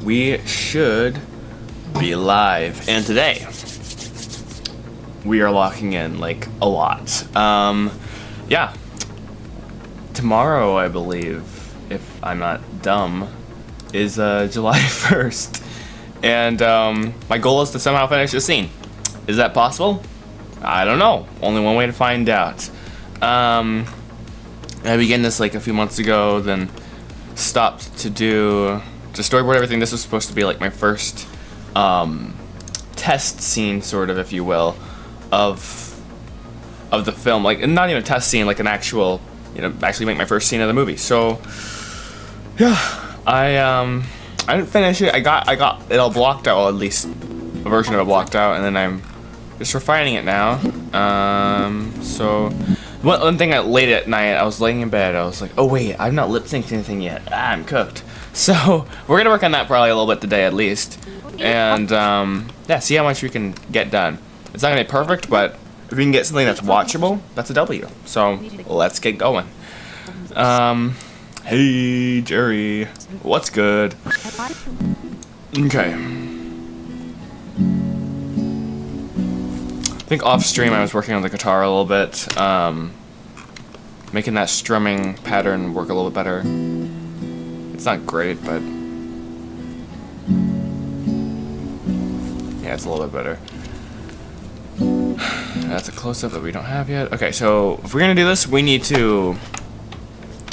we should be live. And today, we are locking in like a lot. Yeah. Tomorrow, I believe, if I'm not dumb, is July 1st. And my goal is to somehow finish the scene. Is that possible? I don't know. Only one way to find out. I began this like a few months ago, then stopped to do to storyboard everything. This was supposed to be like my first test scene, sort of, if you will, of the film. Like, not even a test scene, like an actual, actually make my first scene of the movie. So yeah, I didn't finish it. I got it all blocked out, well, at least a version of it blocked out, and then I'm just refining it now. So one thing, late at night, I was laying in bed, I was like, oh wait, I've not lip synced anything yet. I'm cooked. So we're gonna work on that probably a little bit today at least, and yeah, see how much we can get done. It's not gonna be perfect, but if we can get something that's watchable, that's a W. So let's get going. Hey Jerry, what's good? Okay. I think off stream I was working on the guitar a little bit, making that strumming pattern work a little bit better. It's not great, but yeah, it's a little bit better. That's a close-up that we don't have yet. Okay, so if we're gonna do this, we need to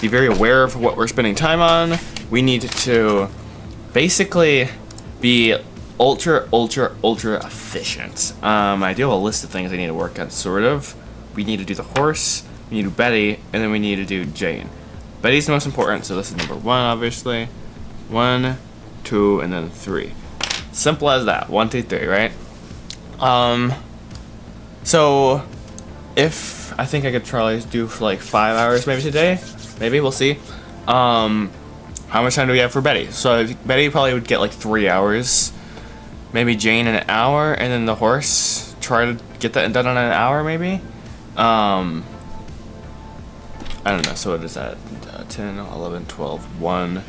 be very aware of what we're spending time on. We need to basically be ultra efficient. I do have a list of things I need to work on, sort of. We need to do the horse, we need to do Betty, and then we need to do Jane. Betty's the most important, so this is number 1, obviously. 1, 2, and then 3. Simple as that. 1, 2, 3, right? So if I think I could probably do for like 5 hours maybe today. Maybe, we'll see. How much time do we have for Betty? So Betty probably would get like 3 hours. Maybe Jane an hour, and then the horse, try to get that done in an hour maybe. I don't know, so what is that? 10, 11, 12, 1.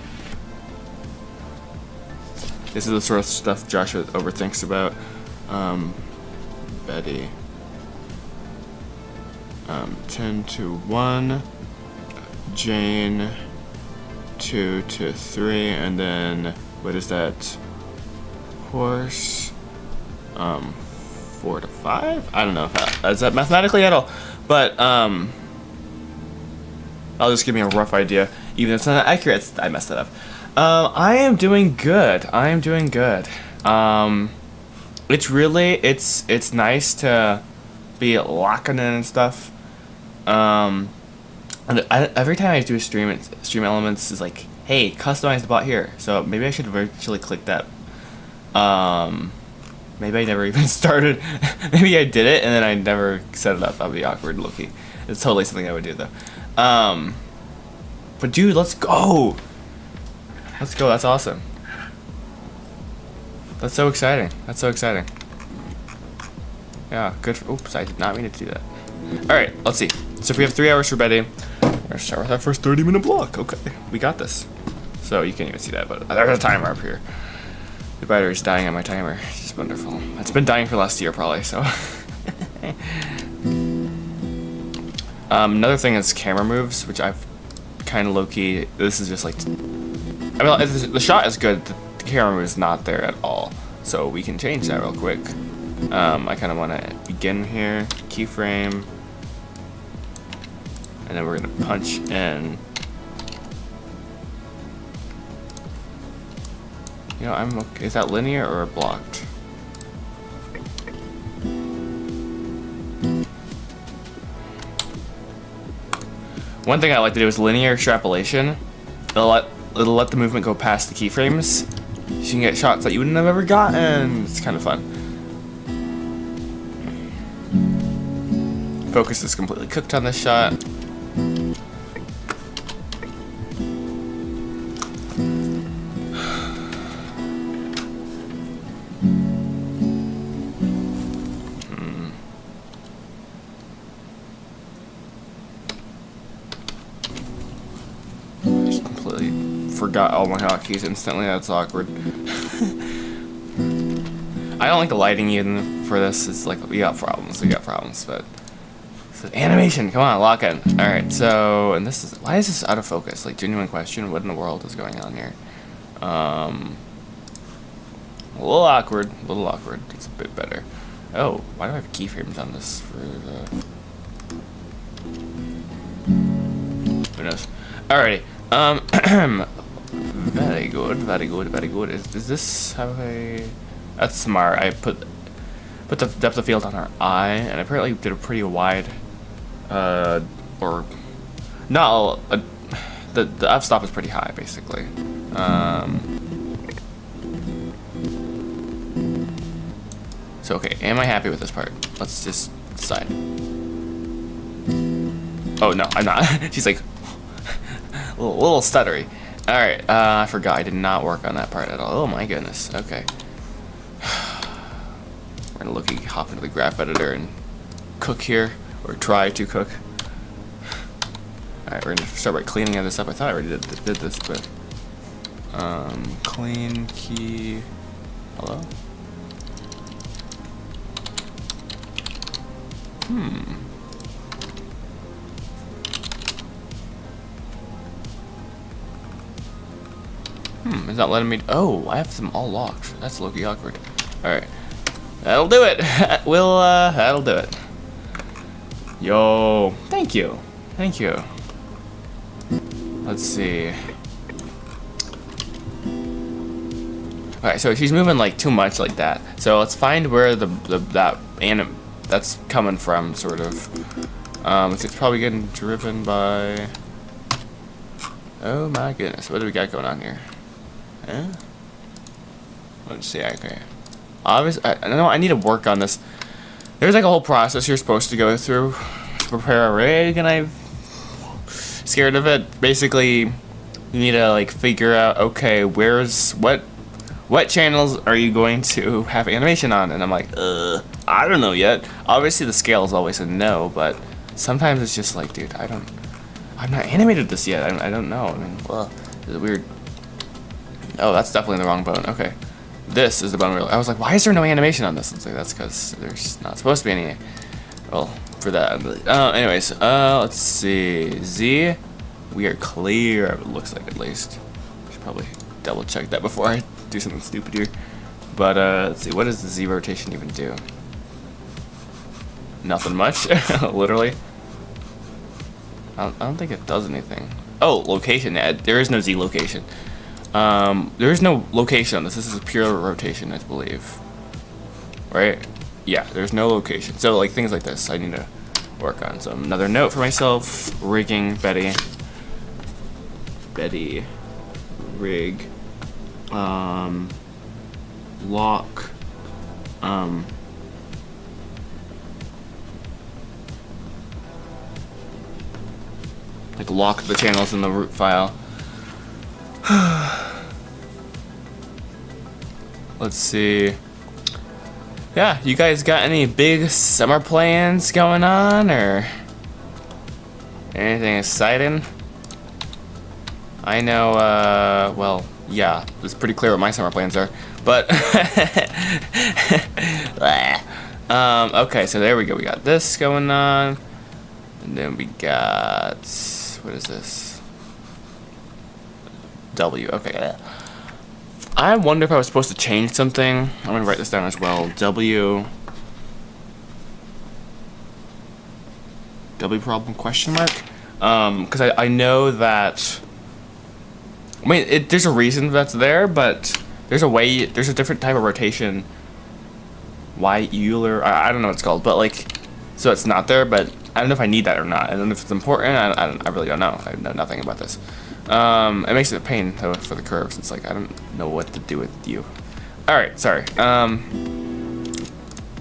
This is the sort of stuff Joshua overthinks about. Betty. 10 to 1. Jane 2 to 3, and then what is that? Horse 4 to 5? I don't know if that is that mathematically at all, but I'll just give me a rough idea. Even if it's not accurate, I messed it up. I am doing good. It's really it's nice to be locking in and stuff. And every time I do a stream elements is like, hey, customize the bot here. So maybe I should virtually click that. Maybe I never even started. Maybe I did it and then I never set it up. That'd be awkward, Loki. It's totally something I would do though. But dude, let's go. Let's go. That's awesome. That's so exciting. Yeah, good. Oops, I did not mean to do that. All right, let's see. So if we have 3 hours for Betty, we're gonna start with our first 30-minute block. Okay, we got this. So you can't even see that, but there's a timer up here. The battery's dying on my timer. It's just wonderful. It's been dying for last year probably, so. Another thing is camera moves, which I've kind of low-key, this is just like, I mean, the shot is good, the camera move is not there at all. So we can change that real quick. I kind of want to begin here, keyframe, and then we're gonna punch in. I'm okay. Is that linear or blocked? One thing I like to do is linear extrapolation. It'll let the movement go past the keyframes. So you can get shots that you wouldn't have ever gotten. It's kind of fun. Focus is completely cooked on this shot. forgot all my hotkeys instantly. That's awkward. I don't like the lighting even for this. It's like, we got problems, but... So animation, come on, lock in. Alright, so, and this is, why is this out of focus? Like, genuine question, what in the world is going on here? A little awkward, it's a bit better. Oh, why do I have keyframes on this for the... Who knows? Alrighty, very good. Is this how I... That's smart. I put the depth of field on our eye, and I apparently did a pretty wide, or not. The f-stop is pretty high, basically. So okay, am I happy with this part? Let's just decide. Oh no, I'm not. She's like a little stuttery. All right, I forgot I did not work on that part at all. Oh my goodness. Okay. We're gonna hop into the graph editor and cook here, or try to cook. Alright, we're gonna start by cleaning this up. I thought I already did this, but clean key. Hello? It's not letting me. Oh, I have them all locked. That's low-key awkward. Alright. That'll do it. That'll do it. Yo, thank you. Let's see. Alright, so she's moving like too much like that. So let's find where that's coming from, sort of. It's probably getting driven by. Oh my goodness, what do we got going on here? Huh? Let's see. Okay. Obviously, I know I need to work on this. There's like a whole process you're supposed to go through to prepare a rig, and I'm scared of it. Basically, you need to like figure out, okay, what channels are you going to have animation on? And I'm like, I don't know yet. Obviously, the scale is always a no, but sometimes it's just like, dude, I'm not animated this yet. I don't know. I mean, well, it's weird. Oh, that's definitely the wrong bone. Okay. This is the bone wheel. I was like, why is there no animation on this? It's like, that's because there's not supposed to be any. Well, for that. Anyways, let's see. Z, we are clear. It looks like, at least. Should probably double check that before I do something stupid here. But let's see. What does the Z rotation even do? Nothing much. Literally. I don't think it does anything. Oh, location. There is no Z location. There is no location on this. This is a pure rotation, I believe. Right? Yeah, there's no location. So, like, things like this I need to work on. So, another note for myself. Rigging, Betty, rig, lock, like, lock the channels in the root file. Let's see. Yeah, you guys got any big summer plans going on, or anything exciting? I know, well, yeah, it's pretty clear what my summer plans are, but okay, so there we go. We got this going on, and then we got, what is this? W. Okay. I wonder if I was supposed to change something. I'm gonna write this down as well. W problem question mark? Because I know that. I mean, there's a reason that's there, but there's a different type of rotation. Euler, I don't know what it's called, but like, so it's not there. But I don't know if I need that or not. I don't know if it's important. I really don't know. I know nothing about this. It makes it a pain though for the curves. It's like I don't know what to do with you. All right, sorry. I'm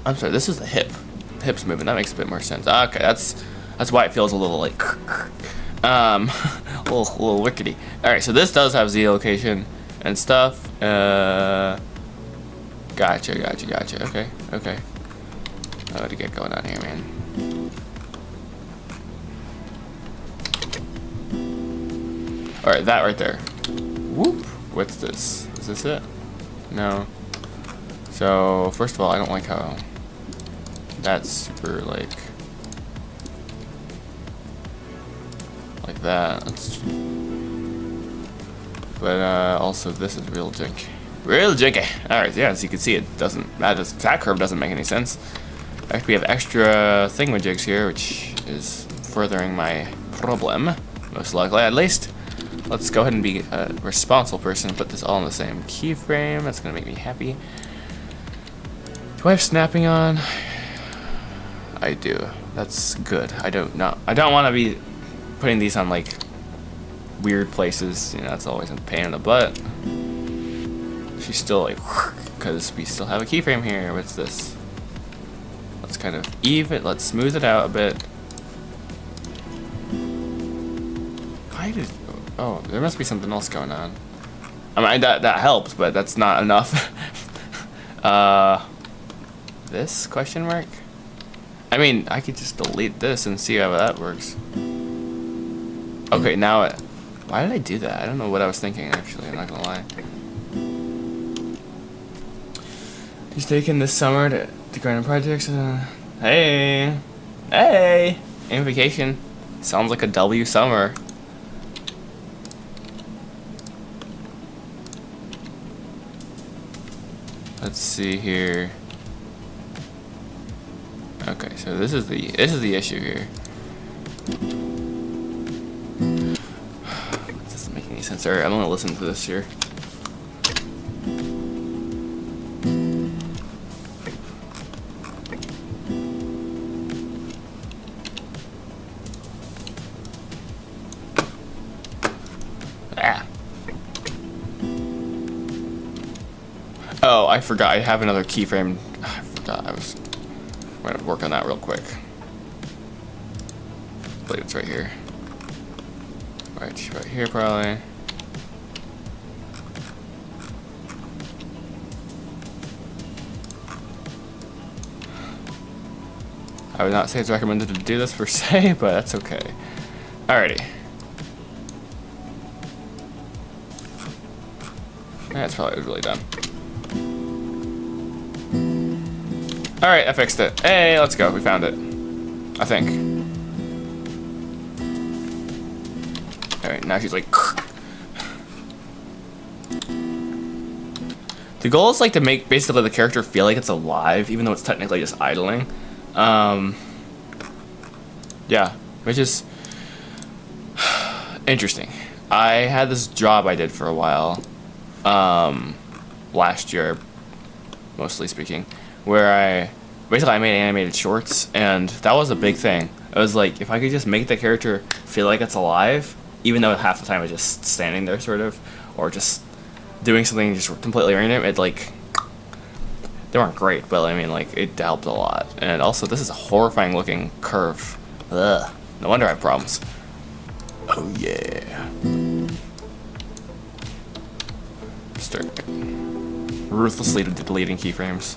sorry. This is the hips moving. That makes a bit more sense. Okay, that's why it feels a little like a little wickety. All right, so this does have Z location and stuff. Gotcha. Okay. What do you get going on here, man? Alright, that right there. Whoop. What's this? Is this it? No. So, first of all, I don't like how that's super, like that. But, also, this is real janky. Real janky. Alright, yeah, as you can see, it doesn't, that curve doesn't make any sense. Actually, we have extra thingamajigs here, which is furthering my problem, most likely, at least. Let's go ahead and be a responsible person and put this all in the same keyframe. That's gonna make me happy. Do I have snapping on? I do. That's good. I don't want to be putting these on like weird places. You know, that's always a pain in the butt. She's still like, because we still have a keyframe here. What's this? Let's kind of even. Let's smooth it out a bit. Why did? Oh, there must be something else going on. I mean, that helps, but that's not enough. This question mark? I mean, I could just delete this and see how that works. Okay, now it. Why did I do that? I don't know what I was thinking, actually. I'm not gonna lie. He's taking this summer to grind on projects. Hey, in vacation. Sounds like a W summer. Let's see here. Okay, so this is the issue here. It doesn't make any sense. Alright, I'm gonna listen to this here. Oh, I forgot. I have another keyframe. I forgot. I was going to work on that real quick. I believe it's right here. Right here, probably. I would not say it's recommended to do this per se, but that's okay. Alrighty. That's probably really done. Alright, I fixed it. Hey, let's go. We found it. I think. Alright, now she's like... The goal is like to make basically the character feel like it's alive, even though it's technically just idling. Yeah, which is... interesting. I had this job I did for a while. Last year, mostly speaking, where I made animated shorts, and that was a big thing. It was like, if I could just make the character feel like it's alive, even though half the time it's just standing there, sort of, or just doing something just completely random, it like, they weren't great, but I mean, like, it helped a lot. And also, this is a horrifying looking curve. Ugh, no wonder I have problems. Oh yeah. Start ruthlessly deleting keyframes.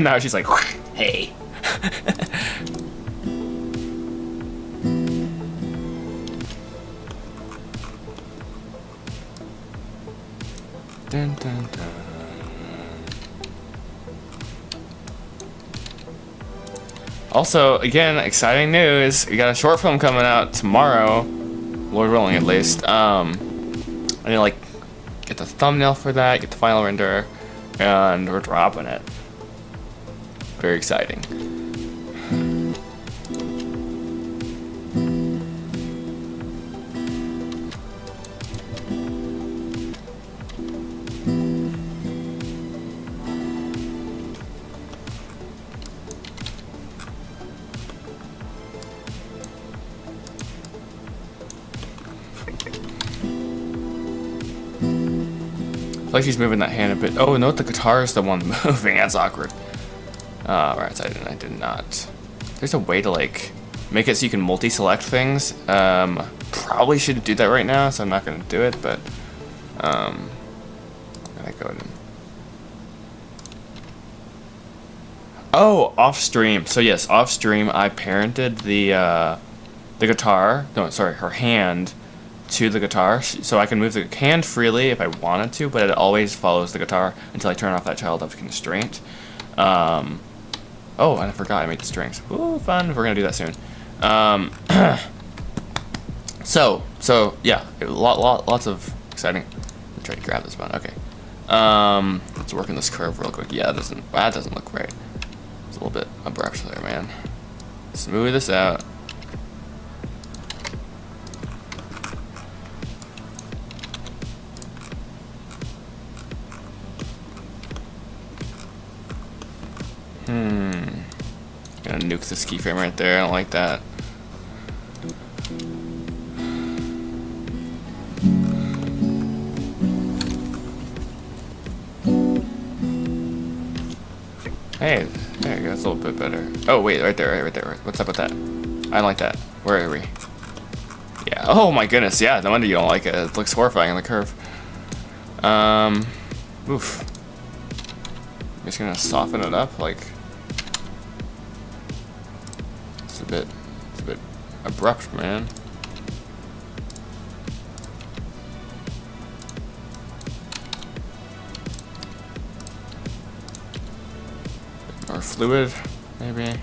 Now she's like, hey. Dun, dun, dun. Also, again, exciting news. We got a short film coming out tomorrow. Lord willing, at least. I need to, like, get the thumbnail for that, get the final render, and we're dropping it. Very exciting. Like she's moving that hand a bit. Oh, no, the guitar is the one moving. That's awkward. Right, I did not. There's a way to, like, make it so you can multi-select things. Probably shouldn't do that right now, so I'm not going to do it, but, I go ahead and... Oh, off stream. So yes, off stream I parented the guitar. No, sorry, her hand to the guitar, so I can move the hand freely if I wanted to, but it always follows the guitar until I turn off that child of constraint. Oh, and I forgot I made the strings. Ooh, fun. We're gonna do that soon. So yeah, lots of exciting. I'll try to grab this one. Okay. Let's work on this curve real quick. Yeah, that doesn't look right. It's a little bit abrupt there, man. Smooth this out. Gonna nuke this keyframe right there. I don't like that. Hey, there you go. That's a little bit better. Oh wait, right there, right there. What's up with that? I don't like that. Where are we? Yeah. Oh my goodness. Yeah. No wonder you don't like it. It looks horrifying on the curve. Oof. I'm just gonna soften it up, like. It's a bit abrupt, man. More fluid, maybe.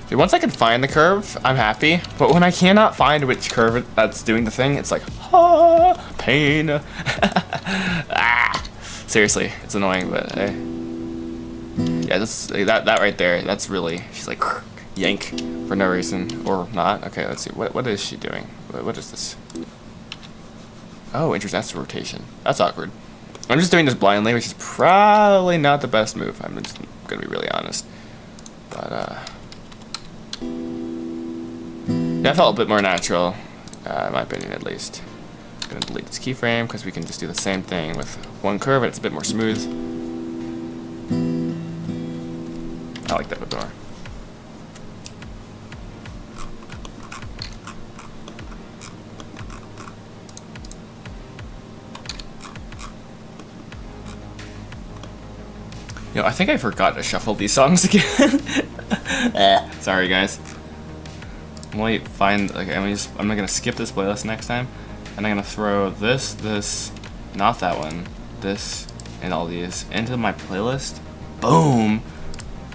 Dude, once I can find the curve, I'm happy. But when I cannot find which curve that's doing the thing, it's like, ah, pain. Ah, seriously, it's annoying, but hey. Yeah, that right there, that's really, she's like, yank for no reason, or not. Okay, let's see, what is she doing? What is this? Oh, interesting, that's rotation. That's awkward. I'm just doing this blindly, which is probably not the best move. I'm just gonna be really honest. But, that felt a bit more natural, in my opinion at least. I'm gonna delete this keyframe, because we can just do the same thing with one curve, and it's a bit more smooth. I like that a bit more. You know, I think I forgot to shuffle these songs again. Sorry, guys. I'm not gonna skip this playlist next time, and I'm gonna throw this, not that one, this, and all these into my playlist. Boom,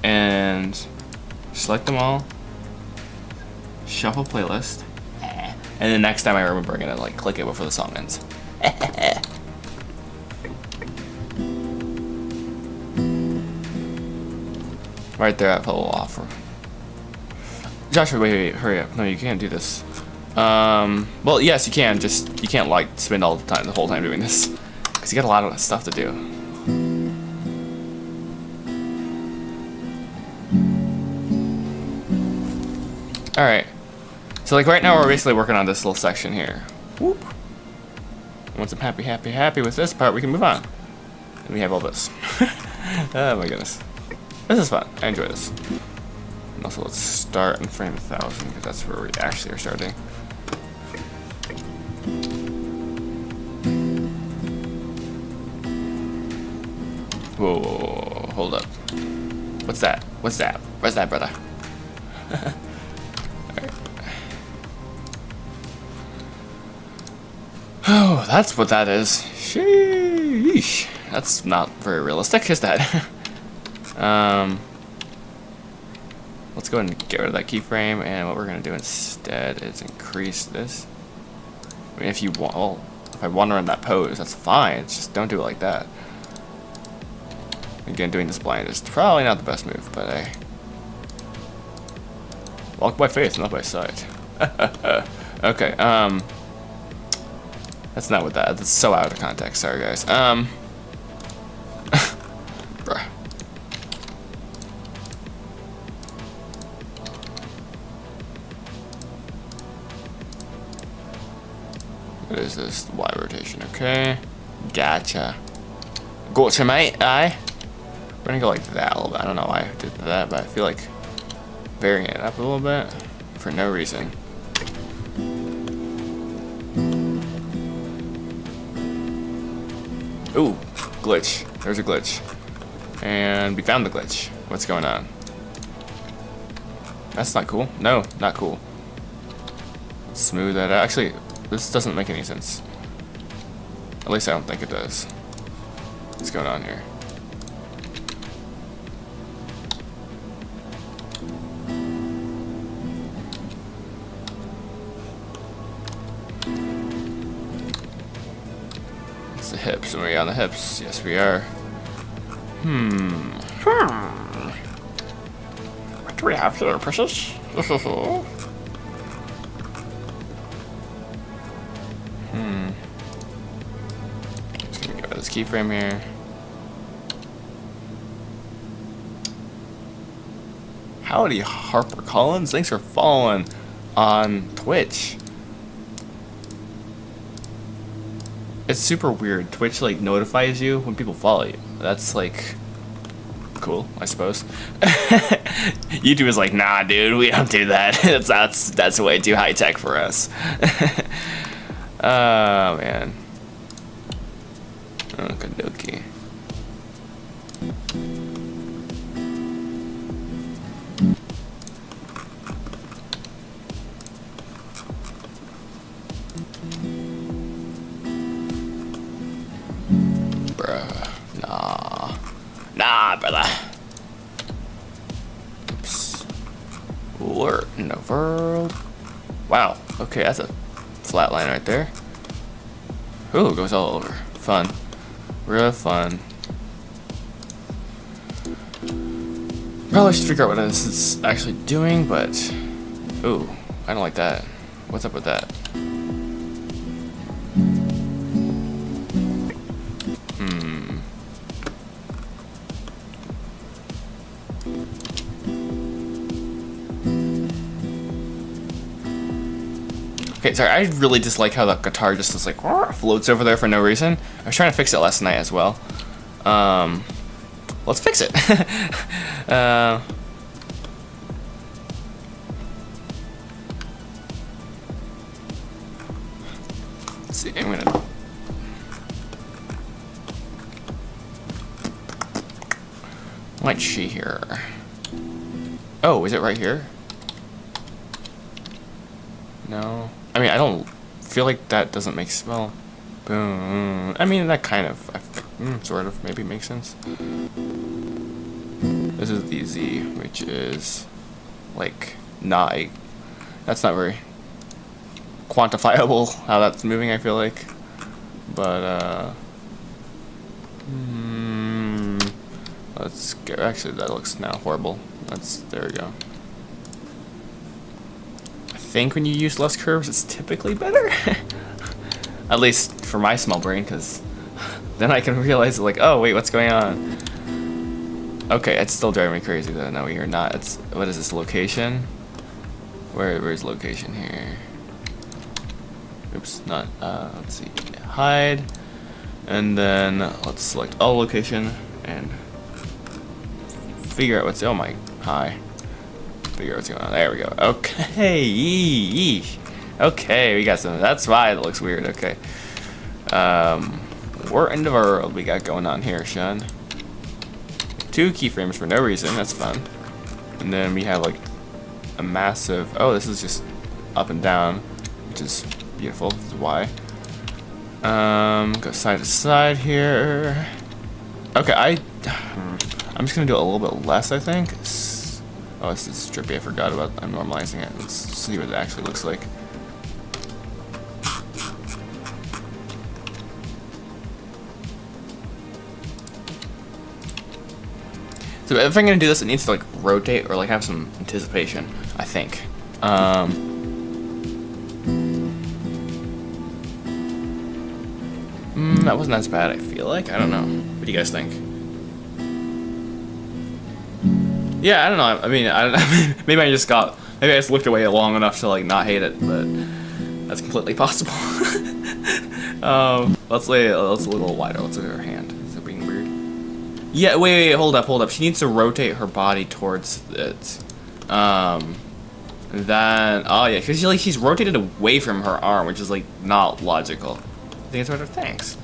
and select them all. Shuffle playlist, and then next time I remember, I'm gonna like click it before the song ends. Right there, I fell off. Joshua, wait, hurry up. No, you can't do this. Well, yes, you can. Just, you can't, like, spend all the whole time doing this. Because you got a lot of stuff to do. Alright. So, like, right now we're basically working on this little section here. Whoop. Once I'm happy with this part, we can move on. And we have all this. Oh my goodness. This is fun. I enjoy this. And also, let's start in frame 1000 because that's where we actually are starting. Whoa, hold up. What's that? What's that? Where's that, brother? Alright. Oh, that's what that is. Sheesh. That's not very realistic, is that? Let's go ahead and get rid of that keyframe, and what we're going to do instead is increase this. I mean, if you want, well, if I wander in that pose, that's fine. It's just don't do it like that. Again, doing this blind is probably not the best move, but hey. Walk by faith, not by sight. Okay, that's not what that's so out of context, sorry guys. Bruh. What is this? Y rotation, okay. Gotcha. Gotcha, mate, aye? We're gonna go like that a little bit. I don't know why I did that, but I feel like varying it up a little bit for no reason. Ooh, glitch. there's a glitch. And we found the glitch. What's going on? That's not cool. No, not cool. Let's smooth that out. Actually, this doesn't make any sense. At least I don't think it does. What's going on here? It's the hips. Are we on the hips? Yes, we are. What do we have here, precious? Just gonna get rid of this keyframe here. Howdy, Harper Collins. Thanks for following on Twitch. It's super weird. Twitch like notifies you when people follow you. That's like cool, I suppose. YouTube is like, nah, dude, we don't do that. that's way too high tech for us. Oh man. Okie Nah, brother. Oops. Where in the world? Wow. Okay, that's a flat line right there. Ooh, it goes all over. Fun. Real fun. Probably should figure out what this is actually doing, but... Ooh, I don't like that. What's up with that? Okay, sorry, I really dislike how the guitar just is like floats over there for no reason. I was trying to fix it last night as well. Let's fix it. Let's see, I'm gonna... What's she here? Oh, is it right here? No. I mean, I don't feel like that doesn't make smell. Boom. I mean, that kind of, sort of, maybe makes sense. This is the Z, which is like not. That's not very quantifiable how that's moving. I feel like, but let's get. Actually, that looks now horrible. There we go. I think when you use less curves, it's typically better. At least for my small brain, because then I can realize, like, oh wait, what's going on? Okay, it's still driving me crazy though. No, you're not. It's, what is this, location? Where's location here? Oops, not. Let's see. Hide, and then let's select all location and figure out what's. Oh my, hi. Figure out what's going on. There we go. Okay. Okay, we got some. That's why it looks weird. Okay. What end of our world we got going on here, Sean? 2 keyframes for no reason. That's fun. And then we have like a massive. Oh, this is just up and down, which is beautiful. This is why. Go side to side here. Okay, I'm just gonna do it a little bit less, I think. Oh, this is trippy. I forgot about. I'm normalizing it. Let's see what it actually looks like. So if I'm gonna do this, it needs to like rotate or like have some anticipation, I think. That wasn't as bad, I feel like. I don't know. What do you guys think? Yeah, I don't know. I mean, maybe I just looked away long enough to like not hate it, but that's completely possible. Let's lay it a little wider. Let's look at her hand. Is it being weird? Yeah, wait, hold up. She needs to rotate her body towards it. Then, oh yeah, because she's rotated away from her arm, which is like not logical. I think it's better. Thanks.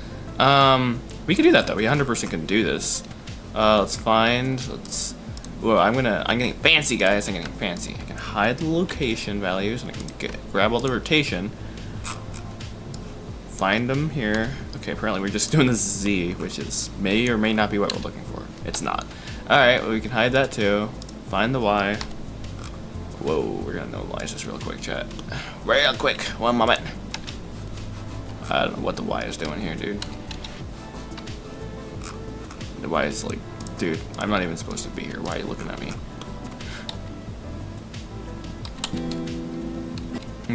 We can do that though. We 100% can do this. Let's find. Whoa, I'm getting fancy, guys. I'm getting fancy. I can hide the location values, and I can grab all the rotation. Find them here. Okay, apparently we're just doing the Z, which is may or may not be what we're looking for. It's not. All right, well, we can hide that too. Find the Y. Whoa, we're gonna normalize this real quick, chat. Real quick, 1 moment. I don't know what the Y is doing here, dude. The Y is like, dude, I'm not even supposed to be here. Why are you looking at me?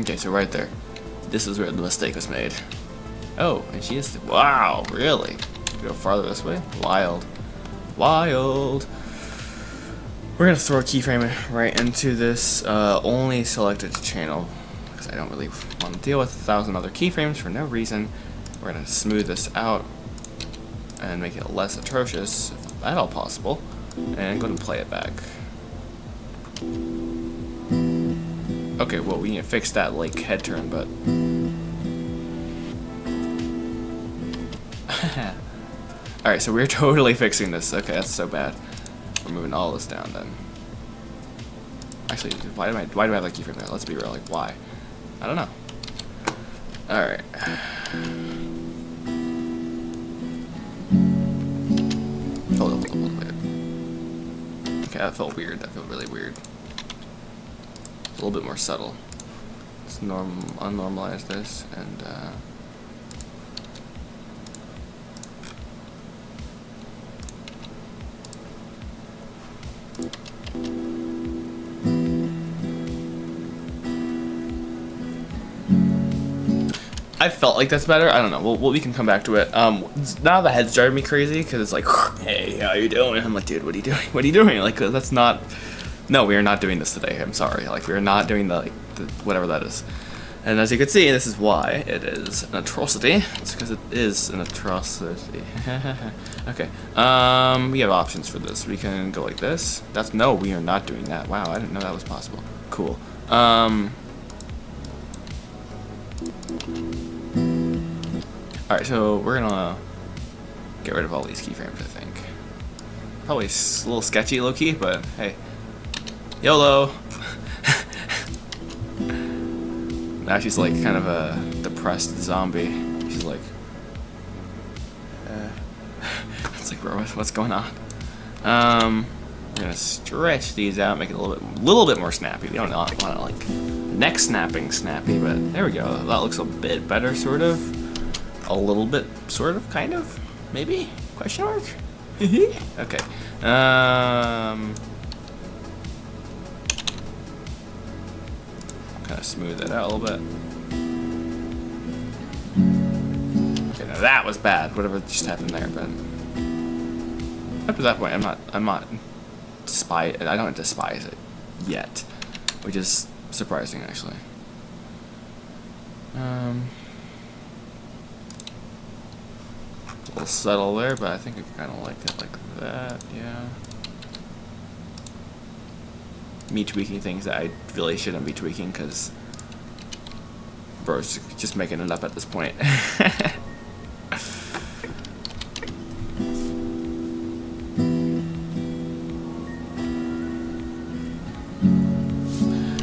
Okay, so right there. This is where the mistake was made. Oh, and she is, wow, really? Go farther this way? Wild. Wild. We're gonna throw a keyframe right into this only selected channel because I don't really want to deal with 1,000 other keyframes for no reason. We're gonna smooth this out and make it less atrocious, if at all possible, and go ahead and play it back. Okay, well, we need to fix that like head turn, but all right, so we're totally fixing this. Okay, that's so bad. We're moving all this down then. Actually, why do I have that keyframe there? Let's be real, like why? I don't know. All right. Hold up. Okay, that felt weird. That felt really weird. It's a little bit more subtle. Let's unnormalize this and I felt like that's better. I don't know. We can come back to it. Now the head's driving me crazy because it's like, hey, how you doing? I'm like, dude, what are you doing? What are you doing? Like, that's not. No, we are not doing this today. I'm sorry. Like, we are not doing the whatever that is. And as you can see, this is why it is an atrocity. It's because it is an atrocity. Okay. We have options for this. We can go like this. No, we are not doing that. Wow, I didn't know that was possible. Cool. Alright, so we're gonna get rid of all these keyframes, I think. Probably a little sketchy low-key, but hey. YOLO! Now she's like kind of a depressed zombie. She's like... it's like, bro, what's going on? We're gonna stretch these out, make it a little bit more snappy. We don't want to like neck snapping snappy, but there we go. That looks a bit better, sort of. A little bit, sort of, kind of, maybe? Question mark? Okay. Kind of smooth that out a little bit. Okay, now that was bad. Whatever just happened there, but up to that point, I'm not I don't despise it yet, which is surprising actually. A little subtle there, but I think I kind of like it like that, yeah. Me tweaking things that I really shouldn't be tweaking, because bro's just making it up at this point.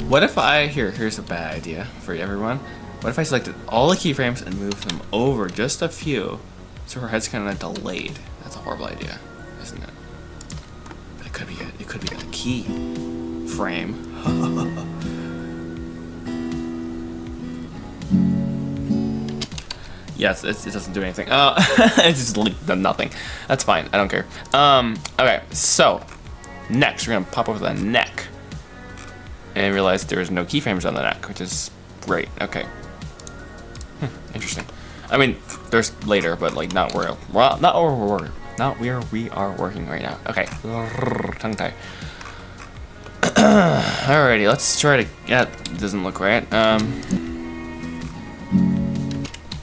What if here's a bad idea for everyone. What if I selected all the keyframes and moved them over just a few, so her head's kind of delayed? That's a horrible idea, isn't it? But it could be a key frame. Yes, it doesn't do anything. It's just done nothing. That's fine. I don't care. Okay, so next we're gonna pop over the neck and realize there's no keyframes on the neck, which is great. Okay. Interesting. I mean, there's later, but like not where we are working right now. Okay. Tongue tie. Alrighty, let's try to. Yeah, it doesn't look right.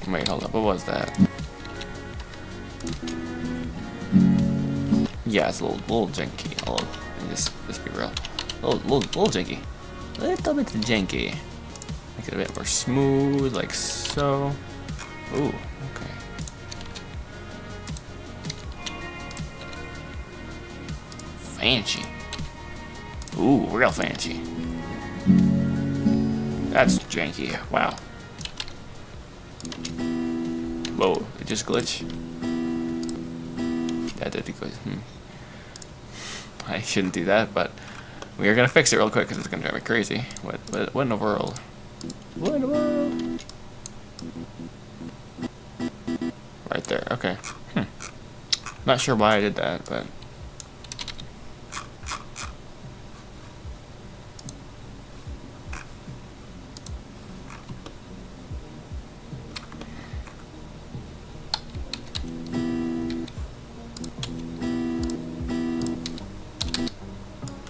Wait, hold up. What was that? Yeah, it's a little janky. Just be real. Little janky. Little bit janky. Make it a bit more smooth, like so. Ooh, okay. Fancy. Ooh, real fancy. That's janky. Wow. Whoa, it just glitched. That did glitch. I shouldn't do that, but we are gonna fix it real quick because it's gonna drive me crazy. What in the world? What in the world? Right there. Okay. Not sure why I did that, but.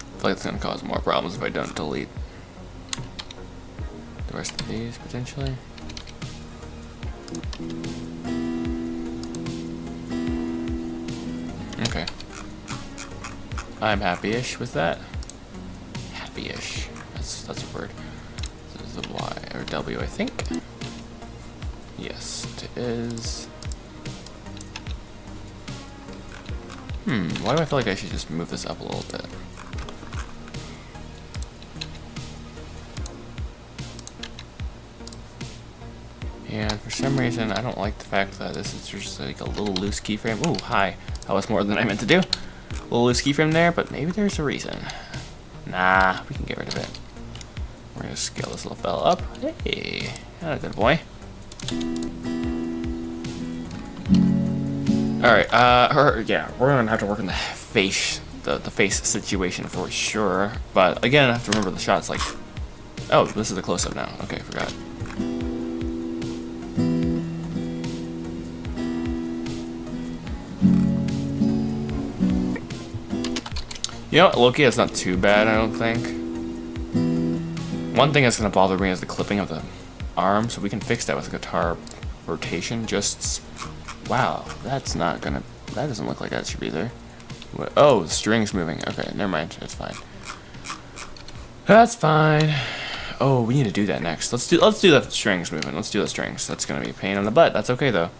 I feel like it's gonna cause more problems if I don't delete the rest of these potentially. Okay. I'm happy-ish with that. Happy-ish. That's a word. This is a Y or W, I think. Yes, it is. Why do I feel like I should just move this up a little bit? And for some reason, I don't like the fact that this is just like a little loose keyframe. Ooh, hi. That was more than I meant to do. A little loose keyframe there, but maybe there's a reason. Nah, we can get rid of it. We're gonna scale this little fella up. Hey, a good boy. Alright, yeah, we're gonna have to work on the face situation for sure. But again, I have to remember the shots like... Oh, this is a close-up now. Okay, forgot. You know what, Loki, that's not too bad, I don't think. One thing that's going to bother me is the clipping of the arm, so we can fix that with guitar rotation. Just, wow, that's not going to, that doesn't look like that should be there. What? Oh, the string's moving. Okay, never mind, that's fine. That's fine. Oh, we need to do that next. Let's do the strings moving. Let's do the strings. That's going to be a pain in the butt. That's okay, though.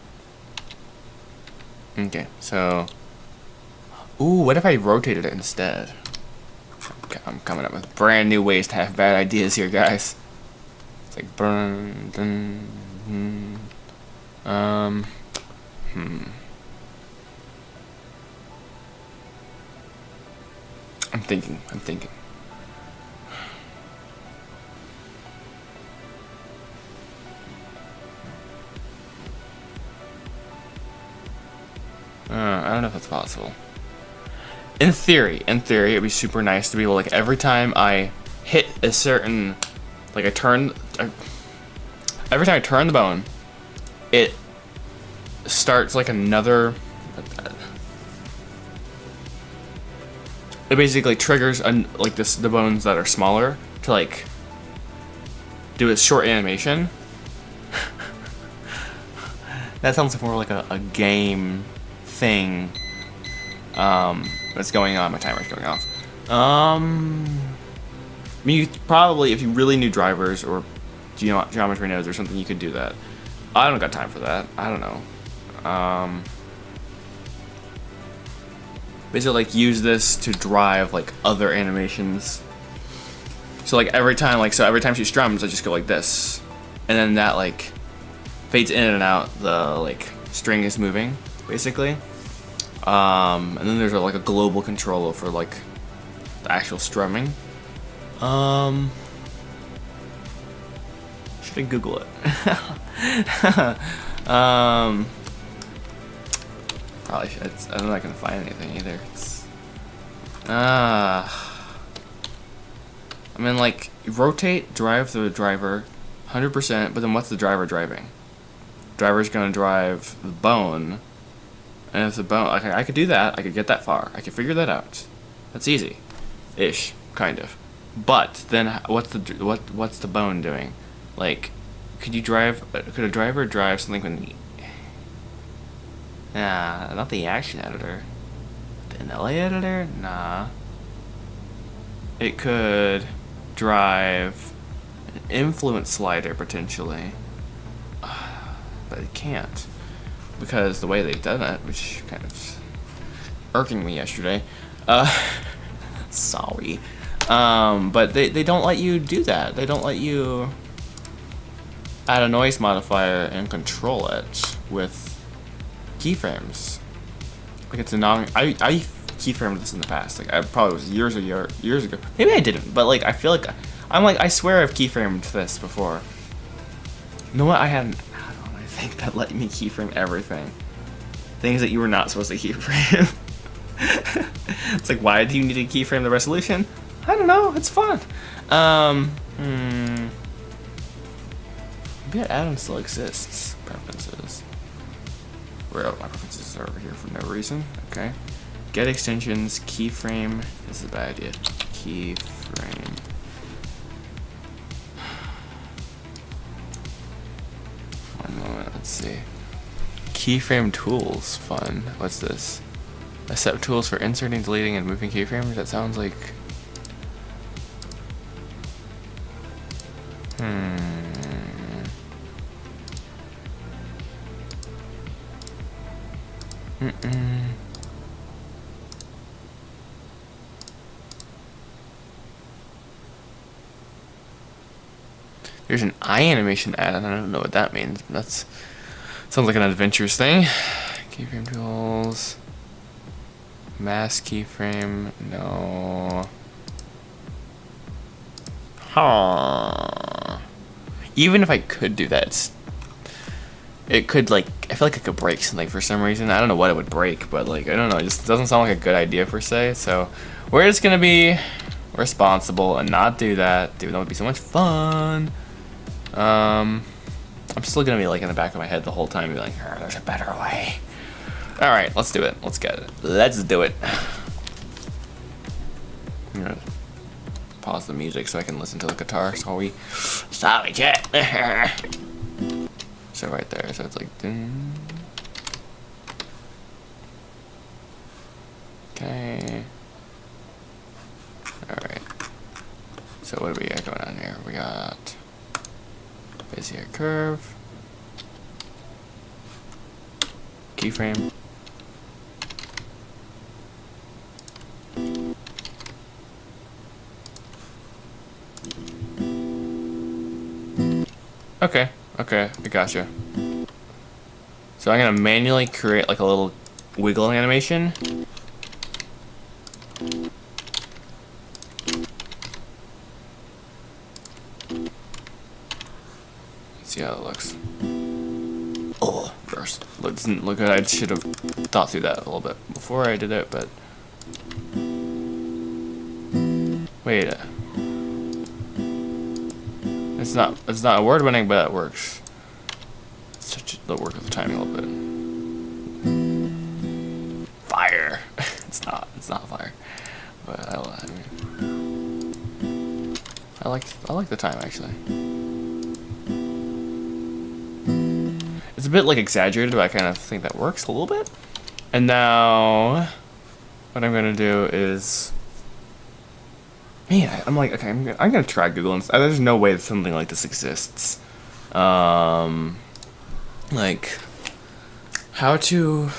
Okay, so... Ooh, what if I rotated it instead? Okay, I'm coming up with brand new ways to have bad ideas here, guys. It's like burn, dun, I'm thinking. I don't know if that's possible. In theory, it'd be super nice to be able, like, every time I hit a certain, like, every time I turn the bone, it starts, like, another, it basically triggers, like, the bones that are smaller to, like, do a short animation. That sounds more like a game thing. What's going on? My timer's going off. I mean, you probably, if you really knew drivers or geometry nodes or something, you could do that. I don't got time for that. I don't know. Basically, like, use this to drive, like, other animations. So, like, every time she strums, I just go like this, and then that, like, fades in and out. The, like, string is moving, basically. And then there's like a global controller for, like, the actual strumming. Should I Google it? Probably should. I'm not gonna find anything either. I mean, like, rotate, drive the driver 100%, but then what's the driver driving? Driver's gonna drive the bone. And if the bone, okay, I could do that. I could get that far. I could figure that out. That's easy, ish, kind of. But then, what's the bone doing? Like, could a driver drive something when? Nah, not the action editor. The NLA editor? Nah. It could drive an influence slider potentially, but it can't. Because the way they've done it, which kind of irking me yesterday, Sorry. But they don't let you do that. They don't let you add a noise modifier and control it with keyframes. Like it's a I keyframed this in the past. Like I probably was years ago. Maybe I didn't, but like I feel like I swear I've keyframed this before. You know what? I had an add-on, I think, that let me keyframe everything. Things that you were not supposed to keyframe. It's like, why do you need to keyframe the resolution? I don't know. It's fun. Maybe that add-on still exists. Preferences. Where my preferences are over here for no reason. Okay. Get extensions. Keyframe. This is a bad idea. Keyframe. One moment. Let's see. Keyframe tools. Fun. What's this? Accept tools for inserting, deleting, and moving keyframes. That sounds like. There's an eye animation add-on. I don't know what that means. That's sounds like an adventures thing. Keyframe tools. Mask keyframe. No. Huh. Even if I could do that, it could, like, I feel like it could break something for some reason. I don't know what it would break, but, like, I don't know. It just doesn't sound like a good idea per se. So we're just gonna be responsible and not do that, even though it would be so much fun. I'm still gonna be like in the back of my head the whole time, be like, oh, there's a better way. All right, let's do it. Let's get it. Let's do it. I'm gonna pause the music so I can listen to the guitar. Sorry, chat. So right there, so it's like, ding. Okay. All right. So what do we got going on here? We got Bezier curve, keyframe, okay, I gotcha. So I'm gonna manually create like a little wiggling animation. See how it looks. Oh, gross. Doesn't look good. I should have thought through that a little bit before I did it, but wait. It's not award winning, but it works. It'll work with the timing a little bit. Fire. It's not fire, but I like the time actually. It's a bit like exaggerated, but I kind of think that works a little bit. And now, what I'm gonna do is, man, I'm like, okay, I'm gonna try Google. There's no way that something like this exists. Like, how to,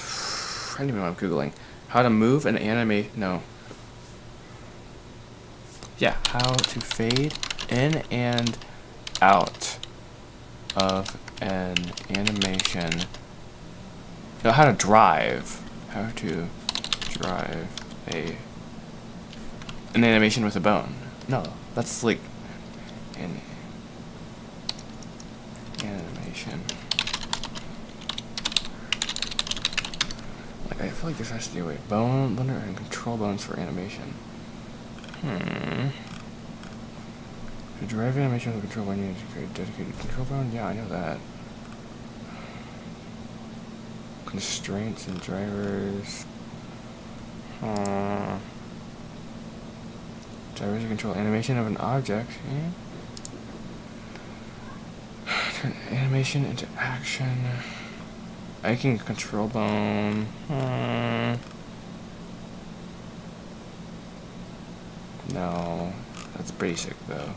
I don't even know what I'm Googling. How to move an animate, no. Yeah, how to fade in and out of an animation. No, how to drive an animation with a bone. No, that's like an animation. Like I feel like this has to do with bone and control bones for animation. To drive animation with a control bone, you need to create a dedicated control bone? Yeah, I know that. Constraints and drivers. Drivers to control animation of an object. Turn animation into action. I can control bone. No, that's basic though.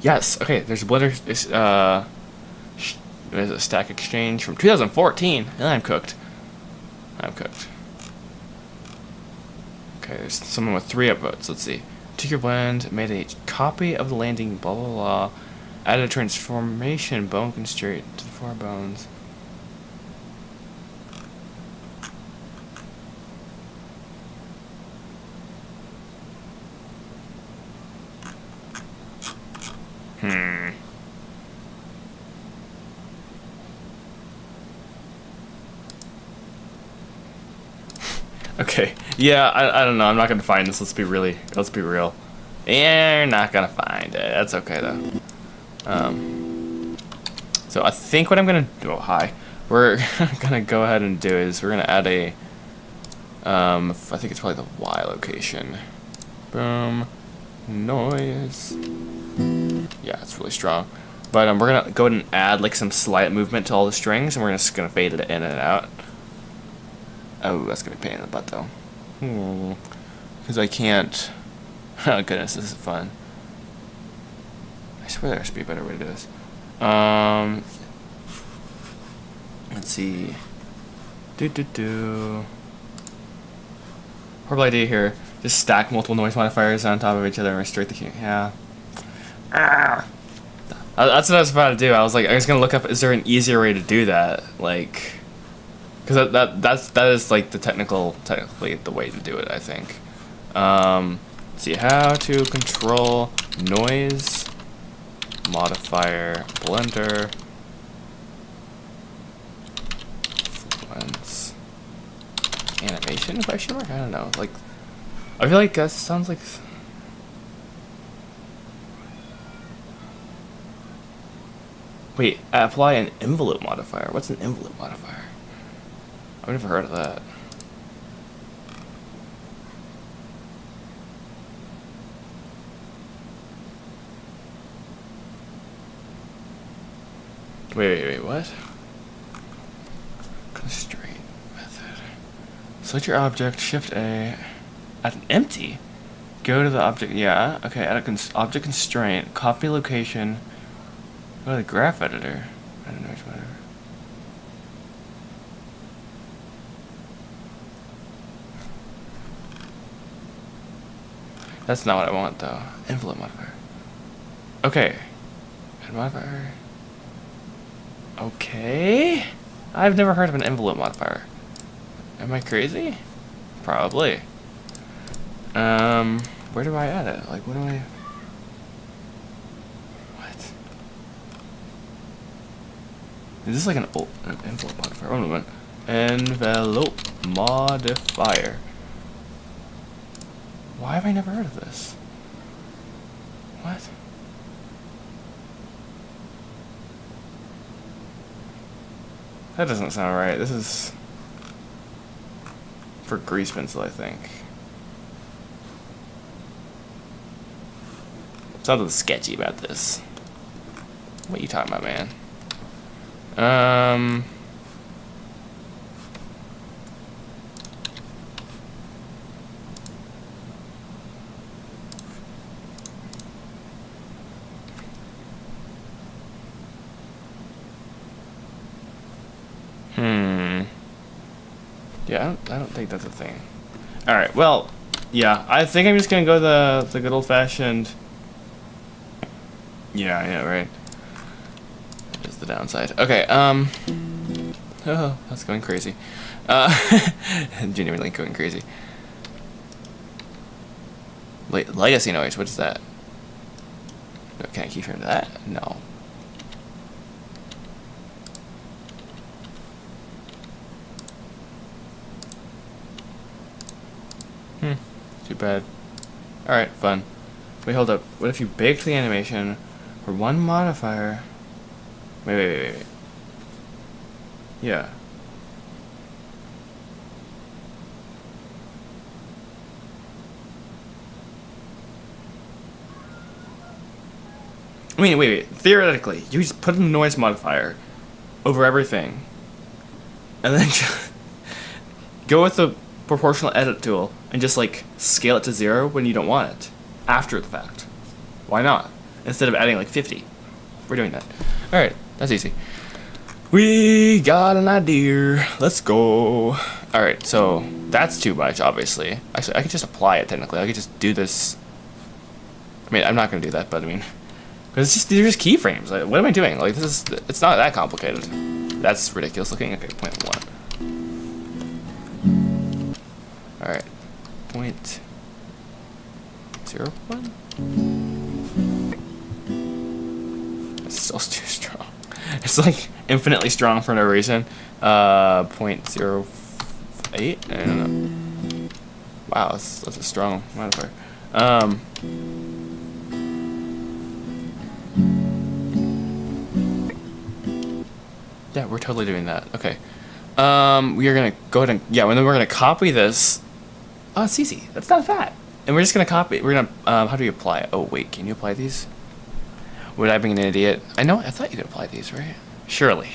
Yes. Okay. There's a blender. There's a stack exchange from 2014. And I'm cooked. Okay, there's someone with 3 upvotes. Let's see. Took your blend, made a copy of the landing, blah blah blah. Added a transformation bone constraint to the 4 bones. Okay. Yeah, I don't know. I'm not gonna find this. Let's be real. You're not gonna find it. That's okay though. So I think what I'm gonna do. Oh, hi. We're gonna go ahead and do is we're gonna add a. I think it's probably the Y location. Boom. Noise. Yeah, it's really strong. But we're gonna go ahead and add like some slight movement to all the strings, and we're just gonna fade it in and out. Oh, that's gonna be a pain in the butt though. Because I can't. Oh goodness, this is fun. I swear there should be a better way to do this. Let's see. Horrible idea here. Just stack multiple noise modifiers on top of each other and restrict the key. Yeah. That's what I was about to do. I was gonna look up. Is there an easier way to do that? Like. Because that is like technically the way to do it, I think. Let's see how to control noise modifier blender influence animation question mark. I don't know. Like, I feel like that sounds like. Wait, apply an envelope modifier. What's an envelope modifier? I've never heard of that. Wait, what? Constraint method. Select your object, Shift A. At an empty? Go to the object, yeah, okay, add a object constraint, copy location, go to the graph editor. I don't know which one. That's not what I want, though. Envelope modifier. Okay. Add modifier. Okay. I've never heard of an envelope modifier. Am I crazy? Probably. Where do I add it? Like, what do I... What? Is this like an envelope modifier? Hold on a minute. Envelope modifier. Why have I never heard of this? What? That doesn't sound right. This is for grease pencil, I think. Something sketchy about this. What are you talking about, man? Yeah, I don't think that's a thing. All right, well, yeah, I think I'm just gonna go the good old fashioned. Yeah, right. That is the downside. Okay, oh, that's going crazy. Genuinely going crazy. Legacy noise. What is that? Can I keep track of that? No. Too bad. Alright, fun. Wait, hold up. What if you baked the animation for one modifier? Wait. Yeah. I mean, wait. Theoretically, you just put a noise modifier over everything. And then go with the proportional edit tool and just like scale it to 0 when you don't want it after the fact. Why not? Instead of adding like 50. We're doing that. Alright, that's easy. We got an idea. Let's go. Alright, so That's too much, obviously. Actually, I could just apply it, technically. I could just do this. I mean, I'm not going to do that, but I mean... Because these are just keyframes. Like, what am I doing? Like, it's not that complicated. That's ridiculous looking. Okay, 0.1. Alright. 0.01? It's still too strong. It's like infinitely strong for no reason. 0.08? I don't know. Wow, that's a strong modifier. Yeah, we're totally doing that. Okay. We are gonna go ahead and and then we're gonna copy this. Oh, it's easy. That's not that. And we're just gonna copy. We're gonna how do you apply it? Oh wait, can you apply these? Would I be an idiot? I thought you could apply these, right? Surely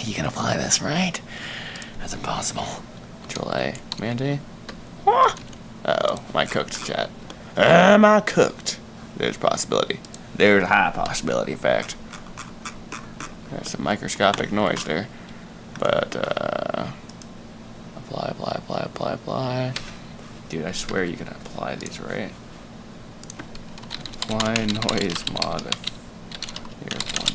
you can apply this, right? That's impossible. Control A, Command A. Uh-oh, am I cooked, chat? Am I cooked? There's a possibility. There's a high possibility, in fact. There's some microscopic noise there. But, apply. Dude, I swear you can apply these, right? Apply noise mod. Here's one.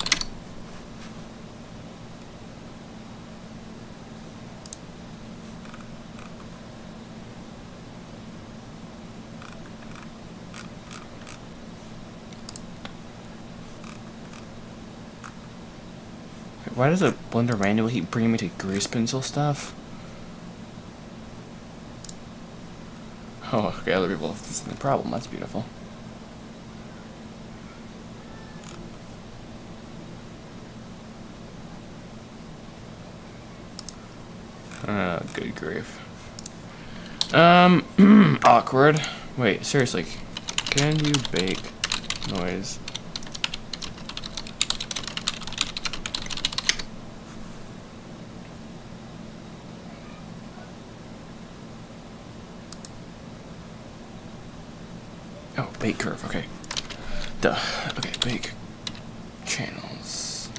Why does a Blender manual keep bringing me to grease pencil stuff? Oh, okay, other people have this is the problem. That's beautiful. Good grief. Awkward. Wait, seriously. Can you bake noise? Oh, bake curve, okay. Duh. Okay, bake channels.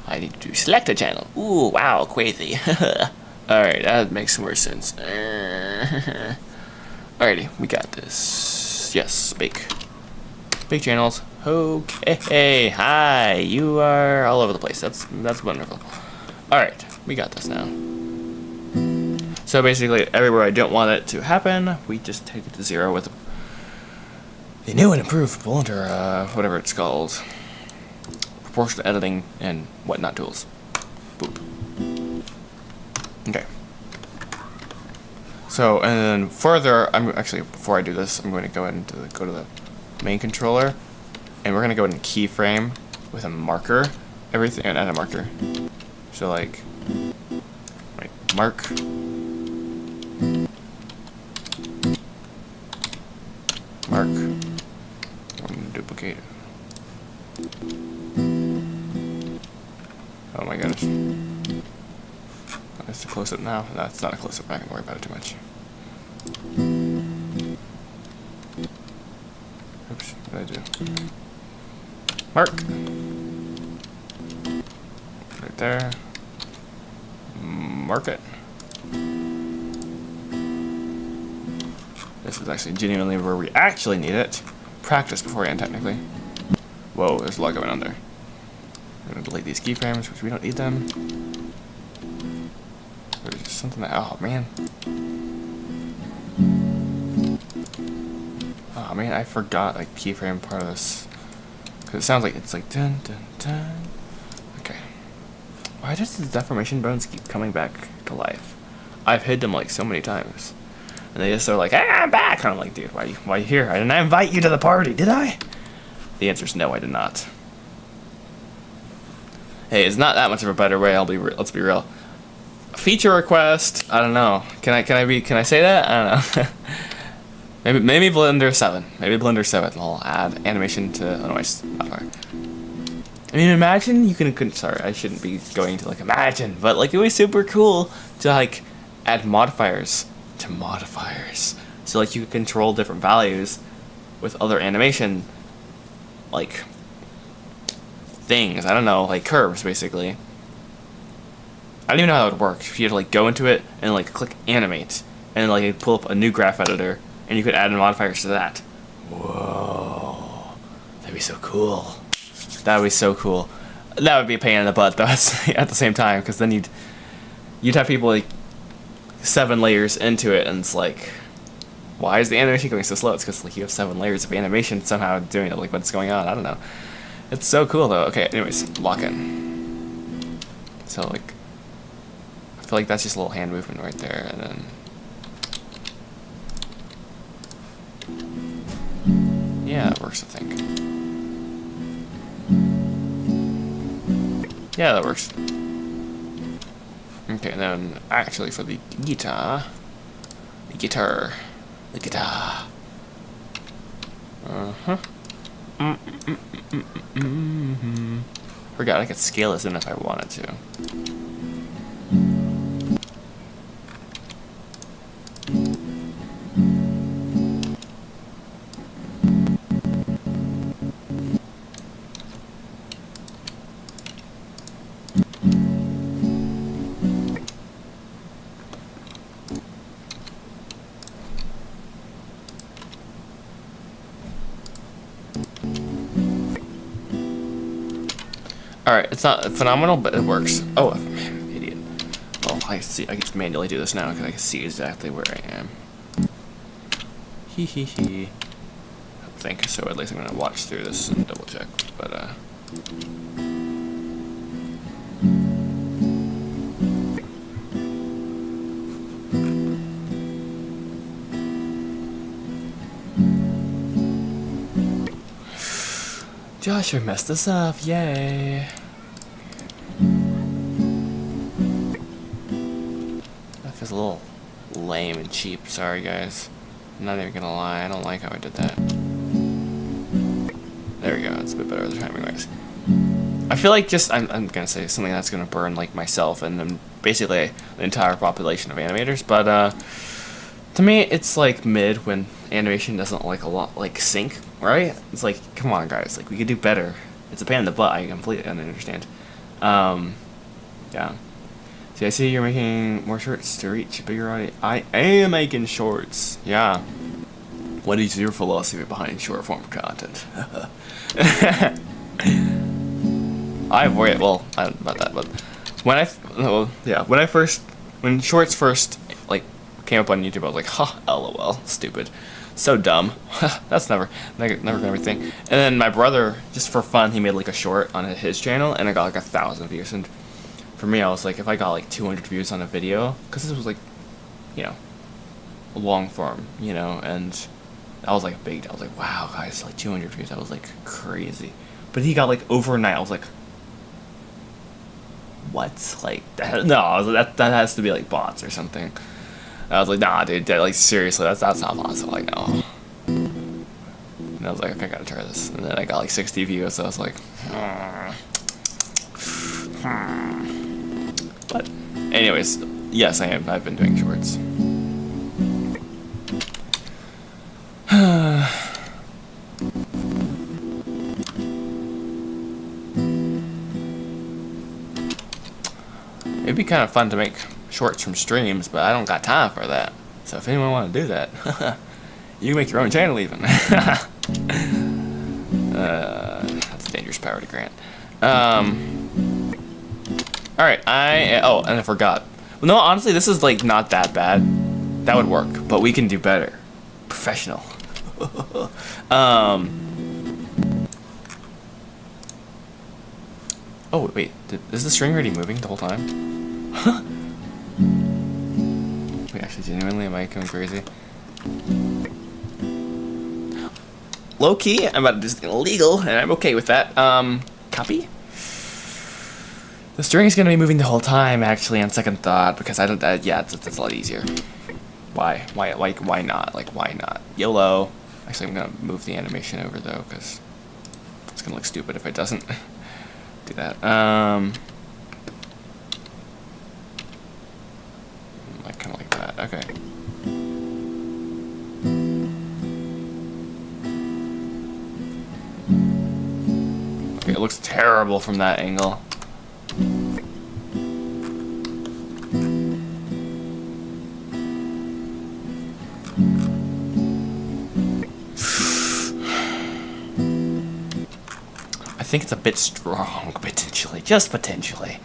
I need to select a channel. Ooh, wow, crazy. Alright, that makes more sense. Alrighty, we got this. Yes, bake. Bake channels. Okay, hi. You are all over the place. That's wonderful. Alright, we got this now. So basically, everywhere I don't want it to happen, we just take it to 0 with the new and improved Blender, whatever it's called. Proportional editing and whatnot tools. Boop. Okay. So, and then further, before I do this, I'm going to go ahead and go to the main controller, and we're going to go ahead and keyframe with a marker, everything, and add a marker. So like mark. Mark. I'm going to duplicate. Oh my goodness. That's a close-up now. No, it's not a close-up. I can worry about it too much. Oops, what did I do? Mark. Right there. Mark it. This is actually genuinely where we actually need it. Practice beforehand, technically. Whoa, there's a lot going on there. I'm gonna delete these keyframes, which we don't need them. There's something that, oh man. Oh man, I forgot like keyframe part of this. Cause it sounds like it's like dun dun dun. Okay. Why does the deformation bones keep coming back to life? I've hid them like so many times. And they just are like, hey, I'm back! And I'm like, dude, why are you here? Didn't I invite you to the party, did I? The answer is no, I did not. Hey, it's not that much of a better way, let's be real. Feature request, I don't know. Can I say that? I don't know. maybe Blender 7. Maybe Blender 7 will add animation to noise modifier. I mean, imagine you can sorry, I shouldn't be going to like imagine, but like it was super cool to like add modifiers to modifiers. So like you could control different values with other animation like things, I don't know, like curves basically. don't even know how that would work. If you had to like go into it and like click animate, and like it'd pull up a new graph editor, and you could add modifiers to that. Whoa, that'd be so cool. That would be so cool. That would be a pain in the butt though at the same time, because then you'd have people like 7 layers into it, and it's like, why is the animation going so slow? It's because like you have 7 layers of animation somehow doing it. Like, what's going on? I don't know. It's so cool though. Okay, anyways, lock in. So like, I feel like that's just a little hand movement right there, and then yeah, that works, I think. Yeah, that works. Okay, and then actually for the guitar. Forgot I could scale this in if I wanted to. Alright, it's not phenomenal, but it works. Oh, man, idiot. Well, I can just manually do this now because I can see exactly where I am. Hee hee hee. I think so. At least I'm gonna watch through this and double check. But Joshua messed this up, yay! That feels a little lame and cheap, sorry guys. I'm not even gonna lie, I don't like how I did that. There we go, it's a bit better the timing wise. I feel like I'm gonna say something that's gonna burn like myself and then basically the entire population of animators, but to me it's like mid when animation doesn't like a lot like sync, right? It's like, come on guys, like we could do better. It's a pain in the butt, I completely understand. Yeah. See, I see you're making more shorts to reach a bigger audience. I am making shorts, yeah. What is your philosophy behind short form content? I avoid it, well, I don't know about that, but when shorts first like came up on YouTube, I was like, ha, lol, stupid. So dumb. That's never gonna be a thing. And then my brother, just for fun, he made like a short on his channel, and I got like 1,000 views. And for me, I was like, if I got like 200 views on a video, because this was like, you know, a long form, you know, and that was like a big deal. I was like, wow, guys, like 200 views. That was like crazy. But he got like overnight. I was like, what? Like that? No, I was like, that has to be like bots or something. I was like, nah, dude, like seriously, that's not possible. Like, no. And I was like, okay, I gotta try this. And then I got like 60 views, so I was like, But, anyways, yes, I am. I've been doing shorts. It'd be kind of fun to make shorts from streams, but I don't got time for that. So if anyone want to do that, you can make your own channel even. That's a dangerous power to grant. Alright, and I forgot. Well, no, honestly, this is like not that bad. That would work, but we can do better. Professional. Oh, wait, is the string already moving the whole time? Wait, actually, genuinely, am I going crazy? Low key, I'm about to do something illegal, and I'm okay with that. Copy? The string is going to be moving the whole time, actually, on second thought, because I don't, yeah, that's a lot easier. Why not? Like, why not? YOLO. Actually, I'm going to move the animation over, though, because it's going to look stupid if it doesn't do that. Like, kind of like that. Okay. Okay, it looks terrible from that angle. think it's a bit strong, potentially. Just potentially.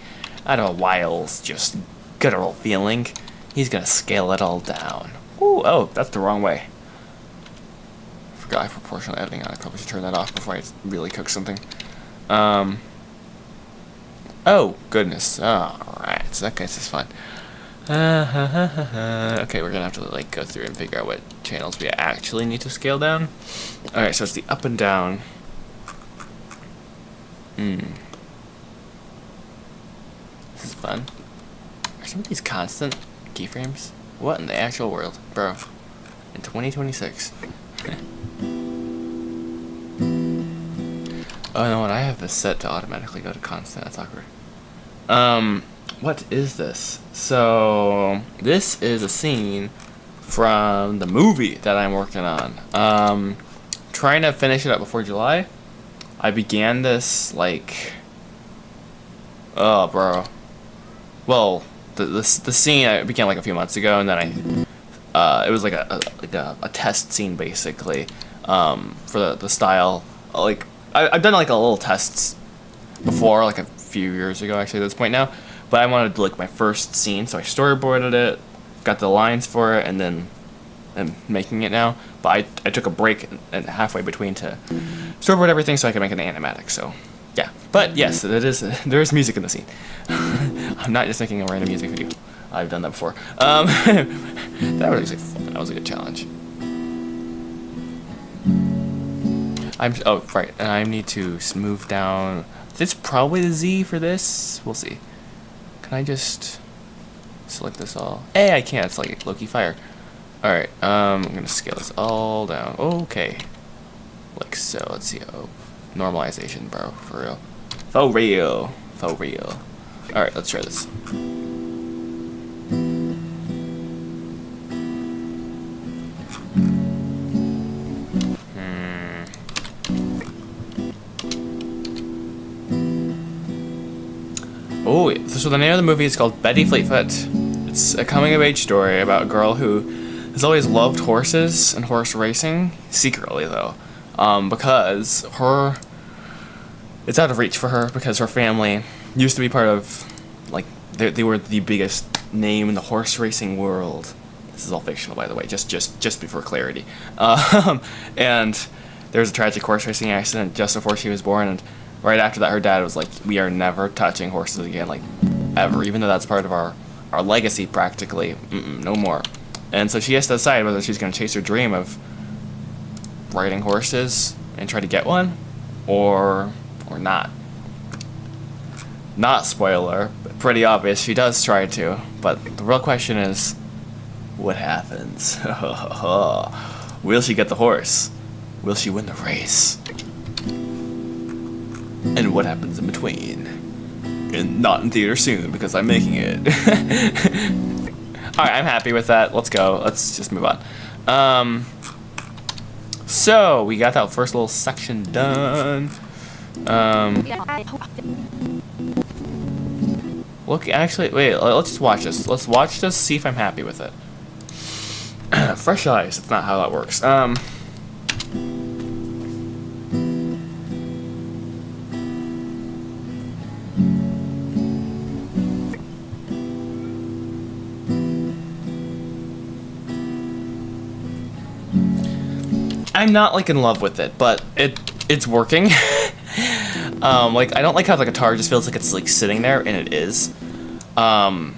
I don't know why I'll's just guttural feeling. He's gonna scale it all down. Ooh, oh, that's the wrong way. Forgot I have proportional editing on. I probably should turn that off before I really cook something. Oh, goodness. Alright, so that guy's is fun. Okay, we're gonna have to like go through and figure out what channels we actually need to scale down. Alright, so it's the up and down. This is fun. Are some of these constant keyframes? What in the actual world? Bro. In 2026. Oh, no, what? I have this set to automatically go to constant. That's awkward. What is this? So, this is a scene from the movie that I'm working on. Trying to finish it up before July. I began this, like... Oh, bro. Well, the scene I began like a few months ago, and then it was like a test scene, basically, for the style. Like, I've done like a little tests before, like a few years ago, actually, at this point now. But I wanted to do like my first scene, so I storyboarded it, got the lines for it, and then I'm making it now. But I took a break and halfway between to storyboard everything so I could make an animatic. So yeah, but yes, there is music in the scene. I'm not just making a random music video. I've done that before. That was actually fun. That was a good challenge. Oh right, and I need to move down. It's probably the Z for this. We'll see. Can I just select this all? Hey, I can't. It's like Loki Fire. Alright, I'm gonna scale this all down. Okay. Like so. Let's see. Oh, normalization, bro. For real. For real. For real. Alright, let's try this. Oh, so the name of the movie is called Betty Fleetfoot. It's a coming-of-age story about a girl who has always loved horses and horse racing, secretly though, because it's out of reach for her because her family used to be part of, like, they were the biggest name in the horse racing world. This is all fictional, by the way, just before clarity. And there was a tragic horse racing accident just before she was born, and right after that, her dad was like, we are never touching horses again, like, ever, even though that's part of our legacy, practically. No more. And so she has to decide whether she's going to chase her dream of riding horses and try to get one, or not. Not spoiler, but pretty obvious, she does try to, but the real question is, what happens? Will she get the horse? Will she win the race? And what happens in between? And not in theater soon, because I'm making it. Alright, I'm happy with that. Let's go. Let's just move on. So, we got that first little section done. Look, actually, wait, let's just watch this. Let's watch this, see if I'm happy with it. Fresh eyes, that's not how that works. I'm not like in love with it, but it's working. Like, I don't like how the guitar just feels like it's like sitting there, and it is. The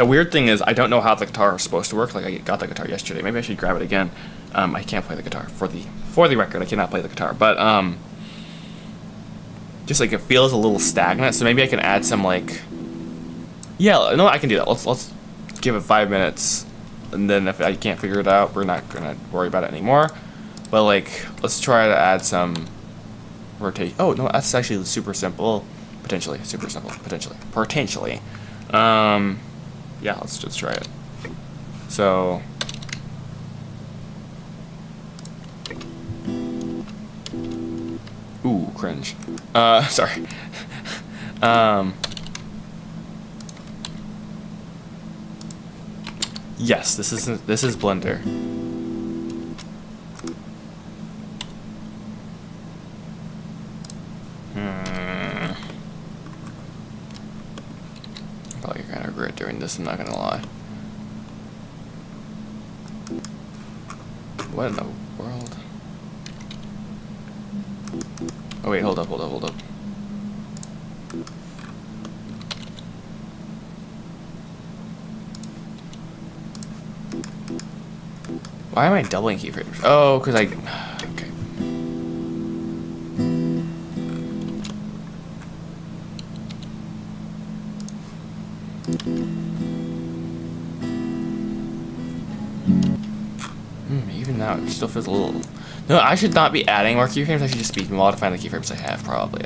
weird thing is I don't know how the guitar is supposed to work. Like, I got the guitar yesterday. Maybe I should grab it again. I can't play the guitar for the record. I cannot play the guitar, but just like it feels a little stagnant. So maybe I can add some like. Yeah, no, I can do that. Let's give it 5 minutes, and then if I can't figure it out, we're not gonna worry about it anymore. But like, let's try to add some rotation. Oh no, that's actually super simple. Potentially super simple. Potentially. Yeah, let's just try it. So. Ooh, cringe. Sorry. Yes, this is Blender. doing this, I'm not gonna lie. What in the world? Oh wait, hold up. Why am I doubling keyframes? Oh, because I... Okay. Even now, it still feels a little... No, I should not be adding more keyframes. I should just be modifying the keyframes I have, probably.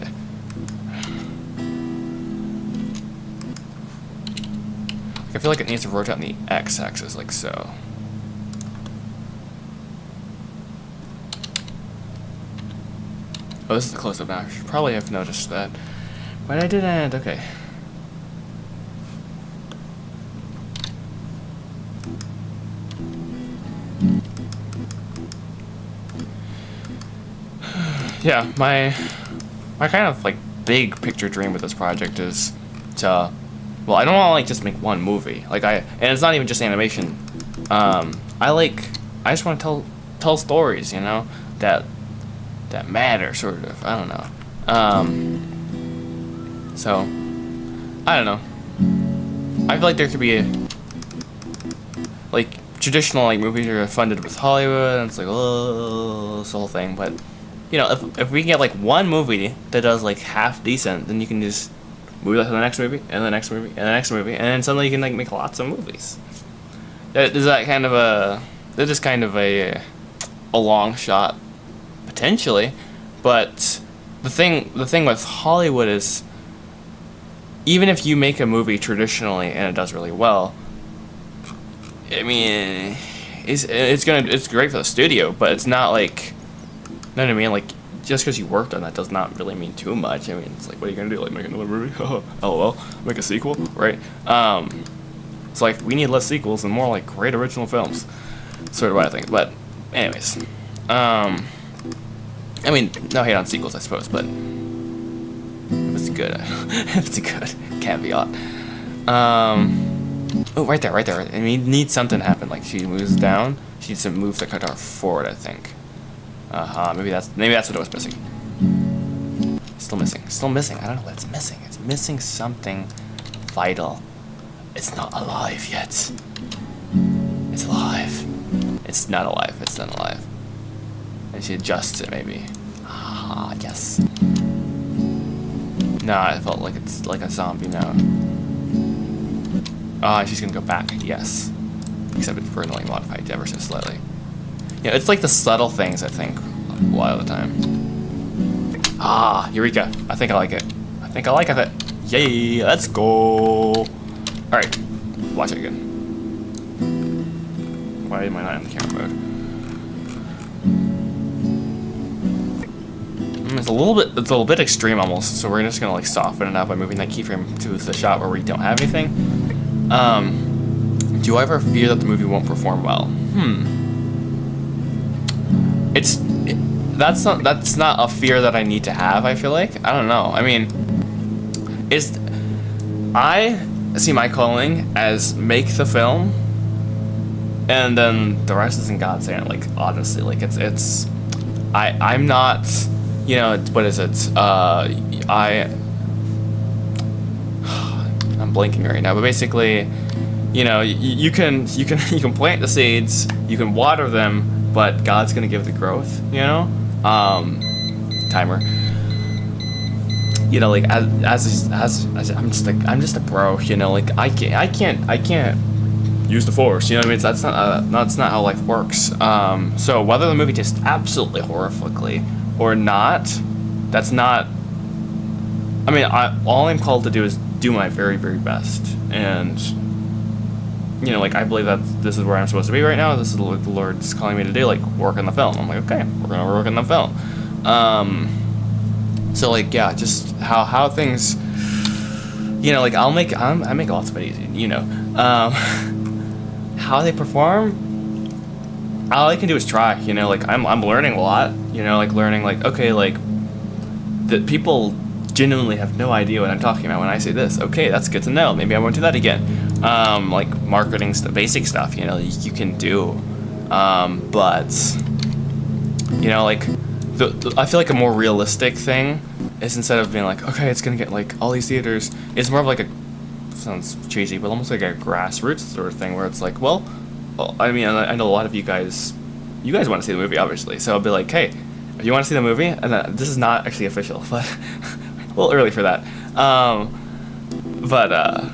I feel like it needs to rotate on the x-axis, like so. Oh, this is the close-up now. I should probably have noticed that. But I didn't. Okay. Yeah, my kind of like big picture dream with this project is to, well, I don't want to like just make one movie. Like and it's not even just animation. I just want to tell stories, you know, that matter, sort of. I don't know. So I don't know. I feel like there could be like traditional like movies are funded with Hollywood, and it's like, oh, this whole thing. But you know, if we can get like one movie that does like half decent, then you can just move to the next movie and the next movie and the next movie, and then suddenly you can like make lots of movies. Is that kind of a? That is kind of a long shot, potentially, but the thing with Hollywood is, even if you make a movie traditionally and it does really well, I mean, it's great for the studio, but it's not like, you know what I mean? Like, just because you worked on that does not really mean too much. I mean, it's like, what are you gonna do? Like, make another movie? LOL. Make a sequel, right? It's like, we need less sequels and more like great original films. Sort of what I think. But anyways, I mean, no hate on sequels, I suppose, but if it's good, if it's a good caveat. Oh, right there. I mean, needs something to happen. Like, she moves down. She needs to move the guitar forward, I think. Maybe that's what it was missing. Still missing. I don't know what it's missing. It's missing something vital. It's not alive yet. It's alive. It's not alive. It's not alive. And she adjusts it, maybe. Yes. No, I felt like it's like a zombie now. She's gonna go back. Yes. Except it's permanently modified ever so slightly. Yeah, it's like the subtle things, I think, a lot of the time. Eureka. I think I like it. Yay, let's go. Alright, watch it again. Why am I not in the camera mode? It's a little bit extreme almost, so we're just gonna like soften it up by moving that keyframe to the shot where we don't have anything. Do I ever fear that the movie won't perform well? That's not a fear that I need to have, I feel like. I don't know. I mean, I see my calling as make the film, and then the rest is in God's hand. Like, honestly, like I'm not, you know, what is it? I'm blanking right now, but basically, you know, you can plant the seeds, you can water them, but God's gonna give the growth, you know. Timer. You know, like as I'm just a bro, you know, like I can't use the force, you know what I mean? That's not how life works. So whether the movie just absolutely horrifically or not, that's not. I mean, all I'm called to do is do my very, very best, and you know, like, I believe that this is where I'm supposed to be right now. This is what the Lord's calling me to do, like, work on the film. I'm like, okay, we're gonna work on the film. So like, yeah, just how things, you know, like I make lots of it easy, you know. How they perform, all I can do is try, you know. Like I'm learning a lot, you know, like learning, like, okay, like that people genuinely have no idea what I'm talking about when I say this. Okay, that's good to know. Maybe I won't do that again. like marketing stuff, basic stuff, you know, you can do. But you know, like I feel like a more realistic thing is, instead of being like, okay, it's gonna get like all these theaters, it's more of like a, sounds cheesy, but almost like a grassroots sort of thing, where it's like, well, I mean, I know a lot of you guys want to see the movie, obviously, so I'll be like, hey, if you want to see the movie, and this is not actually official, but a little early for that. But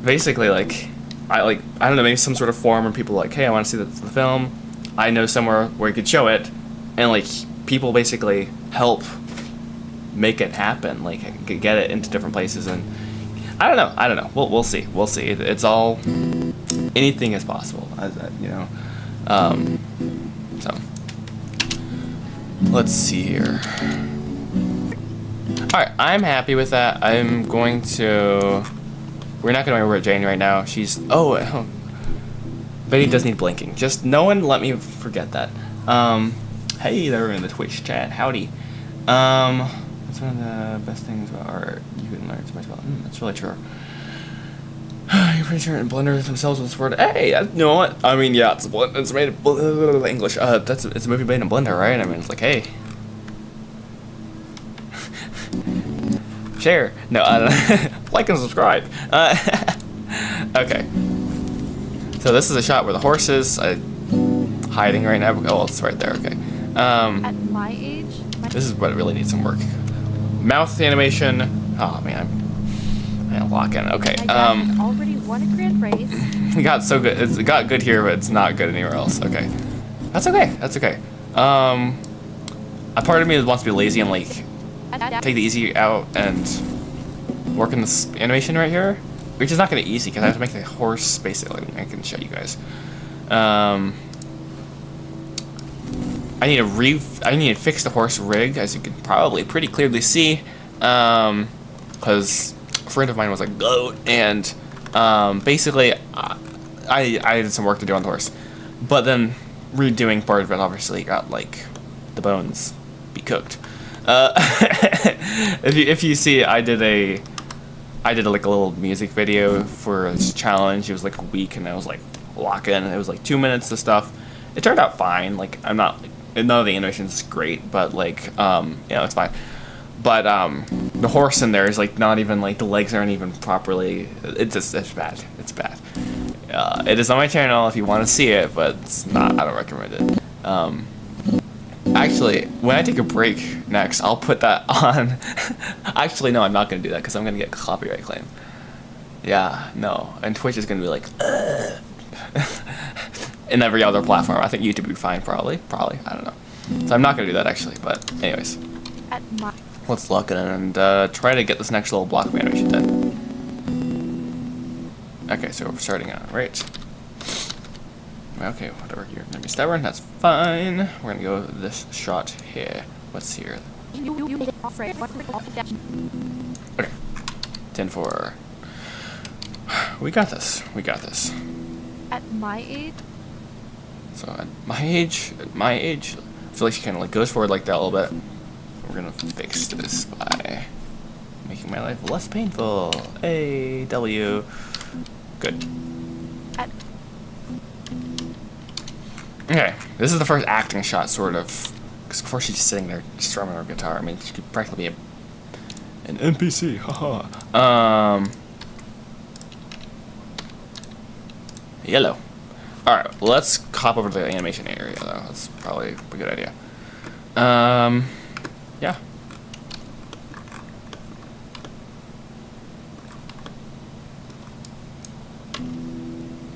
basically, like, I don't know, maybe some sort of forum where people are like, hey, I want to see the film. I know somewhere where you could show it, and like people basically help make it happen, like get it into different places, and I don't know. We'll see. It's all, anything is possible, you know. So let's see here. All right, I'm happy with that. I'm going to. We're not going to worry about Jane right now. She's Betty does need blinking. Just no one let me forget that. Hey there in the Twitch chat. Howdy. That's one of the best things about art you can learn so much about. That's really true. You're pretty sure in Blender themselves was word. Hey, you know what? I mean, yeah, it's made in English. It's a movie made in Blender, right? I mean, it's like, hey, share. No, I don't know. Like and subscribe. Okay. So this is a shot where the horse is hiding right now. Oh, it's right there. Okay. At my age, this is what really needs some work. Mouth animation. Oh man, I'm locking. Okay. my dad had already won a grand race. It got so good. It got good here, but it's not good anywhere else. Okay. That's okay. A part of me wants to be lazy and like take the easy out and work in this animation right here, which is not gonna be easy because I have to make the horse basically. I can show you guys. I need to fix the horse rig, as you can probably pretty clearly see, because a friend of mine was a goat, and basically I did some work to do on the horse, but then redoing part of it obviously got like the bones be cooked. If you see, I did like a little music video for this challenge. It was like a week, and I was like locking. It was like 2 minutes of stuff. It turned out fine. Like I'm not. None of the animation is great, but like, you know, it's fine. But the horse in there is like not even like the legs aren't even properly. It's bad. It's bad. It is on my channel if you want to see it, but it's not. I don't recommend it. Actually, when I take a break next, I'll put that on. Actually, no, I'm not gonna do that because I'm gonna get copyright claim. Yeah, no, and Twitch is gonna be like. In every other platform. I think YouTube would be fine, probably. I don't know. So I'm not gonna do that actually, but anyways. Let's lock it in and try to get this next little block of animation done. Okay, so we're starting out, right? Okay, whatever, you're gonna be stubborn, that's fine. We're gonna go with this shot here. What's here? Okay. 10-4. We got this. At my age? So at my age, I feel like she kind of like goes forward like that a little bit. We're gonna fix this by making my life less painful. A-W. Good. Okay, this is the first acting shot, sort of. Because before she's just sitting there strumming her guitar, I mean, she could practically be an NPC. Haha. Yellow. Alright, let's hop over to the animation area, though. That's probably a good idea. Yeah.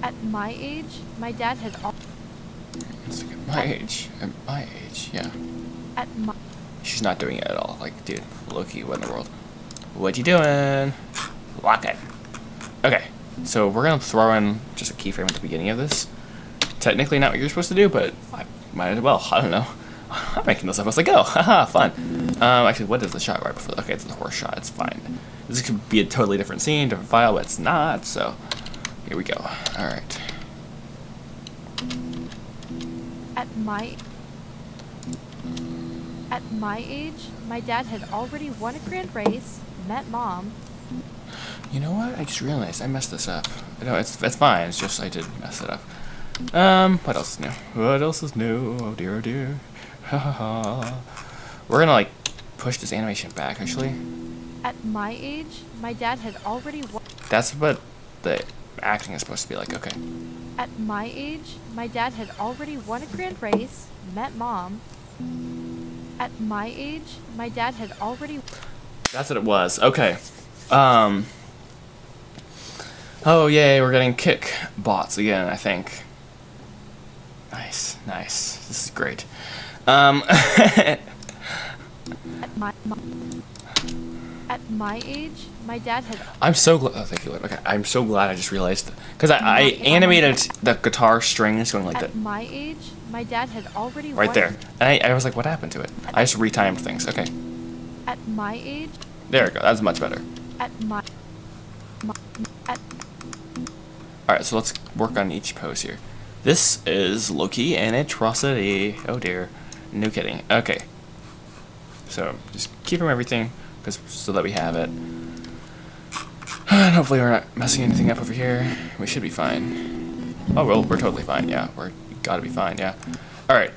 At my age, my dad had all. At my age, yeah. She's not doing it at all. Like, dude, Loki, what in the world? What you doing? Lock it. Okay, so we're gonna throw in just a keyframe at the beginning of this. Technically not what you're supposed to do, but I might as well. I don't know. I'm making this up as I go. Haha, fun. Actually, what is the shot right before? Okay, it's the horse shot. It's fine. This could be a totally different scene, different file, but it's not. So here we go. All right. At my age, my dad had already won a grand race, met mom. You know what? I just realized I messed this up. No, it's fine. It's just I did mess it up. What else is new? What else is new? Oh dear, oh dear. Ha ha ha. We're gonna like push this animation back actually. At my age, my dad had already That's what the acting is supposed to be like. Okay. At my age, my dad had already won a grand race, met mom. At my age, my dad had already. That's what it was. Okay. Oh yay, we're getting kick bots again, I think. Nice, nice. This is great. At my age, my dad had. I'm so glad. Oh, thank you, Lord. Okay, I'm so glad I just realized because I animated the guitar strings going like that. At my age, my dad had already Right won. there, and I was like, what happened to it? I just retimed things. Okay, At my age, there we go. That's much better. at my at All right, so let's work on each pose here. This is Loki and Atrocity. Oh dear, no kidding. Okay, so just keep them everything so that we have it. And hopefully we're not messing anything up over here. We should be fine. Oh well, we're totally fine. Yeah, we're gotta be fine. Yeah. All right.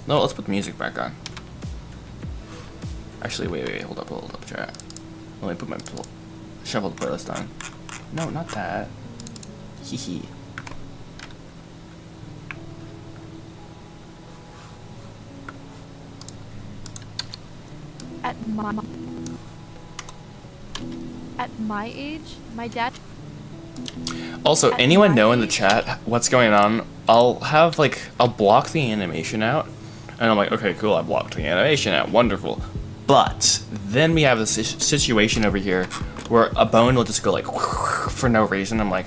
No, let's put the music back on. Actually, wait, hold up, chat. Let me put my shuffled playlist on. No, not that. Hee hee. at my age, my dad. Also, At anyone my know in the age- chat what's going on? I'll block the animation out, and I'm like, okay, cool, I blocked the animation out, wonderful. But then we have this situation over here where a bone will just go like for no reason. I'm like,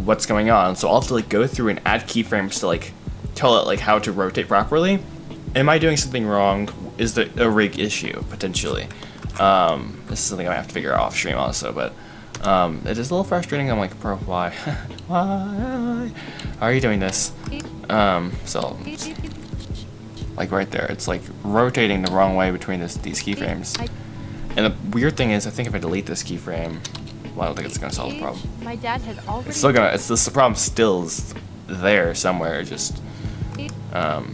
what's going on? So I'll have to like go through and add keyframes to like tell it like how to rotate properly. Am I doing something wrong? Is there a rig issue potentially? This is something I have to figure out off stream also, but it is a little frustrating. I'm like, bro, why? Why are you doing this? So like right there, it's like rotating the wrong way between these keyframes. And the weird thing is, I think if I delete this keyframe, well, I don't think it's gonna solve the problem. My dad had already. It's still gonna. It's this. The problem still is there somewhere. Just I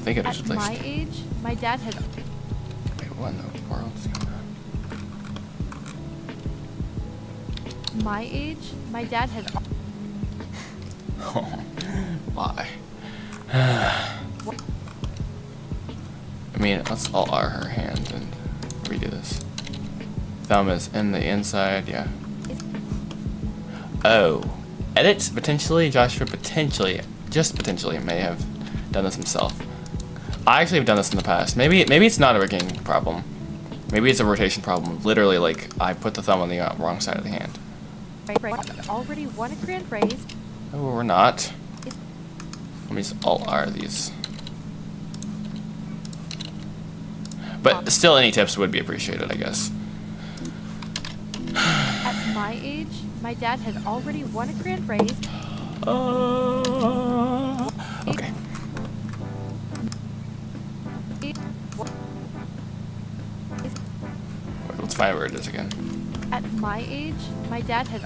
think it is At my replaced. age, my dad had. Wait, what in the world is going on? My age, my dad had. Why? I mean, let's all R her hand and redo this. Thumb is in the inside, yeah. Oh. Edit, potentially, Joshua potentially, just potentially, may have done this himself. I actually have done this in the past. Maybe it's not a rigging problem. Maybe it's a rotation problem. Literally, like, I put the thumb on the wrong side of the hand. Already won a grand race. Oh, we're not. Let me just Alt-R these. But still, any tips would be appreciated, I guess. At my age, my dad had already won a grand race. Okay. Wait, let's find where it is again. At my age, my dad had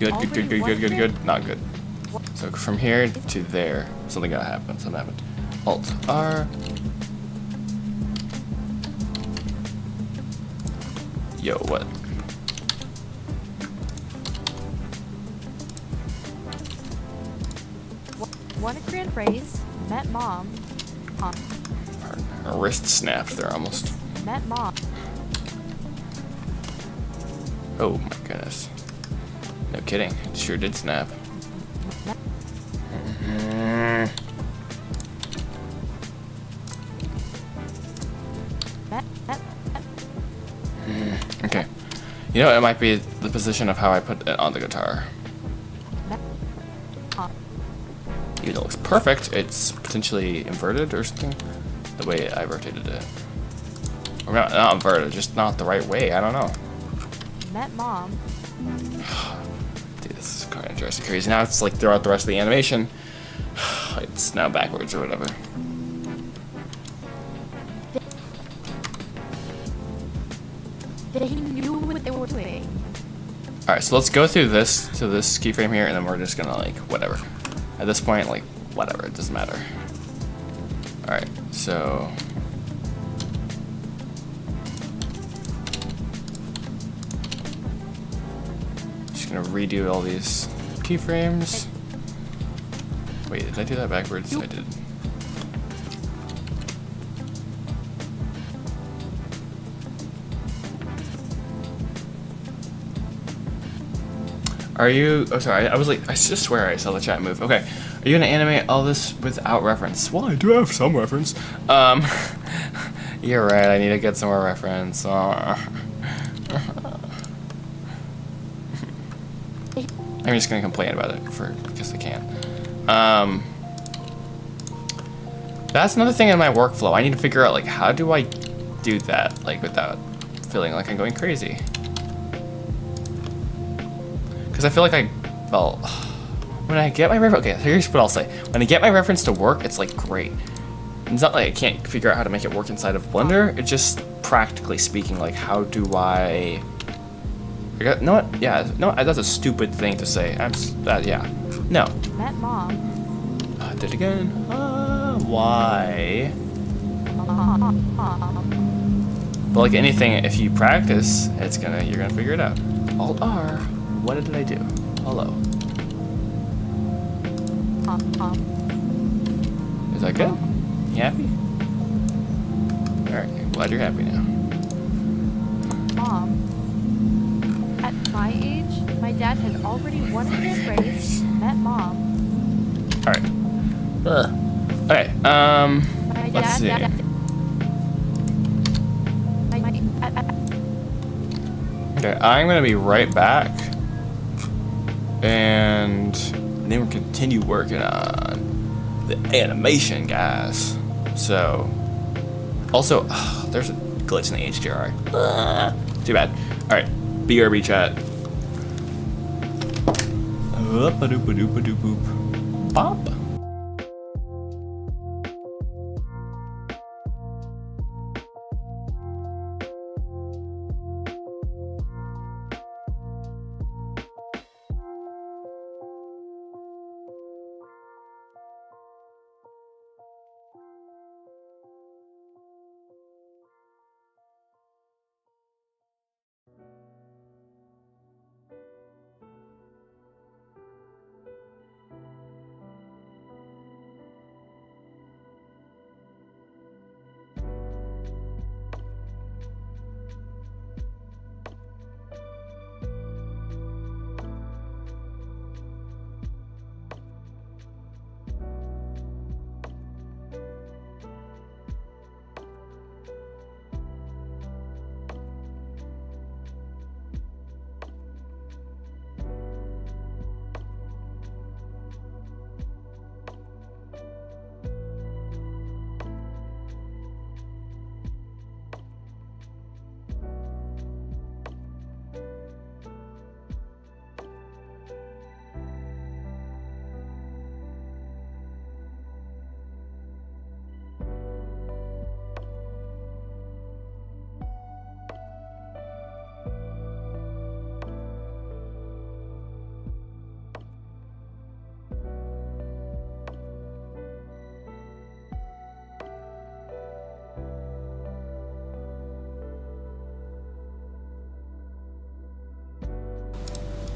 Good. Not good. What? So from here to there, something gotta happen. Something happened. Alt-R. Yo, what? Won a grand race. Met mom. Her wrist snapped there almost. Met mom. Oh my goodness. No kidding. It sure did snap. Met. Okay. You know, it might be the position of how I put it on the guitar. Even though it looks perfect, it's potentially inverted or something. The way I rotated it. Or not inverted, just not the right way. I don't know. Met mom. Dude, this is kind of interesting, crazy. Now it's like throughout the rest of the animation, it's now backwards or whatever. They knew what they were doing. All right, so let's go through this to this keyframe here, and then we're just gonna like whatever. At this point, like whatever, it doesn't matter. All right, so. Just gonna redo all these keyframes. Wait, did I do that backwards? I did. Are you? Oh, sorry. I was like, I just swear I saw the chat move. Okay. Are you gonna animate all this without reference? Well, I do have some reference. You're right. I need to get some more reference. I'm just gonna complain about it because I can. That's another thing in my workflow. I need to figure out like how do I do that like without feeling like I'm going crazy. Because I feel like when I get my reference, okay, here's what I'll say. When I get my reference to work, it's like great. It's not like I can't figure out how to make it work inside of Blender. It's just practically speaking, like how do I no, what? Yeah, no, that's a stupid thing to say. Yeah, no. Met mom. I did it again. Why? But like anything, if you practice, you're gonna figure it out. Alt R. What did I do? Hello. Is that good? You happy? Alright, glad you're happy now. Mom. At my age, my dad had already won a grand race, met mom. Alright. Okay, let's see. Okay, I'm gonna be right back. And then we'll continue working on the animation, guys. So, also, there's a glitch in the HDR. Too bad. All right, BRB chat. Pop.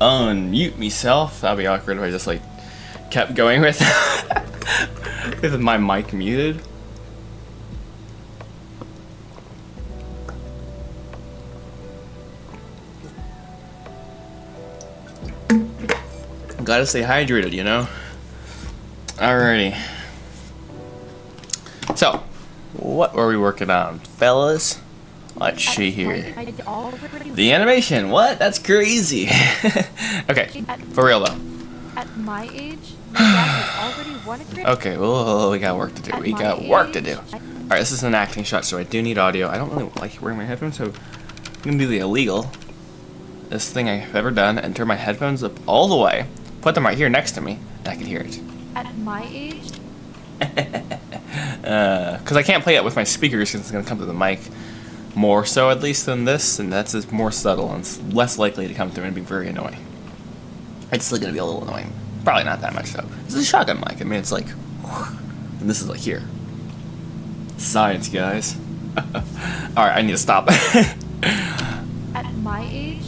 Unmute myself. That'd be awkward if I just like kept going with with my mic muted. Gotta stay hydrated, you know? Alrighty. So, what were we working on, fellas? Let's see here. The animation, what? That's crazy. Okay, for real though. At my age, my dad had already won a grand. Okay, well, we got work to do. We got work to do. Alright, this is an acting shot, so I do need audio. I don't really like wearing my headphones, so it's gonna be illegal. this thing I've ever done and turn my headphones up all the way, put them right here next to me, and I can hear it. At my age? Because I can't play it with my speakers because it's going to come to the mic more so at least than this, and that's just more subtle and it's less likely to come through and be very annoying. It's still going to be a little annoying. Probably not that much though. It's a shotgun mic. I mean, it's like, and this is like here. Science, guys. Alright, I need to stop. At my age?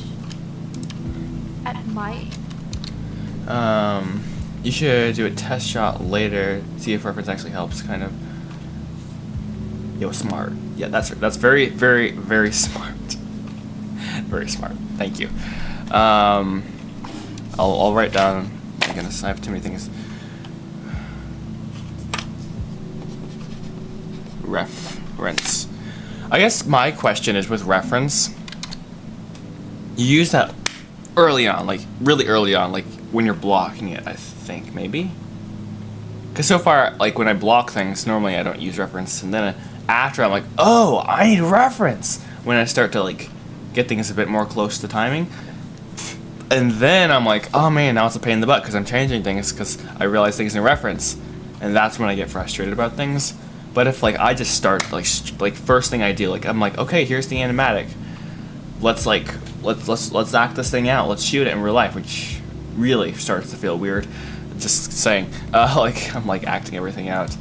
At my... You should do a test shot later, see if reference actually helps, kind of. Yo, smart. Yeah, that's very, very, very smart. Very smart. Thank you. I'll write down. I'm gonna I have too many things. Reference. I guess my question is with reference. You use that early on, like really early on, like when you're blocking it, I think maybe. Because so far, like when I block things, normally I don't use reference, and then after I'm like, oh, I need reference when I start to like get things a bit more close to timing. And then I'm like, oh man, now it's a pain in the butt because I'm changing things because I realize things in reference, and that's when I get frustrated about things. But if like I just start like first thing I do, like I'm like, okay, here's the animatic. Let's act this thing out. Let's shoot it in real life, which really starts to feel weird. Just saying, like I'm like acting everything out.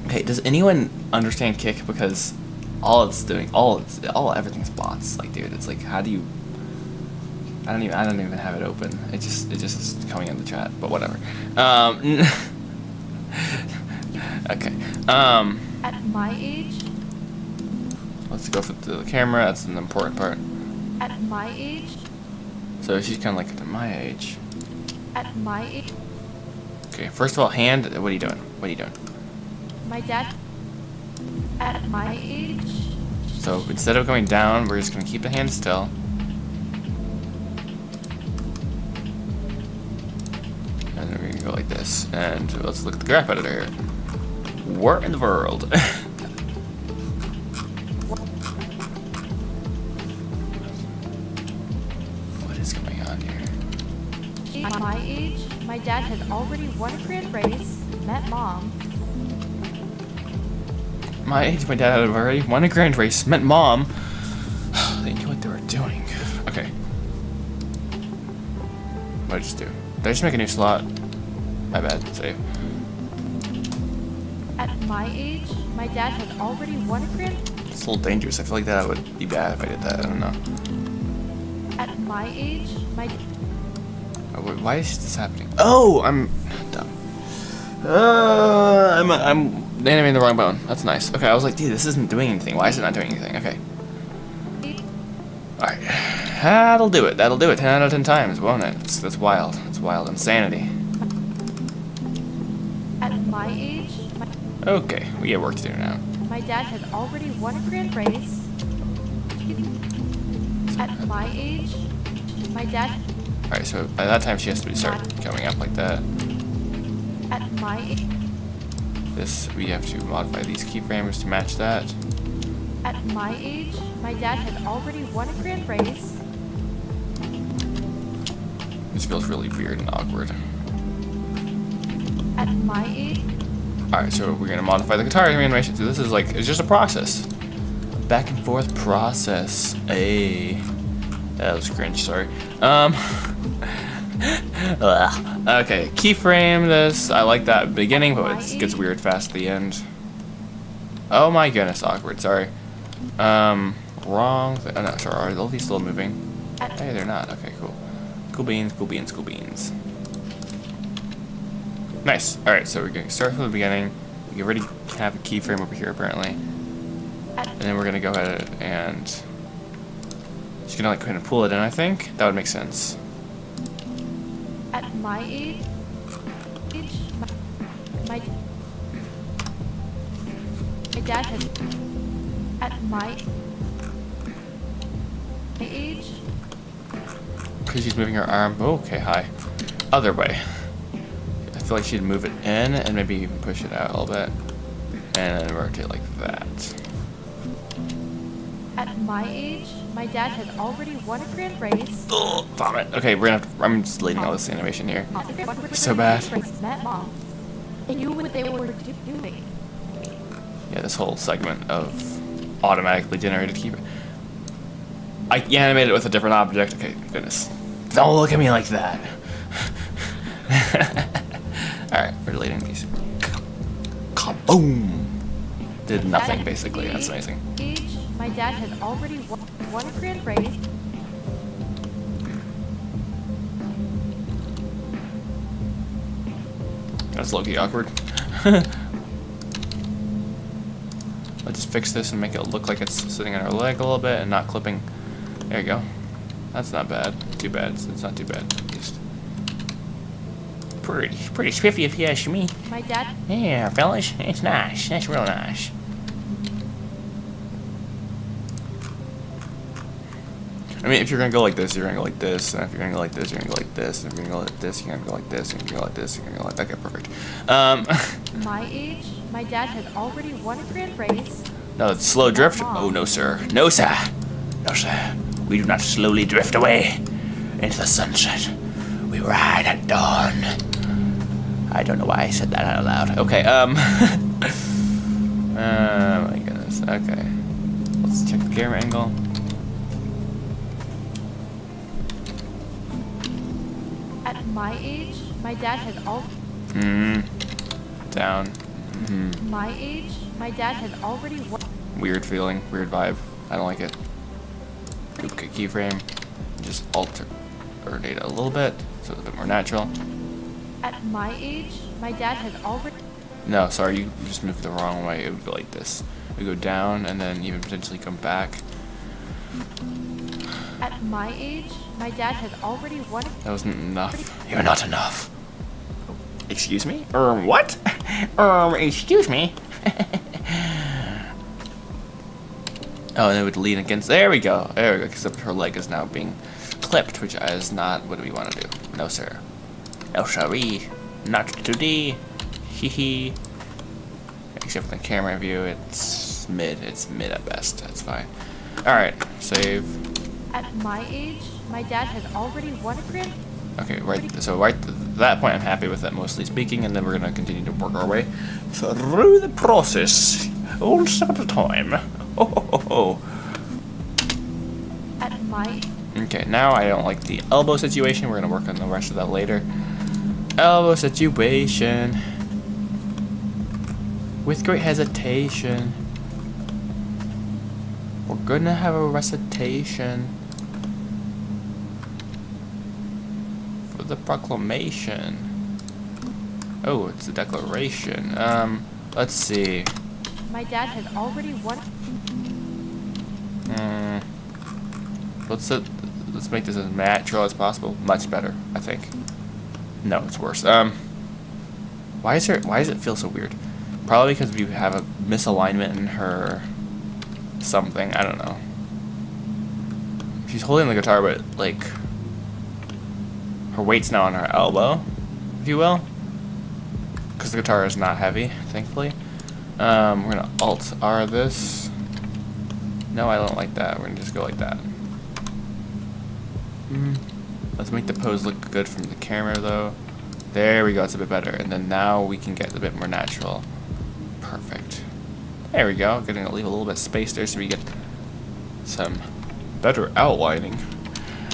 Okay, does anyone understand Kick? Because everything's bots. Like, dude, it's like, how do you? I don't even have it open. It just is coming in the chat, but whatever. Okay. At my age? Let's go for the camera. That's an important part. At my age? So she's kind of like at my age. At my age? Okay. First of all, hand. What are you doing? What are you doing? My dad? At my age? So instead of going down, we're just gonna keep the hand still. And we're gonna go like this. And let's look at the graph editor here. Where in the world? What is going on here? At my age, my dad had already won a grand race, met mom. My age, my dad had already won a grand race, met mom. They knew what they were doing. Okay. What did I just do? Did I just make a new slot? My bad. Save. At my age, my dad had already won a grand... It's a little dangerous. I feel like that would be bad if I did that. I don't know. At my age, my... Oh, wait, why is this happening? Oh, I'm dumb. I'm animating the wrong bone. That's nice. Okay, I was like, dude, this isn't doing anything. Why is it not doing anything? Okay. Alright. That'll do it. That'll do it 10 out of 10 times, won't it? That's wild. It's wild insanity. At my age, Okay, we have work to do now. my dad had already won a grand race. At my age, my dad... Alright, so by that time she has to start coming up like that. At my age... This, we have to modify these keyframes to match that. At my age, my dad had already won a grand race. This feels really weird and awkward. At my age... Alright, so we're gonna modify the guitar animation. So this is like, it's just a process. Back and forth process. That was cringe, sorry. Okay, keyframe this. I like that beginning, but it gets weird fast at the end. Oh my goodness, awkward, sorry. Wrong. Oh no, sorry, are all these still moving? Hey, they're not. Okay, cool. Cool beans, cool beans, cool beans. Nice. Alright, so we're going to start from the beginning. We already have a keyframe over here, apparently. And then we're going to go ahead and... just going to like kind of pull it in, I think. That would make sense. At my age, my dad had... At my age... Because she's moving her arm. Oh, okay, hi. Other way. I feel like she'd move it in and maybe even push it out a little bit. And then rotate like that. At my age, my dad had already won a grand race. Oh, vomit. Okay, I'm just deleting all this animation here. So bad. Met mom. They knew what they were doing. Yeah, this whole segment of automatically generated keyboard. I animated it with a different object. Okay, goodness. Don't look at me like that. Alright, we're deleting these. Kaboom! Did nothing, basically. That's amazing. Age, my dad had already won a grand race. That's low-key awkward. Let's just fix this and make it look like it's sitting on our leg a little bit and not clipping. There you go. That's not bad. Too bad. It's not too bad. Just pretty spiffy if you ask me. My dad. Yeah, fellas, it's nice. That's real nice. I mean, if you're gonna go like this, you're gonna go like this, and if you're gonna go like this, you're gonna go like this, and if you're gonna go like this, you're gonna go like this, and if you're gonna go like this, you're gonna go like. Okay, perfect. My age, my dad had already won a grand race. No, it's slow drift. Oh no, sir. No, sir. No, sir. We do not slowly drift away into the sunset. We ride at dawn. I don't know why I said that out loud. Okay, oh my goodness. Okay. Let's check the camera angle. At my age, my dad had Down. My age, my dad had already won. Weird feeling, weird vibe. I don't like it. Duplicate keyframe. Just alter data a little bit, so it's a bit more natural. At my age, my dad had already. No, sorry, you just moved the wrong way. It would go like this. We go down and then even potentially come back. At my age, my dad had already won. That wasn't enough. You're not enough. Excuse me? What? Excuse me? Oh, and it would lean against. There we go. There we go. Except her leg is now being clipped, which is not what we want to do. No, sir. No, sorry. Not today. Hee hee. Except for the camera view, it's mid. It's mid at best. That's fine. Alright, save. At my age, my dad had already won a grand. Okay, right at that point I'm happy with that, mostly speaking, and then we're going to continue to work our way through the process. One step at a time. Oh, ho, ho, ho. At my. Okay, now I don't like the elbow situation. We're going to work on the rest of that later. Elbow situation. With great hesitation. We're going to have a recitation. The proclamation. Oh, it's the declaration. Let's see. My dad had already won. Let's make this as natural as possible. Much better, I think. No, it's worse. Why does it feel so weird? Probably because we have a misalignment in her something. I don't know. She's holding the guitar, but like her weight's now on her elbow, if you will, because the guitar is not heavy, thankfully. We're gonna Alt-R this. No, I don't like that. We're gonna just go like that. Let's make the pose look good from the camera, though. There we go. It's a bit better. And then now we can get a bit more natural. Perfect. There we go. Gonna leave a little bit of space there so we get some better outlining.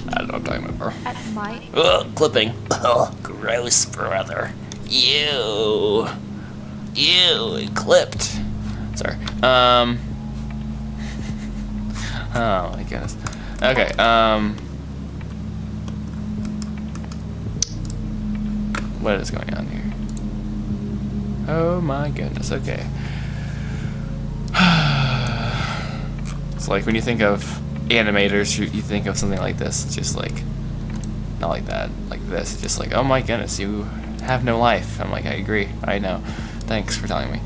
I don't know what I'm talking about, bro. At my. Ugh, clipping. Oh, gross, brother. Ew. Ew, it clipped. Sorry. Oh my goodness. Okay, what is going on here? Oh my goodness, okay. It's like when you think of animators, you think of something like this. It's just like, not like that, like this. It's just like, oh my goodness, you have no life. I'm like, I agree, I know. Thanks for telling me.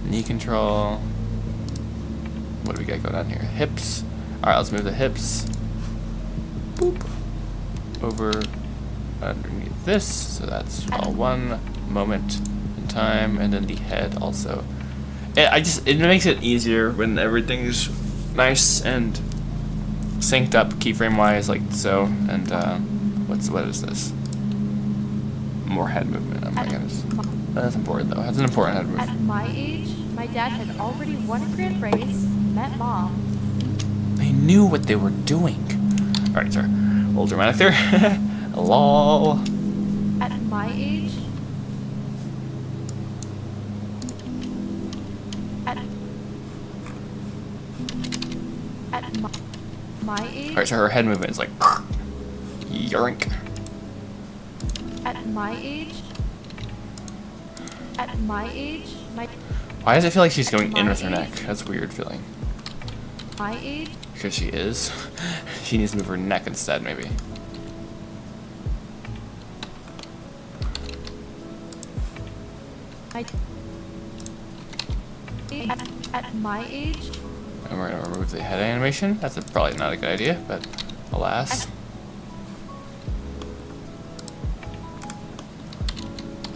Knee control. What do we got going on here? Hips. Alright, let's move the hips. Boop. Over underneath this. So that's all one moment in time. And then the head also. It makes it easier when everything's nice and synced up keyframe wise, like so. And what is this? More head movement. Oh my goodness. That's important though. That's an important head movement. At my age, my dad had already won a grand race, met mom. They knew what they were doing. Alright, sorry. A little dramatic there. Lol. At my age, at my age. Alright, so her head movement is like yoink. At my age, my Why does it feel like she's going in with her neck? That's a weird feeling. my age, Because she is. She needs to move her neck instead, maybe. at my age, And we're gonna remove the head animation. That's probably not a good idea, but alas.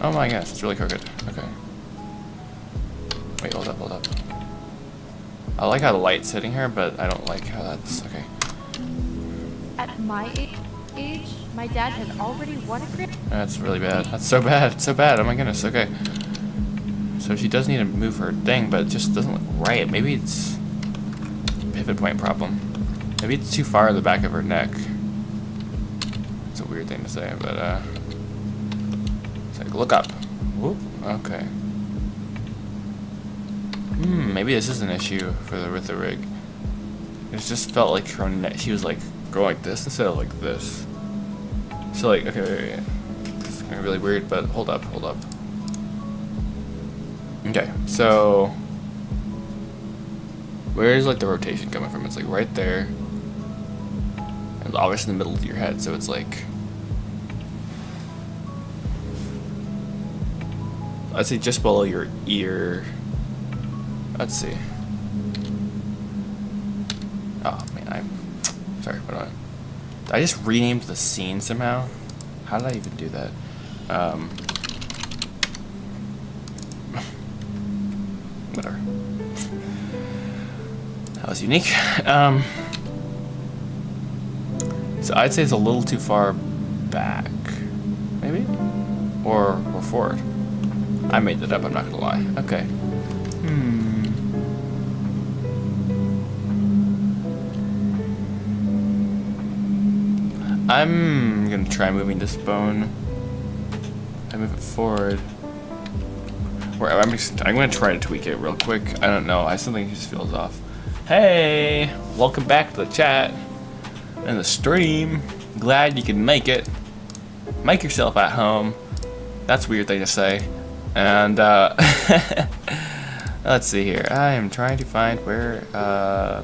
Oh my gosh, it's really crooked. Okay. Wait, hold up. I like how the light's hitting her, but I don't like how that's okay. at my age, my dad had already won a grand. That's really bad. That's so bad. It's so bad. Oh my goodness. Okay. So she does need to move her thing, but it just doesn't look right. Maybe it's a pivot point problem. Maybe it's too far at the back of her neck. It's a weird thing to say, but it's like look up. Whoop. Okay. Maybe this is an issue with the rig. It just felt like her neck. She was like going like this instead of like this. So like okay, wait. It's gonna be really weird, but hold up. Okay, so where's like the rotation coming from? It's like right there, and obviously in the middle of your head. So it's like, I'd say just below your ear. Let's see. Oh man, I'm sorry. What do I just renamed the scene somehow? How did I even do that? Whatever. That was unique. So I'd say it's a little too far back, maybe, or forward. I made that up. I'm not gonna lie. Okay. I'm gonna try moving this bone. I move it forward. I'm gonna try to tweak it real quick. I don't know. Something just feels off. Hey, welcome back to the chat and the stream. Glad you can make it. Make yourself at home. That's a weird thing to say. And let's see here. I am trying to find where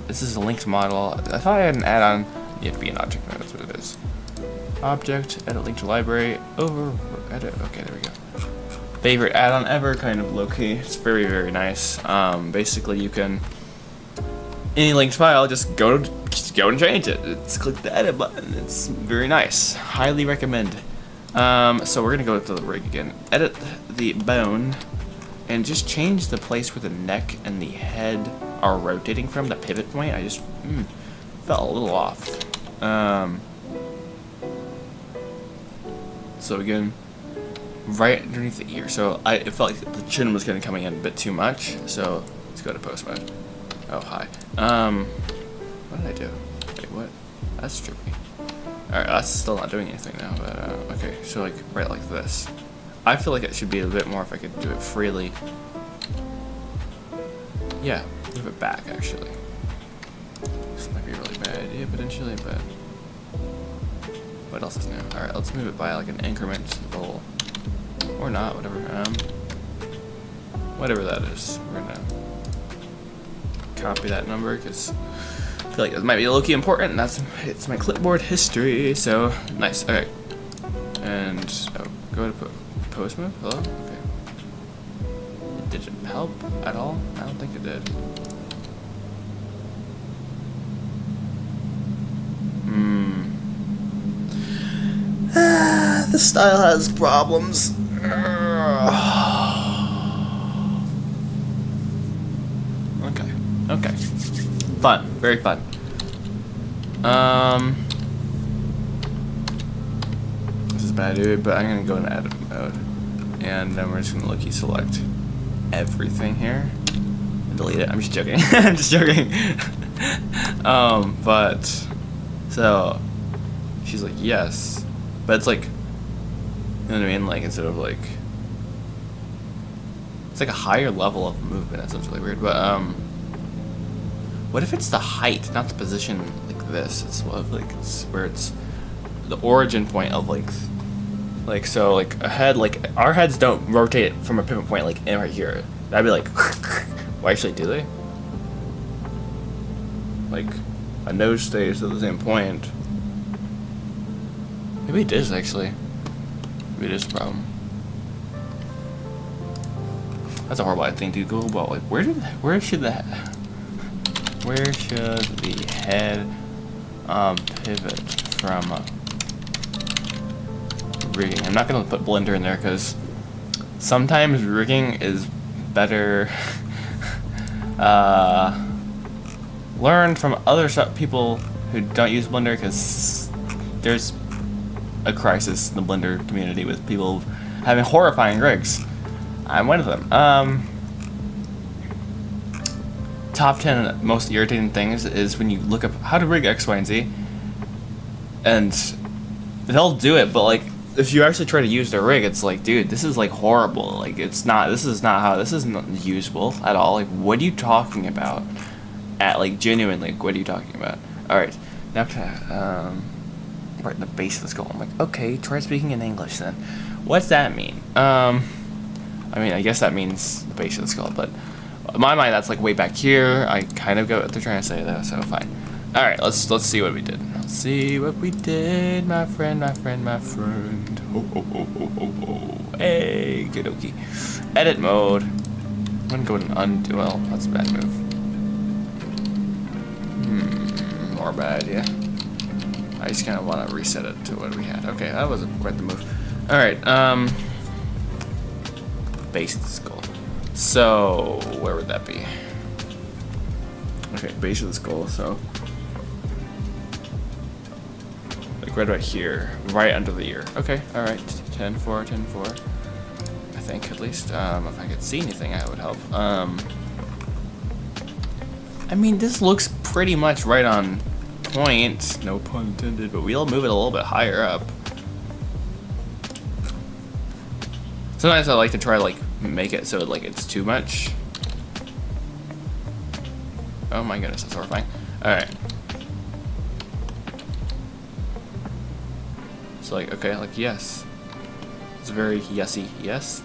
this is a linked model. I thought I had an add-on. You have to be an object mode. That's what it is. Object, edit link to library, edit. Okay, there we go. Favorite add-on ever, kind of low-key. It's very, very nice. Basically, you can any linked file, just go and change it. Just click the edit button. It's very nice. Highly recommend. So we're gonna go to the rig again. Edit the bone, and just change the place where the neck and the head are rotating from the pivot point. I just felt a little off. So again, right underneath the ear. So it felt like the chin was kind of coming in a bit too much. So let's go to post mode. Oh hi. What did I do? Wait, what? That's trippy. All right, that's still not doing anything now. But okay, so like right like this. I feel like it should be a bit more if I could do it freely. Yeah, move it back actually. This might be a really bad idea potentially, but what else is new? All right, let's move it by like an incremental, or not, whatever. Whatever that is, we're gonna copy that number because I feel like it might be low-key important. And it's my clipboard history. So nice. Okay, and go to post move. Hello. Okay. Did it help at all? I don't think it did. The style has problems. Okay. Fun, very fun. This is bad, dude, but I'm gonna go in edit mode. And then we're just gonna look, select everything here. And delete it. I'm just joking. I'm just joking. But so she's like, yes. But it's like, you know what I mean? Like, instead of like, it's like a higher level of movement. That sounds really weird. But what if it's the height, not the position like this? It's like it's where it's the origin point of like so like a head, like our heads don't rotate from a pivot point like in right here. That'd be like, well, actually, do they? Like a nose stays at the same point. Maybe it is actually. Maybe it is a problem. That's a horrible thing to go about. Like, where should the head pivot from rigging? I'm not gonna put blender in there because sometimes rigging is better learned from other people who don't use blender, because there's a crisis in the blender community with people having horrifying rigs. I'm one of them. Top 10 most irritating things is when you look up how to rig X, Y, and Z, and they'll do it, but like if you actually try to use their rig, it's like, dude, this is like horrible. Like, this is not usable at all. Like, what are you talking about? Genuinely, what are you talking about? All right, now right in the base of the skull. I'm like, okay, try speaking in English then. What's that mean? I mean, I guess that means the base of the skull, but in my mind, that's like way back here. I kind of get what they're trying to say though, so fine. All right, let's see what we did. Let's see what we did, my friend. Ho, ho, ho, ho, ho, ho. Hey, good okie. Edit mode. I'm gonna go with an undo. Well, that's a bad move. More bad idea. I just kind of want to reset it to what we had. Okay, that wasn't quite the move. All right, base of the skull. So where would that be? Okay, base of the skull. So like right about here, right under the ear. Okay, all right. 10-4, 10-4. I think at least. If I could see anything, that would help. I mean, this looks pretty much right on point. No pun intended. But we'll move it a little bit higher up. Sometimes I like to try like make it so like it's too much. Oh my goodness, that's horrifying. Alright. So like, okay, like yes. It's very yesy, yes.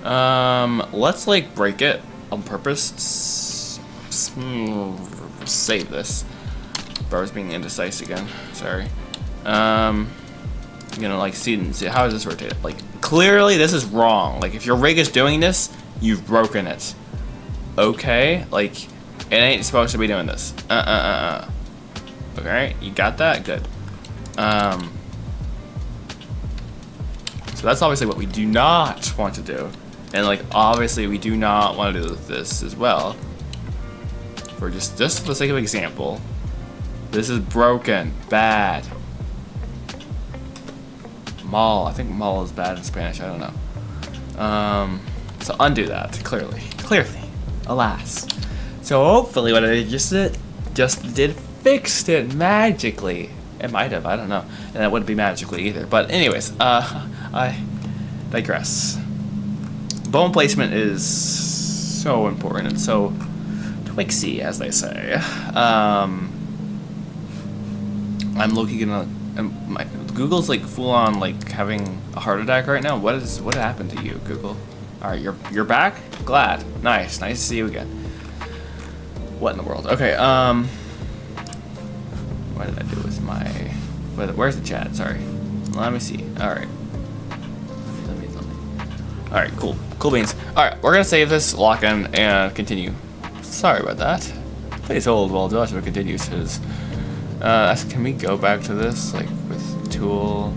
Let's like break it on purpose. Save this. I was being indecisive again. Sorry. You know, like see how is this rotated? Like clearly this is wrong. Like if your rig is doing this, you've broken it. Okay, like it ain't supposed to be doing this. Okay, you got that? Good. So that's obviously what we do not want to do. And like obviously we do not want to do this as well. For just for the sake of example. This is broken. Bad. Mal. I think mal is bad in Spanish. I don't know. So undo that. Clearly. Alas. So hopefully what I just did fixed it magically. It might have. I don't know. And that wouldn't be magically either. But anyways, I digress. Bone placement is so important and so twixy, as they say. I'm looking gonna. My Google's like full on like having a heart attack right now. What happened to you, Google? All right, you're back. Glad. Nice to see you again. What in the world? Okay. What did I do with my? Where's the chat? Sorry. Let me see. All right. Let me. All right. Cool beans. All right, we're gonna save this, lock in, and continue. Sorry about that. Please hold while Joshua continues his. Can we go back to this, like, with tool?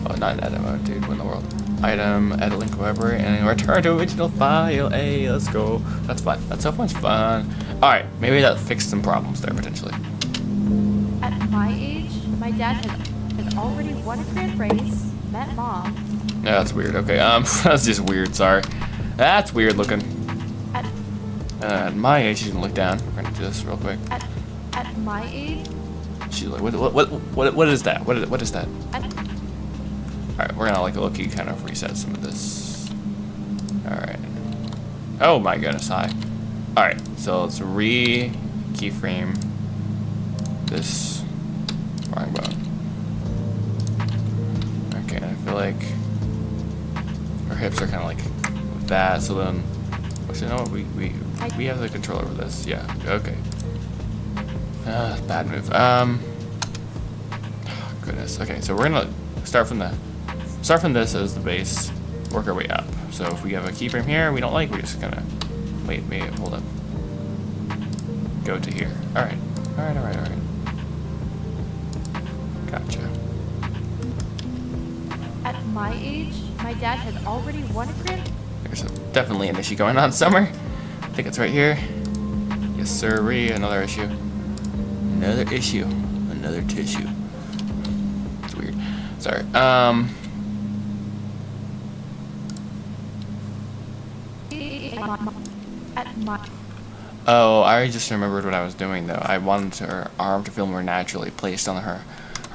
Oh, not in edit mode, dude. What in the world? Item, edit link, collaborate, and return to original file. Hey, let's go. That's fun. That's so much fun. Alright, maybe that fixed some problems there, potentially. At my age, my dad had already won a grand race, met mom. Yeah, that's weird. Okay, that's just weird, sorry. That's weird looking. At my age, she's gonna look down. We're gonna do this real quick. At my age? She's like, what is that? What is that? Alright, we're gonna like low-key kind of reset some of this. Alright. Oh my goodness, hi. Alright, so let's re-keyframe this wrong button. Okay, I feel like our hips are kind of like that, so then, actually, you know what, we have the control over this, yeah, okay. Bad move. Oh, goodness, okay, so we're gonna start from this as the base, work our way up. So if we have a keyframe here we don't like, we're just gonna, wait, hold up. Go to here. Alright. Gotcha. At my age, my dad had already won a grand. There's definitely an issue going on somewhere. I think it's right here. Yes, sirree. Another issue. Another issue. Another tissue. It's weird. Sorry. At my. Oh, I just remembered what I was doing though. I wanted her arm to feel more naturally placed on her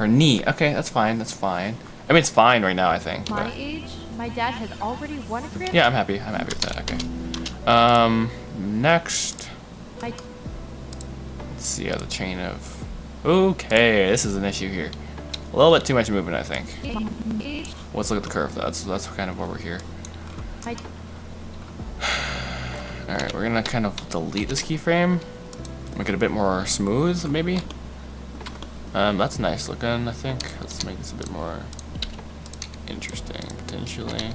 knee. Okay, that's fine. That's fine. I mean, it's fine right now, I think. My age, my dad had already won a grand. Yeah, I'm happy. I'm happy with that. Okay. Next. Let's see how the chain of. Okay, this is an issue here. A little bit too much movement, I think. Let's look at the curve. That's kind of over here. All right, we're gonna kind of delete this keyframe, make it a bit more smooth, maybe. That's nice looking, I think. Let's make this a bit more interesting, potentially.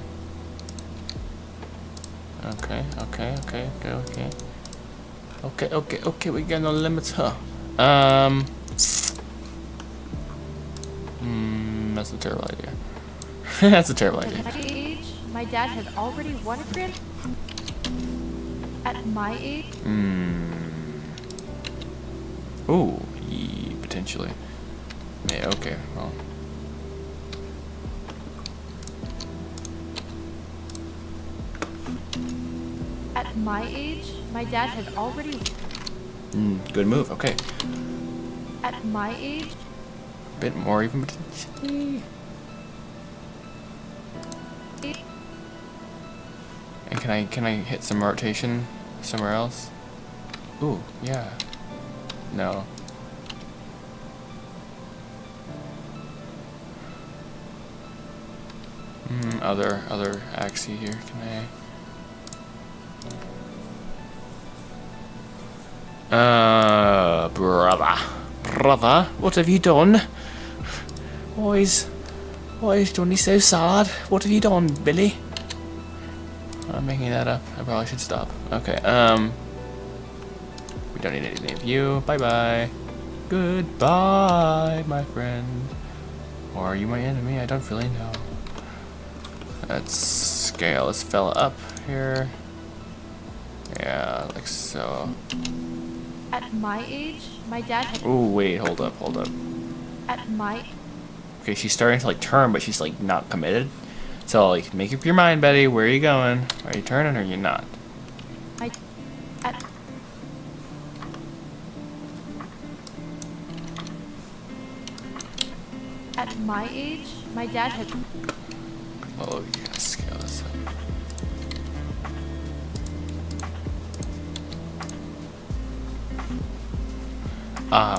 Okay. We got no limits, huh? That's a terrible idea. That's a terrible idea. At my age, my dad had already won a grand. At my age. Ooh, potentially. Yeah, okay, well. At my age, my dad had already. Good move, okay. At my age. A bit more even potentially. And can I hit some rotation somewhere else? Ooh, yeah. No. Other axis here. Can I? Brother, what have you done? Why is Johnny so sad? What have you done, Billy? I'm making that up. I probably should stop. Okay, we don't need any of you. Bye-bye. Goodbye, my friend. Or are you my enemy? I don't really know. Let's scale this fella up here. Yeah, like so. At my age, my dad had. Oh, wait, hold up. At my. Okay, she's starting to like turn, but she's like not committed. So like, make up your mind, Betty. Where are you going? Are you turning or are you not? At my age, my dad had. Oh, you gotta scale this up.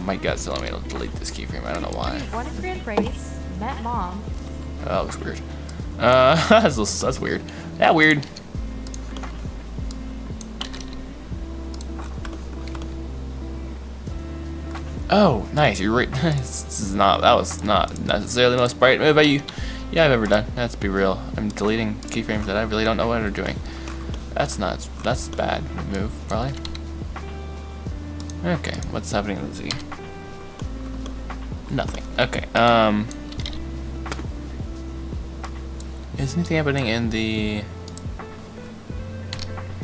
My gut's telling me to delete this keyframe. I don't know why. Won a grand race, met mom. Oh, that looks weird. That's weird. Yeah, weird. Oh, nice. You're right. That was not necessarily the most bright move I've ever done. Let's be real. I'm deleting keyframes that I really don't know what they're doing. That's a bad move, probably. Okay, what's happening in the Z? Nothing. Okay, is anything happening in the...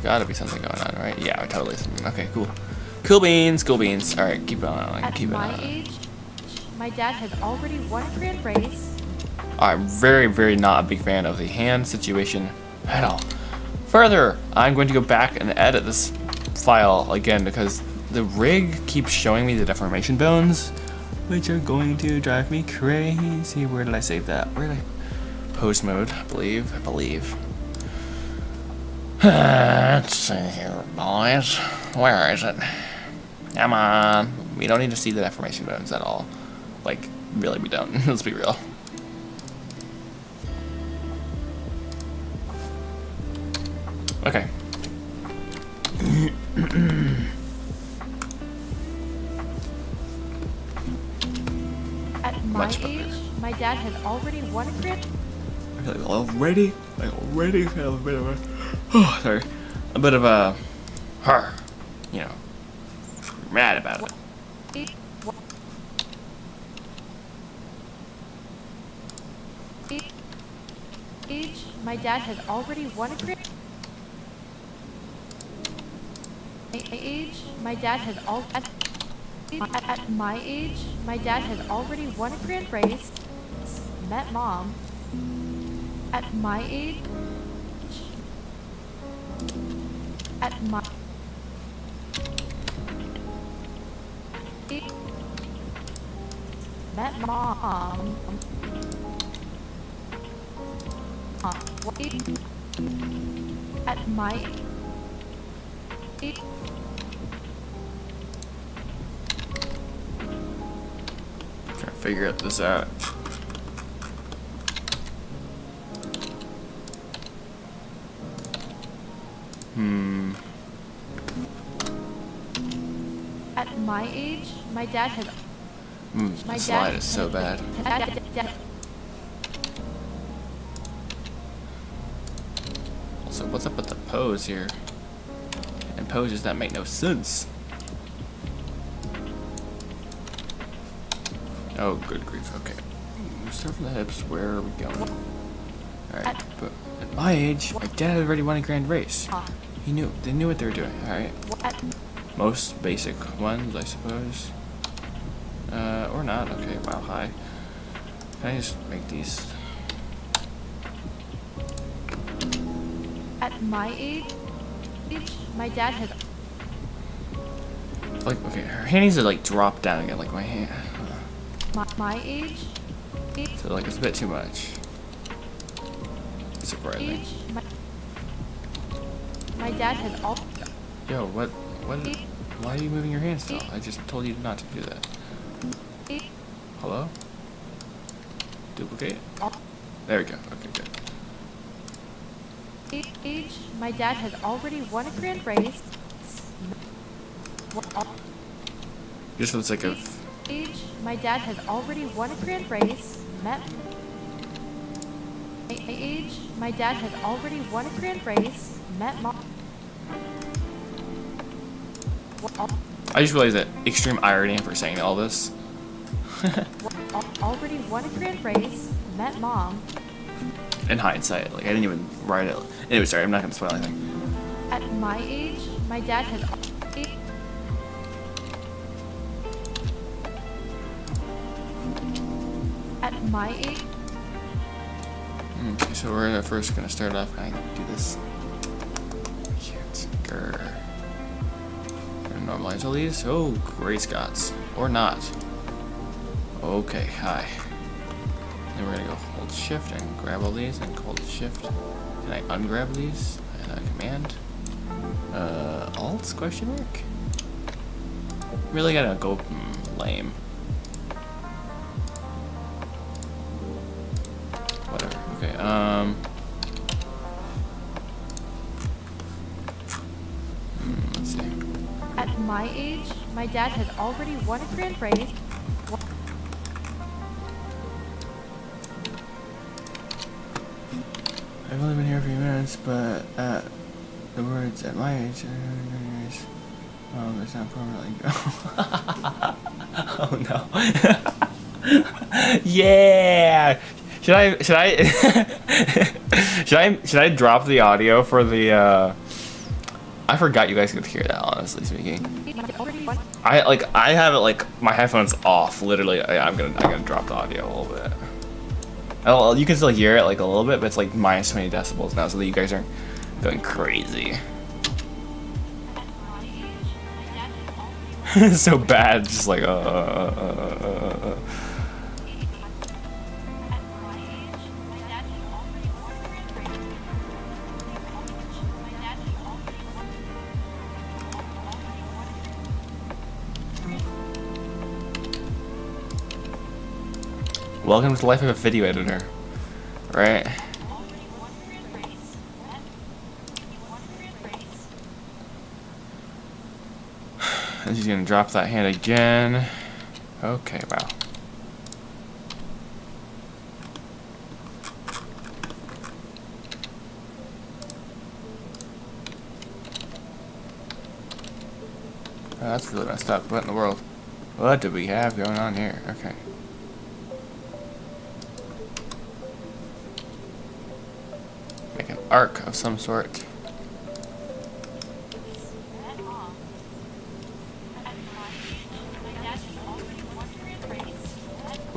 Gotta be something going on, right? Yeah, totally something. Okay, cool. Cool beans, cool beans. All right, keep on. At Keep it my on. age, my dad had already won a grand race. I'm very, very not a big fan of the hand situation at all. Further, I'm going to go back and edit this file again because the rig keeps showing me the deformation bones, which are going to drive me crazy. Where did I save that? Where did I? Post mode, I believe. Let's see here, boys. Where is it? Come on. We don't need to see the deformation bones at all. Like, really, we don't. Let's be real. Okay. At my age, my dad had already won a grand. I feel like already feel a bit of a, a bit of a, you know, mad about it. Age, my dad had already won a grand. Age, my dad had at my age, my dad had already won a grand race. Met mom. At my age, at my met mom. At my age. Trying to figure this out. At my age, my dad had. The slide is so bad. Also, what's up with the pose here? And poses that make no sense. Oh, good grief. Okay. Start from the hips. Where are we going? Alright, but at my age, my dad had already won a grand race. They knew what they were doing. Alright. Most basic ones, I suppose. Or not. Okay, wow, hi. Can I just make these? At my age, my dad had. Like, okay, her hand needs to, like, drop down again, like my hand. My age. So, like, it's a bit too much. Surprising. Age, my dad had all. Yo, what, why are you moving your hand still? I just told you not to do that. Hello? Duplicate? There we go. Okay, good. Age, my dad had already won a grand race. Just for the sake of... Age, my dad had already won a grand race. Met. Age, my dad had already won a grand race. Met mom. I just realized that extreme irony for saying all this. Already won a grand race. Met mom. In hindsight, like I didn't even write it. Anyway, sorry, I'm not gonna spoil anything. At my age, my dad had. At my age. Okay, so we're first gonna start off. I can do this. Shit. Grr. Gonna normalize all these. Oh, great Scots. Or not. Okay, hi. Then we're gonna go hold shift and grab all these and hold shift. Can I ungrab these? And command. Alt question mark? Really gotta go lame. Whatever. Okay, let's see. At my age, my dad had already won a grand race. I've only been here a few minutes, but the words at my age, it's not permanently go. Oh no. Yeah. Should I drop the audio for the I forgot you guys could hear that, honestly speaking. I have it like my headphones off. Literally, I'm gonna drop the audio a little bit. Oh, you can still hear it like a little bit, but it's like minus 20 decibels now, so that you guys aren't going crazy. It's so bad, just like Welcome to the life of a video editor, right? And she's gonna drop that hand again. Okay, wow. Oh, that's really messed up. What in the world? What do we have going on here? Okay. Make an arc of some sort.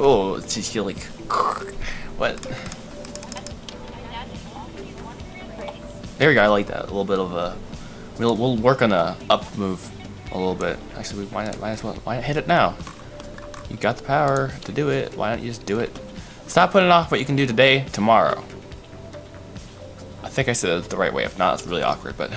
Oh, she's feel like what? There we go. I like that. A little bit of a. We'll work on the up move a little bit. Actually, why not hit it now? You got the power to do it. Why don't you just do it? Stop putting off what you can do today, tomorrow. I think I said it the right way. If not, it's really awkward, but.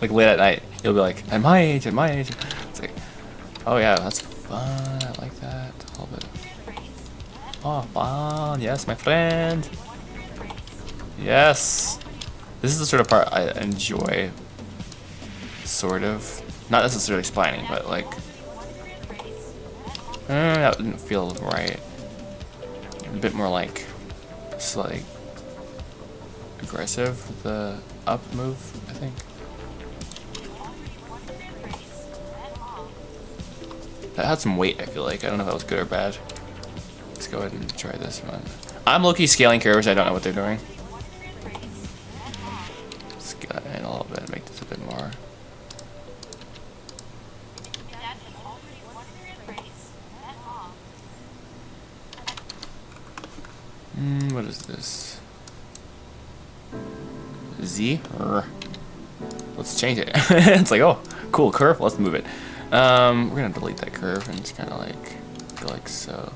Like late at night, you'll be like, at my age. It's like, oh yeah, that's fun. I like that a little bit. Oh, fun. Yes, my friend. Yes. This is the sort of part I enjoy. Sort of. Not necessarily explaining, but like, that didn't feel right. A bit more like, just like aggressive with the up move, I think. That had some weight, I feel like. I don't know if that was good or bad. Let's go ahead and try this one. I'm low-key scaling curves, I don't know what they're doing. Scale it in a little bit, make this a bit more. What is this? Z? Let's change it. It's like, oh, cool curve. Let's move it. We're gonna delete that curve and just kind of like go like so.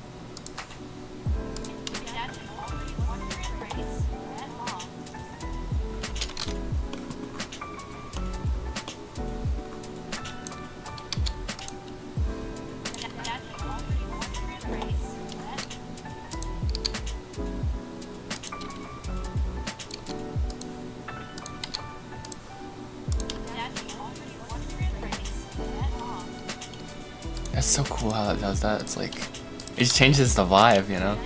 That's so cool how it does that. It's like, it just changes the vibe, you know?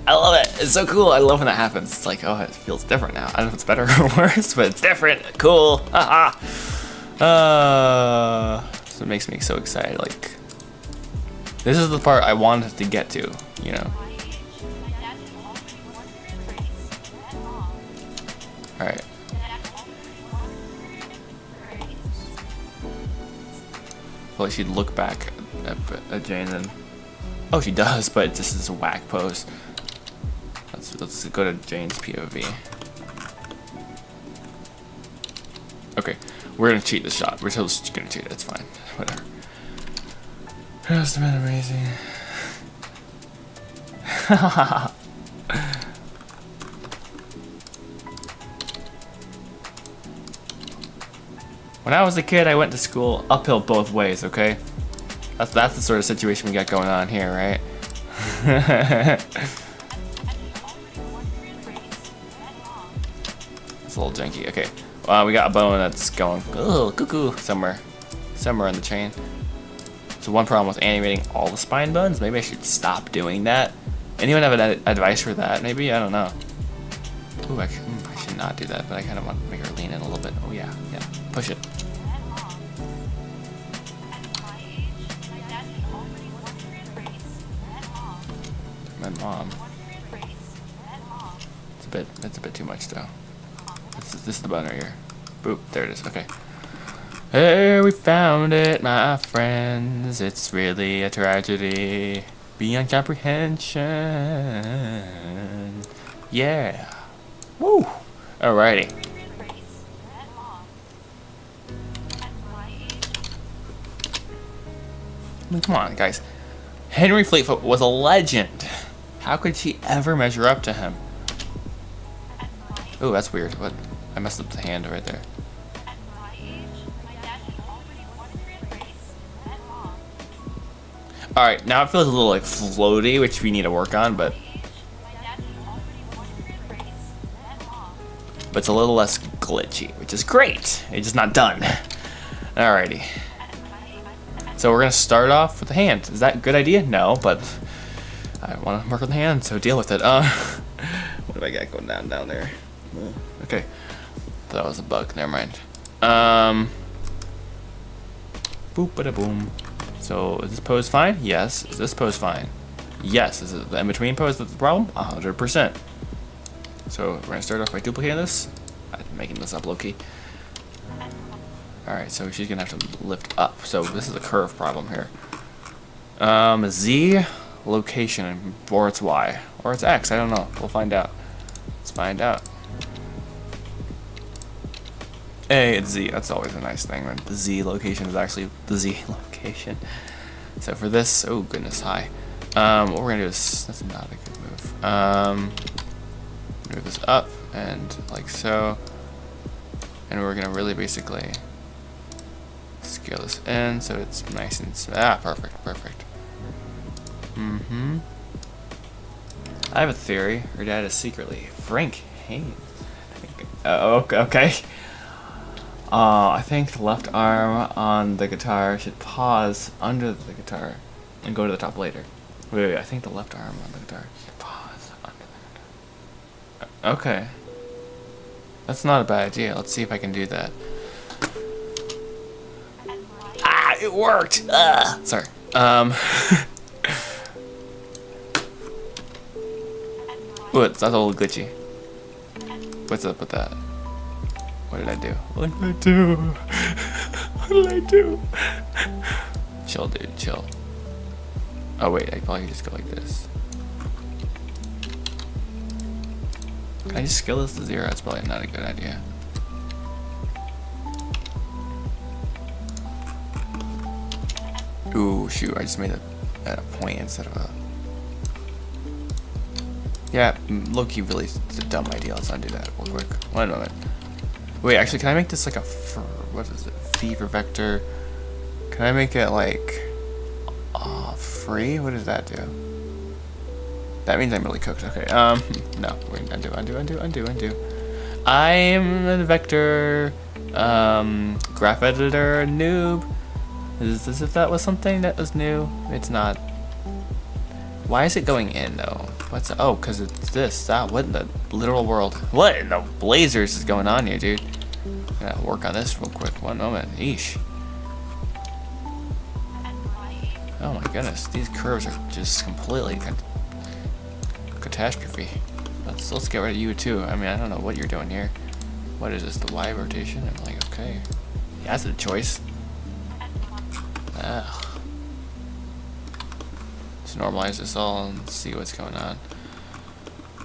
I love it. It's so cool. I love when that happens. It's like, oh, it feels different now. I don't know if it's better or worse, but it's different. Cool. So it makes me so excited. Like, this is the part I wanted to get to, you know? Alright. Like she'd look back at Jane and oh, she does, but this is a whack pose. Let's go to Jane's POV. Okay, we're gonna cheat the shot. We're just gonna cheat it. It's fine. Whatever. It must have been amazing. When I was a kid, I went to school uphill both ways, okay? That's the sort of situation we got going on here, right? It's a little janky. Okay, we got a bone that's going cuckoo somewhere in the chain. So one problem with animating all the spine bones, maybe I should stop doing that. Anyone have an advice for that? Maybe, I don't know. Ooh, I should not do that, but I kind of want to make her lean in a little bit. Oh yeah, push it. met mom. It's a bit too much though. This is the button right here. Boop, there it is. Okay. Hey, we found it, my friends. It's really a tragedy beyond comprehension. Yeah. Woo. Alrighty. I mean, come on, guys. Henry Fleetfoot was a legend. How could she ever measure up to him? Oh, that's weird. What? I messed up the hand right there. Alright, now it feels a little like floaty, which we need to work on, but it's a little less glitchy, which is great. It's just not done. Alrighty. So we're gonna start off with the hand. Is that a good idea? No, but I want to work on the hand, so deal with it. What do I got going down there? Okay, that was a bug. Never mind. Boop bada boom. So is this pose fine? Yes. Is this pose fine? Yes. Is it the in-between pose that's the problem? 100%. So we're gonna start off by duplicating this. I'm making this up low-key. Alright, so she's gonna have to lift up. So this is a curve problem here. Z location, or it's Y, or it's X, I don't know. We'll find out. Let's find out. Hey, it's Z. That's always a nice thing when the Z location is actually the Z location. So for this, oh goodness, hi. What we're gonna do is, that's not a good move. Move this up and like so. And we're gonna really basically scale this in so it's nice and perfect. I have a theory. Her dad is secretly Frank Haynes. Okay. I think the left arm on the guitar should pause under the guitar and go to the top later. Wait, I think the left arm on the guitar should pause under the guitar. Okay. That's not a bad idea. Let's see if I can do that. Ah, it worked! Sorry. Ooh, that's a little glitchy. What's up with that? What did I do? What did I do? What did I do? Chill, dude, chill. Oh wait, I probably just go like this. Can I just scale this to 0? That's probably not a good idea. Ooh, shoot, I just made it at a point instead of a... Yeah, low-key really is a dumb idea. Let's undo that real quick. One moment. Wait, actually, can I make this like a... what is it? V for vector. Can I make it like... free? What does that do? That means I'm really cooked. Okay, no. We're gonna undo. I'm a vector, graph editor noob. Is this if that was something that was new? It's not. Why is it going in though? What's, oh, cause it's this, that, what in the literal world? What in the blazers is going on here, dude? I'm gonna work on this real quick. One moment, eesh. Oh my goodness, these curves are just completely catastrophe. Let's get rid of you too. I mean, I don't know what you're doing here. What is this, the Y rotation? I'm like, okay. Yeah, that's a choice. Ugh. Let's normalize this all and see what's going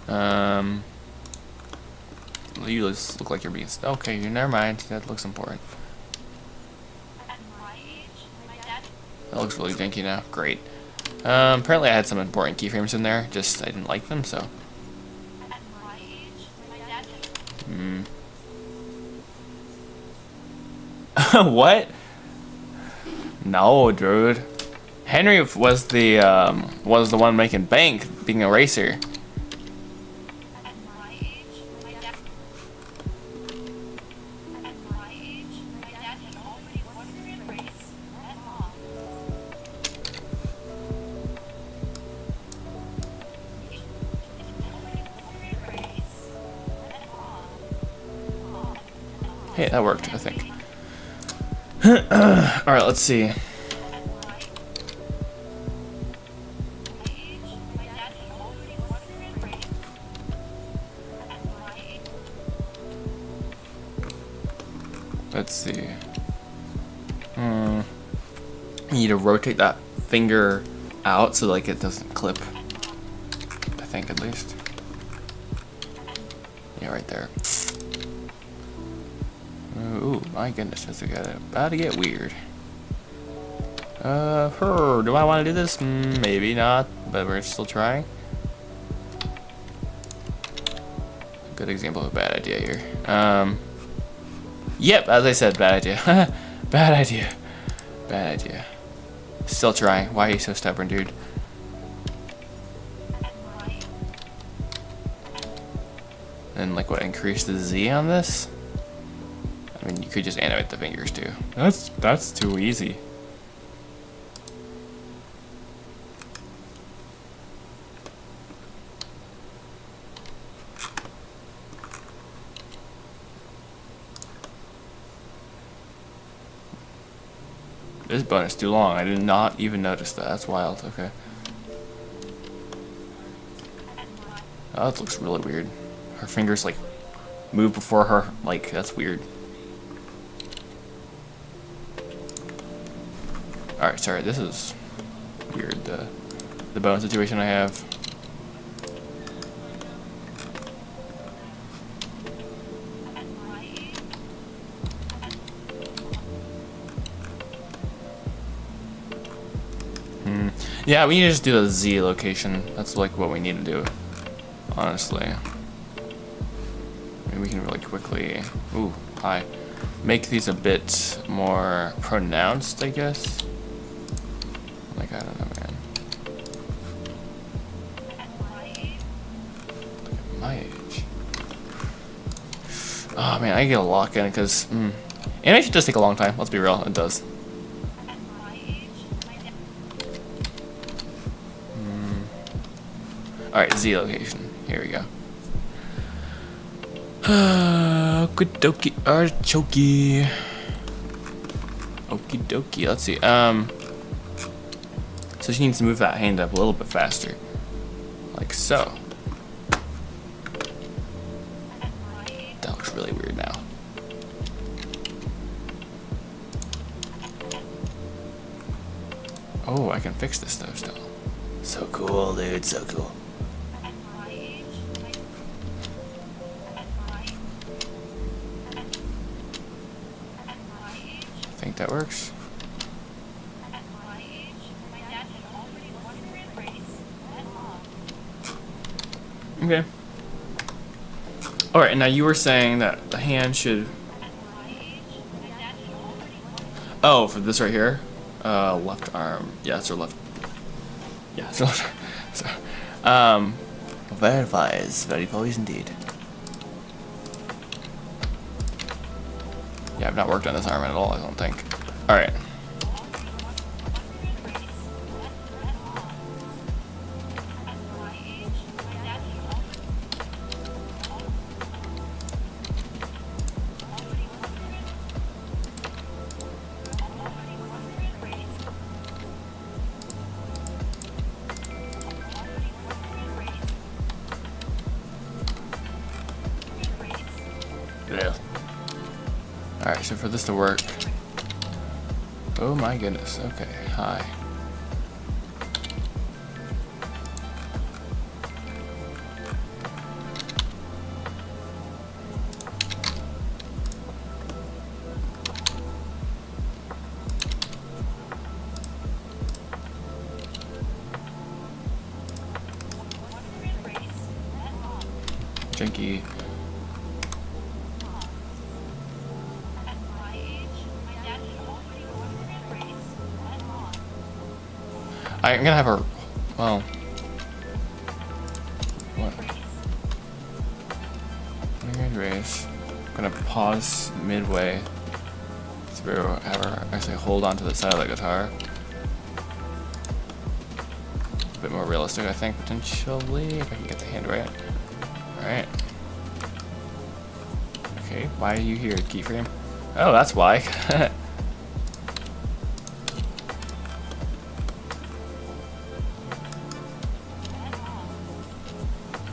on. You just look like you're being... Okay, never mind. That looks important. That looks really janky now. Great. Apparently I had some important keyframes in there, just I didn't like them, so. What? No, dude. Henry was the one making bank, being a racer. Hey, that worked, I think. Alright, let's see. Let's see. You need to rotate that finger out so like it doesn't clip. I think at least. Yeah, right there. Ooh, my goodness, it's about to get weird. Do I want to do this? Maybe not, but we're still trying. Good example of a bad idea here. Yep, as I said, bad idea. Bad idea. Bad idea. Still trying. Why are you so stubborn, dude? And like what, increase the Z on this? I mean, you could just animate the fingers too. That's too easy. This button is too long. I did not even notice that. That's wild. Okay. Oh, that looks really weird. Her fingers like move before her. Like, that's weird. Alright, sorry. This is weird. The bone situation I have. Yeah, we need to just do a Z location. That's like what we need to do, honestly. I mean, we can really quickly, ooh, hi, make these a bit more pronounced, I guess. Like, I don't know, man. Look at my age. Oh man, I get a lock in because animation does take a long time. Let's be real, it does. Alright, Z location. Here we go. Okie dokie artichoke. Okie dokie. Let's see. So she needs to move that hand up a little bit faster. Like so. That looks really weird now. Oh, I can fix this though still. So cool, dude. So cool. Think that works? Okay. Alright, now you were saying that the hand should... Oh, for this right here? Left arm. Yeah, it's her left... Yeah, it's her left arm. So, verifies. Verifies indeed. Yeah, I've not worked on this arm at all, I don't think. Alright. Yeah. Alright, so for this to work... Oh my goodness, okay, hi. Janky. I'm gonna have her. Well. What? I'm gonna raise. I'm gonna pause midway through. Have her actually hold on to the side of the guitar. A bit more realistic, I think, potentially, if I can get the hand right. Alright. Okay, why are you here, keyframe? Oh, that's why.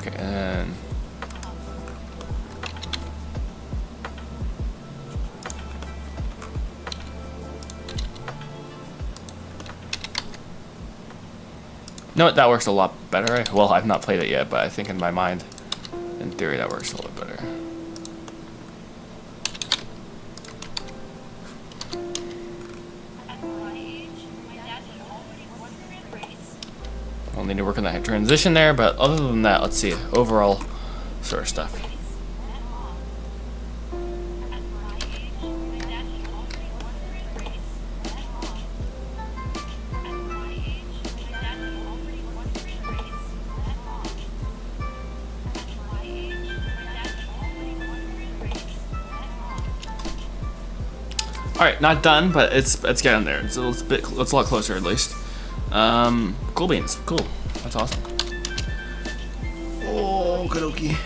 Okay, and No, that works a lot better. Well, I've not played it yet, but I think in my mind, in theory, that works a little bit better. I'll need to work on that transition there, but other than that, let's see. Overall sort of stuff. Alright, not done, but it's getting there. It's a lot closer at least. Cool beans. Cool. That's awesome. Oh, kadoki.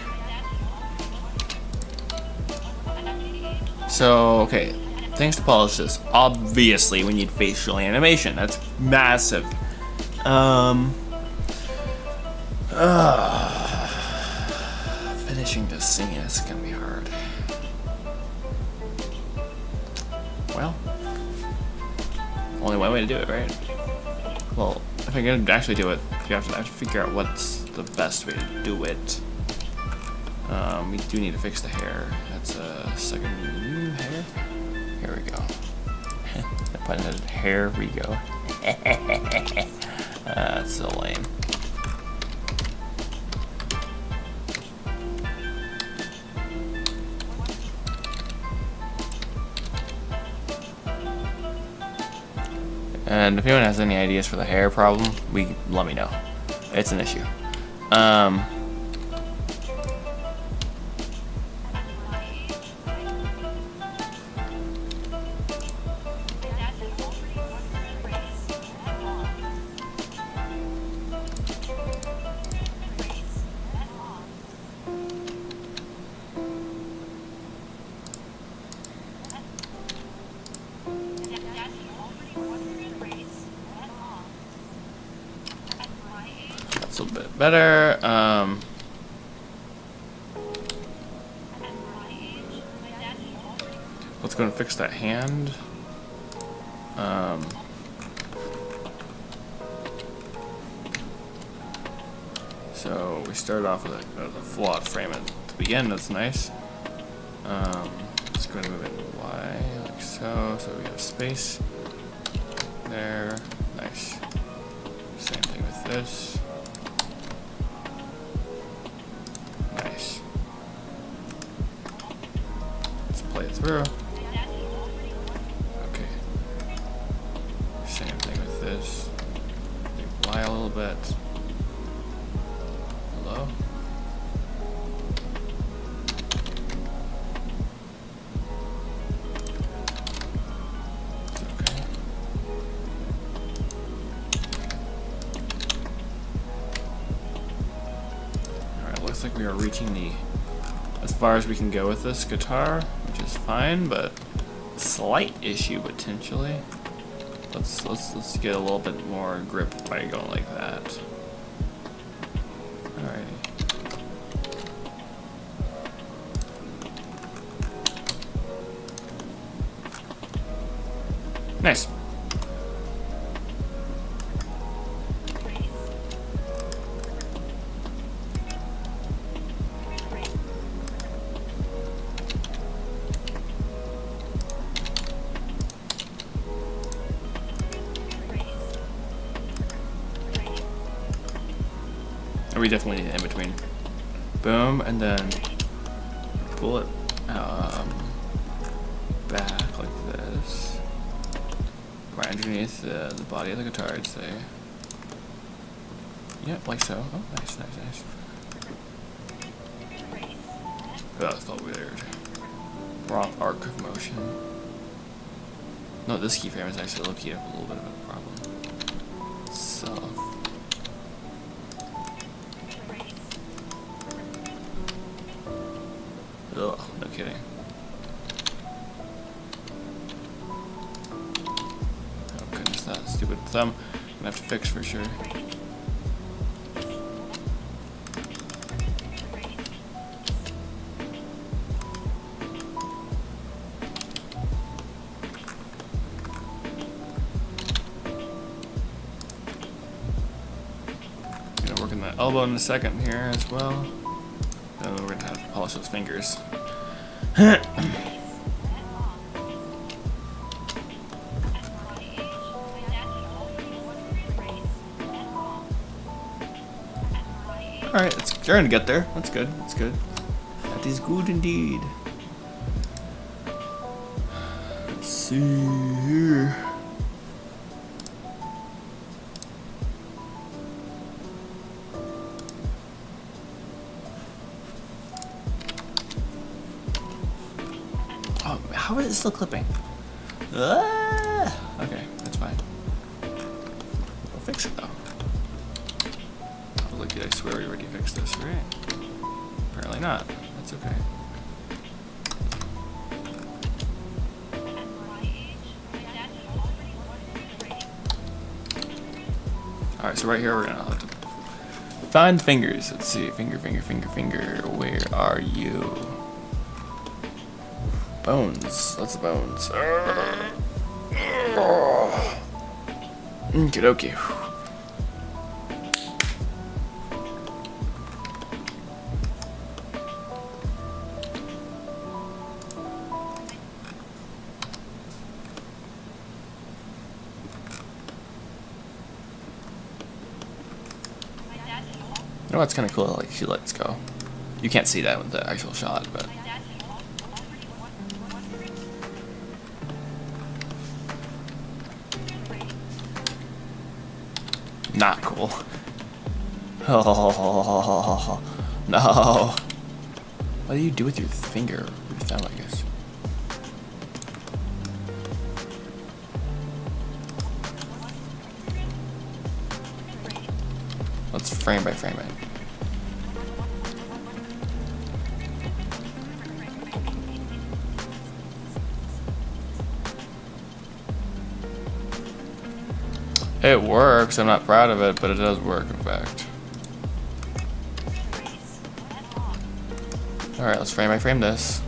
So, okay. Thanks to Polysys, obviously we need facial animation. That's massive. Finishing this scene is gonna be hard. Well, only one way to do it, right? Well, if I'm gonna actually do it, you have to figure out what's the best way to do it. We do need to fix the hair. That's a second hair. Here we go. The pun intended. Here we go. That's so lame. And if anyone has any ideas for the hair problem, let me know. It's an issue. That's a little bit better. Let's go and fix that hand. So we started off with a flawed frame at the beginning. That's nice. Let's go and move it Y like so. So we have space there. Nice. Same thing with this. Nice. Let's play it through. Okay. Same thing with this. Leave Y a little bit. Hello? It's okay. Alright, looks like we are reaching as far as we can go with this guitar, which is fine, but slight issue potentially. Let's get a little bit more grip by going like that. Alrighty. Nice. We definitely need it in between. Boom, and then pull it back like this. Right underneath the body of the guitar, I'd say. Yep, like so. Oh, nice, nice, nice. Oh, that felt weird. Wrong arc of motion. No, this keyframe is actually low-key a little bit of a problem. So. Ugh, no kidding. Oh goodness, that stupid thumb. I'm gonna have to fix for sure. elbow in a second here as well. Then we're gonna have to polish those fingers. Alright, it's starting to get there. That's good. That's good. That is good indeed. Let's see here. Oh, how is it still clipping? Ah! Okay, that's fine. We'll fix it though. Oh, look, I swear we already fixed this, right? Apparently not. That's okay. Alright, so right here we're gonna have to find fingers. Let's see. Finger, finger, finger, finger. Where are you? Bones. Lots of bones. Okie dokie. You know what's kind of cool? Like she lets go. You can't see that with the actual shot, but. Not cool. Oh no! What do you do with your finger? Your thumb, I guess. Let's frame by frame it. It works. I'm not proud of it, but it does work, in fact. Alright, let's frame by frame this.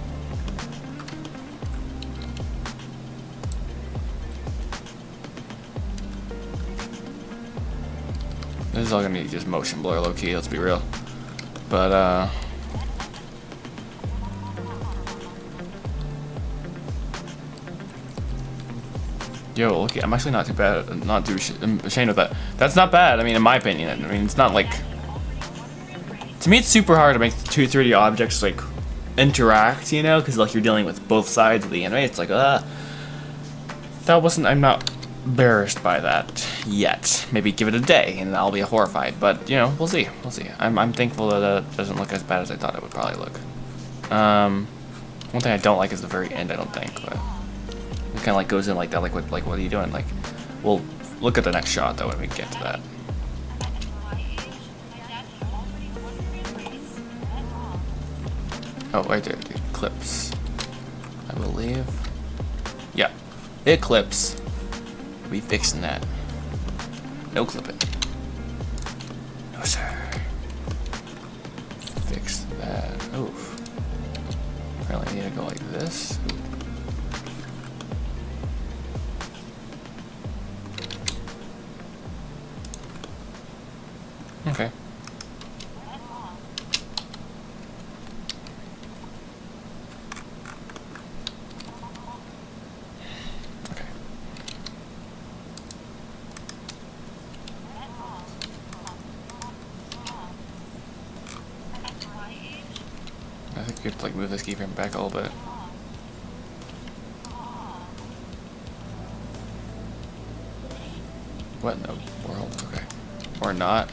This is all gonna be just motion blur low key, let's be real. But yo, look, I'm actually not too bad, not too ashamed of that. That's not bad, I mean, in my opinion. I mean, it's not like... To me, it's super hard to make two 3D objects, like, interact, you know? Because, like, you're dealing with both sides of the anime. It's like, that wasn't... I'm not embarrassed by that yet. Maybe give it a day, and I'll be horrified. But, you know, we'll see. We'll see. I'm thankful that it doesn't look as bad as I thought it would probably look. One thing I don't like is the very end, I don't think, but... It kind of like goes in like that, like what are you doing? Like, we'll look at the next shot though when we get to that. Oh, right there, the clips, I believe. Yeah, it clips. We fixing that. No clipping. No sir. Fix that. Oof. Apparently I need to go like this. Okay. Okay. I think we have to like move this keyframe back a little bit. What in the world? Okay. Or not.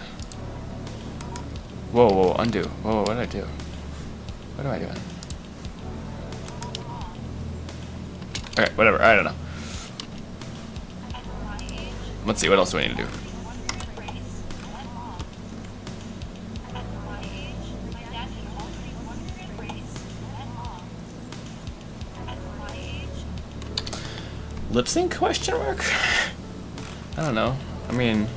Whoa, whoa, undo. Whoa, what did I do? What am I doing? Alright, whatever, I don't know. Let's see, what else do I need to do? Lip sync question mark? I don't know. I mean...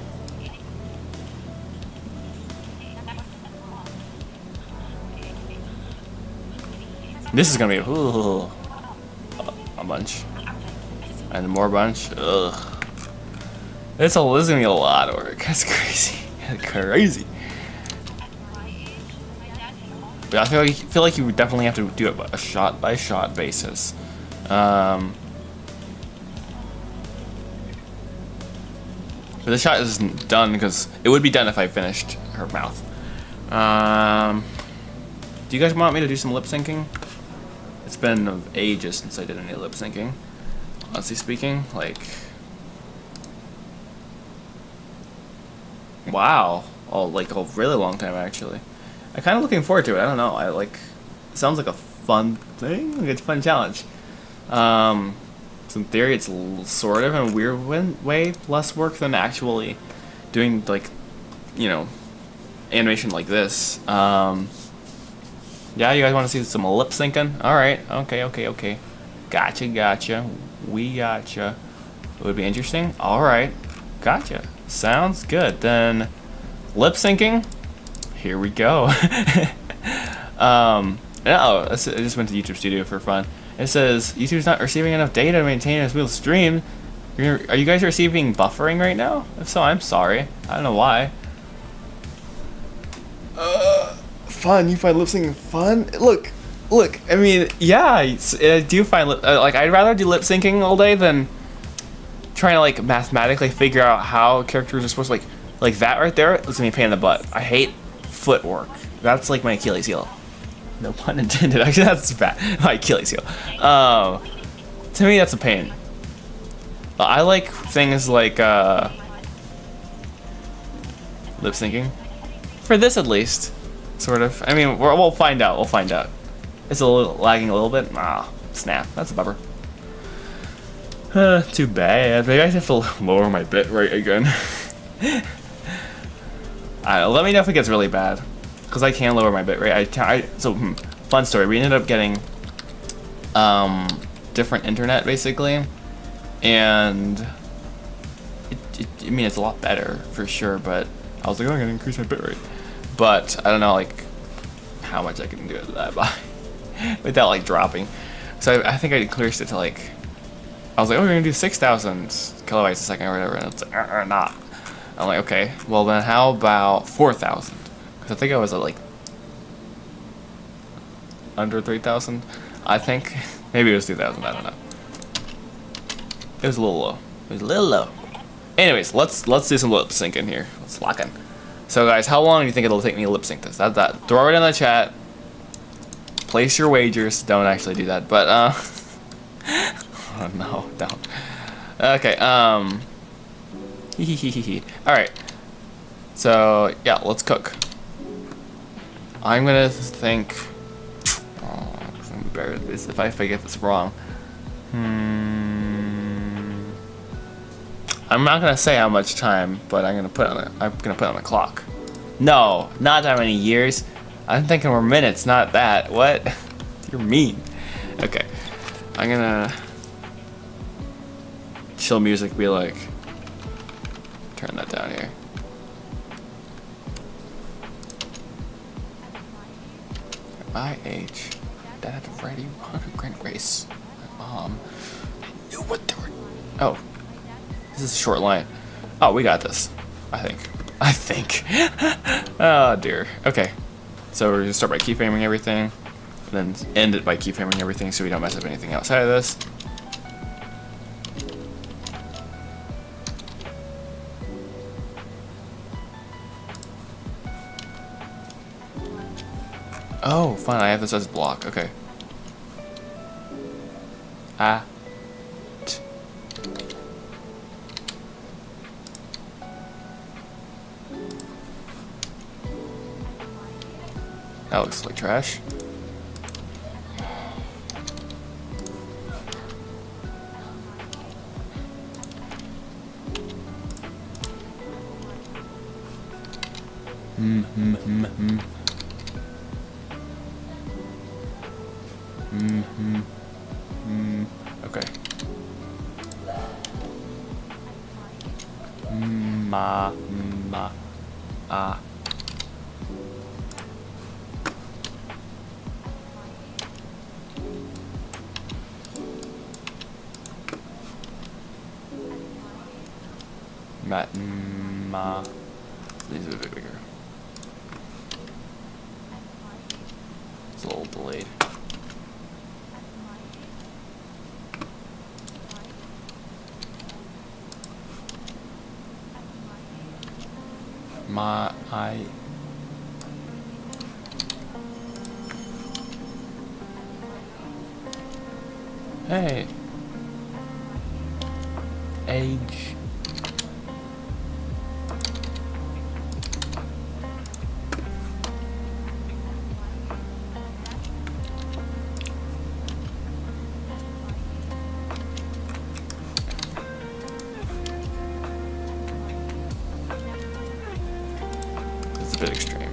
This is gonna be a bunch, and more bunch. Ugh. This is gonna be a lot of work. That's crazy. That's crazy. But I feel like you would definitely have to do it a shot by shot basis. But the shot isn't done because it would be done if I finished her mouth. Do you guys want me to do some lip syncing? It's been ages since I did any lip syncing. Honestly speaking, like, wow, like a really long time actually. I'm kind of looking forward to it. I don't know. It sounds like a fun thing. Like it's a fun challenge. So in theory, it's sort of in a weird way less work than actually doing like, you know, animation like this. Yeah, you guys want to see some lip syncing? All right. Okay. Gotcha. We gotcha. It would be interesting. All right. Gotcha. Sounds good. Then lip syncing. Here we go. I just went to YouTube Studio for fun. It says YouTube's not receiving enough data to maintain a smooth stream. Are you guys receiving buffering right now? If so, I'm sorry. I don't know why. Fun. You find lip syncing fun? Look. I mean, yeah, I do find like I'd rather do lip syncing all day than trying to like mathematically figure out how characters are supposed to like that right there. It's gonna be a pain in the butt. I hate footwork. That's like my Achilles heel. No pun intended. Actually, that's bad. My Achilles heel. To me, that's a pain. I like things like lip syncing. For this, at least, sort of. I mean, we'll find out. It's lagging a little bit. Ah, snap. That's a bummer. Too bad. Maybe I have to lower my bit rate again. Let me know if it gets really bad, because I can lower my bit rate. Fun story. We ended up getting different internet basically, and I mean it's a lot better for sure. But I was like, oh, I'm gonna increase my bit rate, but I don't know like how much I can do that by without like dropping. So I think I increased it to like, I was like, oh, we're gonna do 6,000 kilobytes a second or whatever, and it's like not. I'm like, okay, well then how about 4,000? Because I think I was at like under 3,000. I think maybe it was 2,000. I don't know. It was a little low. Anyways, let's do some lip syncing here. Let's lock in. So guys, how long do you think it'll take me to lip sync this? That. Throw it in the chat. Place your wagers. Don't actually do that, but oh, no, don't. Okay. All right. So yeah, let's cook. I'm gonna think. Oh, I'm embarrassed if I get this wrong. I'm not gonna say how much time, but I'm gonna put it on the clock. No, not that many years. I'm thinking more minutes, not that. What? You're mean. Okay, I'm gonna chill music. Be like, turn that down here. My age, Dad had already won a grand race. My mom knew what they were. Oh. This is a short line. Oh, we got this. I think. Oh dear. Okay. So we're gonna start by keyframing everything, and then end it by keyframing everything so we don't mess up anything outside of this. Oh, fine. I have this as a block. Okay. That looks like trash. Okay. These are a bit bigger. little delayed. I. Hey. Age. It's a bit extreme.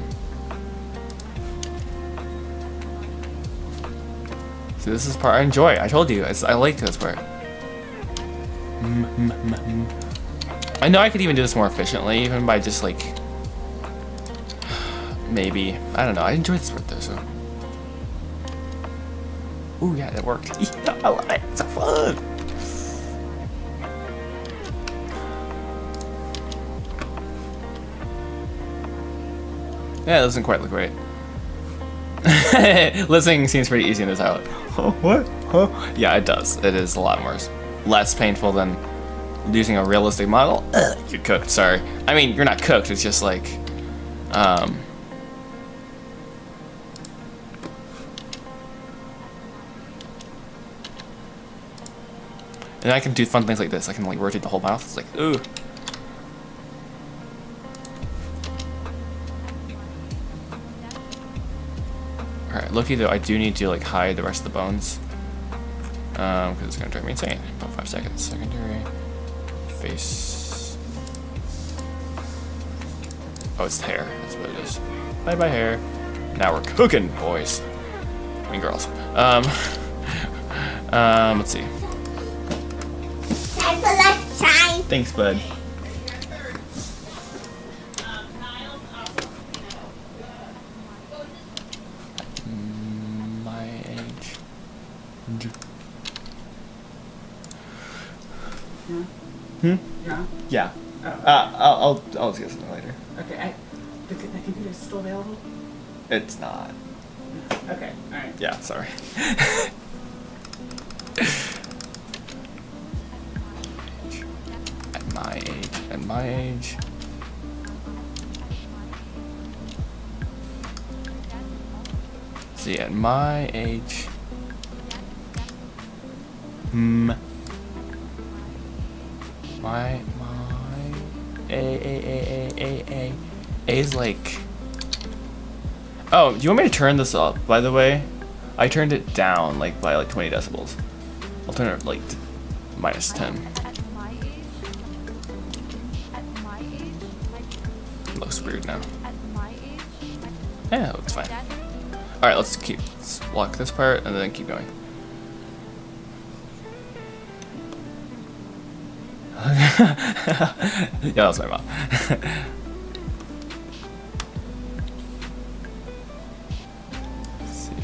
See, this is the part I enjoy. I told you, I like this part. I know I could even do this more efficiently, even by just like, maybe, I don't know. I enjoyed this part though, so. Ooh, yeah, that worked. Yeah, I love it. It's so fun. Yeah, it doesn't quite look right. Listening seems pretty easy in this out. Oh, what? Huh? Yeah, it does. It is a lot more less painful than using a realistic model. Ugh, you're cooked, sorry. I mean, you're not cooked, it's just like, and I can do fun things like this. I can like rotate the whole mouth. It's like, ooh. Alright, lucky though, I do need to like hide the rest of the bones. Because it's gonna drive me insane. About 5 seconds. Secondary. Face. Oh, it's hair. That's what it is. Bye bye hair. Now we're cooking, boys. I mean girls. Let's see. Time for lunchtime. Thanks, bud. My age. No? Yeah. Oh. I'll get something later. Okay, the computer is still available? It's not. Okay, alright. Yeah, sorry. At my age. See, at my age. My A is like. Oh, do you want me to turn this up, by the way? I turned it down like by like 20 decibels. I'll turn it like to minus 10. It looks weird now. Yeah, it looks fine. Alright, let's block this part and then keep going. Yeah, that's my mom. Let's see.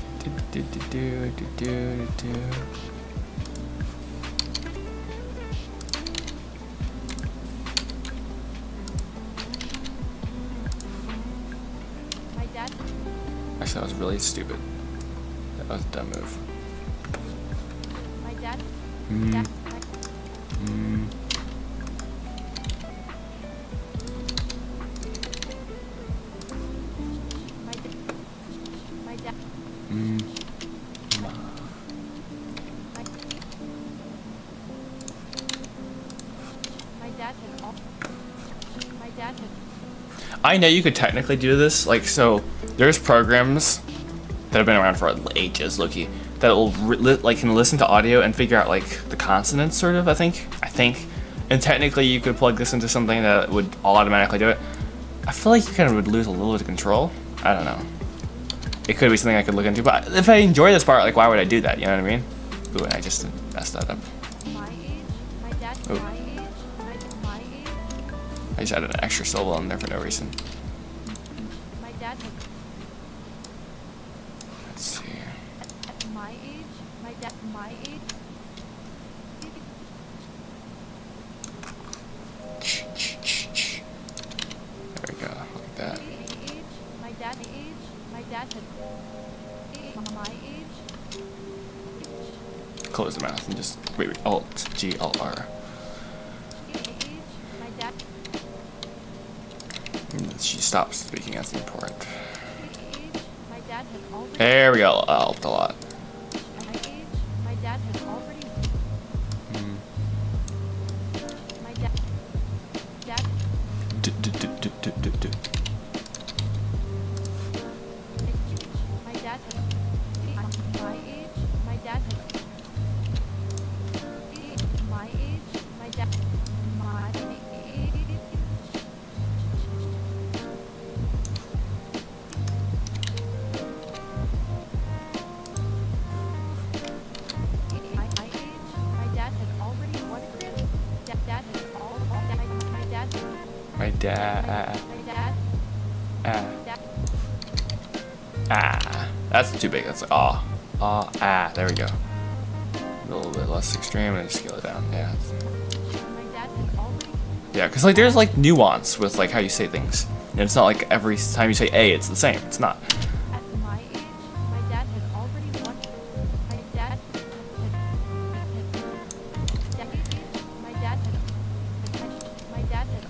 My dad. Actually, that was really stupid. That was a dumb move. My dad. Mm. Dad. Mm. My dad. Mm. My dad had all. My dad had. I know you could technically do this, like, so there's programs that have been around for ages, Loki, that will like can listen to audio and figure out like the consonants, sort of. I think, and technically you could plug this into something that would automatically do it. I feel like you kind of would lose a little bit of control. I don't know. It could be something I could look into, but if I enjoy this part, like, why would I do that? You know what I mean? Ooh, and I just messed that up. My age. My dad. Ooh. My age. My age. I just added an extra syllable in there for no reason. My dad had. Let's see. At my age. My dad. My age. There we go, like that. Age. My dad. Age. My dad had. My close the mouth and just wait. Alt G Alt R. My dad. And then she stops speaking. That's important. My dad had already. There we go. Helped a lot. At my age, my dad had already. My dad. Dad. My dad had. At my age, my dad had. My age, my dad. My age. My age, my dad had already won a grand. Dad had all. My dad. My dad. My dad. Ah. Dad. Ah. That's too big. That's like ah. Ah. Ah. There we go. A little bit less extreme and scale it down. Yeah. My dad had already. Yeah, because like there's like nuance with like how you say things. And it's not like every time you say A, it's the same. It's not. At my age, my dad had already won. My dad had. My dad had. My dad had.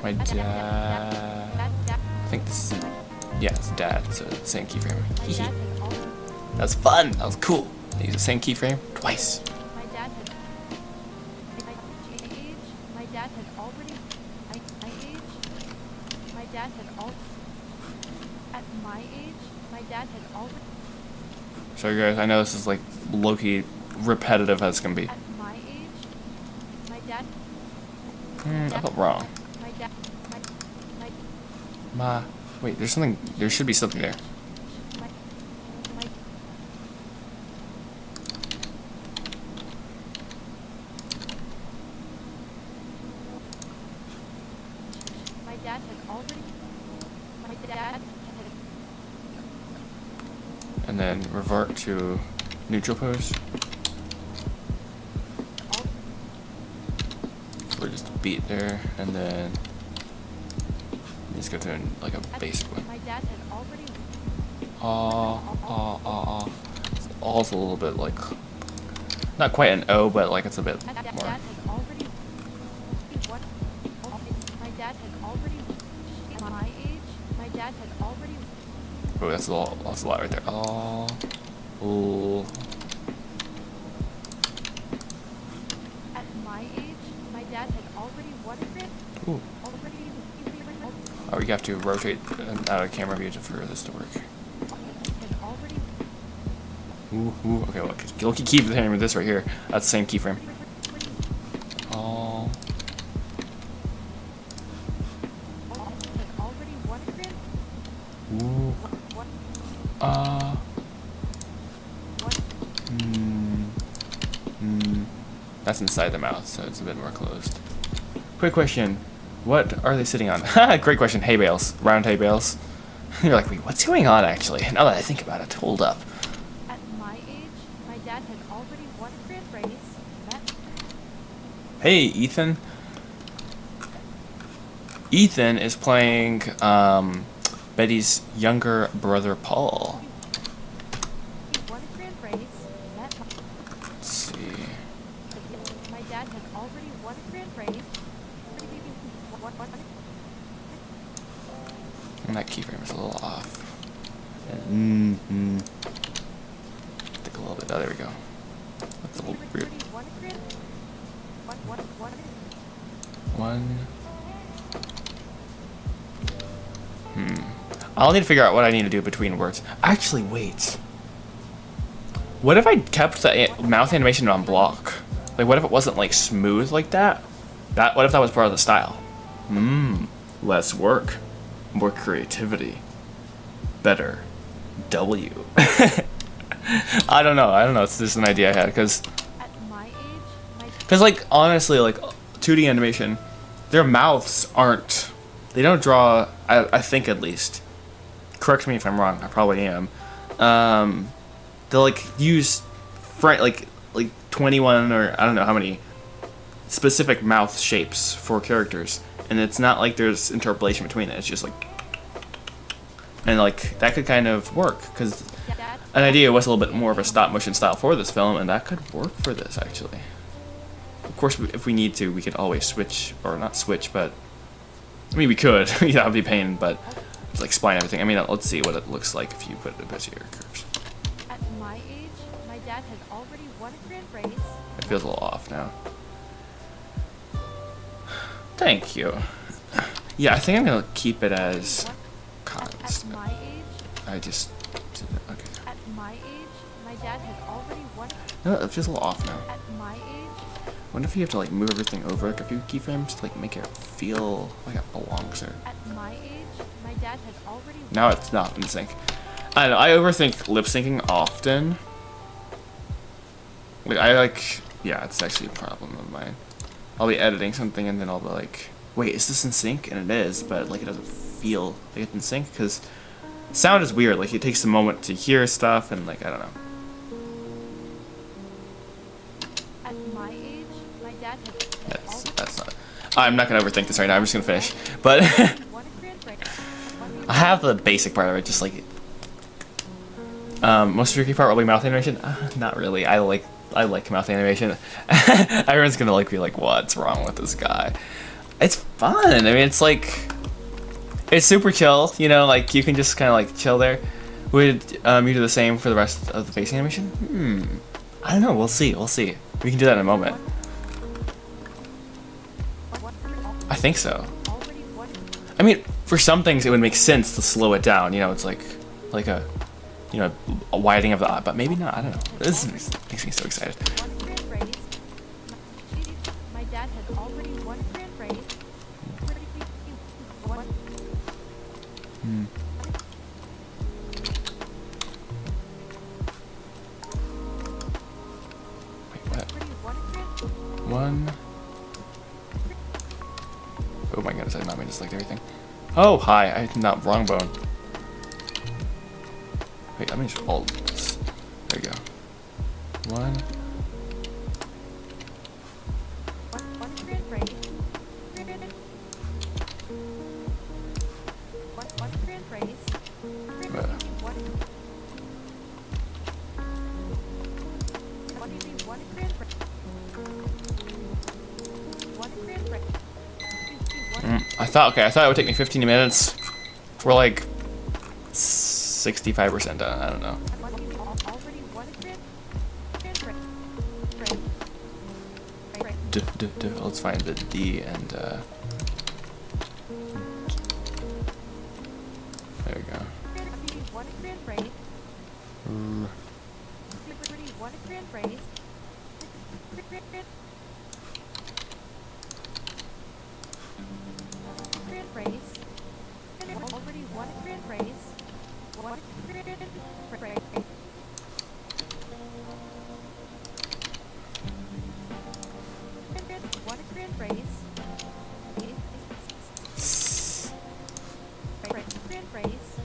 My dad. I think this is it. Yeah, it's dad. So the same keyframe. My dad had already. That's fun. That was cool. They use the same keyframe twice. My dad had. My age, my dad had already. My age, my dad had all. At my age, my dad had already. Sorry guys, I know this is like low-key repetitive as can be. At my age, my dad. I felt wrong. My dad. My. Ma. Wait, there's something. There should be something there. My. My dad had already. My dad had. And then revert to neutral pose. So we're just a beat there, and then just go to like a basic one. My dad had already. It's also a little bit like, not quite an O, but like it's a bit My dad more. had already. What? My dad had already. At my age, my dad had already. Oh, that's a lot right there. Oh. Ooh. At my age, my dad had already won a grand. Ooh. Already. Oh, you have to rotate out of camera view for this to work. Had already. Ooh. Okay, well, keep keyframe with this right here. That's the same keyframe. Oh. Had already won a grand. Ooh. What? That's inside the mouth, so it's a bit more closed. Quick question. What are they sitting on? Great question. Hay bales. Round hay bales. You're like, wait, what's going on actually? Now that I think about it, hold up. At my age, my dad had already won a grand race. Met. Hey, Ethan. Ethan is playing Betty's younger brother, Paul. He won a grand race. Met. Let's see. My dad had already won a grand race. And that keyframe is a little off. Think a little bit. Oh, there we go. That's a little weird. One. I'll need to figure out what I need to do between words. Actually, wait. What if I kept the mouth animation on block? Like, what if it wasn't like smooth like that? What if that was part of the style? Less work, more creativity, better. W. I don't know. It's just an idea I had because At my age, like honestly, like 2D animation, their mouths aren't. They don't draw. I think at least. Correct me if I'm wrong. I probably am. They'll like use like 21 or I don't know how many specific mouth shapes for characters, and it's not like there's interpolation between it. It's just like, and like that could kind of work because an idea was a little bit more of a stop motion style for this film, and that could work for this actually. Of course, if we need to, we could always switch, or not switch, but I mean we could. Yeah, that would be a pain, but it's like spline everything. I mean, let's see what it looks like if you put it a bit of your curves. At my age, my dad had already won a grand race. It feels a little off now. Thank you. Yeah, I think I'm gonna keep it as At constant. my age, I just okay. at my age, my dad had already won. No, it feels a little off now. At my age, I wonder if you have to like move everything over like a few keyframes to like make it feel like it belongs there. at my age, my dad had already. Now it's not in sync. I don't know, I overthink lip syncing often. Like yeah, it's actually a problem of mine. I'll be editing something and then I'll be like, wait, is this in sync? And it is, but like it doesn't feel like it's in sync because sound is weird. Like it takes a moment to hear stuff and like I don't know. At my age, my dad had That's not. I'm not gonna overthink this right now. I'm just gonna finish. But won a grand race. I have the basic part of it, just like most tricky part will be mouth animation. Not really. I like mouth animation. Everyone's gonna like be like, what's wrong with this guy? It's fun. I mean, it's like it's super chill. You know, like you can just kind of like chill there. Would you do the same for the rest of the face animation? I don't know. We'll see. We'll see. We can do that in a moment. I think so. Already won. I mean, for some things it would make sense to slow it down. You know, it's like a a widening of the eye, but maybe not. I don't know. This makes me so excited. Won a grand race. My dad had already won a grand race. Won. Wait, what? Already won a grand. One. Oh my goodness, I did not mean to select everything. Oh, hi. I not wrong bone. Wait, let me just alt this. There you go. One. Won a grand race. Won a grand race. Uh, Won a grand race. Won a grand race. I thought it would take me 15 minutes. We're like 65% done. I don't know. Already won a grand race. Let's find the D and there we go. Won a grand race. Won a grand race. Grand race. Already won a grand race. Won a grand race. Won a grand race. Grand race.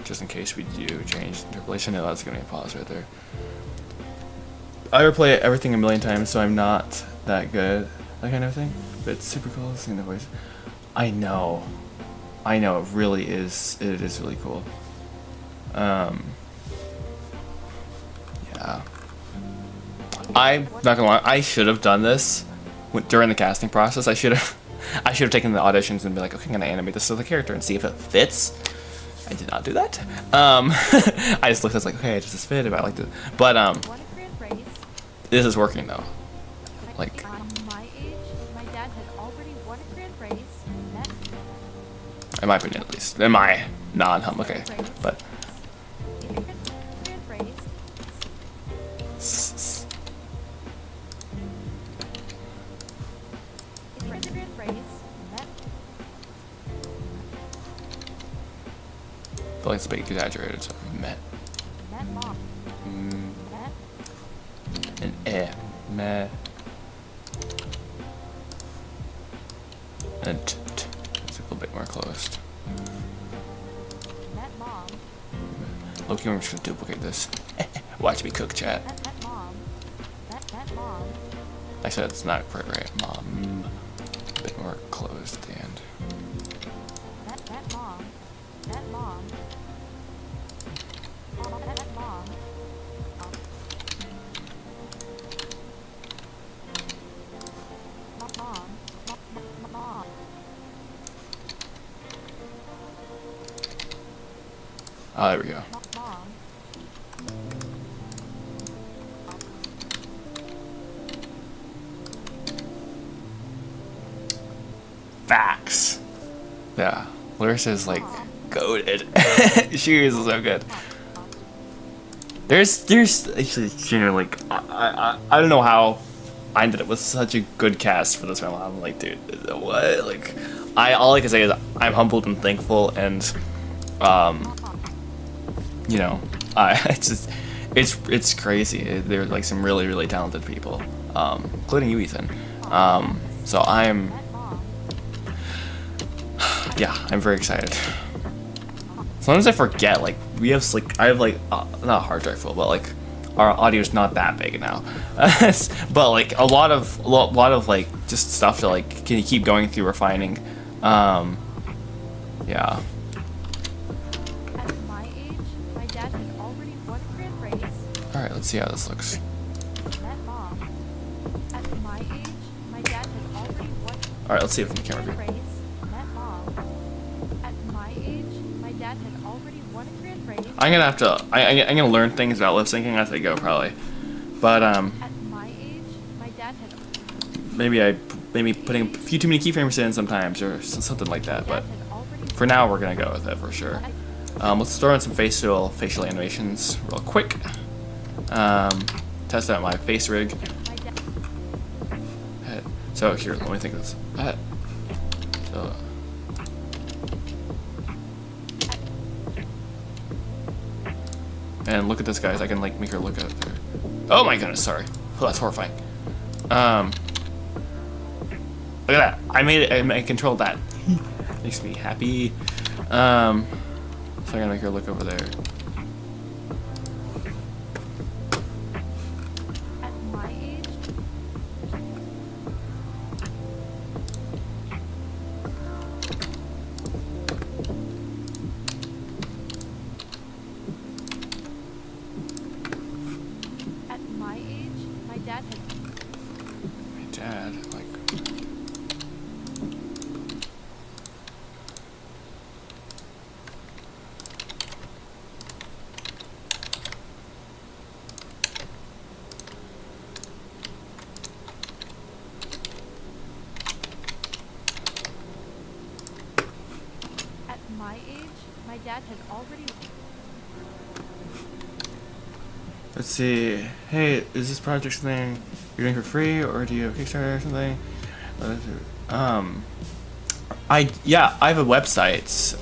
Just in case we do change interpolation, no, that's gonna be a pause right there. I replay everything a million times, so I'm not that good, that kind of thing. But it's super cool seeing the voice. I know, it really is. It is really cool. Yeah. I'm not gonna lie. I should have done this during the casting process. I should have taken the auditions and be like, okay, I'm gonna animate this as the character and see if it fits. I did not do that. I just looked at it like, okay, does this fit? If I like it, but Won a grand race. this is working though. Like, On my age, my dad had already won a grand race. in my opinion, at least, in my non-hum, okay, but Grand race. Grand race. I feel like it's a bit exaggerated. So met Met mom. Met. and met and it's a little bit more closed. Met mom. Loki, I'm just gonna duplicate this. Watch me cook, chat. Met mom. Met mom. I said it's not quite right. Mom, a bit more closed at the end. Met mom. Met Oh, there we go. Mom. Facts. Yeah, Larissa's like goated. She is so good. There's actually, you know, like I don't know how I ended up with such a good cast for this film. I'm like, dude, what? Like, all I can say is I'm humbled and thankful, and you know, it's just it's crazy. There's like some really talented people, including you, Ethan. So I'm. Yeah, I'm very excited. Sometimes I forget, like, we have, like, I have, like, not a hard drive full, but, like, our audio's not that big now. But, like, a lot of, like, just stuff to, like, can you keep going through refining. Yeah. At my age, my dad had already won a grand race. Alright, let's see how this looks. Met mom. At my age, my dad had already won Alright, let's see if we a can grand review. race. Met mom. At my age, my dad had already won a grand race. I'm gonna have to, I'm gonna learn things about lip syncing as I go, probably. But, At my age, my dad had maybe putting a few too many keyframes in sometimes, or something like that, but already for now, we're gonna go with it for sure. Let's throw in some facial animations real quick. Test out my face rig. my dad So here, let me think of this. So, and look at this, guys. I can like make her look at there. Oh my goodness, sorry. Oh, that's horrifying. Look at that. I made it. I controlled that. Makes me happy. So I'm gonna make her look over there. at my age, at my age, my dad had My dad, like. at my age, my dad had already Let's see. Hey, is this project something you're doing for free, or do you have Kickstarter or something? I have a website.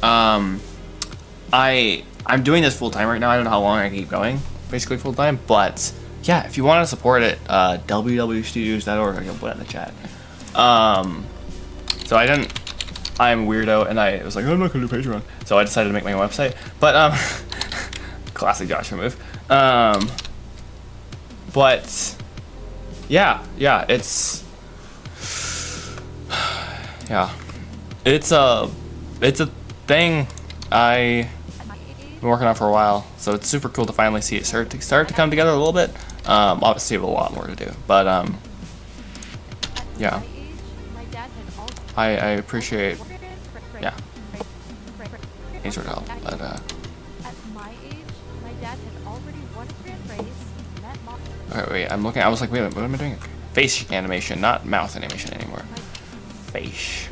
I'm doing this full time right now. I don't know how long I can keep going, basically full time. But yeah, if you want to support it, www.studios.org. I can put it in the chat. So I'm a weirdo, and I was like, I'm not gonna do Patreon. So I decided to make my own website. But classic Joshua move. But yeah, it's it's a thing I've at my age, been working on for a while. So it's super cool to finally see it start to come together a little bit. Obviously, we have a lot more to do, but at yeah, my age, my dad had already I appreciate won a grand race. yeah any sort of help. But At my age, my dad had already won a grand race. Met mom. okay, wait, I'm looking. I was like, wait a minute, what am I doing? Face animation, not mouth animation anymore. Face,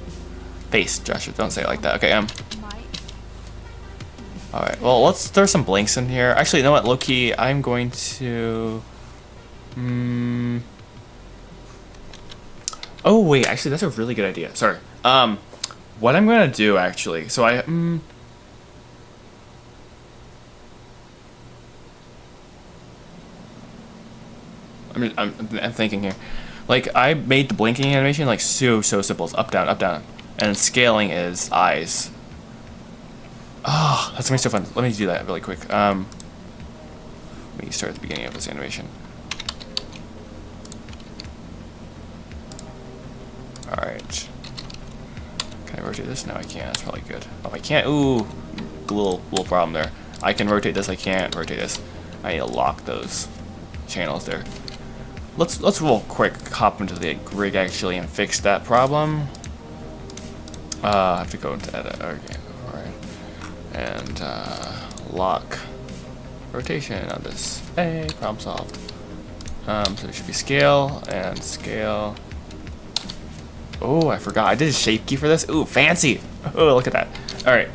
Joshua, don't say it like that. Okay, My alright, well, let's throw some blanks in here. Actually, you know what, low-key, I'm going to... Oh, wait, actually, that's a really good idea. Sorry. What I'm going to do, actually, so I'm thinking here. Like, I made the blinking animation, like, so simple. It's up, down, up, down. And scaling is eyes. Oh, that's gonna be so fun. Let me do that really quick. Let me start at the beginning of this animation. Alright. Can I rotate this? No, I can't. That's probably good. Oh, I can't. Ooh, little problem there. I can rotate this. I can't rotate this. I need to lock those channels there. Let's real quick hop into the rig actually and fix that problem. I have to go into edit. Okay, alright. And lock rotation on this. Hey, problem solved. So it should be scale and scale. Oh, I forgot. I did a shape key for this. Ooh, fancy. Oh, look at that. All right.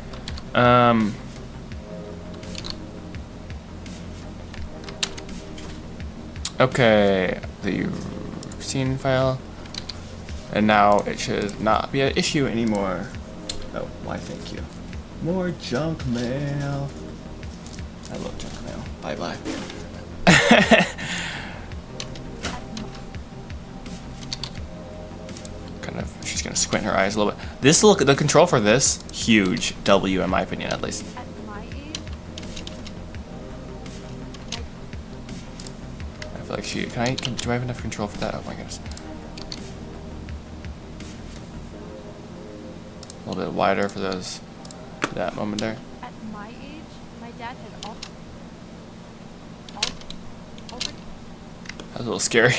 Okay, the scene file. And now it should not be an issue anymore. Oh, why thank you. More junk mail. I love junk mail. Bye bye. Kind of, she's gonna squint her eyes a little bit. This look, the control for this, huge W in my opinion at least. At my age, I feel like she, do I have enough control for that? Oh my goodness. A little bit wider for those, that moment there. at my age, my dad had already. That was a little scary.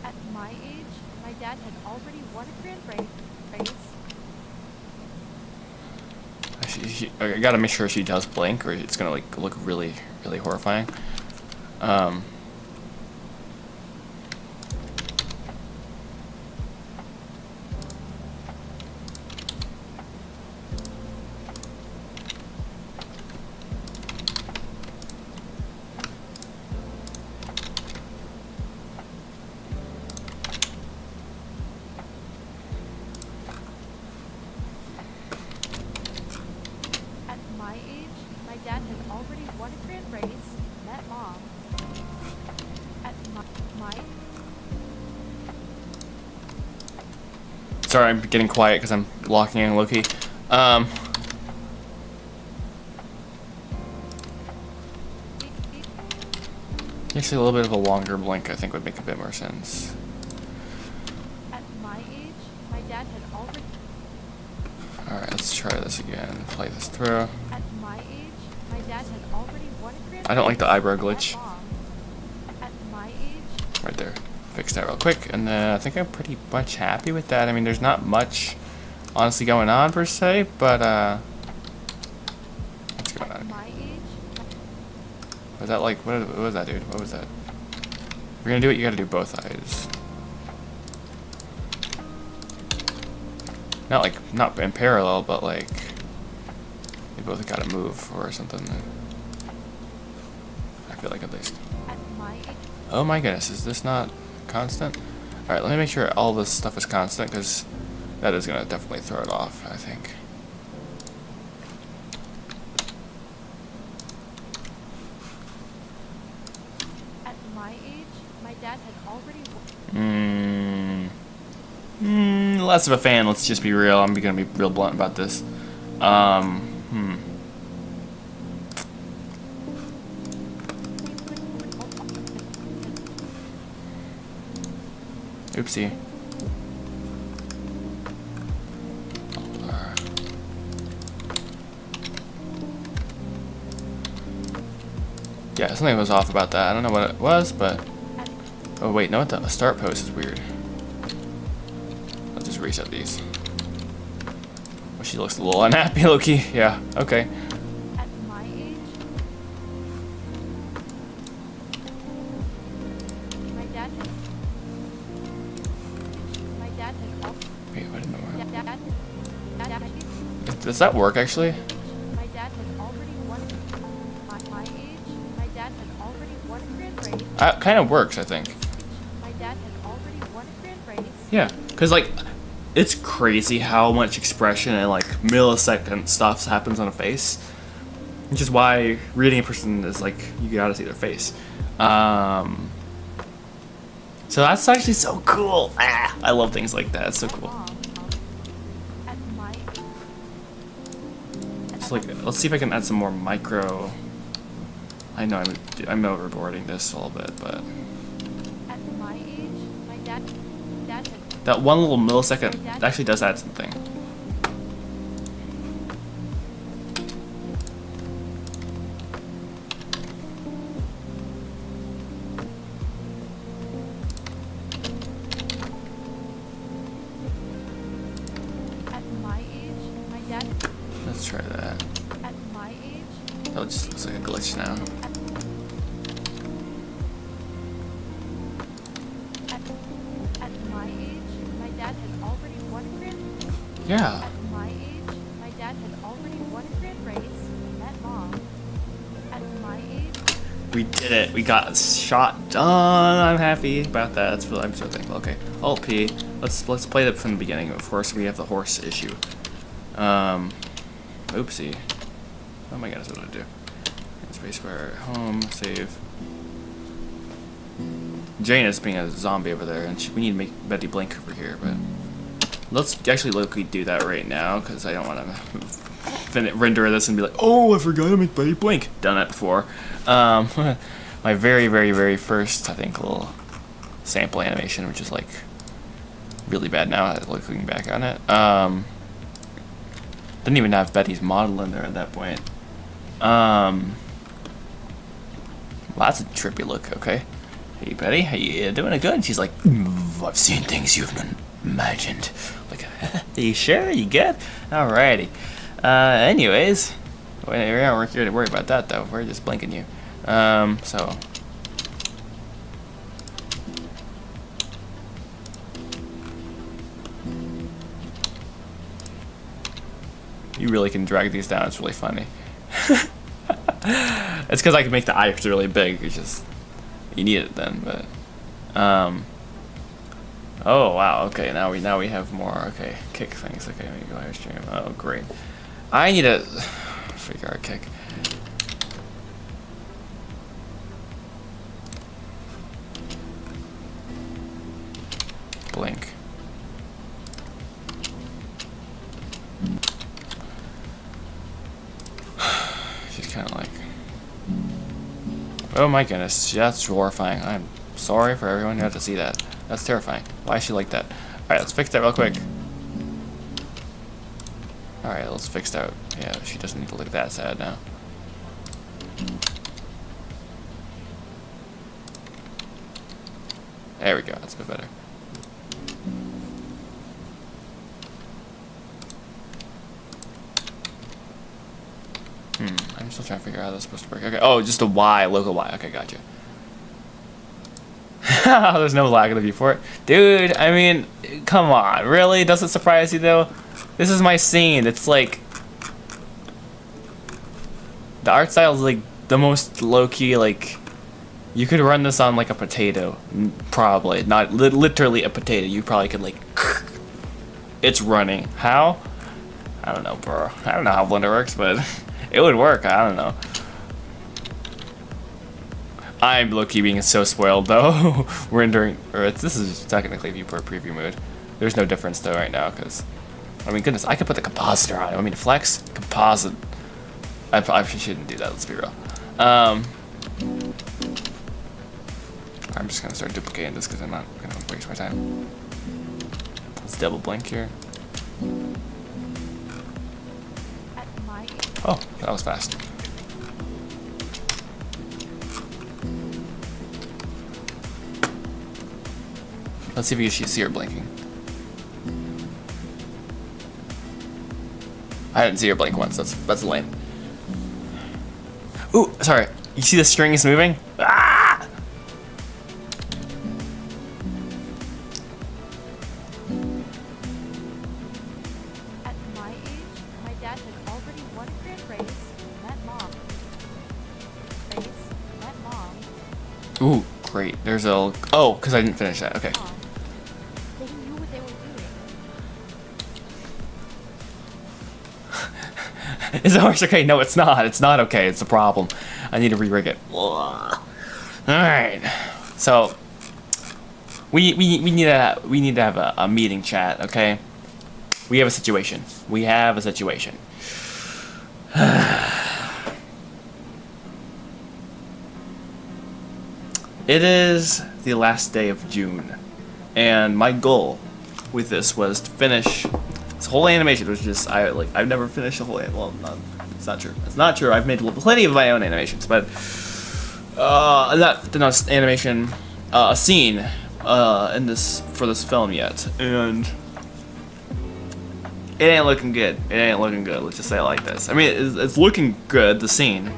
At my age, my dad had already won a grand race. I gotta make sure she does blink, or it's gonna like look really, really horrifying. At my age, my dad had already won a grand race, met mom. At my Sorry, I'm getting quiet because I'm locking in Loki. Actually, a little bit of a longer blink I think would make a bit more sense. At my age, my dad had already. Alright, let's try this again. Play this through. At my age, my dad had already won a grand. I don't like the eyebrow met glitch. mom. At my age, Right there. Fix that real quick, and then I think I'm pretty much happy with that. I mean, there's not much honestly going on per se, but what's going at on? my age, Was that like, what was that, dude? What was that? If you're gonna do it, you gotta do both eyes. Not like, not in parallel, but like, you both gotta move or something. I feel like at least. at my age, Oh my goodness, is this not constant? Alright, let me make sure all this stuff is constant, because that is gonna definitely throw it off, I think. at my age, my dad had already won. Less of a fan, let's just be real. I'm gonna be real blunt about this. Oopsie. Yeah, something was off about that. I don't know what it was, but... Oh wait, no, the start pose is weird. I'll just reset these. Oh, she looks a little unhappy, Loki. Yeah, okay. At my age, my dad had. My dad had al- Wait, what in the world? dad- Does that work, actually? My dad had already won. At my age, my dad had already won a grand race. It kind of works, I think. My dad had already won a grand race. Yeah, because, like, it's crazy how much expression and, like, millisecond stuff happens on a face. Which is why reading a person is, like, you gotta see their face. So that's actually so cool. Ah, I love things like that. It's so cool. Mom. At my. It's like, let's see if I can add some more micro. I know I'm overboarding this a little bit, but At my age, my dad had. that one little millisecond actually does add something. Oh, it just looks like a glitch now. At my age, my dad had already won a grand. Yeah. At my age, my dad had already won a grand race, met mom. At my age, We did it. We got shot done. I'm happy about that. That's really, I'm so thankful. Okay. Alt P. Let's play that from the beginning. Of course, we have the horse issue. Oopsie. Oh my goodness, what did I do? Spacebar, home, save. Jane is being a zombie over there, and we need to make Betty blink over here, but let's actually low-key do that right now, because I don't want to render this and be like, oh, I forgot to make Betty blink. Done it before. My very, very, very first, I think, little sample animation, which is like really bad now, looking back on it. Didn't even have Betty's model in there at that point. Well, that's a trippy look, okay. Hey, Betty, how you doing? Good? And she's like, I've seen things you haven't imagined. Like, are you sure? You good? Alrighty. Anyways, we're not here to worry about that, though. We're just blinking you. So... You really can drag these down. It's really funny. It's because I can make the eyes really big. It's just you need it then. But oh wow. Okay, now we have more. Okay, kick things. Okay, let me go ahead stream. Oh great. I need to figure out a kick. Blink. She's kind of like, oh my goodness, that's horrifying. I'm sorry for everyone who had to see that. That's terrifying. Why is she like that? Alright, let's fix that real quick. Alright, let's fix that. Yeah, she doesn't need to look that sad now. There we go, that's a bit better. I'm still trying to figure out how that's supposed to work. Okay, oh, just a Y, local Y. Okay, gotcha. There's no lag in the viewport. Dude, I mean, come on. Really? Does it surprise you, though? This is my scene. It's like... The art style is, like, the most low-key, like... You could run this on, like, a potato. Probably. Not literally a potato. You probably could, like... It's running. How? I don't know, bro. I don't know how Blender works, but... It would work, I don't know. I'm low-key being so spoiled though. Rendering, or this is technically viewport preview mode. There's no difference though right now, because, I mean goodness, I could put the compositor on it. I mean to flex? Composite. I shouldn't do that, let's be real. I'm just gonna start duplicating this because I'm not gonna waste my time. Let's double blink here. Oh, that was fast. Let's see if you can see her blinking. I didn't see her blink once. That's lame. Ooh, sorry. You see the strings moving? Ah! at my age, my dad had already won a grand race, met mom. Met mom. Ooh, great. There's a... Oh, because I didn't finish that. Okay. Mom. They knew what they were doing. Is the horse okay? No, it's not. It's not okay. It's a problem. I need to re-rig it. Alright. So... We need to have a meeting chat, okay? We have a situation. We have a situation. It is the last day of June, and my goal with this was to finish this whole animation, which is I've never finished the whole it's not true. It's not true. I've made plenty of my own animations, but not animation a scene in this for this film yet, and it ain't looking good. It ain't looking good. Let's just say it like this. I mean, it's looking good, the scene.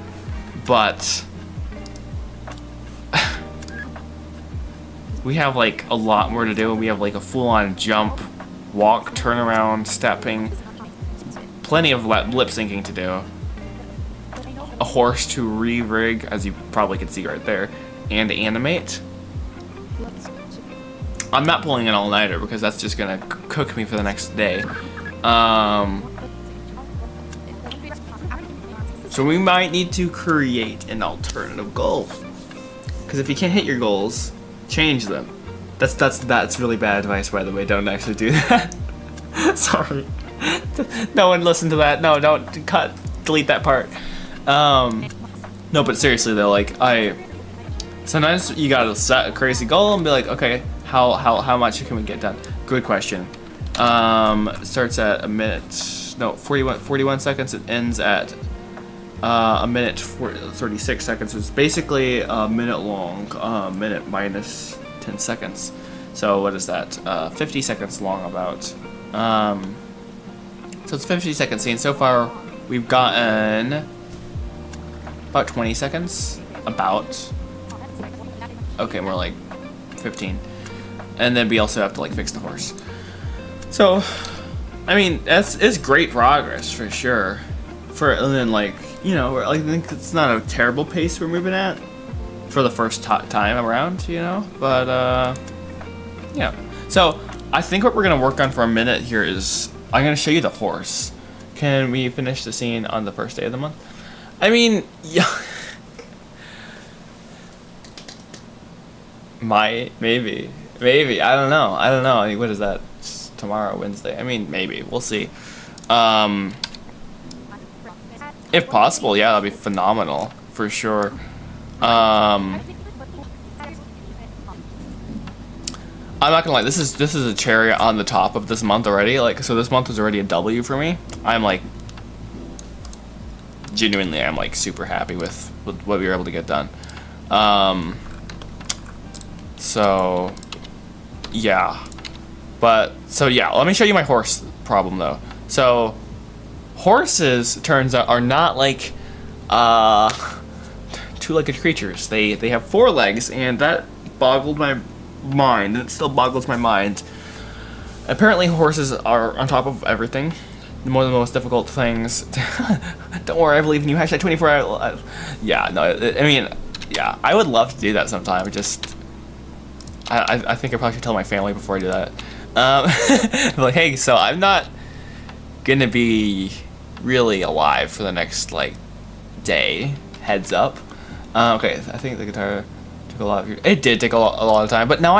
but we have like a lot more to do. We have like a full-on jump, walk, turnaround, stepping, plenty of lip syncing to do, a horse to re-rig, as you probably can see right there, and animate. I'm not pulling an all-nighter because that's just gonna cook me for the next day. So we might need to create an alternative goal, because if you can't hit your goals, change them. That's really bad advice, by the way. Don't actually do that. Sorry. No one listen to that. No, don't delete that part. No, but seriously though, like sometimes you gotta set a crazy goal and be like, okay, how much can we get done? Good question. It starts at a minute. No, 41 seconds. It ends at a minute 36 seconds. It's basically a minute long. Minute minus 10 seconds. So what is that? 50 seconds long about. So it's 50 second scene. So far we've gotten about 20 seconds. About. Okay, more like 15. And then we also have to like fix the horse. So, I mean, it's great progress for sure. And then like, you know, I think it's not a terrible pace we're moving at for the first time around, you know. But yeah. So I think what we're gonna work on for a minute here is I'm gonna show you the horse. Can we finish the scene on the first day of the month? I mean, yeah. Maybe. I don't know. I mean, what is that? It's tomorrow, Wednesday. I mean, maybe. We'll see. If possible, yeah, that'd be phenomenal for sure. I'm not gonna lie. This is a cherry on the top of this month already. Like, so this month was already a W for me. I'm like, genuinely, I'm like super happy with what we were able to get done. So, yeah. So yeah, let me show you my horse problem though. So, horses, turns out, are not like two-legged creatures. They have 4 legs, and that boggled my mind, and it still boggles my mind. Apparently, horses are on top of everything. One of the most difficult things. Don't worry, I believe in you. Hashtag 24 hours. Yeah, no, I mean, yeah, I would love to do that sometime. I think I probably should tell my family before I do that. Like, hey, so I'm not gonna be really alive for the next like day. Heads up. Okay, I think the guitar took a lot of. It did take a lot of time, but now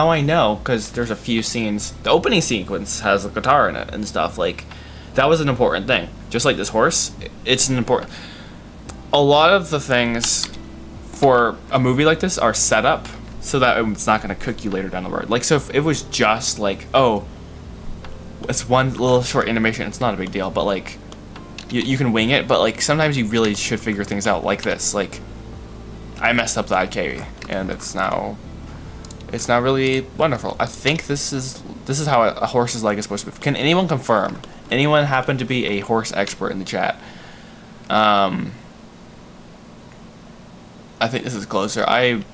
I know, because there's a few scenes. The opening sequence has a guitar in it and stuff. Like, that was an important thing. Just like this horse, it's an important. A lot of the things for a movie like this are set up so that it's not going to cook you later down the road. Like, so if it was just like, oh, it's one little short animation, it's not a big deal, but like, you can wing it, but like, sometimes you really should figure things out like this. Like, I messed up the IK, and it's now really wonderful. I think this is how a horse's leg is supposed to be. Can anyone confirm? Anyone happen to be a horse expert in the chat? I think this is closer. I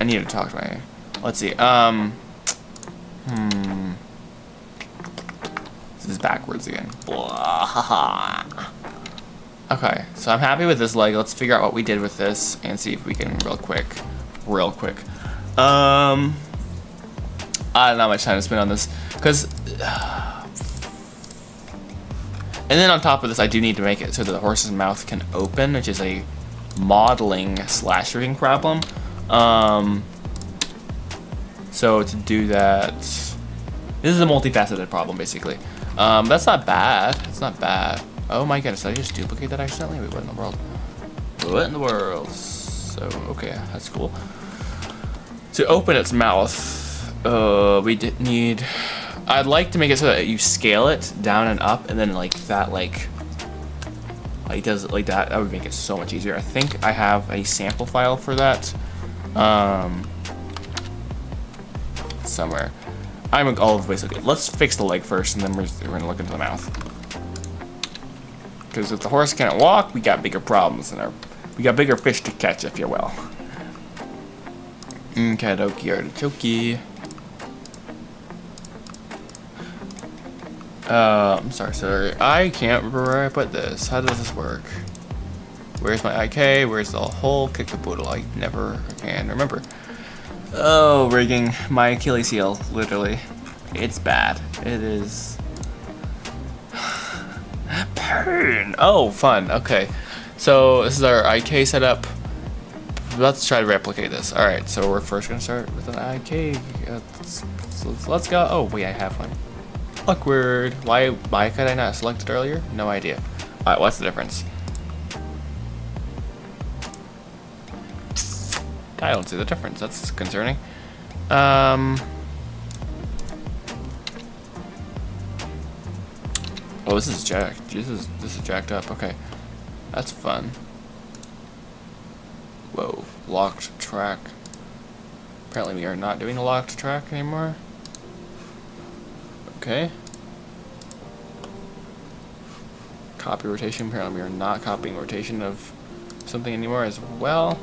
need to talk to my. Let's see. This is backwards again. Blah. Okay, so I'm happy with this leg. Let's figure out what we did with this and see if we can real quick. I don't know how much time to spend on this, because. And then on top of this, I do need to make it so that the horse's mouth can open, which is a modeling / rigging problem. So to do that, this is a multifaceted problem, basically. That's not bad. It's not bad. Oh my goodness, did I just duplicate that accidentally? Wait, what in the world? What in the world? So, okay, that's cool. To open its mouth, we need. I'd like to make it so that you scale it down and up, and then like that, like does it like that. That would make it so much easier. I think I have a sample file for that, somewhere. I'm all over the place. Okay, let's fix the leg first, and then we're gonna look into the mouth. Because if the horse can't walk, we got bigger problems in our We got bigger fish to catch, if you will. Kadoki artichoke. I'm sorry. I can't remember where I put this. How does this work? Where's my IK? Where's the whole kickaboodle? I never can remember. Oh, rigging. My Achilles heel, literally. It's bad. It is... pain! Oh, fun. Okay. So, this is our IK setup. Let's try to replicate this. Alright, so we're first going to start with an IK. Let's go. Oh, wait, I have one. Awkward. Why could I not select it earlier? No idea. Alright, what's the difference? I don't see the difference. That's concerning. Oh, this is jacked. This is jacked up. Okay, that's fun. Whoa, locked track. Apparently, we are not doing the locked track anymore. Okay. Copy rotation. Apparently, we are not copying rotation of something anymore as well.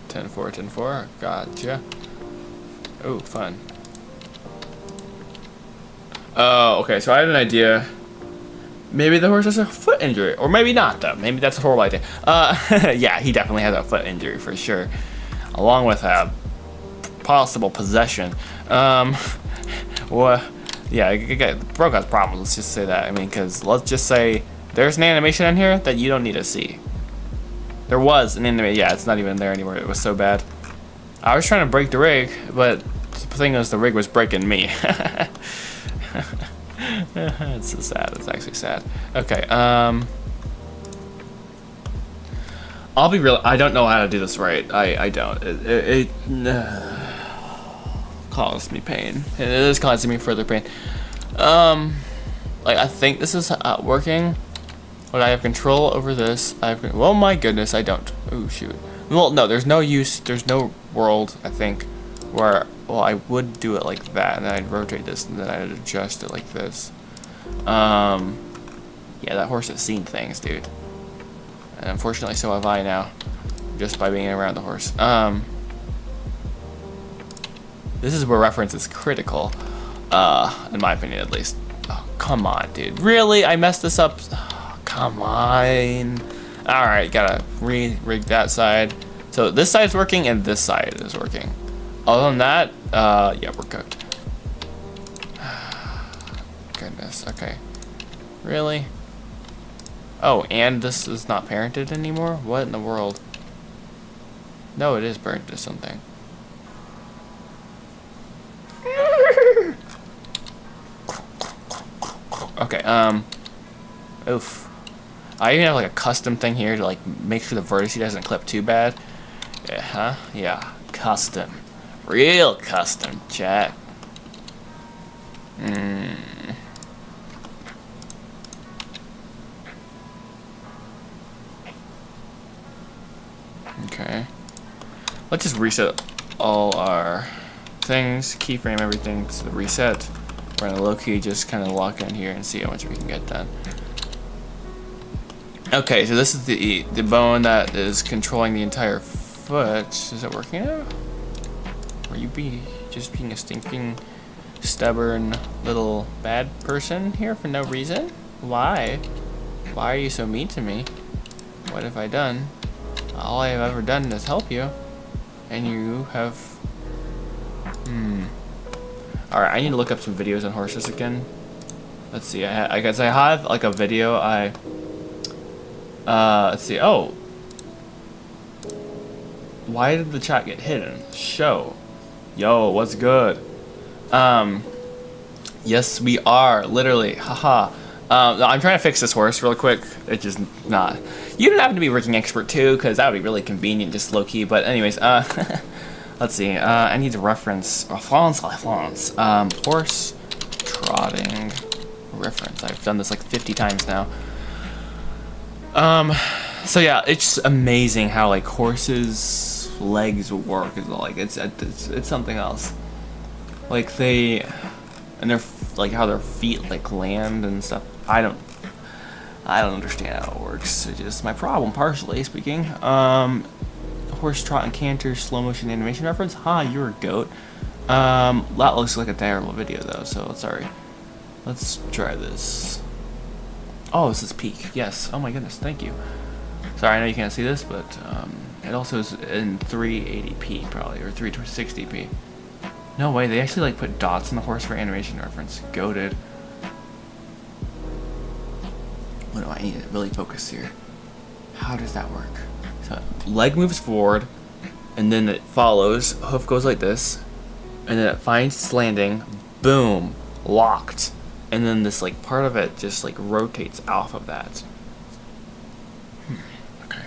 10-4, 10-4. Gotcha. Oh, fun. Oh, okay. So I had an idea. Maybe the horse has a foot injury, or maybe not. Though maybe that's a horrible idea. Yeah, he definitely has a foot injury for sure, along with a possible possession. Well, yeah, Broke has problems. Let's just say that. I mean, because let's just say there's an animation in here that you don't need to see. There was an animation. Yeah, it's not even there anymore. It was so bad. I was trying to break the rig, but the thing is, the rig was breaking me. It's so sad. It's actually sad. Okay. I'll be real. I don't know how to do this right. I don't. It caused me pain. It is causing me further pain. Like I think this is working. But I have control over this. Oh my goodness, I don't. Oh shoot. Well, no, there's no use. There's no world, I think, where, well, I would do it like that, and then I'd rotate this, and then I'd adjust it like this. Yeah, that horse has seen things, dude. And unfortunately, so have I now, just by being around the horse. This is where reference is critical, in my opinion, at least. Oh, come on, dude. Really? I messed this up. Come on. Alright, gotta rig that side. So this side's working and this side is working. Other than that, yeah, we're cooked. Goodness, okay. Really? Oh, and this is not parented anymore? What in the world? No, it is parented to something. Okay, oof. I even have like a custom thing here to like make sure the vertice doesn't clip too bad. Yeah, huh? Yeah, custom. Real custom, chat. Okay. Let's just reset all our things, keyframe everything to the reset. We're gonna low-key just kind of lock in here and see how much we can get done. Okay, so this is the bone that is controlling the entire foot. Is it working out? Or you just being a stinking, stubborn little bad person here for no reason? Why? Why are you so mean to me? What have I done? All I have ever done is help you, and you have. All right, I need to look up some videos on horses again. Let's see. I guess I have like a video. Let's see. Oh, why did the chat get hidden? Show. Yo, what's good? Yes, we are literally. Haha. I'm trying to fix this horse real quick. It's just not. You don't have to be rigging expert too, because that would be really convenient, just low key. But anyways, let's see. I need to reference horse trotting reference. I've done this like 50 times now. So yeah, it's amazing how like horses' legs work. Is like it's something else. Like and they're like how their feet like land and stuff. I don't understand how it works. It's just my problem, partially speaking. Horse trot and canter, slow motion animation reference. You're a goat. That looks like a terrible video though, so sorry. Let's try this. Oh, this is peak. Yes. Oh my goodness. Thank you. Sorry, I know you can't see this, but it also is in 380p probably, or 360p. No way. They actually like put dots in the horse for animation reference. Goated. What do I need to really focus here? How does that work? So leg moves forward, and then it follows. Hoof goes like this, and then it finds its landing. Boom, locked, and then this like part of it just like rotates off of that. Okay.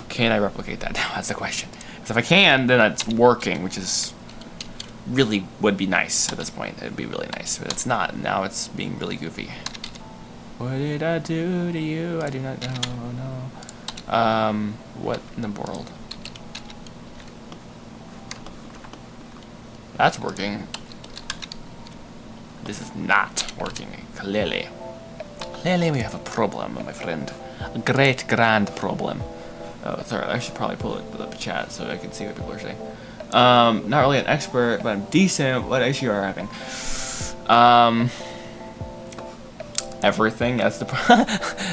Can I replicate that now? That's the question. Because if I can, then it's working, which is really would be nice at this point. It'd be really nice, but it's not. Now it's being really goofy. What did I do to you? I do not know. No. What in the world? That's working. This is not working. Clearly. Clearly we have a problem, my friend. A great, grand problem. Oh, sorry. I should probably pull it up the chat so I can see what people are saying. Not really an expert, but I'm decent. What issue are you having? Everything. That's the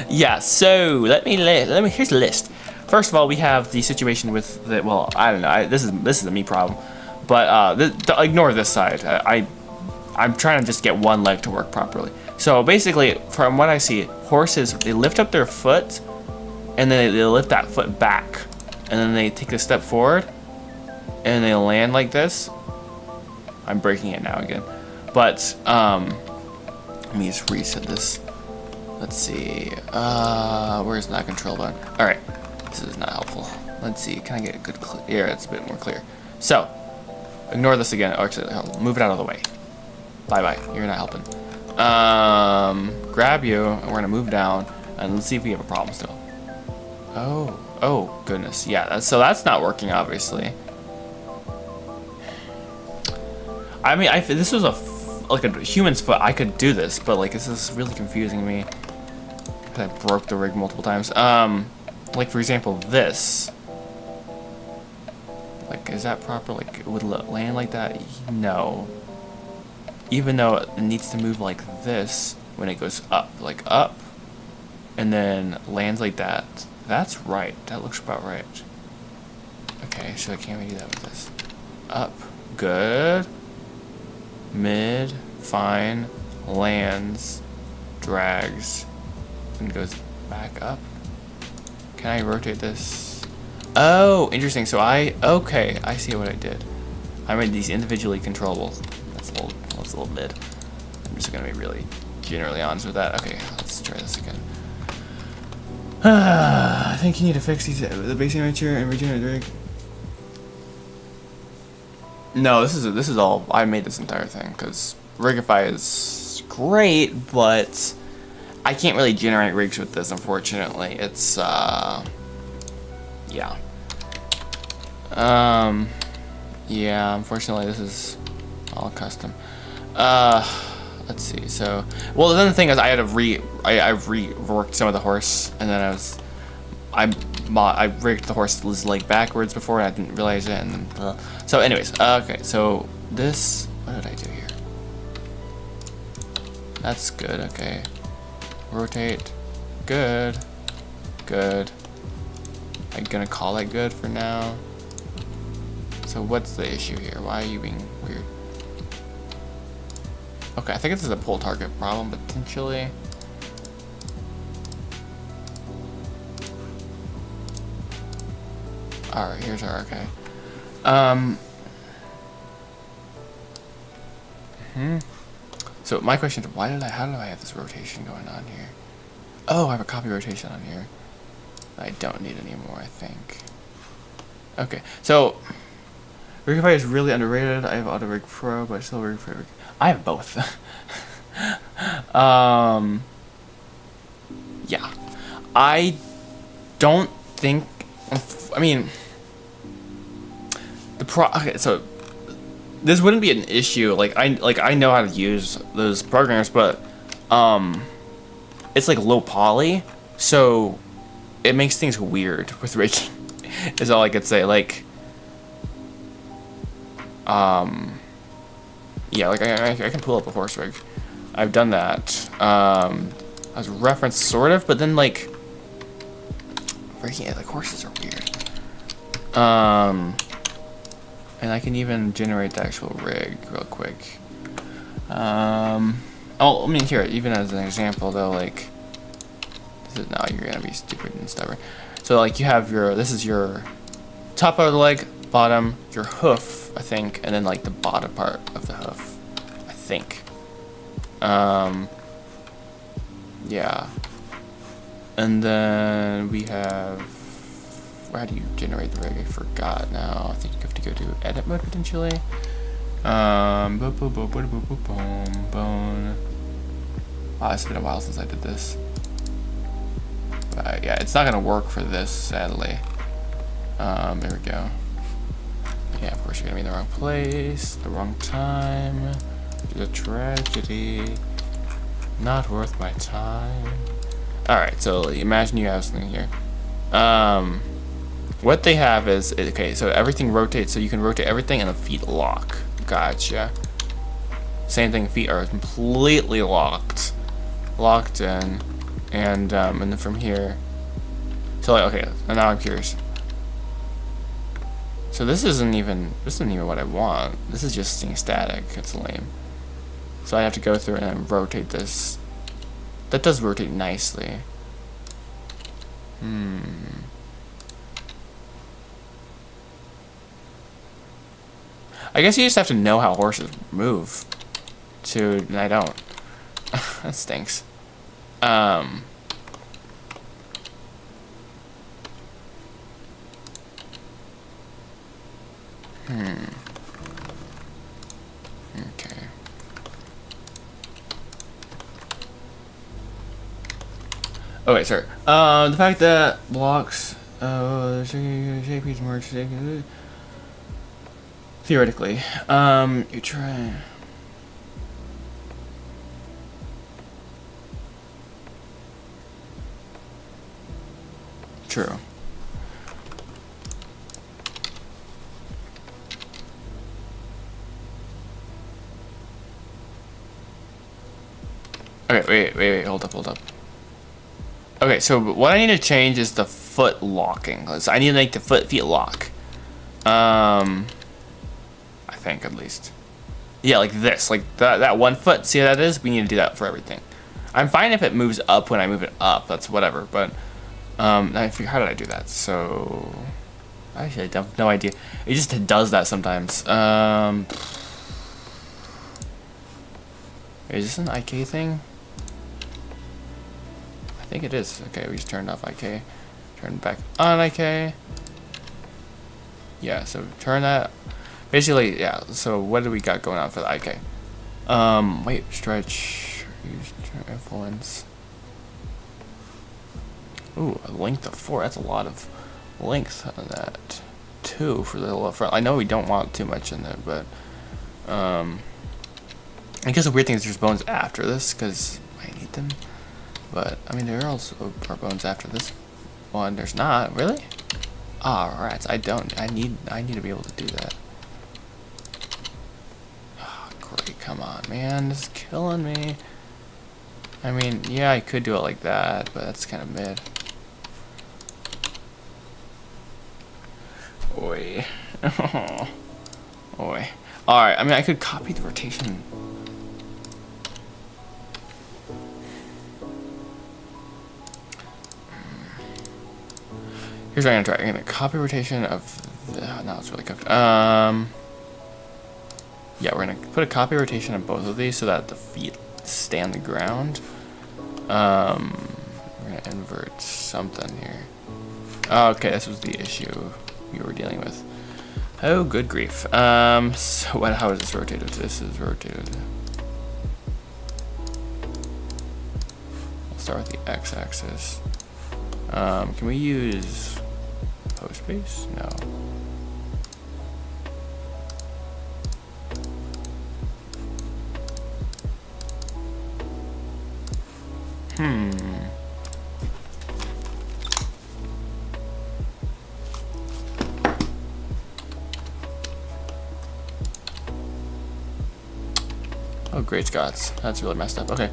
yeah. So let me here's the list. First of all, we have the situation with the, well, I don't know. This is a me problem, but ignore this side. I'm trying to just get one leg to work properly. So basically, from what I see, horses, they lift up their foot, and then they lift that foot back, and then they take a step forward, and they land like this. I'm breaking it now again, but let me just reset this. Let's see. Where's that control button? All right, this is not helpful. Let's see. Can I get a good clear? It's a bit more clear. So, ignore this again. Or actually, move it out of the way. Bye bye. You're not helping. Grab you, and we're gonna move down, and let's see if we have a problem still. Oh goodness. Yeah. So that's not working, obviously. I mean, if this was like a human's foot, I could do this, but like this is really confusing me. I broke the rig multiple times. Like for example, this. Like, is that proper? Like, it would land like that? No. Even though it needs to move like this when it goes up, like up, and then lands like that. That's right. That looks about right. Okay, so can we do that with this? Up, good. Mid, fine, lands, drags, and goes back up. Can I rotate this? Oh, interesting. So okay, I see what I did. I made these individually controllable. That's a little mid. I'm just gonna be really generally honest with that. Okay, let's try this again. I think you need to fix these, the base nature and regenerate rig. No, this is all. I made this entire thing because Rigify is great, but I can't really generate rigs with this. Unfortunately, it's yeah. Yeah. Unfortunately, this is all custom. Let's see. So, well, then the thing is, I had to I've reworked some of the horse, and then I rigged the horse's leg backwards before, and I didn't realize it, and then, so anyways, okay, so this, what did I do here? That's good, okay. Rotate, good. I'm gonna call it good for now. So what's the issue here? Why are you being weird? Okay, I think this is a pull target problem, potentially. Alright, here's our okay. So my question is, how do I have this rotation going on here? Oh, I have a copy rotation on here. I don't need anymore, I think. Okay, so Rigify is really underrated. I have Auto Rig Pro, but I still rig for rig. I have both. Yeah. I don't think. I mean, okay, so this wouldn't be an issue. Like I know how to use those programs, but it's like low poly, so it makes things weird with rigging. Is all I could say. Like, yeah, like I can pull up a horse rig. I've done that. As a reference, sort of, but then like, yeah, like horses are weird. And I can even generate the actual rig real quick. Oh, I mean, here, even as an example though, like, now you're gonna be stupid and stubborn. So like, you have this is your top of the leg, bottom, your hoof, I think, and then like the bottom part of the hoof, I think. Yeah. And then we have, how do you generate the rig? I forgot now. I think you have to go to edit mode potentially. Bone. Wow, it's been a while since I did this. But yeah, it's not gonna work for this, sadly. There we go. Yeah, of course you're gonna be in the wrong place, the wrong time. It's a tragedy. Not worth my time. Alright, so imagine you have something here. What they have is, okay, so everything rotates, so you can rotate everything and the feet lock. Gotcha. Same thing, feet are completely locked in, and then from here, so like, okay, and now I'm curious. So this isn't even what I want. This is just staying static. It's lame. So I have to go through and then rotate this. That does rotate nicely. I guess you just have to know how horses move. And I don't. That stinks. Okay. Okay, sorry. The fact that blocks, JP's merge, theoretically, you try. True. Okay, wait, hold up. Okay, so what I need to change is the foot locking. I need to make the feet lock. I think at least. Yeah, like this, like that 1 foot. See how that is? We need to do that for everything. I'm fine if it moves up when I move it up. That's whatever. But I figure, how did I do that? So actually, I have no idea. It just does that sometimes. Is this an IK thing? I think it is. Okay, we just turned off IK. Turn back on IK. Yeah, so turn that. Basically, yeah, so what do we got going on for the IK? Wait, stretch. Use influence. Ooh, a length of 4. That's a lot of length on that. 2 for the left front. I know we don't want too much in there, but I guess the weird thing is there's bones after this, because I need them. But, I mean, there also are bones after this one. There's not. Really? Ah, rats. I need to be able to do that. Oh, great. Come on, man. This is killing me. I mean, yeah, I could do it like that, but that's kind of mid. Oi. Oi. Alright, I mean, I could copy the rotation. Here's what I'm gonna try. I'm gonna copy rotation of no, it's really cooked. Yeah, we're gonna put a copy rotation of both of these so that the feet stay on the ground. We're gonna invert something here. Oh, okay, this was the issue we were dealing with. Oh, good grief. So how is this rotated? This is rotated. I'll start with the x-axis. Can we use post base? No. great Scots. That's really messed up. Okay.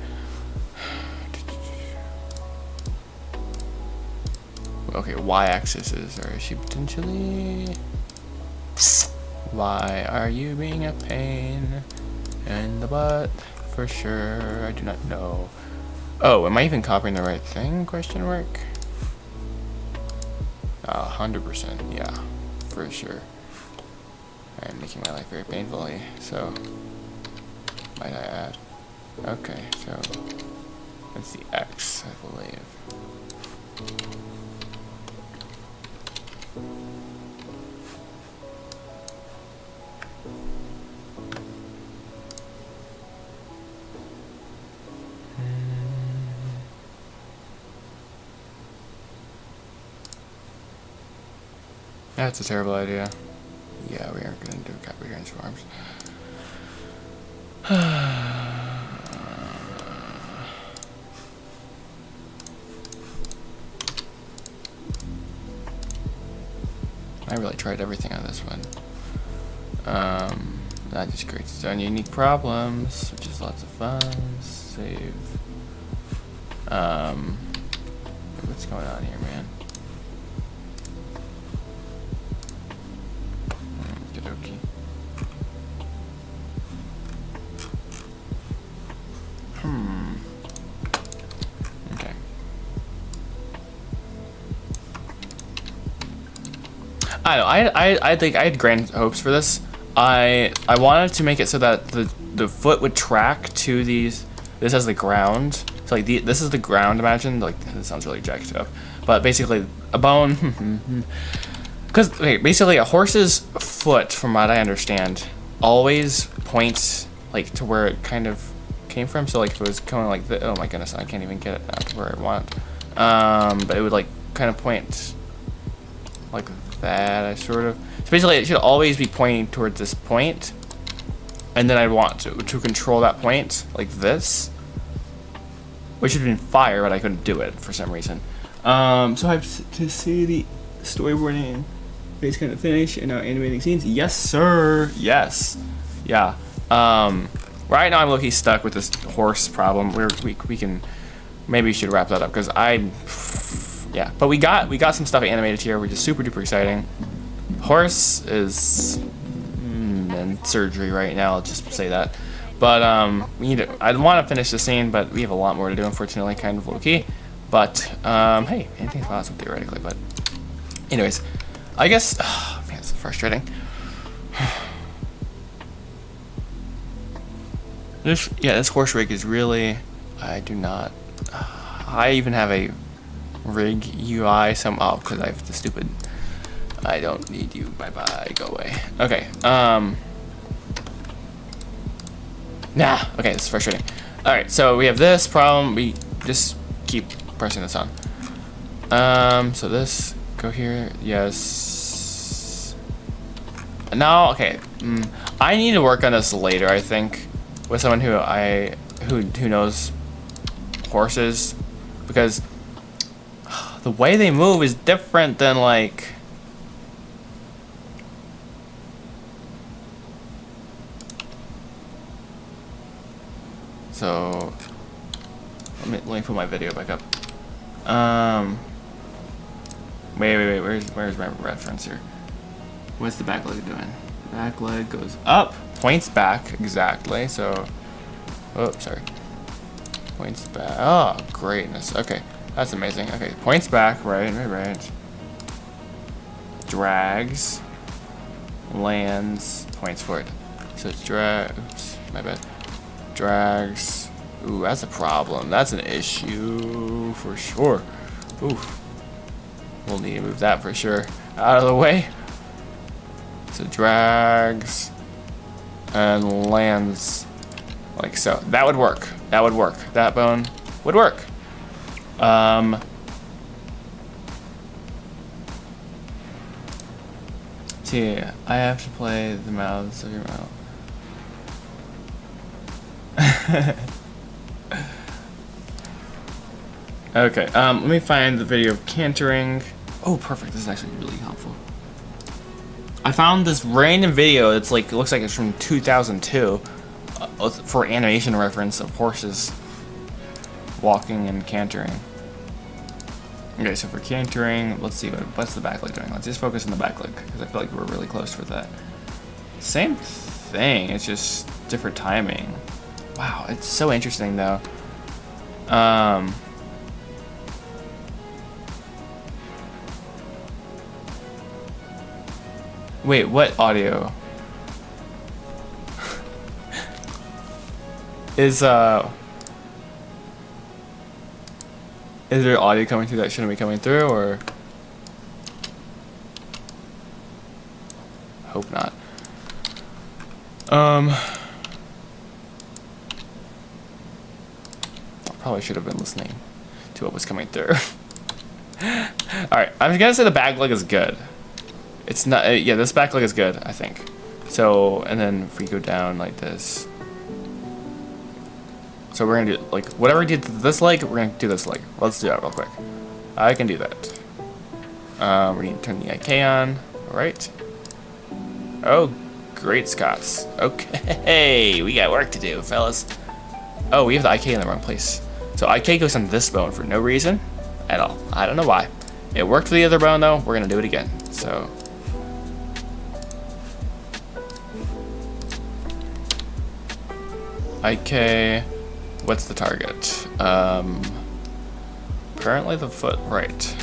Okay, y-axis is, or is she potentially... Why are you being a pain in the butt? For sure, I do not know. Oh, am I even copying the right thing? Question mark. 100%, yeah, for sure. I am making my life very painfully, so might I add? Okay, so that's the X, I believe. That's a terrible idea. Yeah, we aren't going to do coherence forms. I really tried everything on this one. That just creates its own unique problems, which is lots of fun. Save. What's going on here, man? Okey-dokey. Okay. I don't know. I think I had grand hopes for this. I wanted to make it so that the foot would track to these. This as the ground. So like this is the ground. Imagine, like, this sounds really jacked up, but basically a bone. Because okay, basically a horse's foot, from what I understand, always points like to where it kind of came from. So like if it was going like this, oh my goodness, I can't even get it now to where I want. But it would like kind of point like that. I sort of. So basically, it should always be pointing towards this point, and then I'd want to control that point like this, which would have been fire, but I couldn't do it for some reason. So I have to see the storyboarding. It's kind of finished, and now animating scenes. Yes, sir. Yes. Yeah. Right now I'm low-key stuck with this horse problem. We can maybe we should wrap that up because yeah. But we got some stuff animated here, which is super duper exciting. Horse is in surgery right now. I'll just say that. But we need to. I want to finish the scene, but we have a lot more to do. Unfortunately, kind of low-key. But hey, anything's possible theoretically. But anyways. I guess, oh, man, it's frustrating. This horse rig is really, I do not, I even have a rig UI somehow, because I have the stupid, I don't need you, bye-bye, go away. Okay, okay, this is frustrating. Alright, so we have this problem, we just keep pressing this on. So this, go here, yes. Now, okay, I need to work on this later, I think, with someone who knows horses, because the way they move is different than like so let me put my video back up. Wait, where's my reference here? What's the back leg doing? Back leg goes up, points back, exactly, so, oh, sorry. Points back, oh, greatness, okay, that's amazing, okay, points back, right. Drags, lands, points forward. So it's oops, my bad. Drags, ooh, that's a problem, that's an issue, for sure. Oof, we'll need to move that for sure out of the way. So drags and lands like so. That would work. That would work. That bone would work. See, I have to play the mouths of your mouth. Okay, let me find the video of cantering. Oh, perfect. This is actually really helpful. I found this random video. It's like, it looks like it's from 2002 for animation reference of horses walking and cantering. Okay, so for cantering, let's see what's the back leg doing. Let's just focus on the back leg because I feel like we're really close for that. Same thing, it's just different timing. Wow, it's so interesting though. Wait, what audio? Is there audio coming through that shouldn't be coming through, or? Hope not. Probably should have been listening to what was coming through. Alright, I'm gonna say the back leg is good. It's not, yeah, this back leg is good, I think. So, and then if we go down like this. So we're gonna do, like, whatever we did to this leg, we're gonna do this leg. Let's do that real quick. I can do that. We need to turn the IK on. Alright. Oh, great Scots. Okay, we got work to do, fellas. Oh, we have the IK in the wrong place. So IK goes on this bone for no reason at all. I don't know why. It worked for the other bone though. We're gonna do it again. So. IK, what's the target? Apparently the foot right.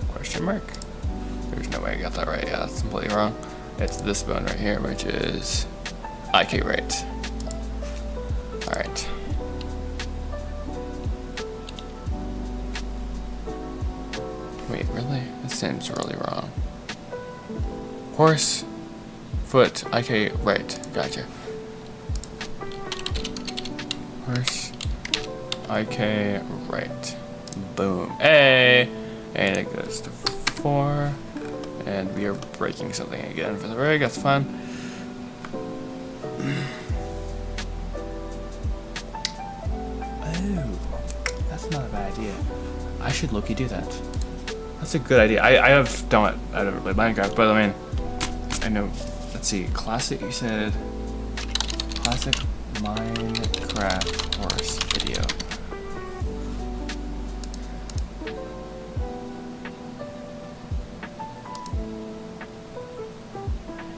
Question mark? There's no way I got that right. Yeah, that's completely wrong. It's this bone right here, which is IK right. Alright. Wait, really? This seems really wrong. Horse, foot, IK right. Gotcha. Horse, IK right. Boom. Hey! And it goes to 4. And we are breaking something again for the rig. That's fun. Oh, that's not a bad idea. I should look do that. That's a good idea. I have don't I don't play Minecraft, but I mean, I know. Let's see. Classic. You said classic Minecraft horse video.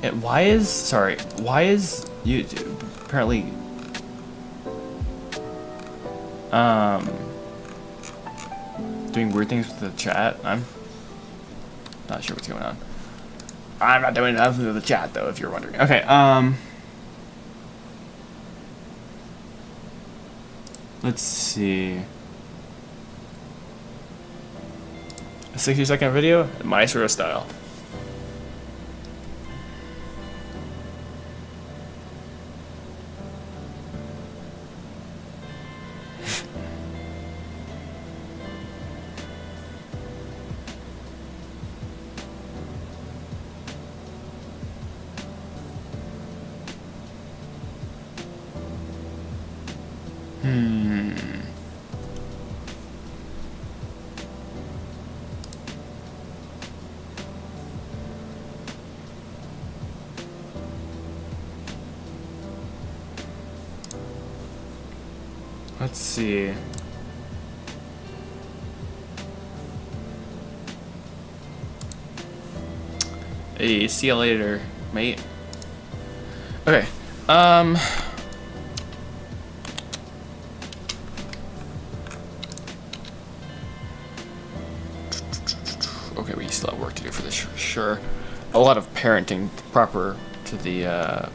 And why is YouTube apparently doing weird things with the chat? I'm not sure what's going on. I'm not doing nothing with the chat though, if you're wondering. Okay, let's see. A 60-second video, my sort of style. Let's see. Hey, see you later, mate. Okay. Okay, we still have work to do for this, for sure. A lot of parenting proper to the,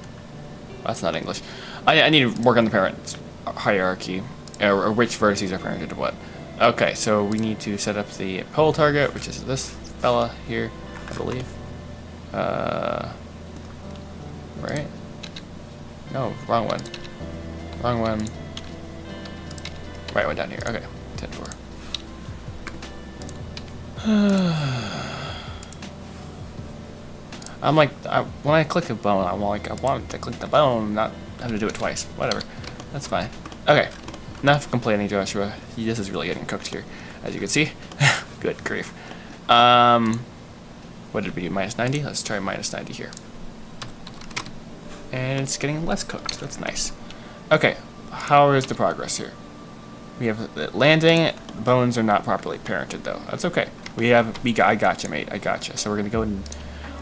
that's not English. I need to work on the parent hierarchy, or which vertices are parented to what. Okay, so we need to set up the pole target, which is this fella here, I believe. Right? No, wrong one. Wrong one. Right one down here. Okay, 10-4. I'm like, when I click a bone, I'm like, I want to click the bone, not have to do it twice. Whatever. That's fine. Okay. Enough complaining, Joshua. This is really getting cooked here, as you can see. Good grief. What did we do? Minus 90? Let's try minus 90 here. And it's getting less cooked. That's nice. Okay, how is the progress here? We have the landing. Bones are not properly parented though. That's okay. I gotcha, mate. I gotcha. So we're gonna go and.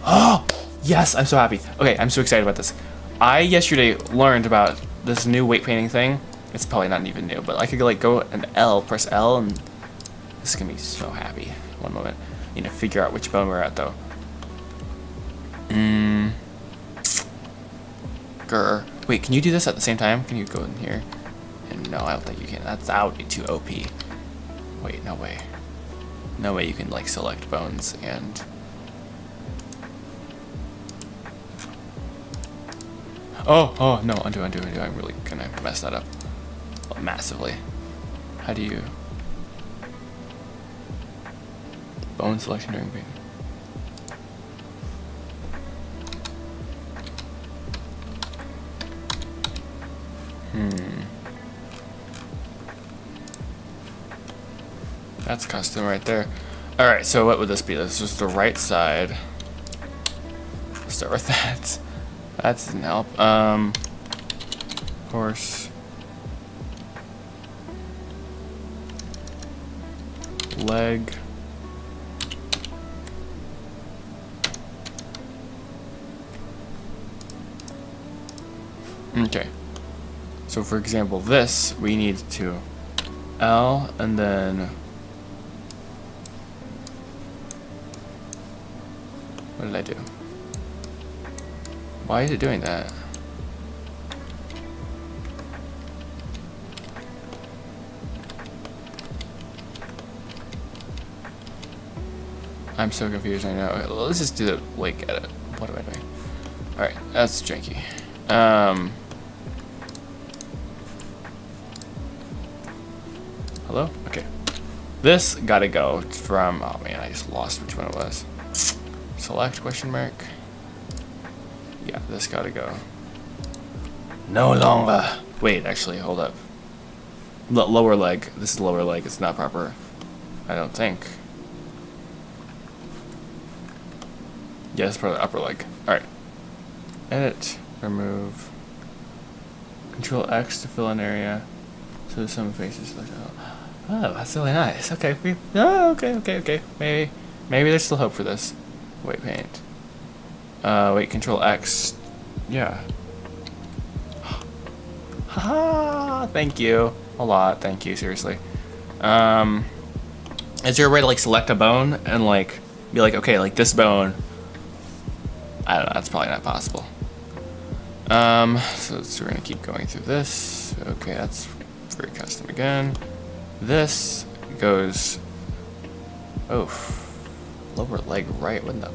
Oh yes, I'm so happy. Okay, I'm so excited about this. I yesterday learned about this new weight painting thing. It's probably not even new, but I could like go and press L, and this is gonna be so happy. One moment. You know, figure out which bone we're at though. Grr. Wait, can you do this at the same time? Can you go in here? And no, I don't think you can. That would be too OP. Wait, no way. No way you can like select bones and. Oh no, undo. I'm really gonna mess that up massively. How do you bone selection during painting? That's custom right there. Alright, so what would this be? This is the right side. Let's start with that. That doesn't help. Horse. Leg. Okay. So for example, this, we need to L and then what did I do? Why is it doing that? I'm so confused right now. Okay, let's just do the like edit. What am I doing? Alright, that's janky. Hello? Okay. This gotta go from, oh man, I just lost which one it was. Select question mark. Yeah, this gotta go. No longer. Wait, actually, hold up. Lower leg. This is lower leg. It's not proper. I don't think. Yeah, it's probably upper leg. Alright. Edit. Remove. Control X to fill an area. So some faces like, oh, that's really nice. Okay. Okay. Maybe there's still hope for this. Wait, paint. Wait, Control X. Yeah. Haha, thank you. A lot, thank you, seriously. Is there a way to like select a bone and like be like, okay, like this bone? I don't know, that's probably not possible. So we're gonna keep going through this. Okay, that's very custom again. This goes, lower leg right, wouldn't that?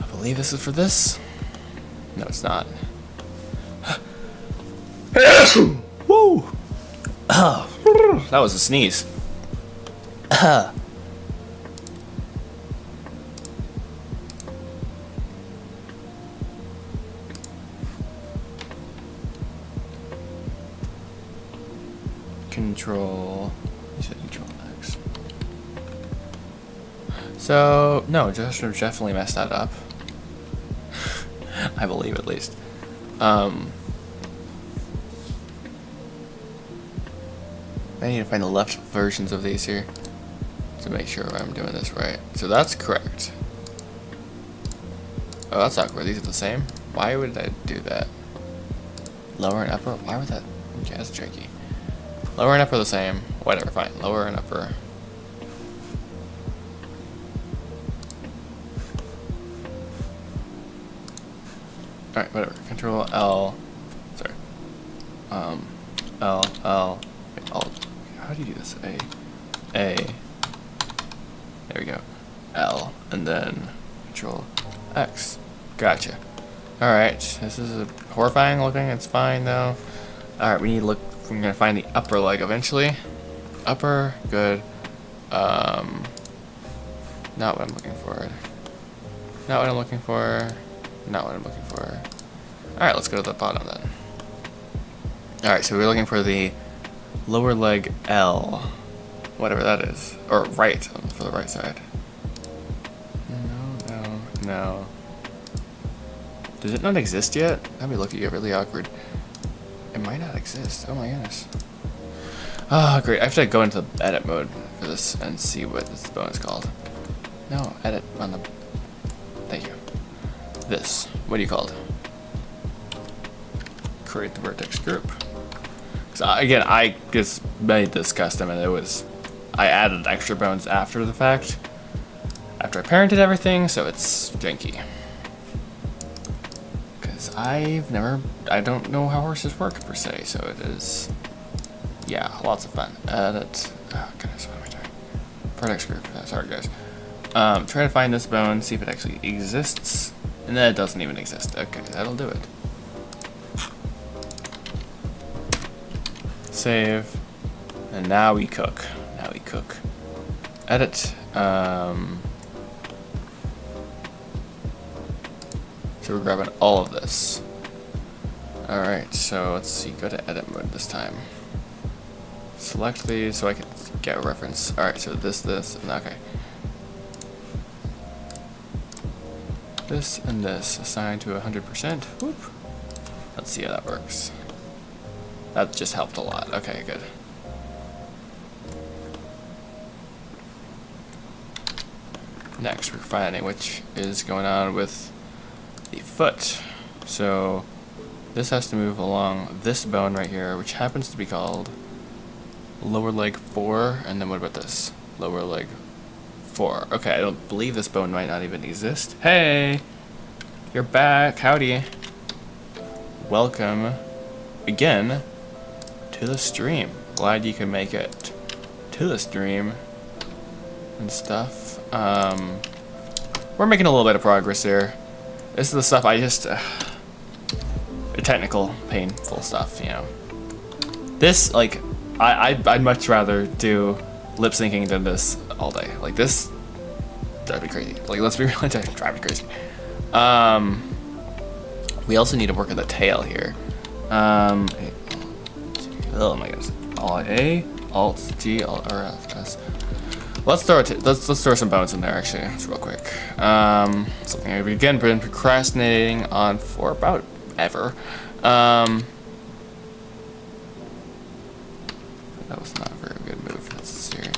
I believe this is for this. No, it's not. Woo! Oh, that was a sneeze. Control. You said Control X. So no, Josh definitely messed that up. I believe at least. I need to find the left versions of these here to make sure I'm doing this right. So that's correct. Oh, that's awkward. These are the same. Why would I do that? Lower and upper. Why would that? Okay, that's tricky. Lower and upper are the same. Whatever, fine. Lower and upper. Alright, whatever. Control L. Sorry. L. Wait, Alt. How do you do this? A. There we go. L. And then Control X. Gotcha. Alright. This is horrifying looking. It's fine though. Alright, we need to look. We're gonna find the upper leg eventually. Upper, good. Not what I'm looking for. Not what I'm looking for. Not what I'm looking for. Alright, let's go to the bottom then. Alright, so we're looking for the lower leg L. Whatever that is. Or right, for the right side. No. Does it not exist yet? Let me look at you. Really awkward. It might not exist. Oh my goodness. Oh, great. I have to go into edit mode for this and see what this bone is called. No, edit on the... Thank you. This. What do you call it? Create the vertex group. So again, I just made this custom and it was... I added extra bones after the fact. After I parented everything, so it's janky. Because I don't know how horses work per se, so it is... Yeah, lots of fun. Edit. Oh goodness, what am I doing? Vertex group. Sorry guys. Try to find this bone, see if it actually exists. And then it doesn't even exist. Okay, that'll do it. Save. And now we cook. Now we cook. Edit. So we're grabbing all of this. Alright, so let's see. Go to edit mode this time. Select these so I can get a reference. Alright, so this, and okay. This and this assigned to 100%. Whoop. Let's see how that works. That just helped a lot. Okay, good. Next, we're finding which is going on with the foot. So this has to move along this bone right here, which happens to be called lower leg 4. And then what about this? Lower leg 4. Okay, I don't believe this bone might not even exist. Hey! You're back. Howdy. Welcome again to the stream. Glad you can make it to the stream and stuff. We're making a little bit of progress here. This is the stuff I just... technical, painful stuff, you know. This, like... I'd much rather do lip syncing than this all day. Like this, that'd be crazy. Like let's be real, that'd drive me crazy. We also need to work on the tail here. Oh my goodness. Alt A, Alt G, Alt R, S. Let's throw some bones in there actually, just real quick. Something I've again been procrastinating on for about ever. That was not a very good move. Let's see here.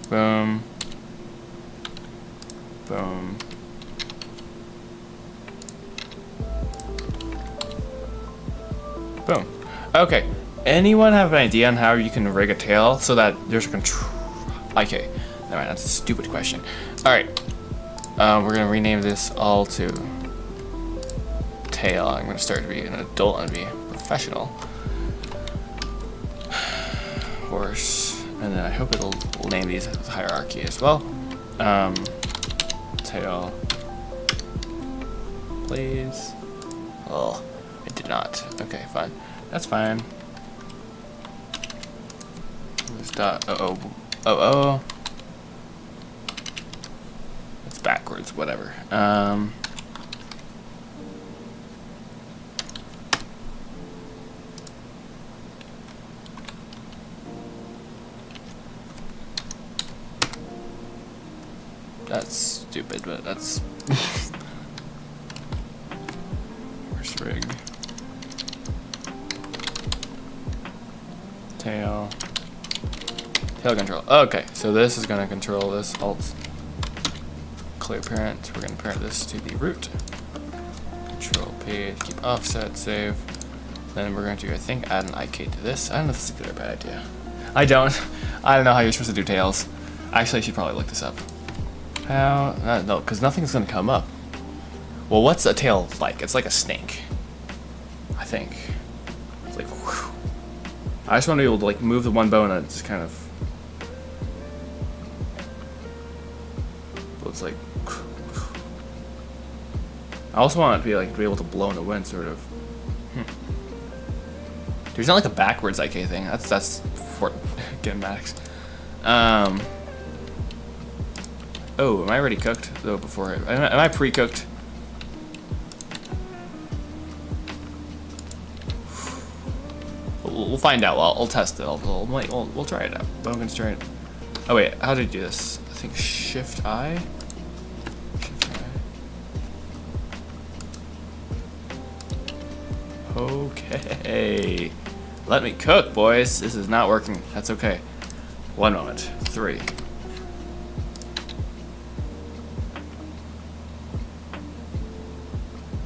Boom. Boom. Boom. Okay. Anyone have an idea on how you can rig a tail so that there's a control? Okay. Alright, that's a stupid question. Alright. We're gonna rename this all to tail. I'm gonna start to be an adult and be professional. Horse, and then I hope it'll name these with hierarchy as well. Tail, please. Oh, it did not. Okay, fine. That's fine. This dot. Oh. It's backwards. Whatever. That's stupid, but that's... Horse rig. Tail. Tail control. Okay, so this is going to control this. Alt. Clear parent. We're going to parent this to the root. Control P. Keep offset. Save. Then we're going to, I think, add an IK to this. I don't know if this is a good or bad idea. I don't know how you're supposed to do tails. Actually, I should probably look this up. How? No, because nothing's gonna come up. Well, what's a tail like? It's like a snake, I think. It's like, whew. I just want to be able to like move the one bone and just kind of. So it's like. I also want it to be like be able to blow in the wind, sort of. There's not like a backwards IK thing. That's for kinematics. Oh, am I already cooked though? Before am I pre-cooked? We'll find out. I'll test it. We'll try it out. Bone constraint. Oh wait, how did I do this? I think Shift I. Shift I. Okay. Let me cook, boys. This is not working. That's okay. One moment. 3.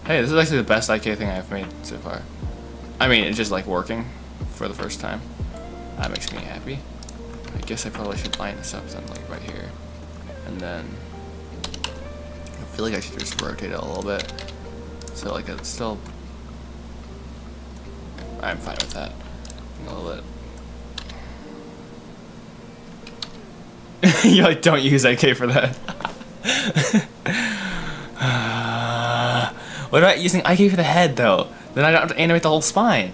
Hey, this is actually the best IK thing I've made so far. I mean, it's just like working for the first time. That makes me happy. I guess I probably should line this up then, like right here. And then I feel like I should just rotate it a little bit. So like it's still, I'm fine with that. A little bit. You like don't use IK for that. What about using IK for the head though? Then I don't have to animate the whole spine.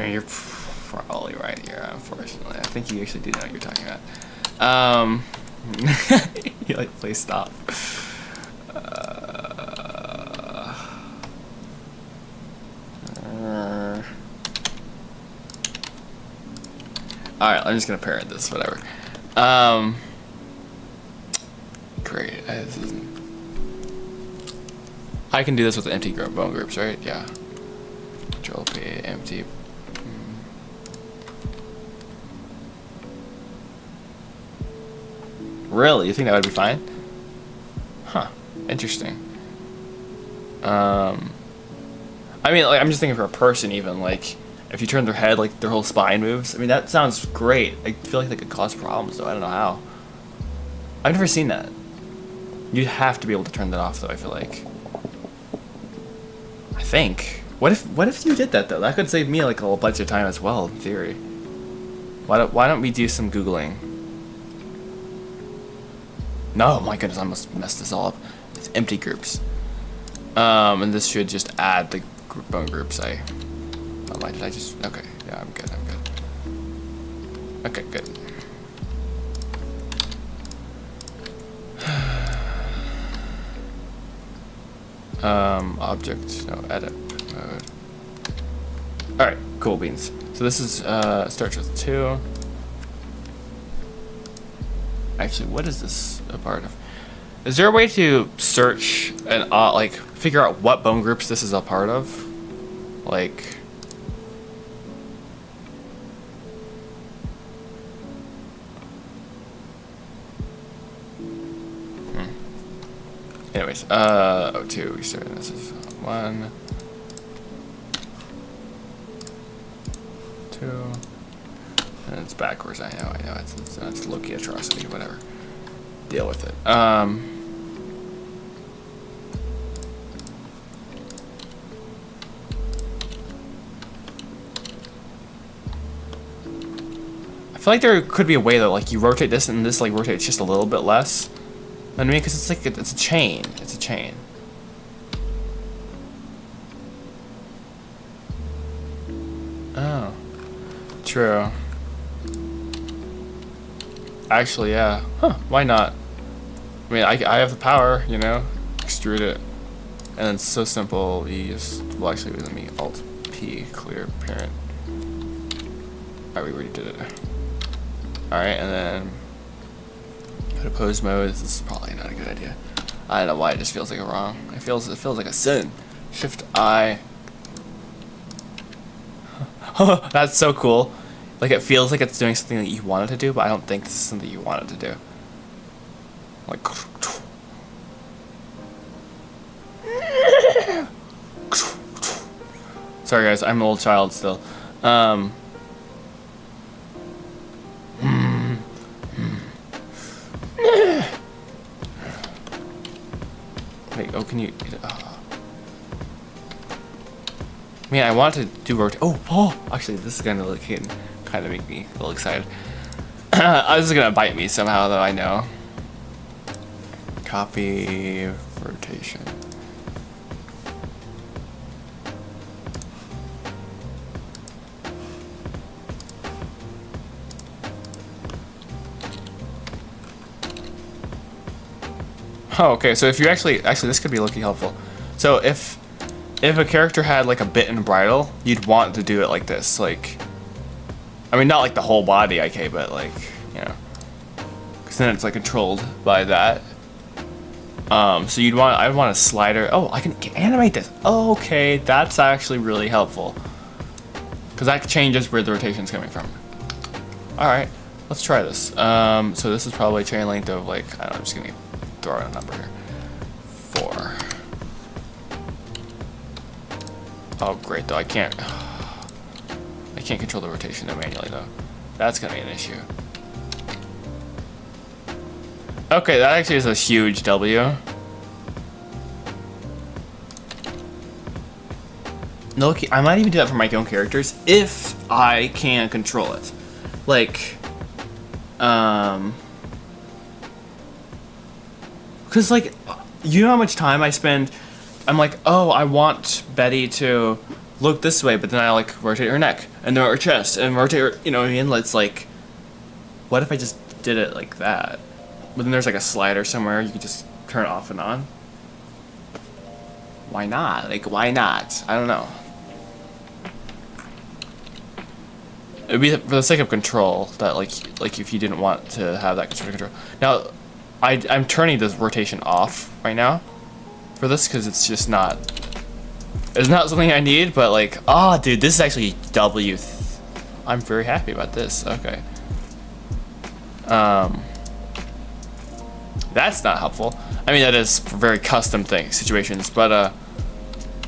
You're probably right here, unfortunately. I think you actually do know what you're talking about. You like play stop. Alright, I'm just gonna parent this, whatever. Great. I can do this with empty bone groups, right? Yeah. Control P, empty. Really? You think that would be fine? Huh. Interesting. I mean, like, I'm just thinking for a person, even, like, if you turn their head, like, their whole spine moves. I mean, that sounds great. I feel like that could cause problems, though. I don't know how. I've never seen that. You'd have to be able to turn that off, though, I feel like. I think. What if you did that, though? That could save me, like, a whole bunch of time as well, in theory. Why don't we do some Googling? No, my goodness, I almost messed this all up. It's empty groups. And this should just add the bone groups. Oh, why did I just... Okay, yeah, I'm good. Okay, good. Object, no, edit mode. Alright, cool beans. So this is, starts with 2. Actually, what is this a part of? Is there a way to search and, like, figure out what bone groups this is a part of? Like... Anyways, 2, we started, this is 1, 2, and it's backwards, I know, it's low-key atrocity, whatever. Deal with it. I feel like there could be a way that, like, you rotate this and this, like, rotates just a little bit less. I mean, because it's like, it's a chain. It's a chain. Oh. True. Actually, yeah. Huh, why not? I mean, I have the power, you know? Extrude it. And it's so simple, you just... Well, actually, let me Alt-P, clear parent. Alright, we already did it. Alright, and then... Go to pose mode. This is probably not a good idea. I don't know why it just feels like a wrong. It feels like a sin. Shift I. That's so cool. Like it feels like it's doing something that you wanted to do, but I don't think this is something you wanted to do. Like. Sorry guys, I'm an old child still. Wait, oh, can you... Man, I want to do rotate. Oh, actually, this is gonna like kind of make me a little excited. This is gonna bite me somehow, though. I know. Copy rotation. Oh, okay. So if you actually, this could be looking helpful. So if a character had like a bit and bridle, you'd want to do it like this. Like, I mean, not like the whole body, okay, but like, you know, because then it's like controlled by that. So I'd want a slider. Oh, I can animate this. Oh, okay, that's actually really helpful. Because that changes where the rotation's coming from. Alright, let's try this. So this is probably chain length of like, I don't know, I'm just gonna throw out a number here. 4. Oh great, though I can't control the rotation manually though. That's gonna be an issue. Okay, that actually is a huge W. No, I might even do that for my own characters if I can control it. Like, cause like, you know how much time I spend. I'm like, oh, I want Betty to look this way, but then I like rotate her neck and then her chest and rotate her. You know what I mean? It's like, what if I just did it like that? But then there's like a slider somewhere you could just turn it off and on. Why not? Like, why not? I don't know. It'd be for the sake of control that like if you didn't want to have that sort of control. Now, I'm turning this rotation off right now for this because it's just not. It's not something I need, but like, oh, dude, this is actually W. I'm very happy about this. Okay. That's not helpful. I mean, that is for very custom situations, but oh,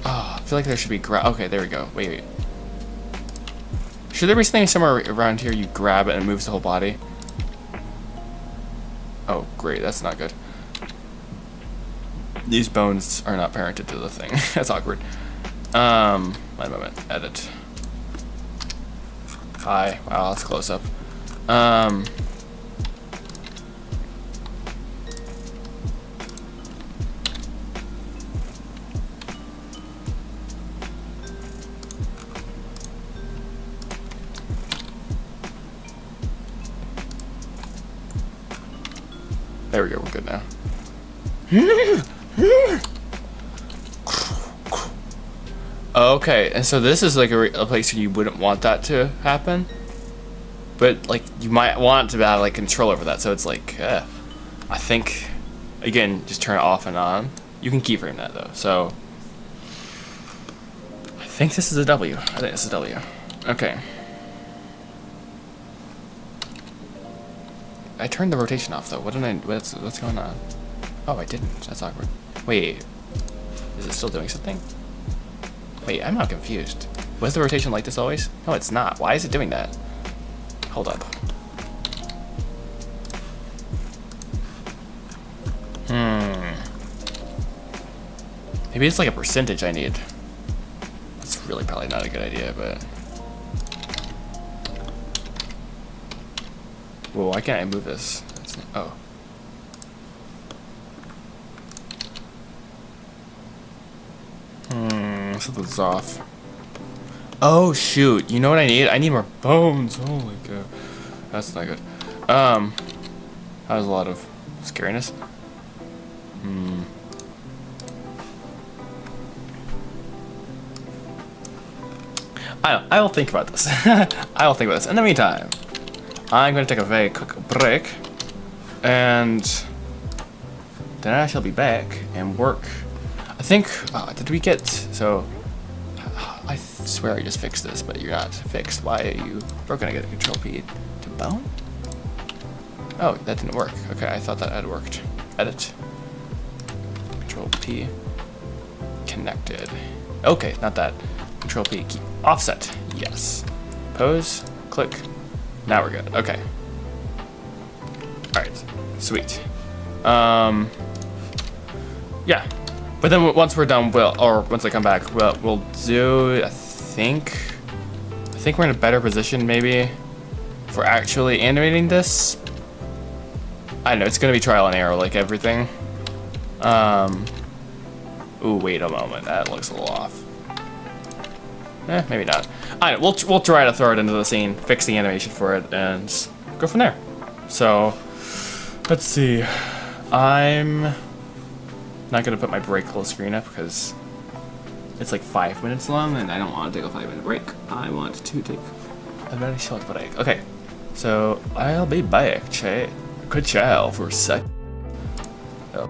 I feel like there should be okay, there we go. Wait. Should there be something somewhere around here you grab it and it moves the whole body? Oh, great, that's not good. These bones are not parented to the thing. That's awkward. One moment. Edit. Hi. Wow, that's close up. There we go, we're good now. Okay, and so this is like a place where you wouldn't want that to happen, but like you might want to have like control over that. So it's like, I think, again, just turn it off and on. You can keyframe that though. So I think this is a W. I think this is a W. Okay. I turned the rotation off though. What's going on? Oh, I didn't. That's awkward. Wait, is it still doing something? Wait, I'm not confused. Was the rotation like this always? No, it's not. Why is it doing that? Hold up. Maybe it's like a percentage I need. That's really probably not a good idea, but. Whoa, why can't I move this? Oh. Something's off. Oh shoot, you know what I need? I need more bones. Oh my god. That's not good. That was a lot of scariness. I will think about this. I will think about this. In the meantime, I'm going to take a very quick break, and then I shall be back and work. I think, did we get, so, I swear I just fixed this, but you're not fixed. Why are you broken? I get a control P to bone? Oh, that didn't work. Okay, I thought that had worked. Edit. Control P. Connected. Okay, not that. Control P, key. Offset. Yes. Pose. Click. Now we're good. Okay. Alright. Sweet. Yeah. But then once we're done, once I come back, we'll do, I think we're in a better position maybe for actually animating this. I don't know, it's gonna be trial and error like everything. Ooh, wait a moment, that looks a little off. Maybe not. Alright, we'll try to throw it into the scene, fix the animation for it, and go from there. So, let's see. I'm not gonna put my break full screen up because it's like 5 minutes long, and I don't want to take a 5-minute break. I want to take a very short break. Okay, so I'll be back. Good chow for a sec. Oh.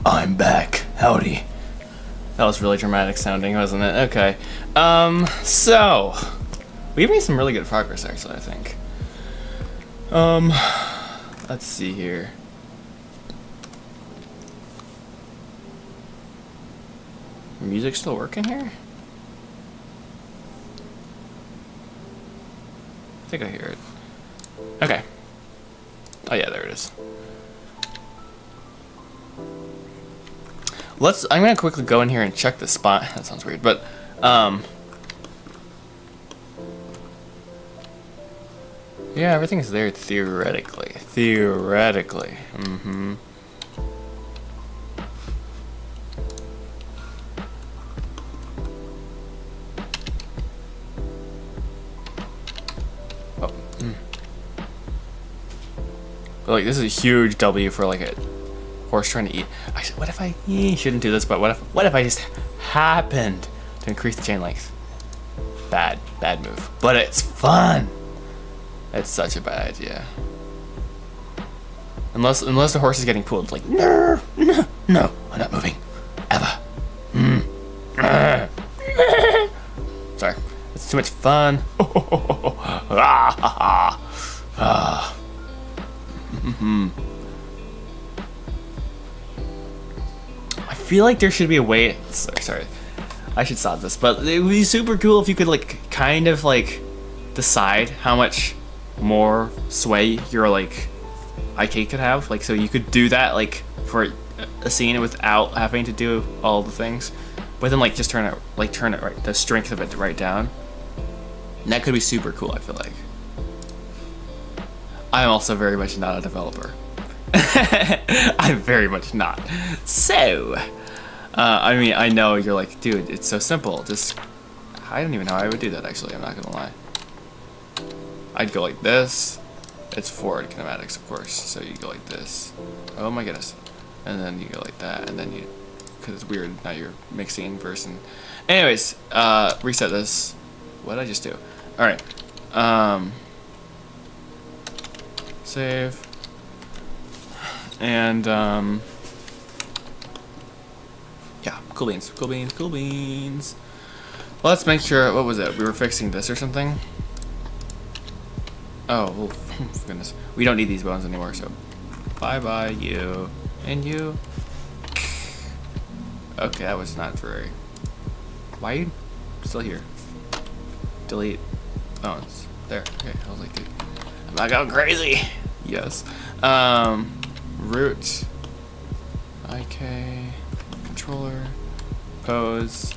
I'm back. Howdy. That was really dramatic sounding, wasn't it? Okay. So we've made some really good progress, actually, I think. Let's see here. Music still working here? I think I hear it. Okay. Oh yeah, there it is. I'm gonna quickly go in here and check the spot. That sounds weird, but yeah, everything's there theoretically. Theoretically. But, like, this is a huge W for like a horse trying to eat. Actually, what if I shouldn't do this? But what if I just happened to increase the chain length? Bad move. But it's fun. It's such a bad idea. Unless the horse is getting pulled, it's like no, I'm not moving ever. Sorry, it's too much fun. I feel like there should be a way. Sorry, I should stop this. But it would be super cool if you could like kind of like decide how much more sway your like IK could have. Like, so you could do that like for a scene without having to do all the things, but then like just turn it right, the strength of it right down. And that could be super cool. I feel like. I'm also very much not a developer. I'm very much not. So, I mean, I know you're like, dude, it's so simple. Just, I don't even know how I would do that, actually. I'm not gonna lie. I'd go like this. It's forward kinematics, of course. So you go like this. Oh my goodness. And then you go like that. And then you, because it's weird, now you're mixing in person. Anyways, reset this. What did I just do? Alright. Save. And, yeah, cool beans. Let's make sure, what was it? We were fixing this or something? Oh, well, goodness. We don't need these bones anymore, so bye-bye, you. And you. Okay, that was not very... Why are you still here? Delete bones. There. Okay, I was like, dude, I'm not going crazy. Yes. Root. IK. Controller. Pose.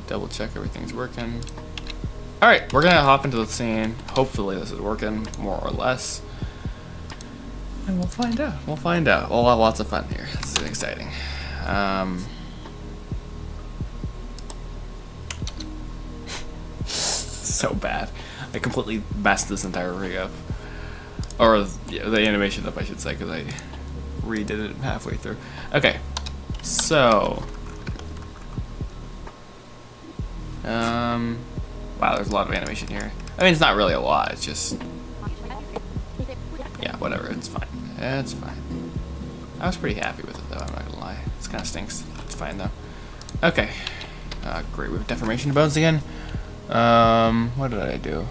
Double check everything's working. Alright, we're gonna hop into the scene. Hopefully this is working, more or less. And we'll find out. We'll have lots of fun here. This is exciting. So bad. I completely messed this entire rig up. Or yeah, the animation up, I should say, because I redid it halfway through. Okay, so... wow, there's a lot of animation here. I mean, it's not really a lot, it's just... Yeah, whatever, it's fine. It's fine. I was pretty happy with it, though, I'm not gonna lie. This kind of stinks. It's fine, though. Okay. Great, we have deformation bones again. What did I do?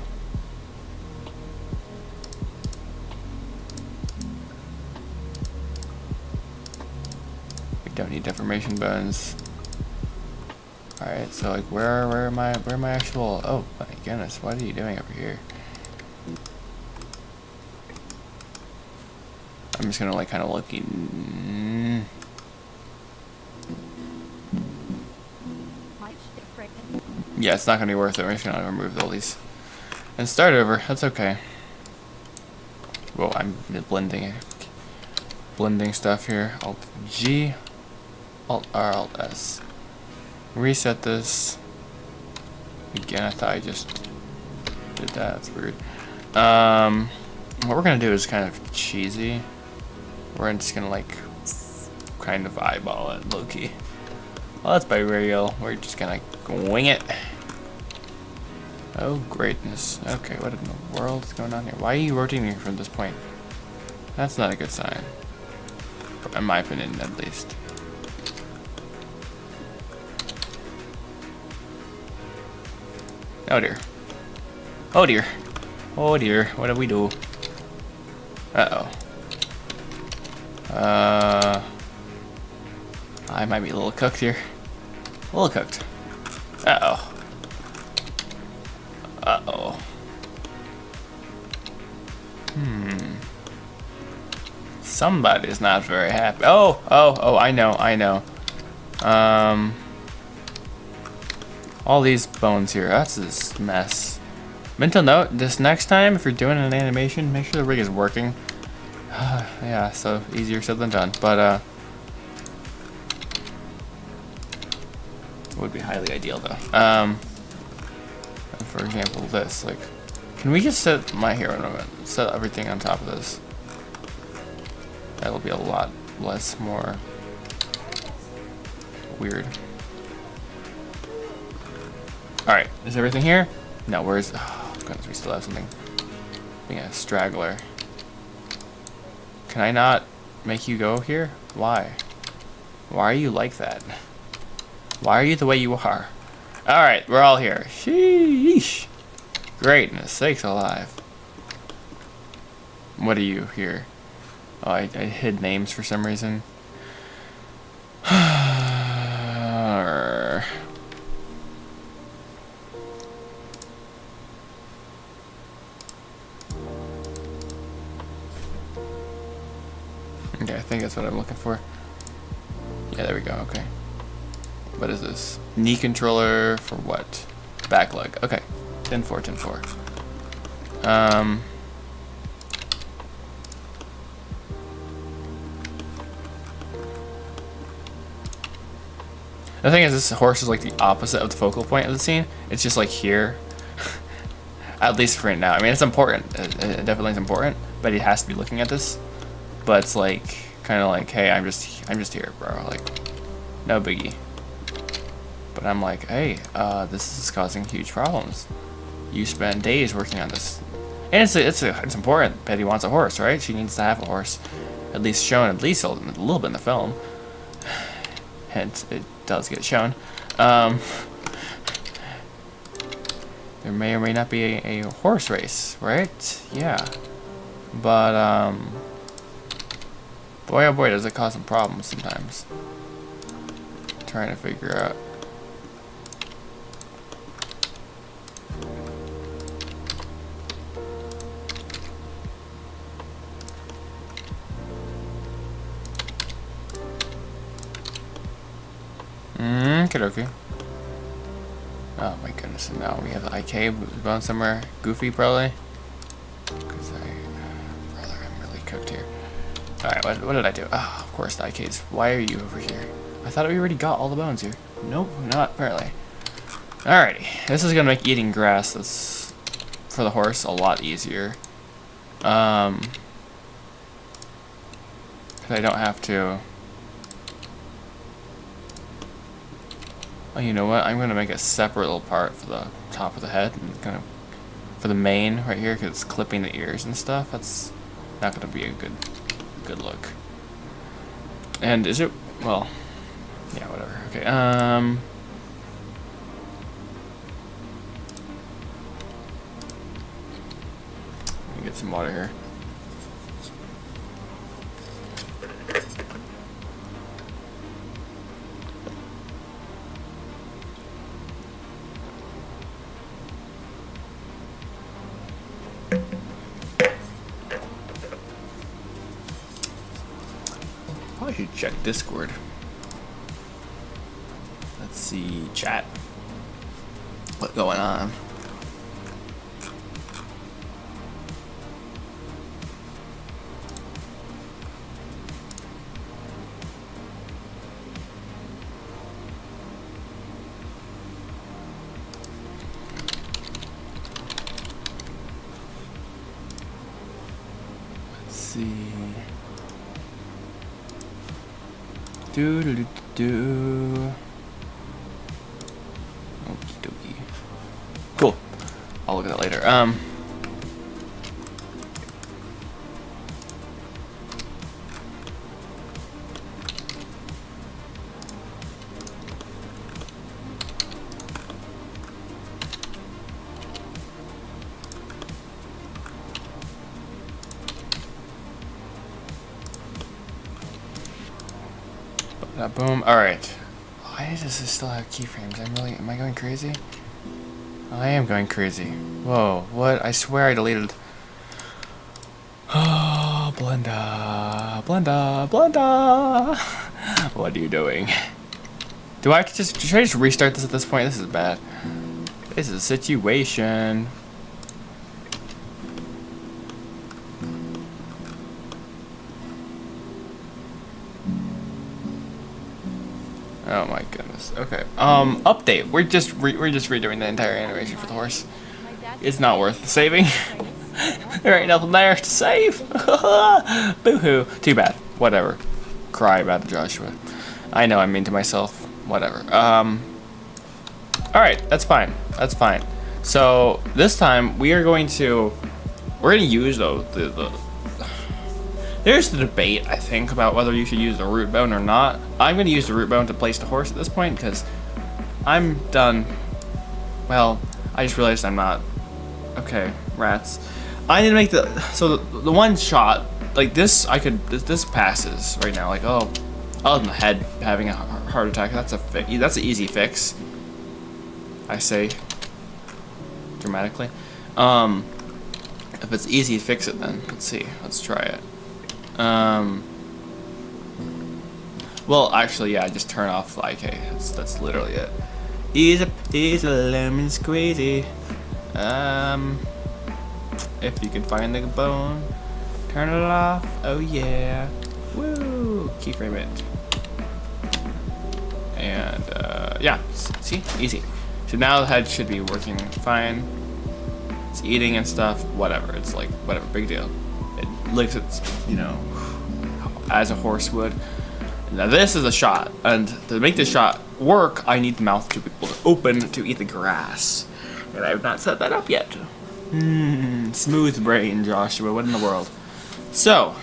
We don't need deformation bones. Alright, so like where am I actual, oh my goodness, what are you doing over here? I'm just gonna like kind of look in. Yeah, it's not gonna be worth it. We're just gonna remove all these and start over. That's okay. Whoa, I'm blending stuff here. Alt G, Alt R, Alt S. Reset this. Again, I thought I just did that. That's weird. What we're gonna do is kind of cheesy. We're just gonna like kind of eyeball it, low key. Well, that's by real. We're just gonna wing it. Oh greatness. Okay, what in the world is going on here? Why are you rotating from this point? That's not a good sign. In my opinion, at least. Oh dear. Oh dear. Oh dear. What do we do? Uh-oh. I might be a little cooked here. A little cooked. Uh-oh. Uh-oh. Somebody's not very happy. Oh, I know. All these bones here, that's this mess. Mental note, this next time, if you're doing an animation, make sure the rig is working. Yeah, so easier said than done, but would be highly ideal though. For example, this, like, can we just set my hero moment, set everything on top of this? That'll be a lot less more weird. Alright, is everything here? No, where's, oh goodness, we still have something. Being a straggler. Can I not make you go here? Why? Why are you like that? Why are you the way you are? Alright, we're all here. Sheesh. Greatness sakes alive. What are you here? Oh, I hid names for some reason. Okay, I think that's what I'm looking for. Yeah, there we go, okay. What is this? Knee controller for what? Back leg. Okay. 10-4, 10-4. The thing is, this horse is like the opposite of the focal point of the scene. It's just like here. At least for now. I mean, it's important. It definitely is important, but he has to be looking at this. But it's like, kind of like, hey, I'm just here, bro. Like, no biggie. But I'm like, hey, this is causing huge problems. You spend days working on this, and it's important. Betty wants a horse, right? She needs to have a horse, at least shown, at least a little bit in the film. Hence, it does get shown. There may or may not be a horse race, right? Yeah, but boy oh boy, does it cause some problems sometimes. Trying to figure out. Okay. Oh my goodness, and now we have the IK bone somewhere. Goofy, probably. Because brother, I'm really cooked here. Alright, what did I do? Oh, of course, the IKs. Why are you over here? I thought we already got all the bones here. Nope, not apparently. Alrighty, this is gonna make eating grass that's for the horse a lot easier. Because I don't have to. Oh, you know what? I'm gonna make a separate little part for the top of the head, and kind of for the mane right here, because it's clipping the ears and stuff. That's not gonna be a good look. And is it? Well, yeah, whatever. Okay. Let me get some water here. I should check Discord. Let's see, chat. What's going on? Let's see. Do. Okie dokie. Cool. I'll look at that later. Boom. All right. Why does this still have keyframes? Am I going crazy? I am going crazy. Whoa, what? I swear I deleted. Oh, Blenda. What are you doing? Should I just restart this at this point? This is bad. This is a situation. Oh my goodness. Okay. Update. We're just redoing the entire animation for the horse. It's not worth saving. There ain't nothing there to save. Boo-hoo. Too bad. Whatever. Cry about it, Joshua. I know I'm mean to myself. Whatever. Alright, that's fine. That's fine. So this time we're gonna use there's the debate, I think, about whether you should use the root bone or not. I'm gonna use the root bone to place the horse at this point because I'm done. Well, I just realized I'm not. Okay, rats. I need to make the one shot like this. This passes right now. Like, oh, other than the head having a heart attack, that's an easy fix. I say dramatically. If it's easy, fix it then. Let's see. Let's try it. Well, actually, yeah, just turn off fly K. That's literally it. He's a lemon squeezy. If you can find the bone, turn it off. Oh yeah. Woo! Keyframe it. And yeah, see, easy. So now the head should be working fine. It's eating and stuff. Whatever. It's like whatever. Big deal. It licks its, as a horse would. Now this is a shot, and to make this shot work, I need the mouth to be able to open to eat the grass, and I have not set that up yet. Smooth brain, Joshua. What in the world? So,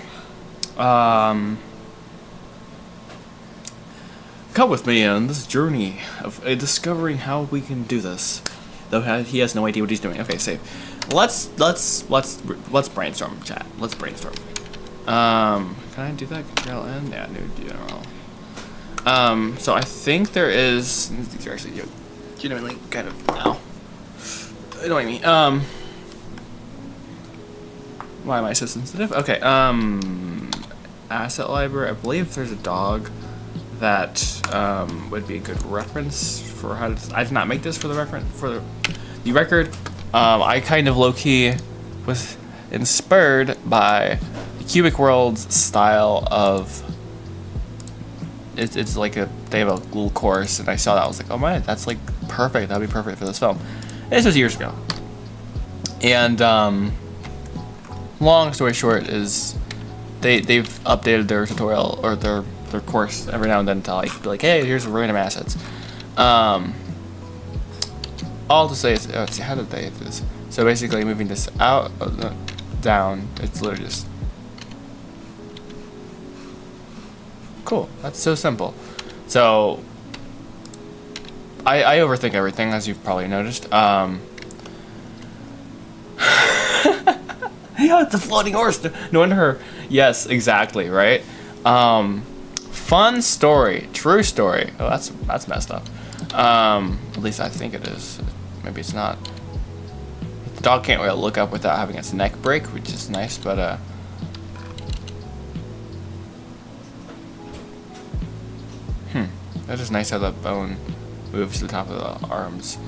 come with me on this journey of discovering how we can do this. Though he has no idea what he's doing. Okay, save. Let's brainstorm, chat. Let's brainstorm. Can I do that? Control N? Yeah, new general. So I think there is. These are actually genuinely kind of annoying me. Why am I so sensitive? Okay. Asset library. I believe there's a dog that would be a good reference for how to. I did not make this for the the record. I kind of low key was inspired by Cubic World's style of it's like they have a little course, and I saw that, I was like, oh my, that's like perfect, that'd be perfect for this film. This was years ago, and long story short is they've updated their tutorial or their course every now and then to like be like, hey, here's random assets. All to say is, let's see, how did they do this? So basically moving this out, down, it's literally just cool. That's so simple. So I overthink everything, as you've probably noticed. Yeah, it's a floating horse. No wonder. Yes, exactly. Right. Fun story. True story. Oh, that's messed up. At least I think it is. Maybe it's not. The dog can't really look up without having its neck break, which is nice, but that is nice how the bone moves to the top of the arms.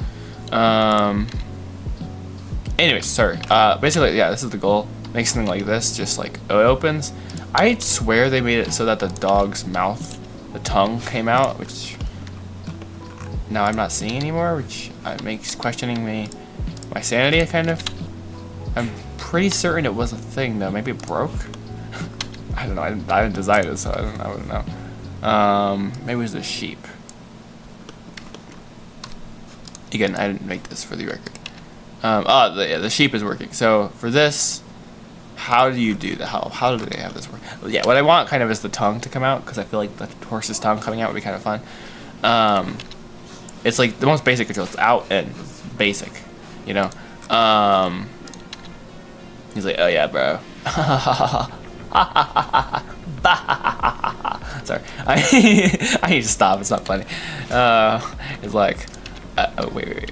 Anyways, sorry. Basically, yeah, this is the goal. Make something like this, just like it opens. I swear they made it so that the dog's mouth, the tongue came out, which now I'm not seeing anymore, which makes questioning my sanity, kind of. I'm pretty certain it was a thing, though. Maybe it broke? I don't know. I didn't design it, so I wouldn't know. Maybe it was a sheep. Again, I didn't make this for the record. The sheep is working. So for this, how do you do that? How do they have this work? Well, yeah, what I want kind of is the tongue to come out, because I feel like the horse's tongue coming out would be kind of fun. It's like the most basic control. It's out and basic, you know. He's like, oh yeah, bro. Sorry. I need to stop. It's not funny. It's like, oh wait.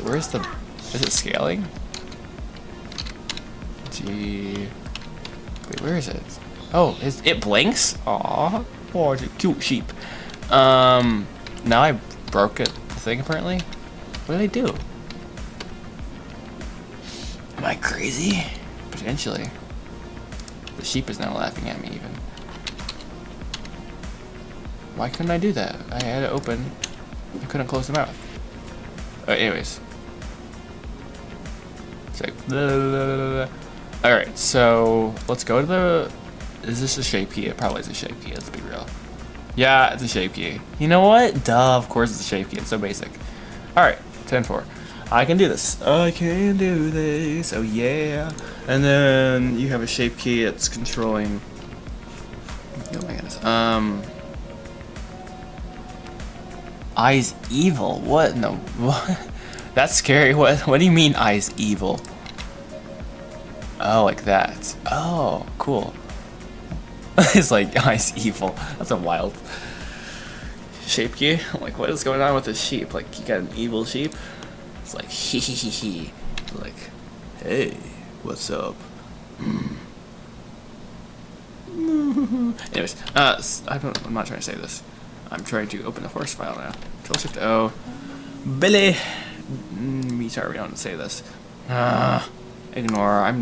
Where's the? Is it scaling? Gee. Wait, where is it? Oh, it blinks. Aw, oh, it's a cute sheep. Now I broke the thing apparently. What did I do? Am I crazy? Potentially. The sheep is now laughing at me even. Why couldn't I do that? I had it open. I couldn't close the mouth. Anyways. It's like, alright, so let's go to the... Is this a shape key? It probably is a shape key, let's be real. Yeah, it's a shape key. You know what? Duh, of course it's a shape key. It's so basic. Alright, 10-4. I can do this. I can do this. Oh yeah. And then you have a shape key. It's controlling. Oh my goodness. Eyes evil. What? No. What? That's scary. What? What do you mean eyes evil? Oh, like that. Oh, cool. It's like eyes evil. That's a wild shape key. I'm like, what is going on with this sheep? Like, you got an evil sheep? It's like, hee hee hee hee. Like, hey, what's up? Anyways, I'm not trying to say this. I'm trying to open the horse file now. Control Shift O. Billy. Me sorry, we don't say this. Ignore.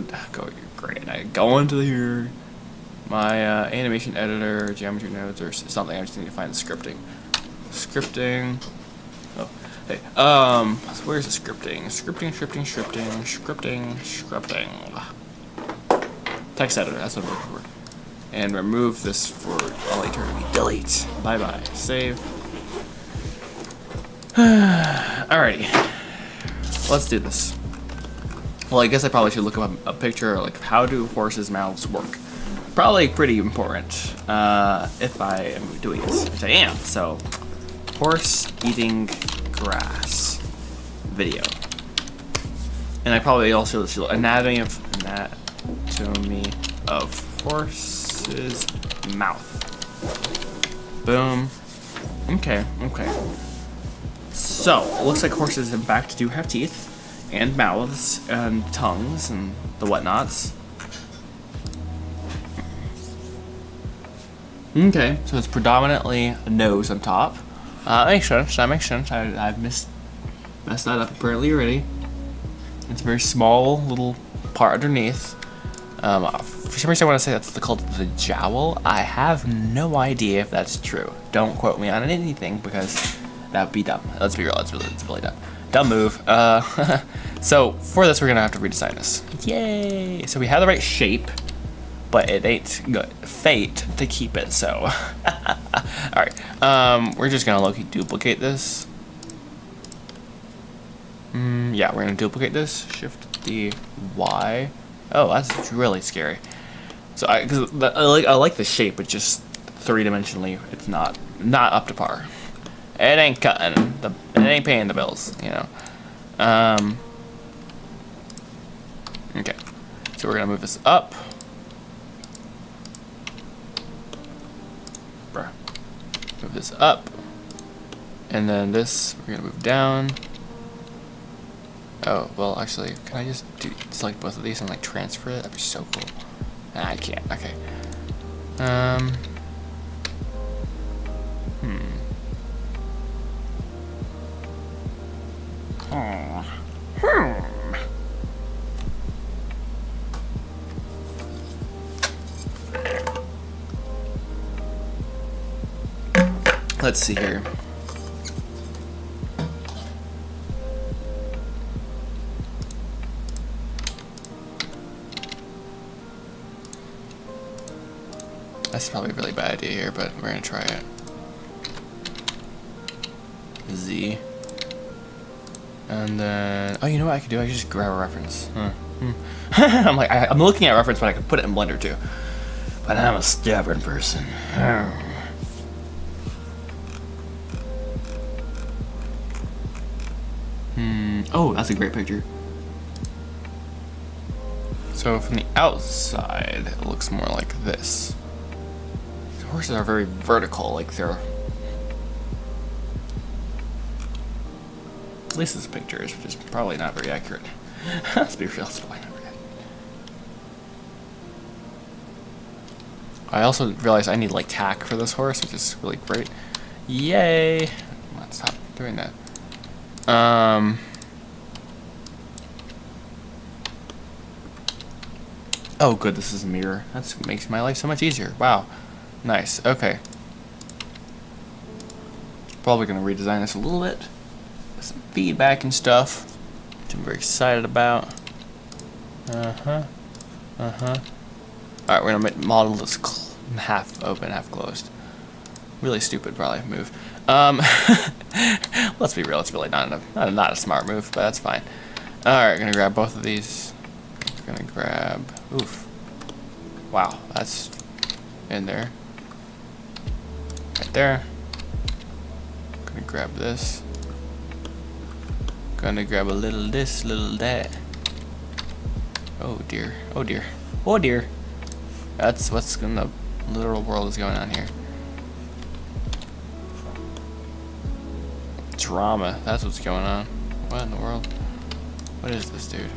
Great. I go into here. My animation editor, geometry nodes, or something. I just need to find the scripting. Scripting. Oh, hey. So where's the scripting? Scripting. Text editor. That's what I'm looking for. And remove this for all eternity. Delete. Bye bye. Save. Alrighty. Let's do this. Well, I guess I probably should look up a picture like how do horses' mouths work. Probably pretty important if I am doing this, which I am. So, horse eating grass video. And I probably also should anatomy of horse's mouth. Boom. Okay. So, it looks like horses in fact do have teeth and mouths and tongues and the whatnots. Okay, so it's predominantly a nose on top. That makes sense. I've messed that up apparently already. It's a very small little part underneath. For some reason I want to say that's called the jowl. I have no idea if that's true. Don't quote me on anything because that would be dumb. Let's be real, it's really dumb. Dumb move. So for this we're gonna have to redesign this. Yay! So we have the right shape, but it ain't good. Fate to keep it so. Alright, we're just gonna low-key duplicate this. Yeah, we're gonna duplicate this. Shift D Y. Oh, that's really scary. So I like the shape, but just three-dimensionally, it's not up to par. It ain't cutting. It ain't paying the bills, you know. Okay, so we're gonna move this up. Move this up, and then this we're gonna move down. Oh, well, actually, can I just select both of these and like transfer it? That'd be so cool. Nah, I can't. Okay. Let's see here. That's probably a really bad idea here, but we're gonna try it. Z. And then, oh, you know what I could do? I could just grab a reference. I'm like, I'm looking at a reference, but I could put it in Blender too. But I'm a stubborn person. Oh, that's a great picture. So from the outside, it looks more like this. horses are very vertical, like they're... At least this picture is, which is probably not very accurate. Let's be real, it's probably not very accurate. I also realized I need like tack for this horse, which is really great. Yay! Come on, stop doing that. Oh good, this is a mirror. That makes my life so much easier. Wow. Nice, okay. Probably gonna redesign this a little bit. With some feedback and stuff, which I'm very excited about. Alright, we're gonna model this half open, half closed. Really stupid, probably, move. Let's be real, it's really not a smart move, but that's fine. Alright, gonna grab both of these. Gonna grab, oof. Wow, that's in there. Right there. Gonna grab this. Gonna grab a little this, little that. Oh dear, oh dear, oh dear. That's what's in the literal world is going on here. Drama, that's what's going on. What in the world? What is this, dude?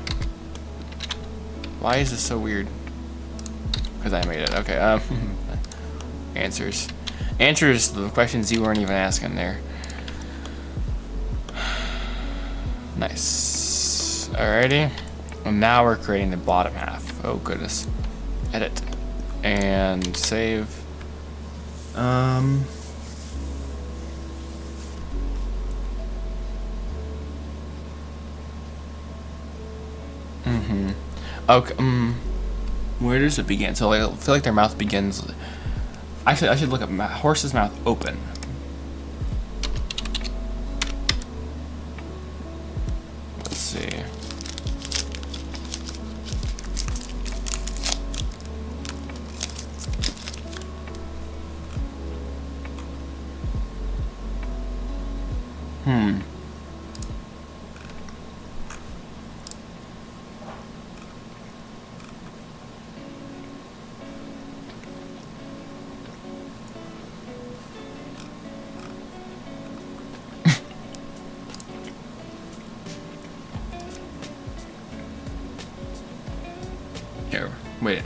Why is this so weird? Because I made it, okay, answers. Answers to the questions you weren't even asking there. Nice. Alrighty. And now we're creating the bottom half. Oh goodness. Edit. And save. Okay. Where does it begin? So I feel like their mouth begins. Actually, I should look up horse's mouth open. Let's see. Here, wait.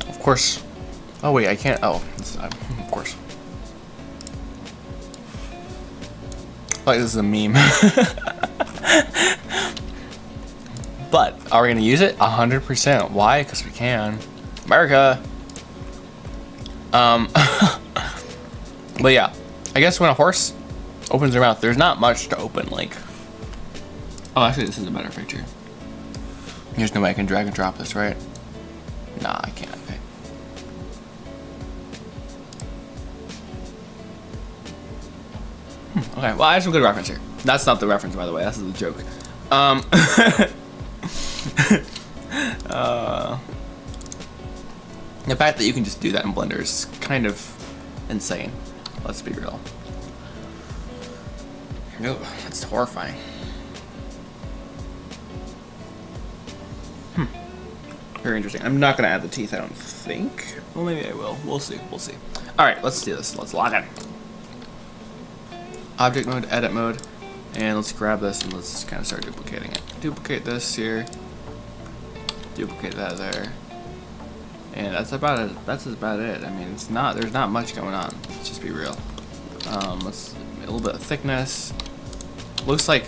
Of course. Oh wait, I can't. Oh, of course. Like this is a meme. But are we gonna use it? 100%. Why? Because we can. America. But yeah, I guess when a horse opens their mouth, there's not much to open. Like, oh, actually, this is a better picture. There's no way I can drag and drop this, right? Nah, I can't. Okay. Okay, well, I have some good reference here. That's not the reference, by the way. That's the joke. The fact that you can just do that in Blender is kind of insane. Let's be real. No, that's horrifying. Very interesting. I'm not gonna add the teeth, I don't think. Well, maybe I will. We'll see. We'll see. All right, let's do this. Let's log in. Object mode, edit mode, and let's grab this and let's kind of start duplicating it. Duplicate this here. Duplicate that there. And that's about it. That's about it. I mean, it's not. There's not much going on. Let's just be real. Let's a little bit of thickness. Looks like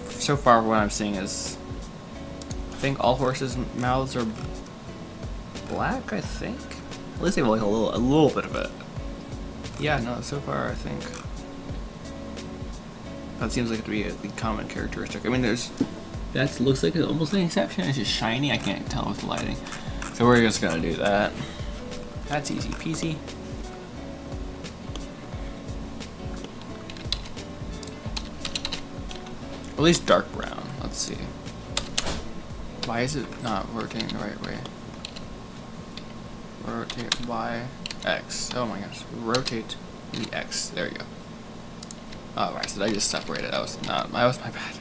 so far what I'm seeing is, I think all horses' mouths are black. I think. At least they have like a little bit of it. Yeah. No. So far, I think that seems like to be a common characteristic. I mean, that looks like almost an exception. It's just shiny. I can't tell with the lighting. So we're just gonna do that. That's easy peasy. At least dark brown. Let's see. Why is it not rotating the right way? Rotate Y, X. Oh my gosh. Rotate the X. There you go. Alright, so did I just separate it? That was my bad.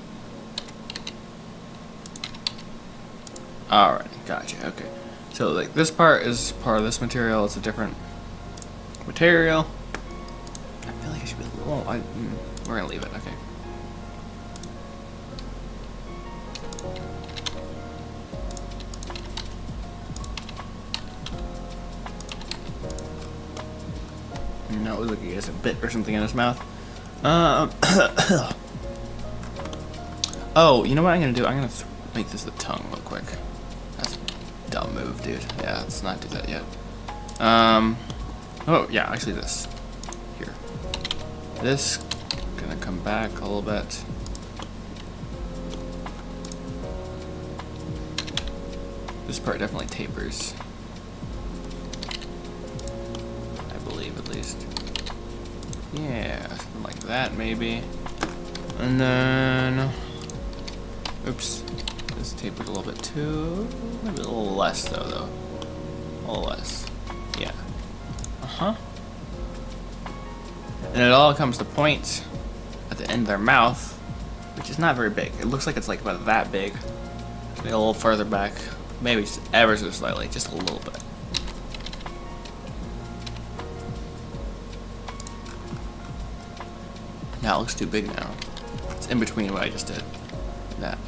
Alright, gotcha. Okay. So like this part is part of this material. It's a different material. I feel like I should be. We're gonna leave it. Okay. No, it was like he has a bit or something in his mouth. Oh, you know what I'm gonna do? I'm gonna make this the tongue real quick. That's a dumb move, dude. Yeah, let's not do that yet. Oh, yeah, actually this. Here. This, gonna come back a little bit. This part definitely tapers. I believe, at least. Yeah, something like that, maybe. And then... Oops. This tapered a little bit too. Maybe a little less, though. A little less. Yeah. Uh-huh. And it all comes to point at the end of their mouth, which is not very big. It looks like it's like about that big. Just maybe a little further back. Maybe just ever so slightly. Just a little bit. Now it looks too big now. It's in between what I just did. That.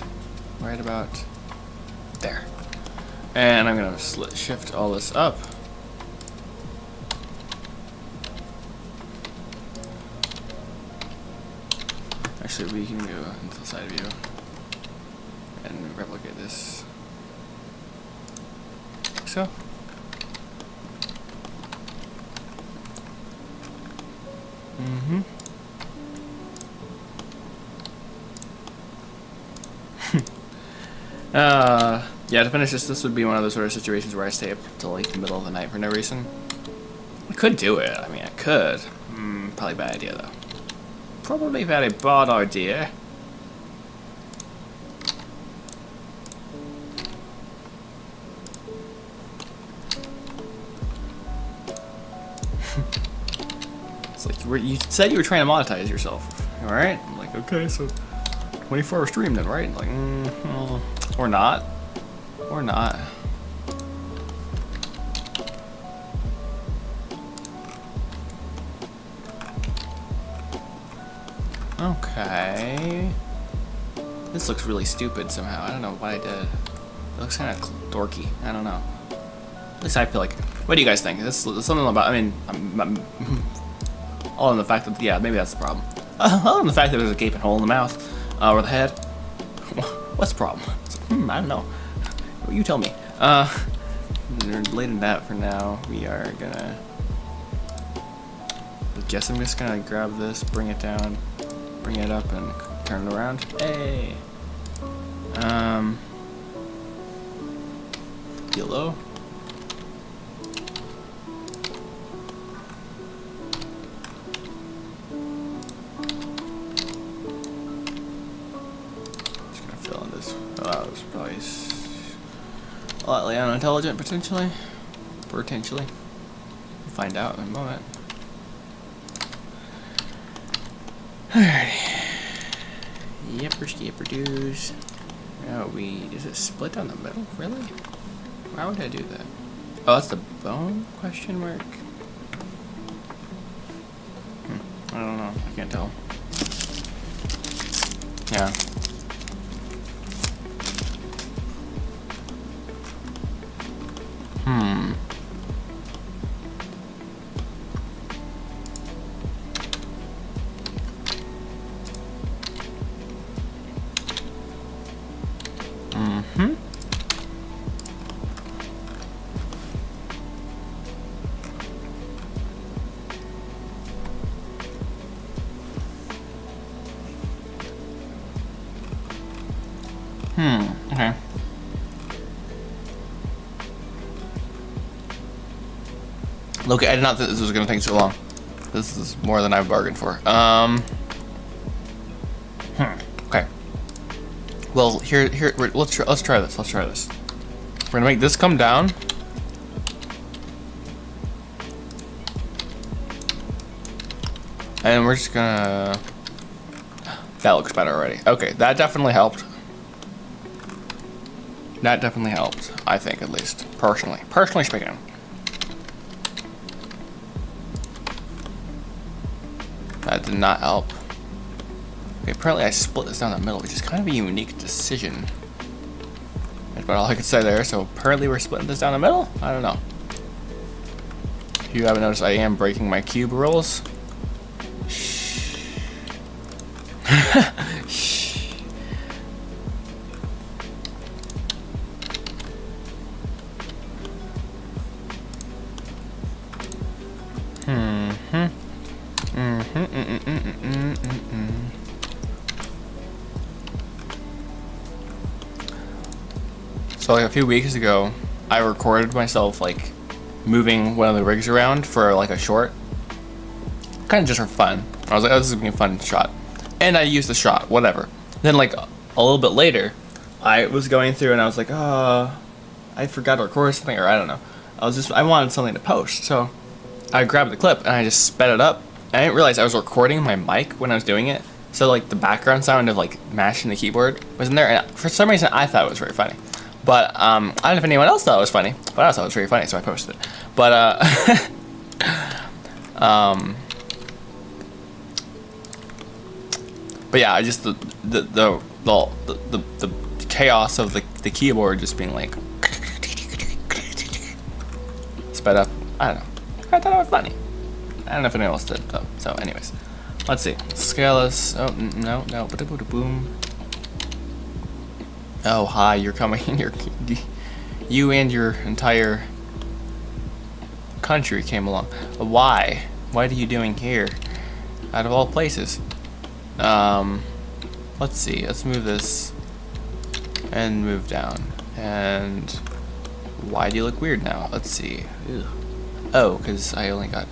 Right about there. And I'm gonna shift all this up. Actually, we can go into the side view and replicate this. Like so. Mm-hmm. Yeah, to finish this would be one of those sort of situations where I stay up till like the middle of the night for no reason. I could do it. I mean, I could. Probably a bad idea, though. Probably a very bad idea. It's like you said you were trying to monetize yourself. All right? I'm like, okay, so 24-hour stream then, right? Like, or not. Or not. Okay. This looks really stupid somehow. I don't know what I did. It looks kind of dorky. I don't know. At least I feel like. What do you guys think? This is something about. I mean, I'm all in the fact that yeah, maybe that's the problem. All in the fact that there's a gaping hole in the mouth or the head. What's the problem? I don't know. You tell me. Related to that for now, we are gonna. I guess I'm just gonna grab this, bring it down, bring it up, and turn it around. Hey. Yellow. Just gonna fill in this. Oh, that was probably slightly unintelligent, potentially. Potentially. We'll find out in a moment. Alrighty. Yepper doos. Oh, is it split down the middle? Really? Why would I do that? Oh, that's the bone? Question mark? I don't know. I can't tell. Yeah. Okay. Look, I did not think this was going to take so long. This is more than I bargained for. Okay. Well, let's try this. Let's try this. We're gonna make this come down. And we're just gonna. That looks better already. Okay, that definitely helped. That definitely helped, I think, at least. Personally speaking. That did not help. Okay, apparently I split this down the middle, which is kind of a unique decision. That's about all I could say there. So apparently we're splitting this down the middle? I don't know. If you haven't noticed, I am breaking my cube rules. Shh. Shh. So like a few weeks ago, I recorded myself like moving one of the rigs around for like a short, kind of just for fun. I was like, oh, this is gonna be a fun shot, and I used the shot, whatever. Then like a little bit later, I was going through and I was like, I forgot to record something, or I don't know. I wanted something to post, so I grabbed the clip and I just sped it up. And I didn't realize I was recording my mic when I was doing it, so like the background sound of like mashing the keyboard was in there, and for some reason I thought it was very funny. But I don't know if anyone else thought it was funny, but I thought it was very funny, so I posted it. But but yeah, I just the chaos of the keyboard just being like sped up. I don't know. I thought it was funny. I don't know if anyone else did though. So, anyways, let's see. Scale this. Oh no. Boom. Oh hi, you're coming. You and your entire country came along. Why? What are you doing here? Out of all places. Let's see. Let's move this and move down. And why do you look weird now? Let's see. Ugh. Oh, because I only got.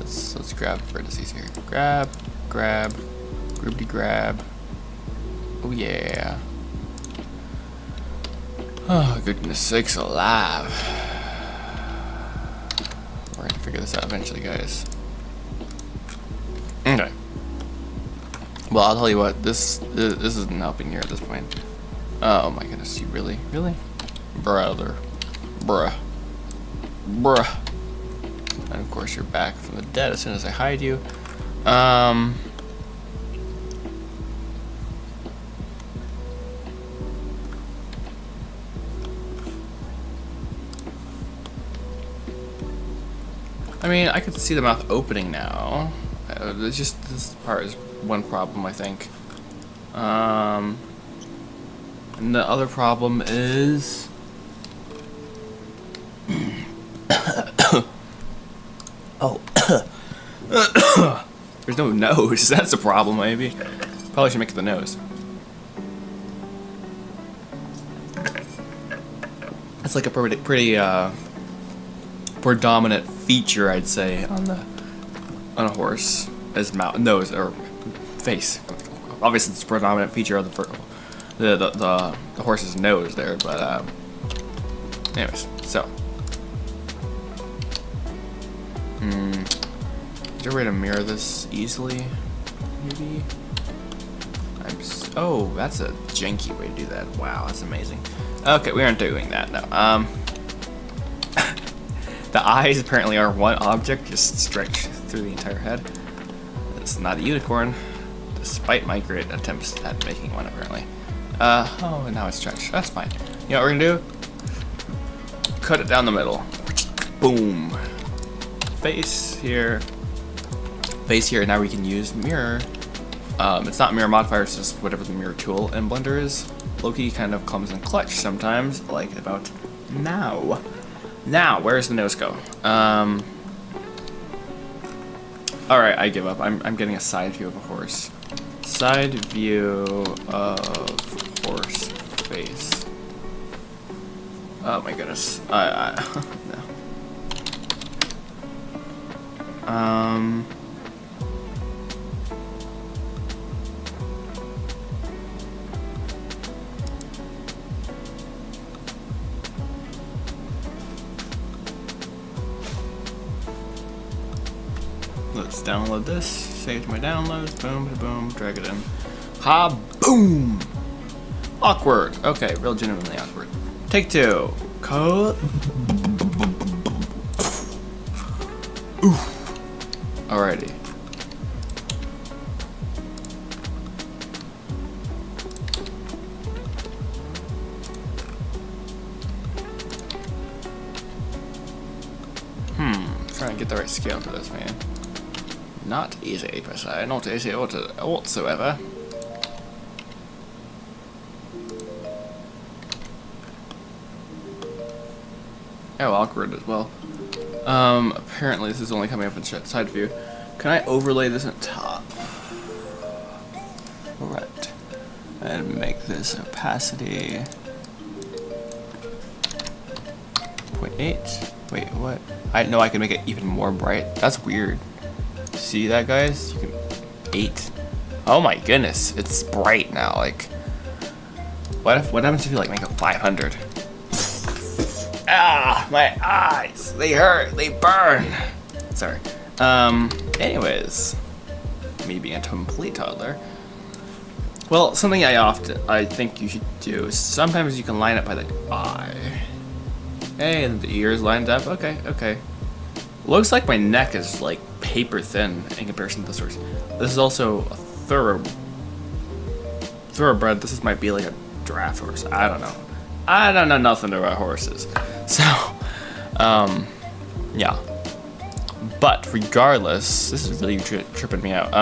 Let's grab vertices here. Grab, groupity grab. Oh yeah. Oh goodness sakes alive. We're gonna figure this out eventually, guys. Okay. Well, I'll tell you what. This isn't helping here at this point. Oh my goodness, you really? Brother. Bruh. And of course you're back from the dead as soon as I hide you. I mean, I could see the mouth opening now. It's just this part is one problem, I think. And the other problem is oh. There's no nose. That's a problem, maybe. Probably should make it the nose. That's like a pretty predominant feature, I'd say, on a horse, as nose or face. Obviously, it's a predominant feature of the horse's nose there, but anyways, so. Is there a way to mirror this easily? Maybe? Oh, that's a janky way to do that. Wow, that's amazing. Okay, we aren't doing that, no. The eyes apparently are one object, just stretched through the entire head. It's not a unicorn, despite my great attempts at making one, apparently. Oh, now it's stretched. That's fine. You know what we're gonna do? Cut it down the middle. Boom. Face here, and now we can use mirror. It's not mirror modifier, it's just whatever the mirror tool in Blender is. Loki kind of comes in clutch sometimes, like about now. Now, where's the nose go? Alright, I give up. I'm getting a side view of a horse. Side view of horse face. Oh my goodness. No. Let's download this, save my downloads, boom, boom, drag it in. Ha boom. Awkward. Okay, real genuinely awkward. Take 2. Cut. Oof. Alrighty. Trying to get the right scale for this, man. Not easy per se, not easy whatsoever. Oh, awkward as well. Apparently this is only coming up in side view. Can I overlay this on top? Right. And make this opacity 0.8. Wait, what? I know I can make it even more bright. That's weird. See that, guys? You can 8. Oh my goodness, it's bright now. Like, what happens if you like make it 500? Ah, my eyes. They hurt. They burn. Sorry. Anyways, me being a complete toddler. Well, something I think you should do is sometimes you can line it by the eye. Hey, and the ears lined up. Okay. Looks like my neck is like paper thin in comparison to this horse. This is also a thoroughbred. This might be like a draft horse. I don't know. I don't know nothing about horses. So, yeah. But regardless, this is really tripping me out.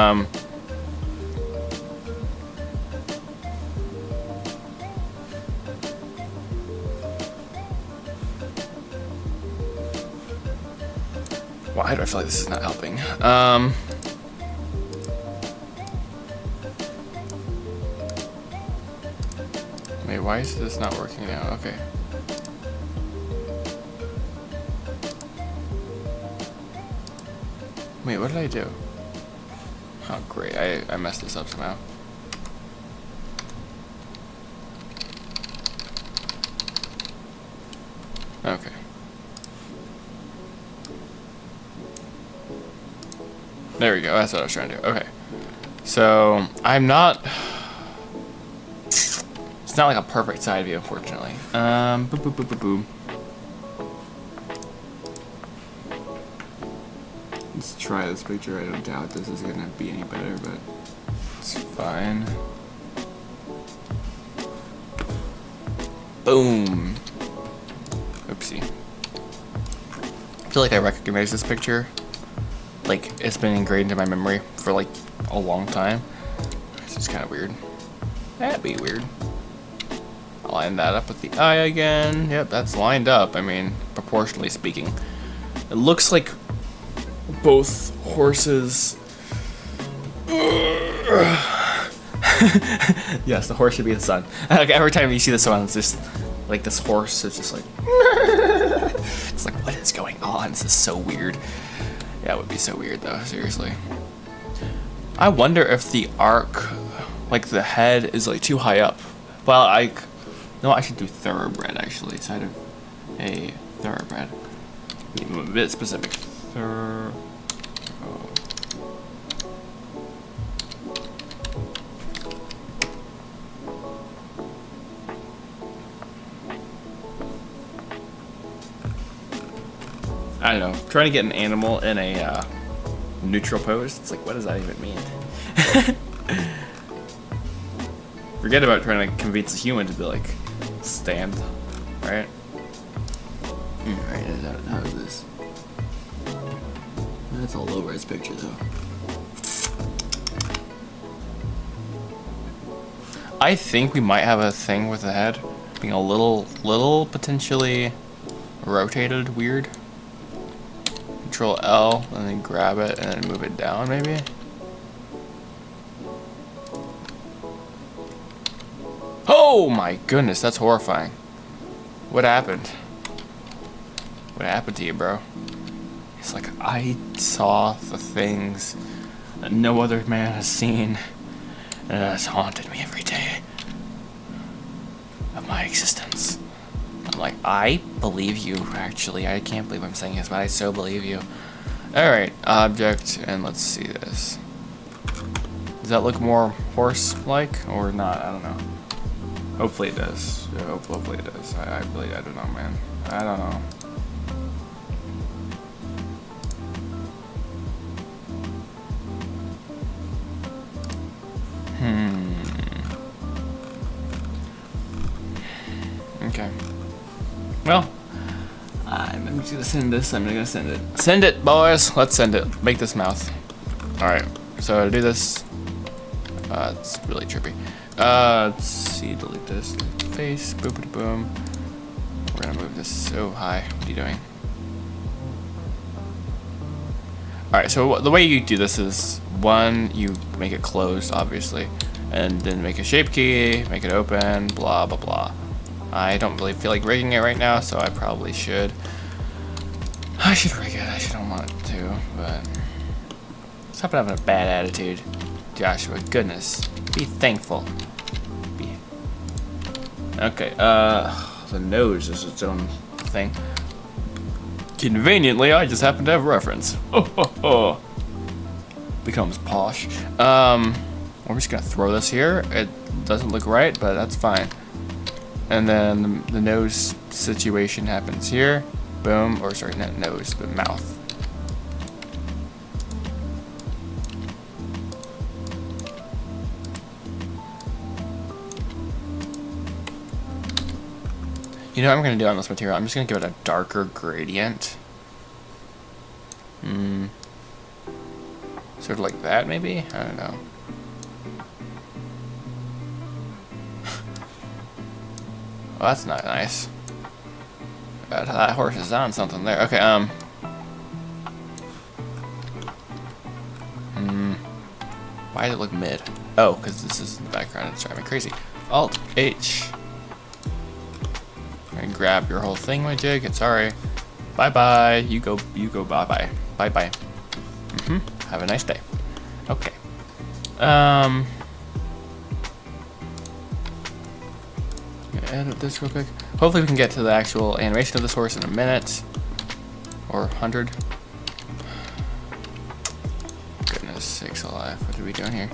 Why do I feel like this is not helping? Wait, why is this not working now? Okay. Wait, what did I do? Oh, great. I messed this up somehow. Okay. There we go. That's what I was trying to do. Okay. So, I'm not... It's not like a perfect side view, unfortunately. Boop, boop, boop, boop, boop. Let's try this picture. I don't doubt this is gonna be any better, but it's fine. Boom. Oopsie. I feel like I recognize this picture. Like, it's been ingrained in my memory for like a long time. It's just kind of weird. That'd be weird. I'll line that up with the eye again. Yep, that's lined up. I mean, proportionally speaking. It looks like both horses... Yes, the horse should be the sun. Like, every time you see the sun, it's just like this horse is just like... It's like, what is going on? This is so weird. Yeah, it would be so weird though, seriously. I wonder if the arc, like the head, is like too high up. Well, no, I should do thoroughbred actually, instead of a thoroughbred. Even a bit specific. I don't know, trying to get an animal in a neutral pose, it's like, what does that even mean? Forget about trying to convince a human to be like, stand, right? Right, how is this? That's a low-res picture though. I think we might have a thing with the head being a little potentially rotated weird. Control L and then grab it and then move it down maybe. Oh my goodness, that's horrifying. What happened? What happened to you, bro? It's like, I saw the things that no other man has seen, and it has haunted me every day of my existence. I'm like, I believe you, actually. I can't believe I'm saying this, but I so believe you. Alright, object, and let's see this. Does that look more horse-like or not? I don't know. Hopefully it does. Yeah, hopefully it does. I don't know, man. I don't know. Okay. Well, I'm just gonna send this. I'm gonna send it. Send it, boys. Let's send it. Make this mouth. All right. So to do this, it's really trippy. Let's see. Delete this. Delete the face. Boom, boom, boom. We're gonna move this so high. What are you doing? All right. So the way you do this is one, you make it closed, obviously, and then make a shape key, make it open, blah blah blah. I don't really feel like rigging it right now, so I probably should. I should rig it. I don't want to, but stop having a bad attitude, Joshua. Goodness, be thankful. Okay. The nose is its own thing. Conveniently, I just happen to have reference. Oh. Becomes posh. We're just gonna throw this here. It doesn't look right, but that's fine. And then the nose situation happens here. Boom, or sorry, not nose, but mouth. You know what I'm gonna do on this material? I'm just gonna give it a darker gradient. Sort of like that, maybe? I don't know. Well, that's not nice. That horse is on something there. Okay, why does it look mid? Oh, because this is in the background. It's driving me crazy. Alt H. And grab your whole thing, my jig. It's sorry. Bye bye. You go. Bye bye. Bye bye. Have a nice day. Okay. Edit this real quick. Hopefully we can get to the actual animation of this horse in a minute or 100. Goodness sakes alive! What are we doing here?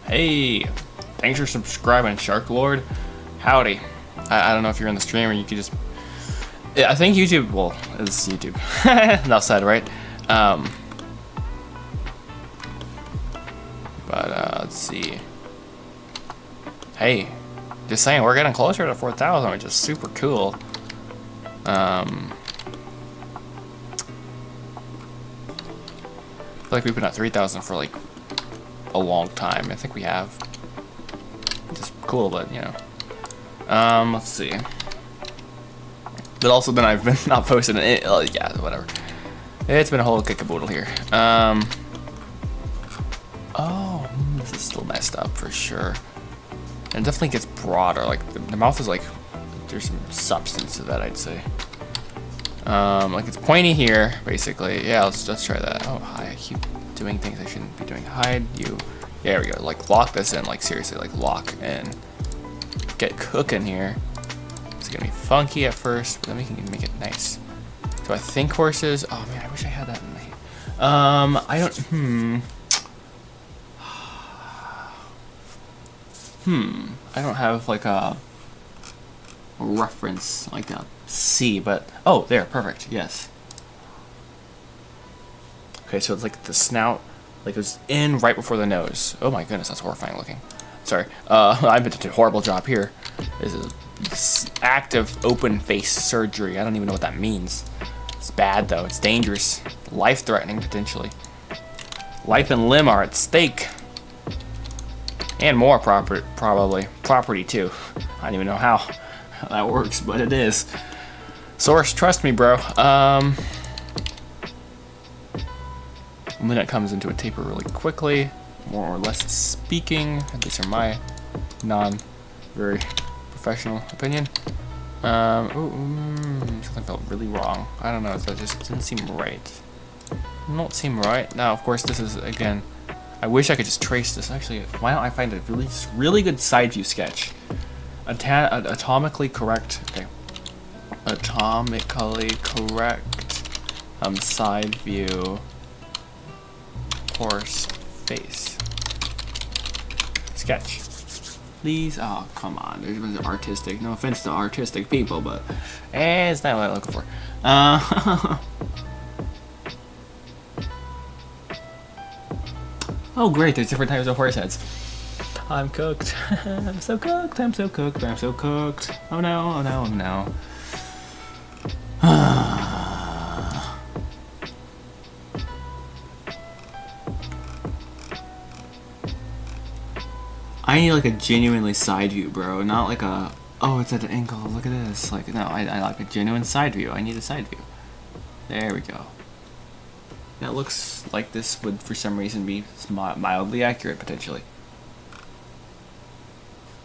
Hey, thanks for subscribing, Shark Lord. Howdy. I don't know if you're in the stream or you could just... Yeah, I think YouTube, well, it's YouTube. Enough said, right? But let's see. Hey, just saying, we're getting closer to 4,000, which is super cool. I feel like we've been at 3,000 for like a long time. I think we have. Just cool, but you know. Let's see. But also then I've been not posting it. Yeah, whatever. It's been a whole kickaboodle here. Oh, this is still messed up for sure. And it definitely gets broader. Like the mouth is like, there's some substance to that, I'd say. Like it's pointy here, basically. Yeah, let's try that. Oh, hi. I keep doing things I shouldn't be doing. Hide you. There we go. Like lock this in. Like seriously, like lock in. Get cooking here. It's gonna be funky at first, but then we can make it nice. So I think horses. Oh man, I wish I had that in my. I don't. I don't have like a reference like a C, but oh, there, perfect. Yes. Okay, so it's like the snout, like it was in right before the nose. Oh my goodness, that's horrifying looking. Sorry, I've been doing a horrible job here. This is active open face surgery. I don't even know what that means. It's bad though. It's dangerous, life-threatening potentially. Life and limb are at stake, and more property too. I don't even know how that works, but it is. Source, trust me, bro. And then it comes into a taper really quickly, more or less speaking. These are my non-very professional opinion. Something felt really wrong. I don't know, that just didn't seem right. Not seem right. Now, of course, this is, again, I wish I could just trace this. Actually, why don't I find a really good side view sketch? Atomically correct. Okay. Atomically correct. Side view. Horse face. Sketch. Please. Oh, come on. There's artistic. No offense to artistic people, but it's not what I'm looking for. Oh, great. There's different types of horse heads. I'm cooked. I'm so cooked. I'm so cooked. I'm so cooked. Oh no. Oh no. Oh no. I need like a genuinely side view, bro. Not like a, oh, it's at an angle. Look at this. Like, no, I like a genuine side view. I need a side view. There we go. That looks like this would, for some reason, be mildly accurate, potentially.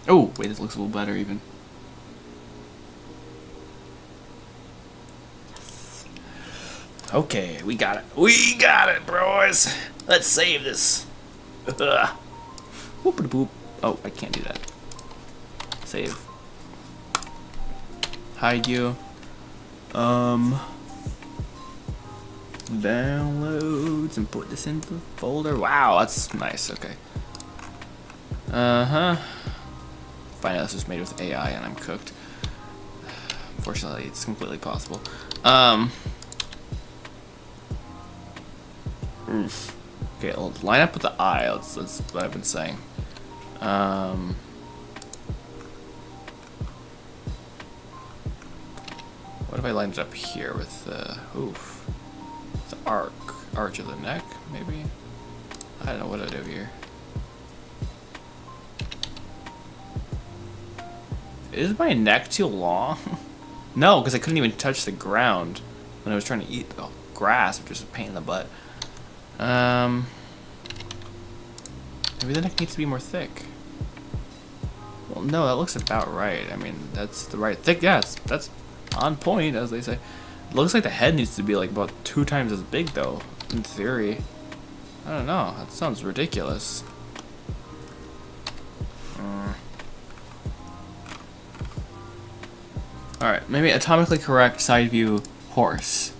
Oh, wait, this looks a little better, even. Yes. Okay, we got it. We got it, bros. Let's save this. Whoop-a-boop. Oh, I can't do that. Save. Hide you. Downloads and put this into the folder. Wow, that's nice. Okay. Find out this was made with AI and I'm cooked. Fortunately, it's completely possible. Okay, I'll line up with the eye. That's what I've been saying. What if I lined it up here with the oof? The arch of the neck, maybe? I don't know what I do here. Is my neck too long? No, because I couldn't even touch the ground when I was trying to eat the grass, which is a pain in the butt. Maybe the neck needs to be more thick. Well, no, that looks about right. I mean, that's the right thick. Yeah, that's on point, as they say. It looks like the head needs to be like about 2 times as big, though, in theory. I don't know. That sounds ridiculous. Alright, maybe atomically correct side view horse.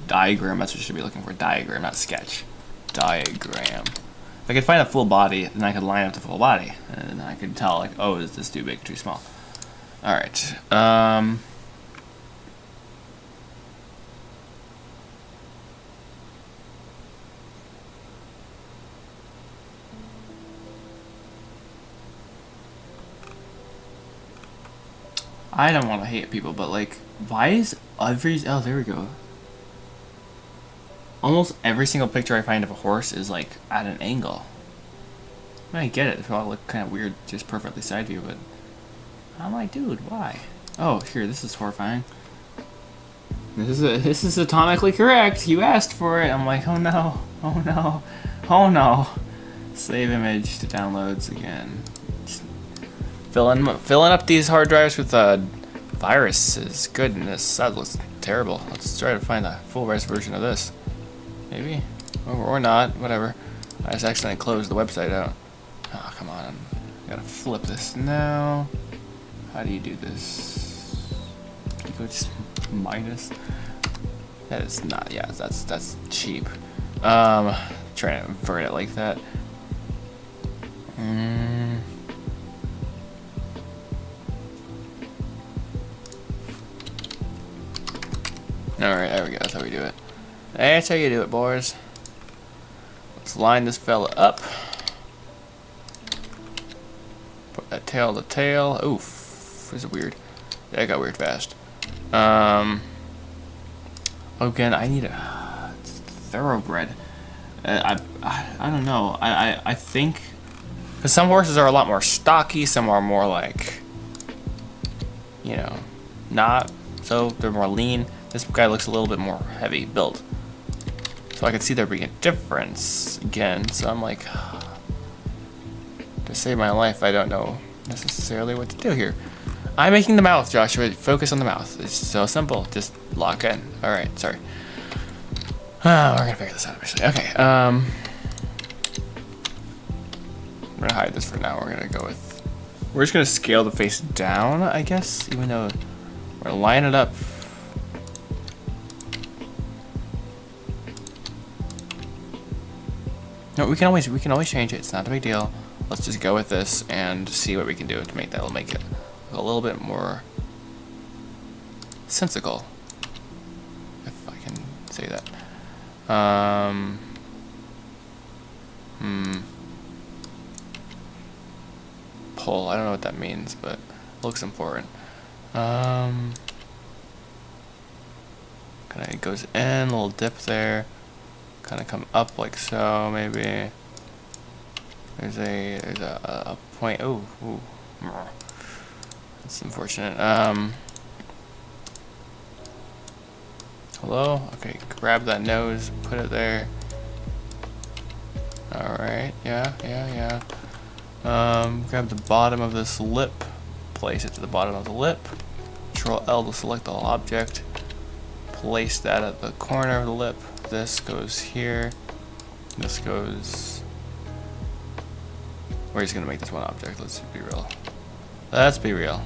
Diagram, that's what you should be looking for. Diagram, not sketch. Diagram. If I could find a full body, then I could line up the full body. And then I could tell, like, oh, is this too big, too small? Alright. I don't want to hate people, but, like, why is every... Oh, there we go. Almost every single picture I find of a horse is, like, at an angle. I mean, I get it. They all look kind of weird, just perfectly side view, but... I'm like, dude, why? Oh, here, this is horrifying. This is atomically correct. You asked for it. I'm like, oh no, oh no, oh no. Save image to downloads again. Just filling up these hard drives with viruses. Goodness, that looks terrible. Let's try to find a full res version of this. Maybe, or not. Whatever. I just accidentally closed the website out. Oh, come on. I gotta flip this now. How do you do this? You go just minus. That is not. Yeah, that's cheap. Trying to invert it like that. Alright, there we go. That's how we do it. That's how you do it, boys. Let's line this fella up. Put that tail to tail. Oof. This is weird. That got weird fast. Again, I need a thoroughbred. I don't know. I think because some horses are a lot more stocky, some are more like, you know, not. So they're more lean. This guy looks a little bit more heavy built. So I can see there being a difference again. So I'm like, to save my life, I don't know necessarily what to do here. I'm making the mouth, Joshua. Focus on the mouth. It's so simple. Just lock in. Alright, sorry. We're gonna figure this out eventually. Okay, We're gonna hide this for now. We're gonna go with. We're just gonna scale the face down, I guess, even though we're gonna line it up. No, we can always change it. It's not a big deal. Let's just go with this and see what we can do to make that. Will make it a little bit more sensical, if I can say that. Pull. I don't know what that means, but it looks important. Kind of goes in, a little dip there. Kind of come up like so, maybe. There's a point. Ooh. That's unfortunate. Hello? Okay, grab that nose, put it there. Alright, yeah. Grab the bottom of this lip, place it to the bottom of the lip. Control L to select the whole object. Place that at the corner of the lip. This goes here. This goes. We're just gonna make this one object. Let's be real. Let's be real.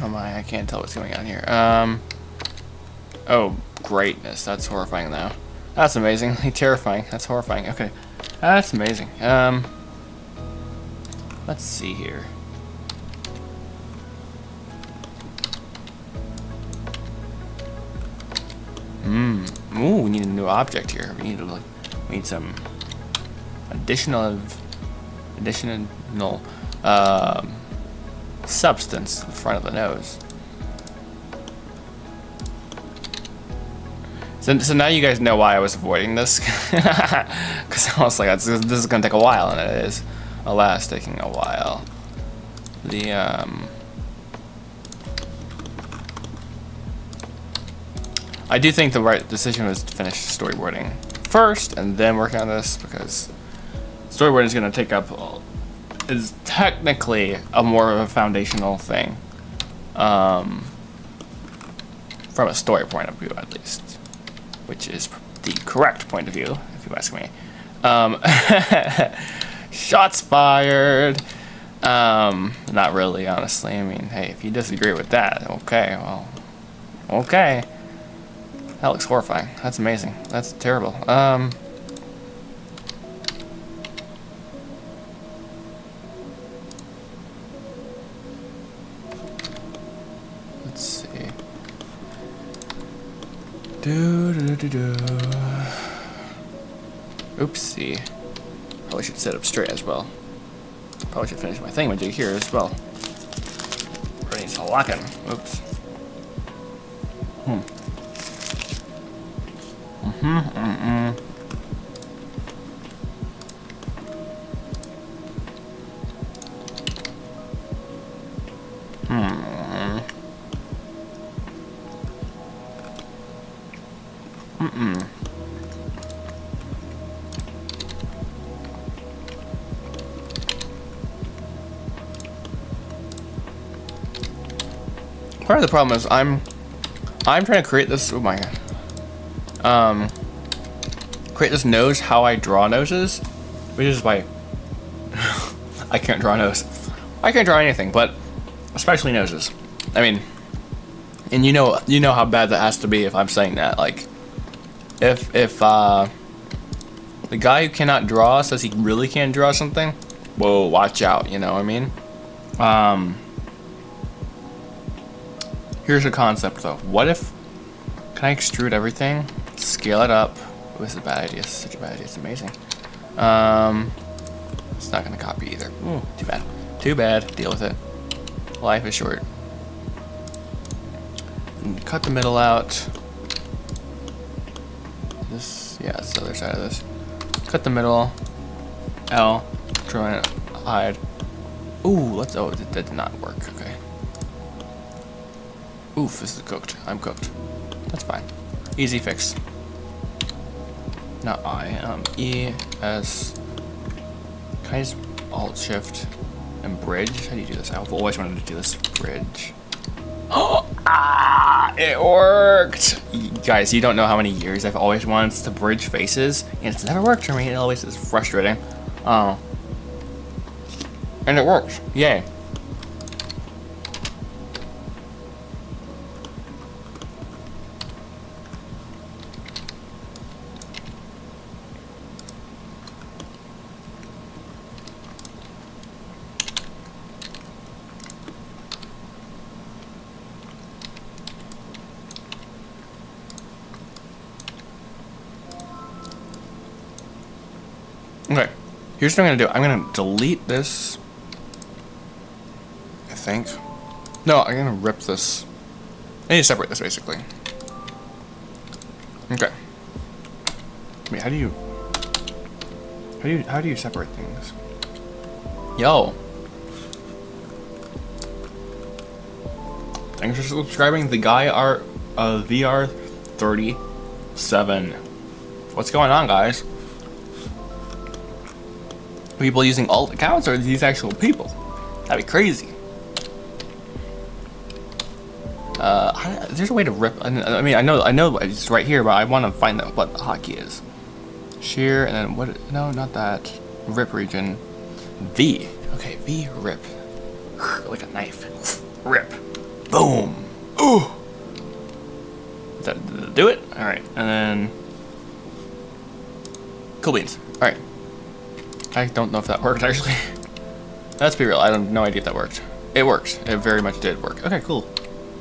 Oh my, I can't tell what's going on here. Oh, greatness. That's horrifying now. That's amazingly terrifying. That's horrifying. Okay. That's amazing. Let's see here. Ooh, we need a new object here. We need some additional substance in front of the nose. So now you guys know why I was avoiding this, because I was like, this is gonna take a while, and it is, alas, taking a while. I do think the right decision was to finish storyboarding first and then work on this, because storyboarding is going to take up, is technically a more of a foundational thing, from a story point of view at least, which is the correct point of view, if you ask me. Shots fired. Not really, honestly. I mean, hey, if you disagree with that, okay, well, okay. That looks horrifying. That's amazing. That's terrible. Let's see. Oopsie. Probably should sit up straight as well. Probably should finish my thingamajig here as well. Ready to lock in. Oops. Part of the problem is I'm trying to create this. Oh my god. Create this nose how I draw noses, which is why I can't draw a nose. I can't draw anything, but especially noses. I mean, and you know how bad that has to be if I'm saying that. Like, if the guy who cannot draw says he really can't draw something, whoa, watch out. You know what I mean? Here's a concept though. What if, can I extrude everything? Scale it up. Oh, this is a bad idea. This is such a bad idea. It's amazing. It's not gonna copy either. Ooh, too bad. Too bad. Deal with it. Life is short. And cut the middle out. This, yeah, it's the other side of this. Cut the middle. L. Try to hide. Ooh, let's. Oh, that did not work. Okay. Oof, this is cooked. I'm cooked. That's fine. Easy fix. Not I. E, S. Can I just Alt Shift and bridge? How do you do this? I've always wanted to do this. Bridge. Ah, it worked! Guys, you don't know how many years I've always wanted to bridge faces, and it's never worked for me. It always is frustrating. And it works. Yay. Okay, here's what I'm gonna do. I'm gonna delete this. I think. No, I'm gonna rip this. I need to separate this basically. Okay. Wait, how do you separate things? Yo. Thanks for subscribing. The guy are VR 37. What's going on, guys? People using alt accounts, or these actual people? That'd be crazy. There's a way to rip. I mean, I know it's right here, but I want to find out what the hotkey is. Shear, and then what? No, not that. Rip region. V. Okay, V. Rip. Like a knife. Rip. Boom. Ooh. Did that do it? All right, and then. Cool beans. All right. I don't know if that worked, actually. Let's be real, I have no idea if that worked. It worked. It very much did work. Okay, cool.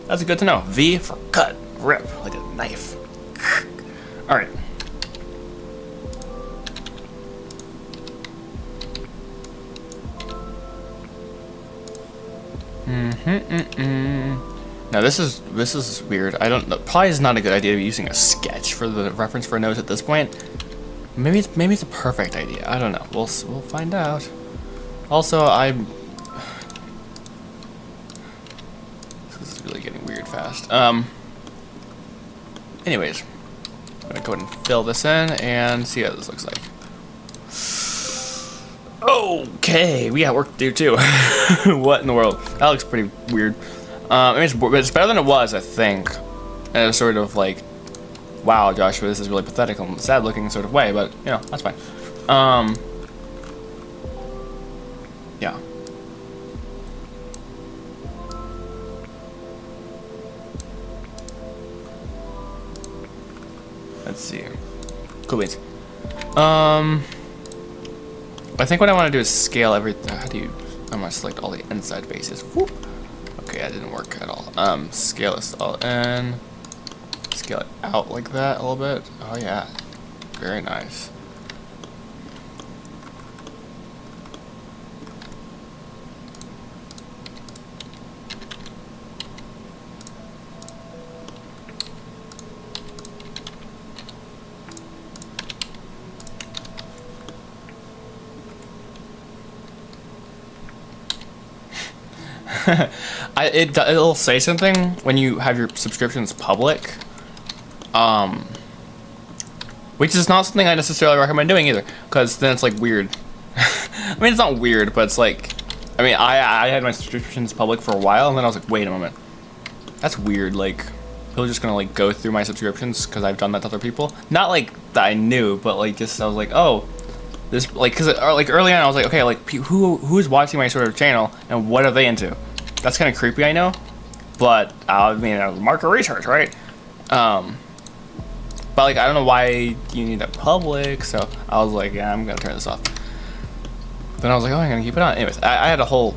That's good to know. V for cut, rip, like a knife. Alright. Now this is weird. I don't know. Probably is not a good idea to be using a sketch for the reference for a nose at this point. Maybe it's a perfect idea. I don't know. We'll find out. Also, this is really getting weird fast. Anyways, I'm gonna go ahead and fill this in and see how this looks like. Okay, we got work to do too. What in the world? That looks pretty weird. I mean, it's better than it was, I think. And it's sort of like, wow, Joshua, this is really pathetic and sad looking sort of way, but, you know, that's fine. Yeah. Let's see. Cool beans. I think what I want to do is scale everything. How do you, I'm gonna select all the inside faces. Whoop. Okay, that didn't work at all. Scale this all in. Scale it out like that a little bit. Oh yeah, very nice. It'll say something when you have your subscriptions public, which is not something I necessarily recommend doing either, because then it's like weird. I mean, it's not weird, but it's like, I mean, I had my subscriptions public for a while, and then I was like, wait a moment, that's weird. Like, people are just gonna like go through my subscriptions because I've done that to other people. Not like that I knew, but like just I was like, oh, this like because like early on I was like, okay, like who's watching my sort of channel and what are they into? That's kind of creepy, I know, but I mean, market research, right? But like, I don't know why you need that public, so I was like, yeah, I'm gonna turn this off. Then I was like, oh, I'm gonna keep it on. Anyways, I had a whole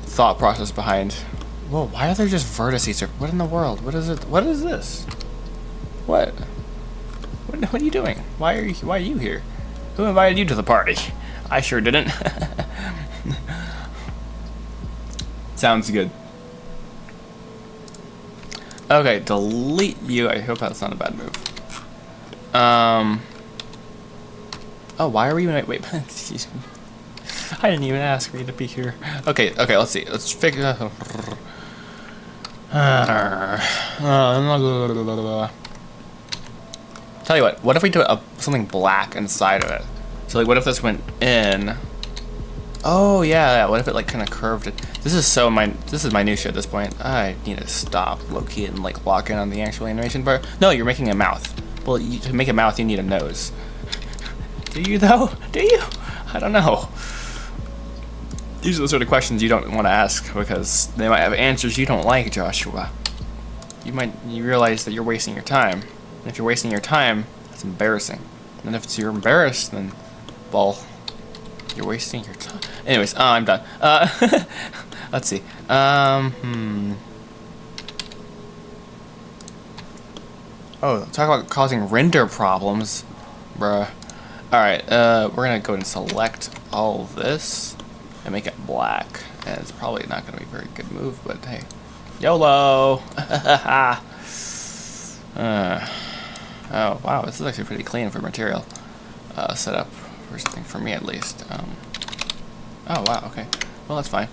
thought process behind. Whoa, why are there just vertices? What in the world? What is it? What is this? What are you doing? Why are you here? Who invited you to the party? I sure didn't. Sounds good. Okay, delete you. I hope that's not a bad move. Oh, why are we? Wait. I didn't even ask for you to be here. Okay. Let's see. Let's figure. Tell you what. What if we do something black inside of it? So like, what if this went in? Oh yeah, what if it like kind of curved it? This is minutia at this point. I need to stop low-key and like lock in on the actual animation part. No, you're making a mouth. Well, to make a mouth, you need a nose. Do you though? Do you? I don't know. These are the sort of questions you don't want to ask because they might have answers you don't like, Joshua. You realize that you're wasting your time. And if you're wasting your time, it's embarrassing. And if you're embarrassed, then, well, you're wasting your time. Anyways, I'm done. Let's see. Oh, talk about causing render problems, bruh. Alright, we're gonna go and select all of this and make it black. And it's probably not gonna be a very good move, but hey. YOLO! Oh, wow, this is actually pretty clean for material setup, or something for me at least. Oh, wow, okay. Well, that's fine.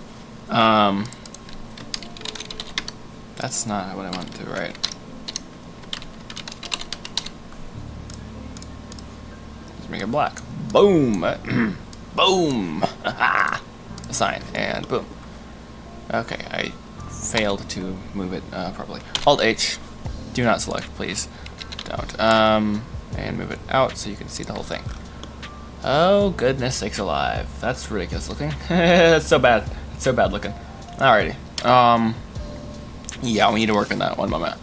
That's not what I wanted to write. Let's make it black. Boom! Boom! Assign, and boom. Okay, I failed to move it properly. Alt-H. Do not select, please. Don't. And move it out so you can see the whole thing. Oh, goodness sakes alive. That's ridiculous looking. That's so bad. It's so bad looking. Alrighty. Yeah, we need to work on that. One moment.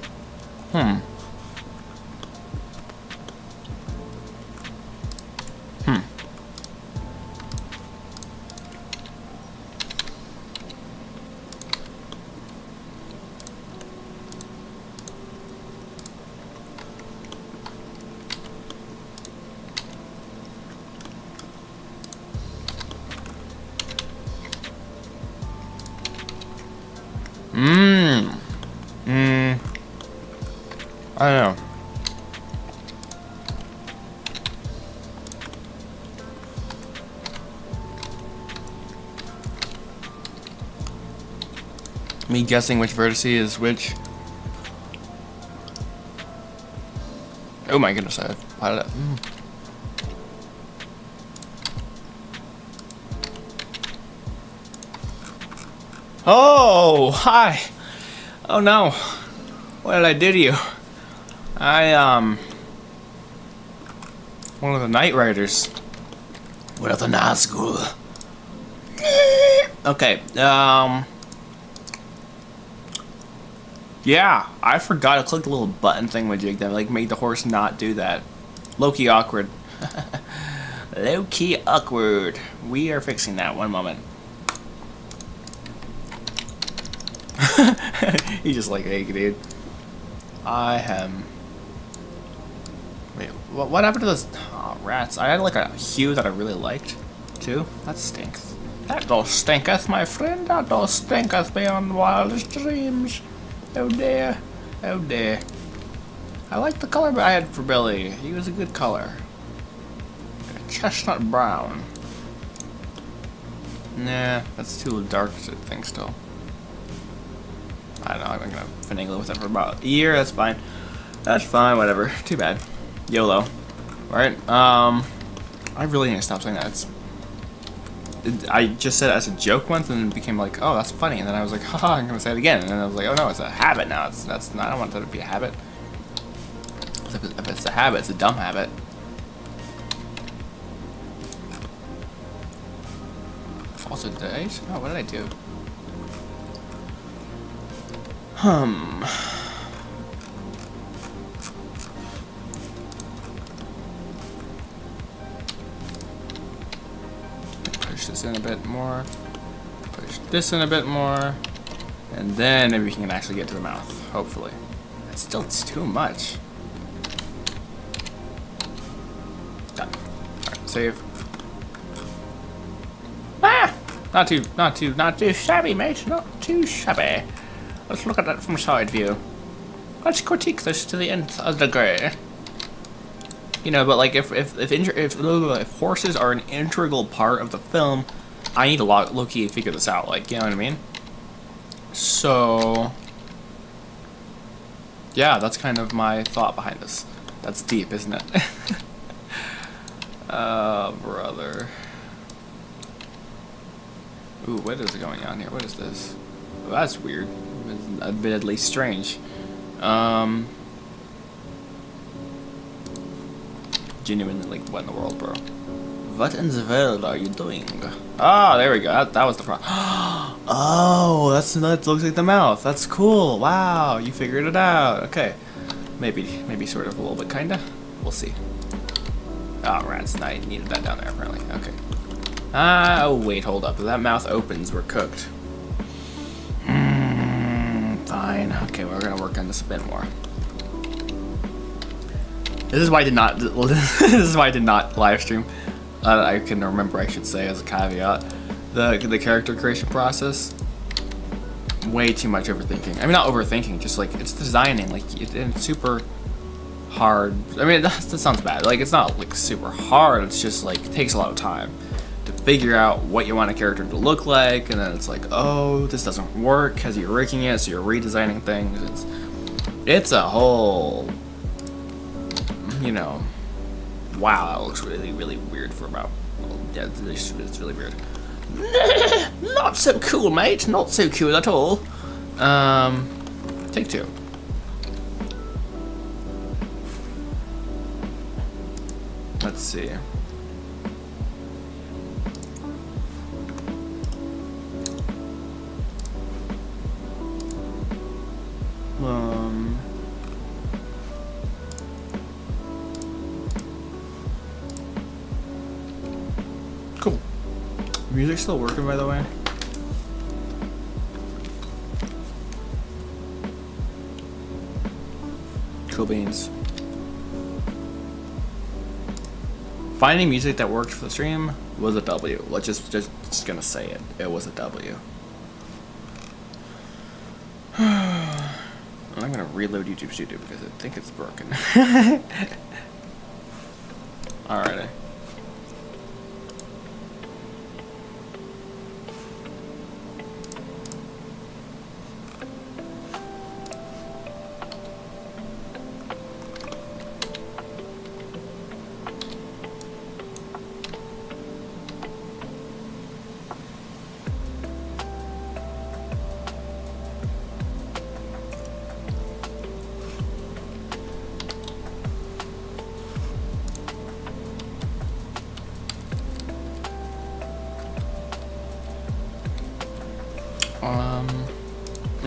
I don't know. Me guessing which vertex is which. Oh my goodness, I piled it up. Oh, hi. Oh no. What did I do to you? One of the Night Riders. One of the Nazgul. Okay, yeah, I forgot to click the little button thingamajig that like made the horse not do that. Low-key awkward. Low-key awkward. We are fixing that. One moment. He's just like, hey, dude. I am... Wait, what happened to those rats? I had like a hue that I really liked, too. That stinks. That does stinketh, my friend. That does stinketh beyond wildest dreams. Oh dear. Oh dear. I like the color I had for Billy. He was a good color. Chestnut brown. Nah, that's too dark to think still. I don't know, I'm gonna finagle with it for about a year, that's fine. That's fine, whatever. Too bad. YOLO. Alright, I really need to stop saying that. I just said it as a joke once and then it became like, oh, that's funny. And then I was like, haha, I'm gonna say it again. And then I was like, oh no, it's a habit now. That's not, I don't want that to be a habit. If it's a habit, it's a dumb habit. Also, did I? Oh, what did I do? Push this in a bit more. Push this in a bit more. And then maybe we can actually get to the mouth. Hopefully. It's too much. Done. Alright, save. Ah! Not too shabby, mate. Not too shabby. Let's look at that from side view. Let's critique this to the nth degree. You know, but like if horses are an integral part of the film, I need to low-key figure this out. Like, you know what I mean? So, yeah, that's kind of my thought behind this. That's deep, isn't it? Oh, brother. Ooh, what is going on here? What is this? Well, that's weird. It's admittedly strange. Genuinely, like, what in the world, bro? What in the world are you doing? Ah, there we go. That was the problem. Oh, that looks like the mouth. That's cool. Wow, you figured it out. Okay, maybe sort of a little bit, kinda. We'll see. Oh, rats! I needed that down there apparently. Okay. Oh wait, hold up. If that mouth opens, we're cooked. Fine. Okay, we're gonna work on this a bit more. This is why I did not. This is why I did not live stream. I can remember, I should say, as a caveat, the character creation process. Way too much overthinking. I mean, not overthinking, just like it's designing. Like it's super hard. I mean, that sounds bad. Like it's not like super hard. It's just like it takes a lot of time to figure out what you want a character to look like, and then it's like, oh, this doesn't work because you're rigging it, so you're redesigning things. It's a whole, you know. Wow, that looks really, really weird for about. Yeah, it's really weird. Not so cool, mate. Not so cool at all. Take two. Let's see. Cool. Music still working, by the way? Cool beans. Finding music that worked for the stream was a W. Let's just gonna say it. It was a W. I'm gonna reload YouTube Studio because I think it's broken. Alrighty.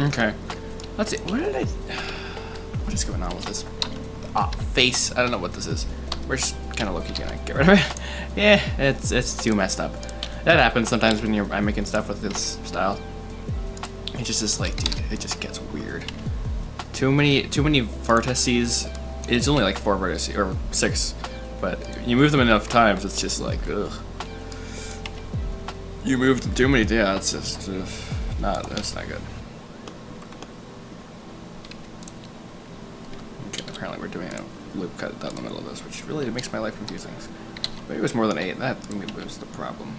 Okay. Let's see. What is going on with this face? I don't know what this is. We're just kind of low-key gonna get rid of it. Yeah, it's too messed up. That happens sometimes when I'm making stuff with this style. It just is like, dude, it just gets weird. Too many vertices. It's only like 4 vertices or 6, but you move them enough times, it's just like, ugh. You moved too many. Yeah, it's just that's not good. Apparently we're doing a loop cut down the middle of this, which really makes my life confusing. Maybe it was more than 8. That was the problem.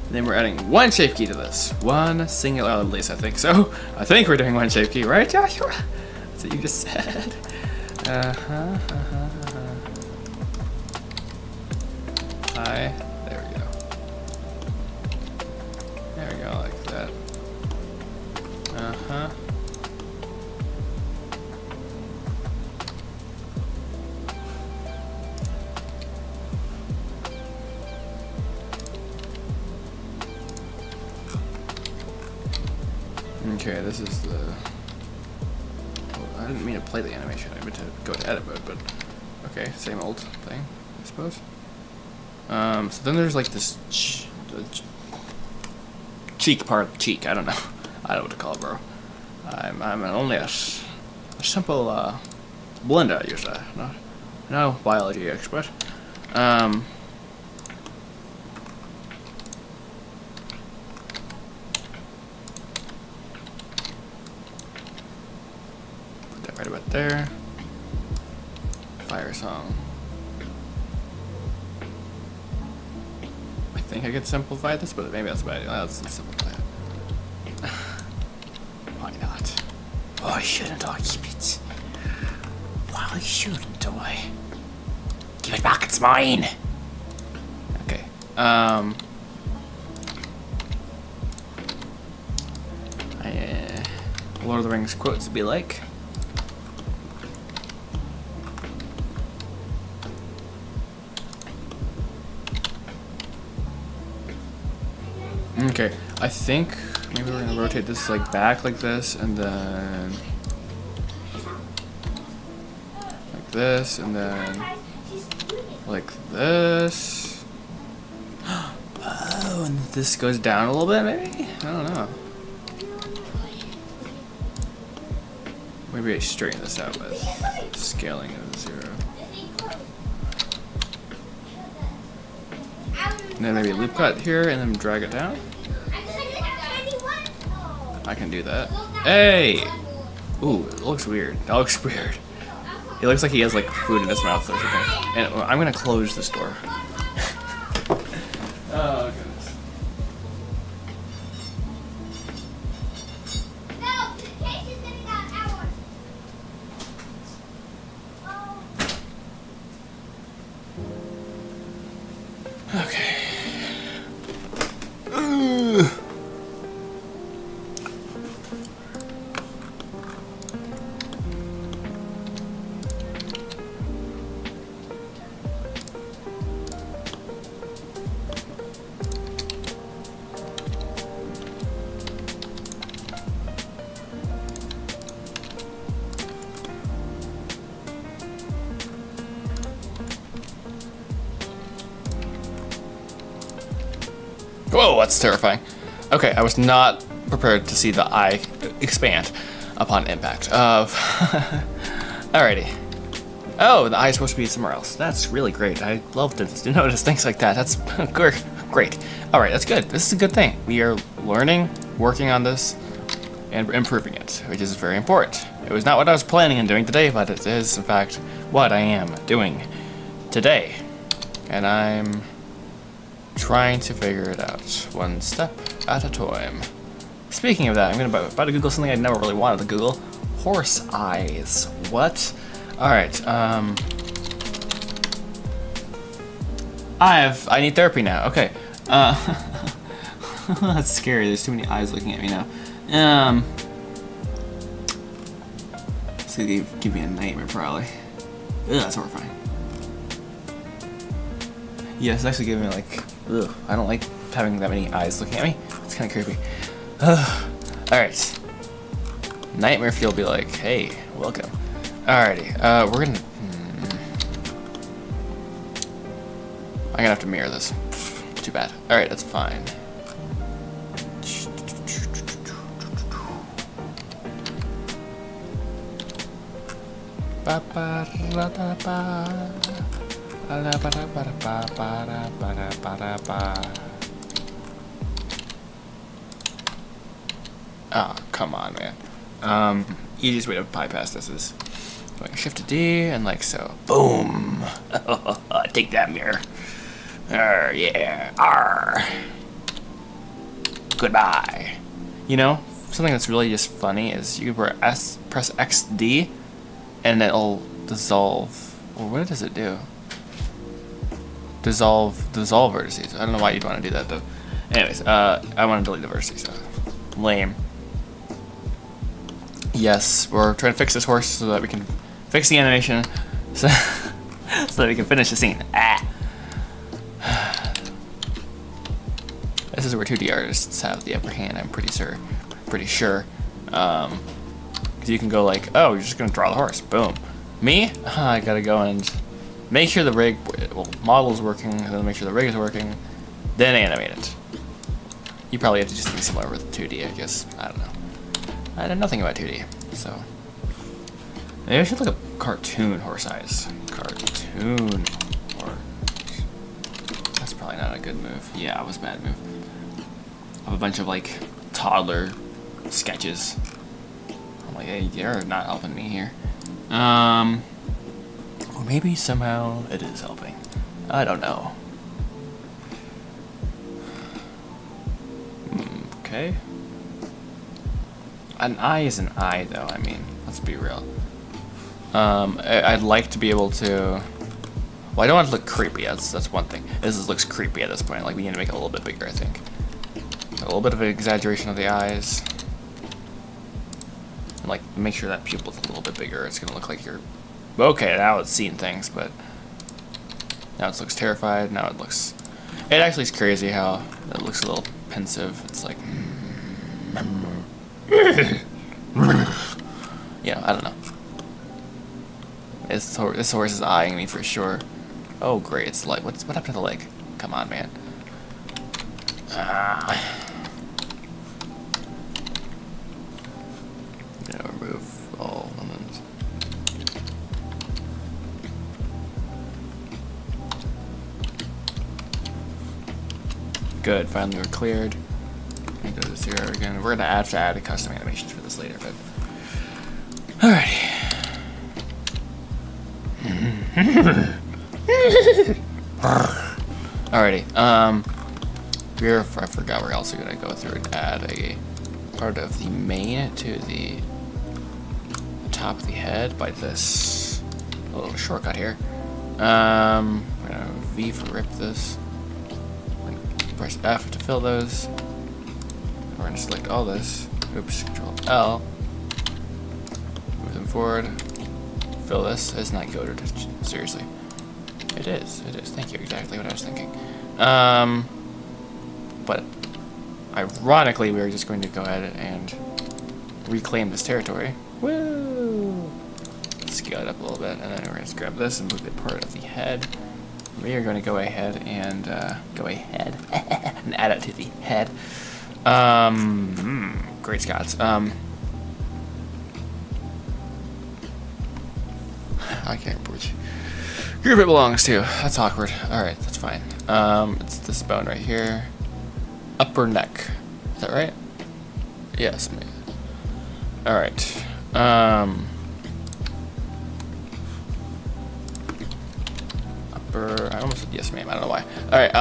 Then we're adding 1 shape key to this. 1 singular, at least I think so. I think we're doing 1 shape key, right, Joshua? That's what you just said. Hi. There we go. There we go, like that. Okay, this is the... Well, I didn't mean to play the animation, I meant to go to edit mode, but... Okay, same old thing, I suppose. So then there's like this cheek part, cheek, I don't know. I don't know what to call it, bro. I'm only a simple blender user, no biology expert. Put that right about there. Fire song. I think I could simplify this, but maybe that's bad. Let's simplify it. Why shouldn't I keep it? Why shouldn't I? Give it back, it's mine! Okay, Lord of the Rings quotes would be like... Okay, I think maybe we're gonna rotate this like back like this, and then like this, and then like this. Oh, and this goes down a little bit, maybe? I don't know. Maybe I straighten this out with scaling of 0. And then maybe loop cut here, and then drag it down. I can do that. Hey! Ooh, it looks weird. That looks weird. It looks like he has like food in his mouth or something. And I'm gonna close this door. Oh goodness. Okay. Whoa, that's terrifying. Okay, I was not prepared to see the eye expand upon impact of... Alrighty. Oh, the eye is supposed to be somewhere else. That's really great. I love to notice things like that. That's great. Alright, that's good. This is a good thing. We are learning, working on this, and improving it, which is very important. It was not what I was planning on doing today, but it is, in fact, what I am doing today. And I'm trying to figure it out one step at a time. Speaking of that, I'm about to Google something I never really wanted to Google. Horse eyes. What? Alright, I need therapy now. Okay. That's scary. There's too many eyes looking at me now. It's gonna give me a nightmare probably. Ugh, that's horrifying. Yeah, it's actually giving me like, ugh, I don't like having that many eyes looking at me. It's kind of creepy. Alright. Nightmare Fuel will be like, hey, welcome. Alrighty, we're gonna... I'm gonna have to mirror this. Pfft, too bad. Alright, that's fine. Oh, come on, man. Easiest way to bypass this is going Shift to D and like so. Boom! Take that mirror. Yeah. Arr. Goodbye. You know, something that's really just funny is you can press XD and it'll dissolve. Or what does it do? Dissolve vertices. I don't know why you'd want to do that though. Anyways, I want to delete the vertices. Lame. Yes, we're trying to fix this horse so that we can fix the animation so, so that we can finish the scene. This is where 2D artists have the upper hand, I'm pretty sure. Because you can go like, oh, you're just going to draw the horse. Boom. Me? I gotta go and make sure the rig, model's working, and then make sure the rig is working, then animate it. You probably have to do something similar with 2D, I guess. I don't know. I know nothing about 2D, so maybe I should look up cartoon horse eyes. Cartoon horse. That's probably not a good move. Yeah, it was a bad move. I have a bunch of like toddler sketches. I'm like, hey, you're not helping me here. Or maybe somehow it is helping. I don't know. Okay. An eye is an eye, though. I mean, let's be real. I'd like to be able to. Well, I don't want it to look creepy. That's one thing. This looks creepy at this point. Like, we need to make it a little bit bigger, I think. A little bit of an exaggeration of the eyes. And, like, make sure that pupil's a little bit bigger. It's gonna look like you're... Okay, now it's seeing things, but... Now it looks terrified. Now it looks... It actually is crazy how it looks a little pensive. It's like... Yeah, I don't know. This horse is eyeing me for sure. Oh, great. It's like... What happened to the leg? Come on, man. Remove all lemons. Good, finally we're cleared. Go to 0 again. We're gonna have to add custom animations for this later, but alrighty. Alrighty. I forgot we're also gonna go through and add a part of the mane to the top of the head by this little shortcut here. We're gonna V for rip this. We're gonna press F to fill those. We're gonna select all this. Oops, Control L. Move them forward. Fill this. It's not goated. Seriously. It is. Thank you. Exactly what I was thinking. But ironically, we are just going to go ahead and reclaim this territory. Woo! Scale it up a little bit, and then we're going to grab this and move it part of the head. We are going to go ahead and and add it to the head. Great Scots. I can't remember which group it belongs to. That's awkward. Alright, that's fine. It's this bone right here. Upper neck. Is that right? Yes, ma'am. Alright. Upper... I almost said yes, ma'am. I don't know why. Alright,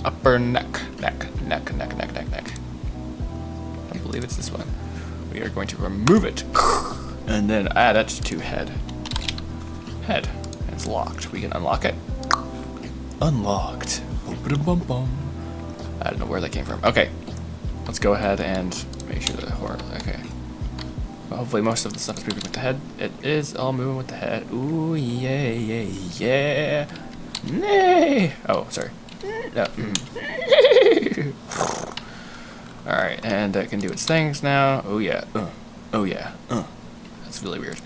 upper neck. Neck. I believe it's this one. We are going to remove it. And then add it to head. Head. It's locked. We can unlock it. Unlocked. Bum. I don't know where that came from. Okay. Let's go ahead and make sure that okay. Well, hopefully most of the stuff is moving with the head. It is all moving with the head. Ooh, yeah. Nay. Oh, sorry. No. Alright, and that can do its things now. Oh yeah. Oh yeah. That's really weird.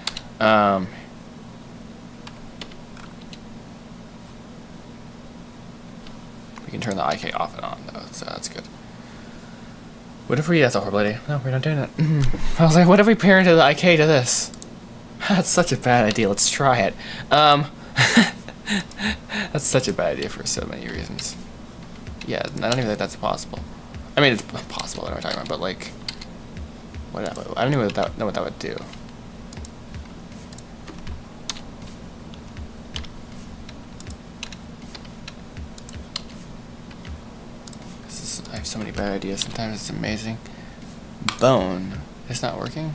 We can turn the IK off and on though, so that's good. What if we... That's a horrible idea. No, we're not doing it. I was like, what if we parented the IK to this? That's such a bad idea. Let's try it. That's such a bad idea for so many reasons. Yeah, I don't even think that's possible. I mean, it's possible, what am I talking about, but like... Whatever. I don't even know what that would do. I have so many bad ideas. Sometimes it's amazing. Bone. It's not working?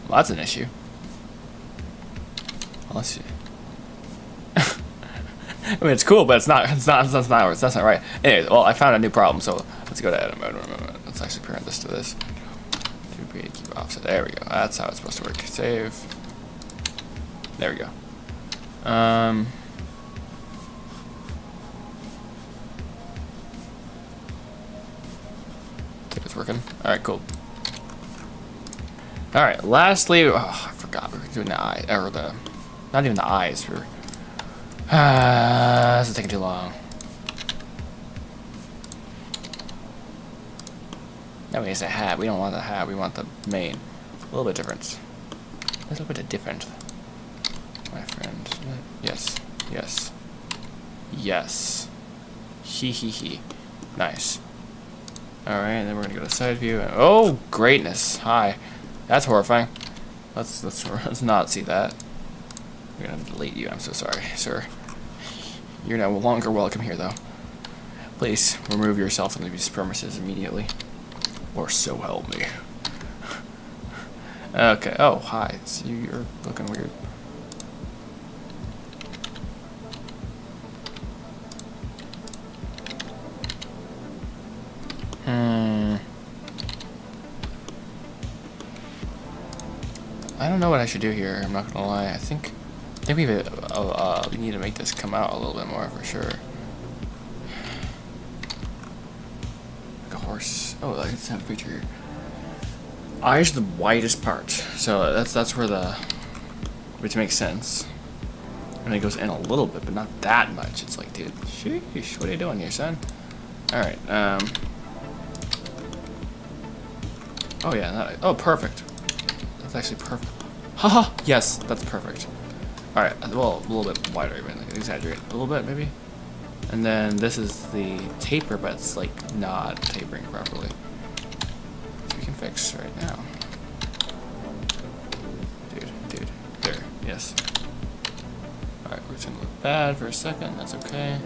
Well, that's an issue. Well, let's see. I mean, it's cool, but that's not right. Anyways, well, I found a new problem, so let's go to edit mode. Let's actually parent this to this. Keep offset. There we go. That's how it's supposed to work. Save. There we go. I think it's working. Alright, cool. Alright, lastly, I forgot we were doing the eye, or the, not even the eyes. This is taking too long. That means a hat. We don't want the hat. We want the mane. A little bit different. A little bit different. My friend. Yes. He. Nice. Alright, and then we're gonna go to side view. And, oh, greatness. Hi. That's horrifying. Let's not see that. We're gonna delete you. I'm so sorry, sir. You're no longer welcome here, though. Please remove yourself from these premises immediately. Or so help me. Okay. Oh, hi. So you're looking weird. I don't know what I should do here. I'm not gonna lie. I think we need to make this come out a little bit more for sure. Like a horse. Oh, I can have a picture here. Eyes are the widest part, so that's where which makes sense. And it goes in a little bit, but not that much. It's like, dude, sheesh, what are you doing here, son? All right. Oh yeah. Oh, perfect. That's actually perfect. Haha. Yes, that's perfect. All right. Well, a little bit wider, even. Exaggerate a little bit, maybe. And then this is the taper, but it's like not tapering properly. We can fix right now. Dude. There. Yes. All right. We're just gonna look bad for a second. That's okay.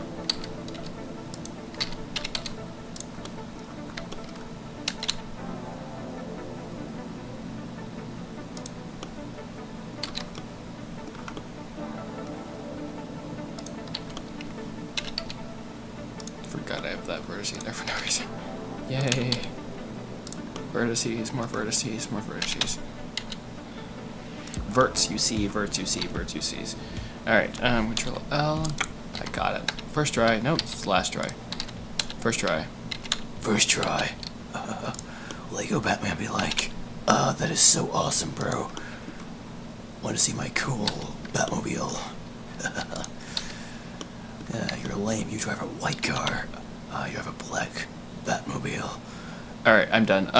Forgot I have that vertice in there for no reason. Yay. Vertices, more vertices, more vertices. Verts you see, verts you see, verts you sees. Alright, Control L. I got it. First try. Nope, it's last try. First try. First try. Lego Batman be like, that is so awesome, bro. Want to see my cool Batmobile? Yeah, you're lame. You drive a white car. You have a black Batmobile. Alright, I'm done.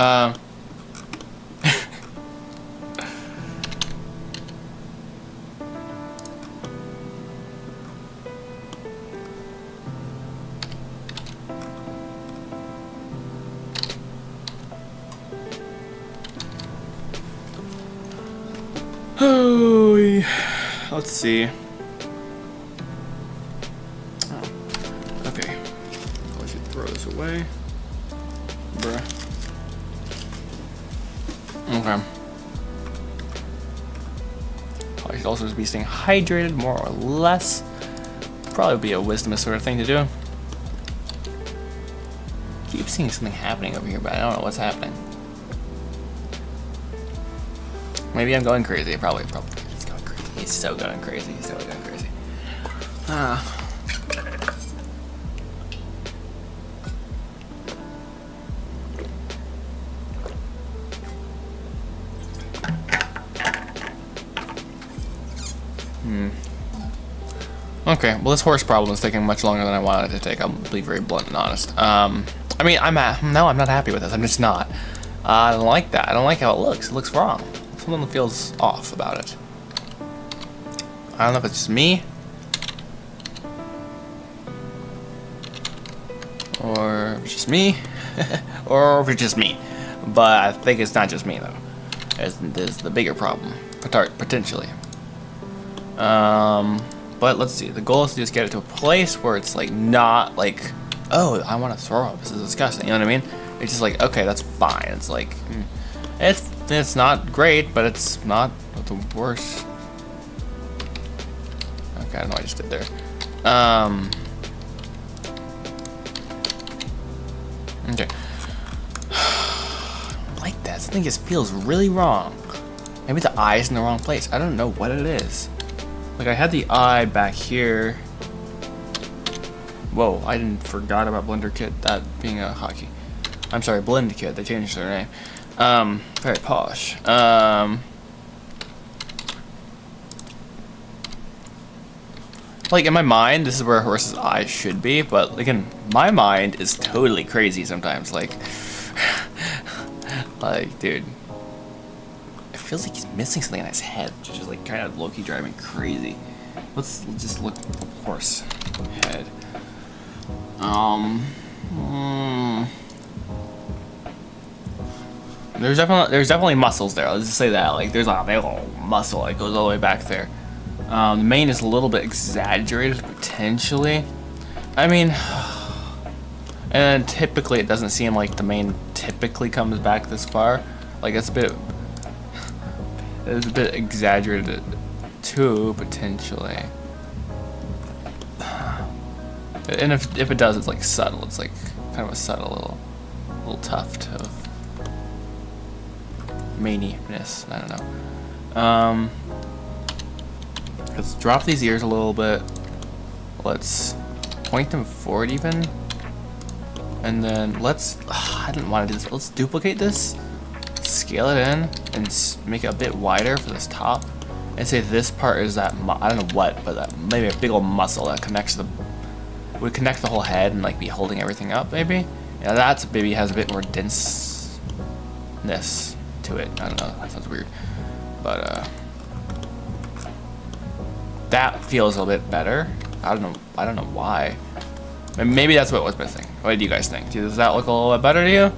Oh, let's see. Oh, okay. I should throw this away. Bruh. Okay. I should also be staying hydrated, more or less. Probably be a wisdom sort of thing to do. Keep seeing something happening over here, but I don't know what's happening. Maybe I'm going crazy. Probably. He's going crazy. He's so going crazy. He's totally going crazy. Okay, well, this horse problem is taking much longer than I wanted it to take. I'll be very blunt and honest. I mean, I'm not happy with this. I'm just not. I don't like that. I don't like how it looks. It looks wrong. Something feels off about it. I don't know if it's just me, or if it's just me, or if it's just me. But I think it's not just me though. There's the bigger problem, potentially. But let's see. The goal is to just get it to a place where it's like not like, oh, I want to throw up. This is disgusting. You know what I mean? It's just like, okay, that's fine. It's like, it's not great, but it's not the worst. Okay, I don't know what I just did there. Okay. I like that. Something just feels really wrong. Maybe the eye's in the wrong place. I don't know what it is. Like, I had the eye back here. Whoa, I didn't forgot about Blender Kit, that being a hotkey. I'm sorry, Blend Kit, they changed their name. Very posh. Like, in my mind, this is where a horse's eye should be, but again, my mind is totally crazy sometimes. Like, dude. It feels like he's missing something in his head, which is like kind of low-key driving crazy. Let's just look at the horse head. There's definitely muscles there. Let's just say that. Like, there's a big old muscle that goes all the way back there. The main is a little bit exaggerated, potentially. I mean, and then typically it doesn't seem like the main typically comes back this far. Like it's a bit exaggerated too, potentially. And if it does, it's like subtle. It's like kind of a subtle little tuft of maniness. I don't know. Let's drop these ears a little bit. Let's point them forward even. And then let's, I didn't want to do this, but let's duplicate this, scale it in, and make it a bit wider for this top. And say this part is that, I don't know what, but that, maybe a big old muscle that connects would connect the whole head and like be holding everything up, maybe. Yeah, that's maybe has a bit more denseness to it. I don't know, that sounds weird. But, that feels a bit better. I don't know why. Maybe that's what was missing. What do you guys think? Does that look a little bit better to you?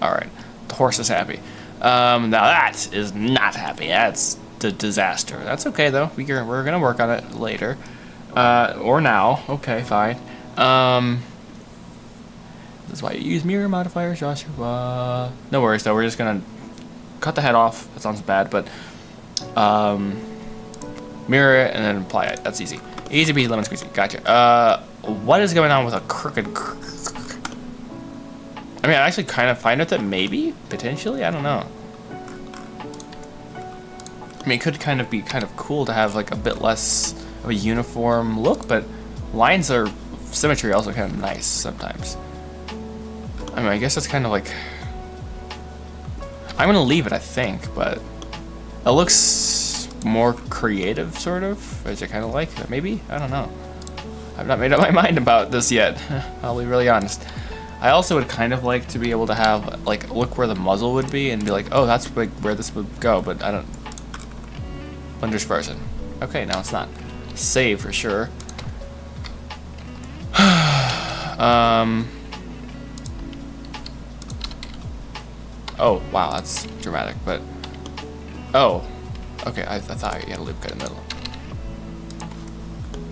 Alright. The horse is happy. Now that is not happy. That's the disaster. That's okay though. We're gonna work on it later. Or now. Okay, fine. This is why you use mirror modifiers, Joshua. No worries though. We're just gonna cut the head off. That sounds bad, but mirror it and then apply it. That's easy. Easy peasy lemon squeezy. Gotcha. What is going on with a crooked? I mean, I actually kind of fine with it. Maybe, potentially. I don't know. I mean, it could kind of be kind of cool to have like a bit less of a uniform look, but lines are symmetry also kind of nice sometimes. I mean, I guess it's kind of like I'm gonna leave it, I think, but it looks more creative, sort of, which I kind of like. Maybe, I don't know. I've not made up my mind about this yet. I'll be really honest. I also would kind of like to be able to have like look where the muzzle would be and be like, oh, that's like where this would go, but I don't. Blenders frozen. Okay, now it's not. Save for sure. Oh wow, that's dramatic, but oh, okay. I thought you had a loop cut in the middle.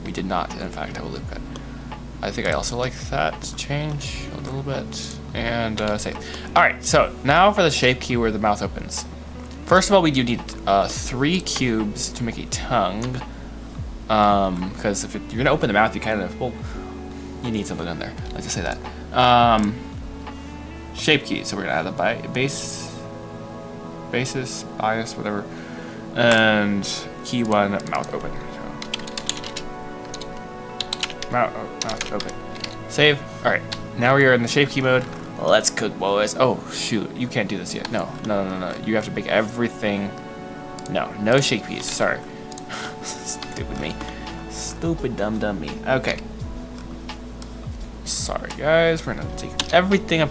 We did not, in fact, have a loop cut. I think I also like that change a little bit. And save. Alright, so now for the shape key where the mouth opens. First of all, we do need 3 cubes to make a tongue. Because if you're going to open the mouth, you kind of, well, you need something in there. Let's just say that. Shape key, so we're going to add the basis, bias, whatever. And key 1, mouth open. Mouth open. Save. Alright, now we are in the shape key mode. Let's cook, boys. Oh, shoot. You can't do this yet. No. You have to make everything. No shape keys. Sorry. Stupid me. Stupid dumb me. Okay. Sorry, guys. We're going to take everything up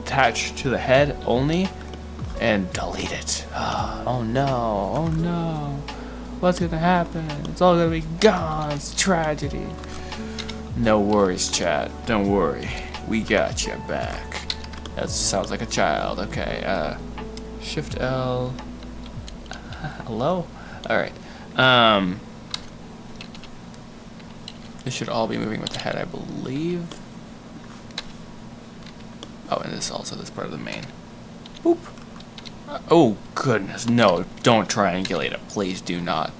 attached to the head only and delete it. Oh, no. What's going to happen? It's all going to be gone. It's tragedy. No worries, chat. Don't worry. We got your back. That sounds like a child. Okay, Shift L. Hello? Alright. This should all be moving with the head, I believe. Oh, and this also this part of the main. Boop. Oh, goodness. No, don't triangulate it. Please do not.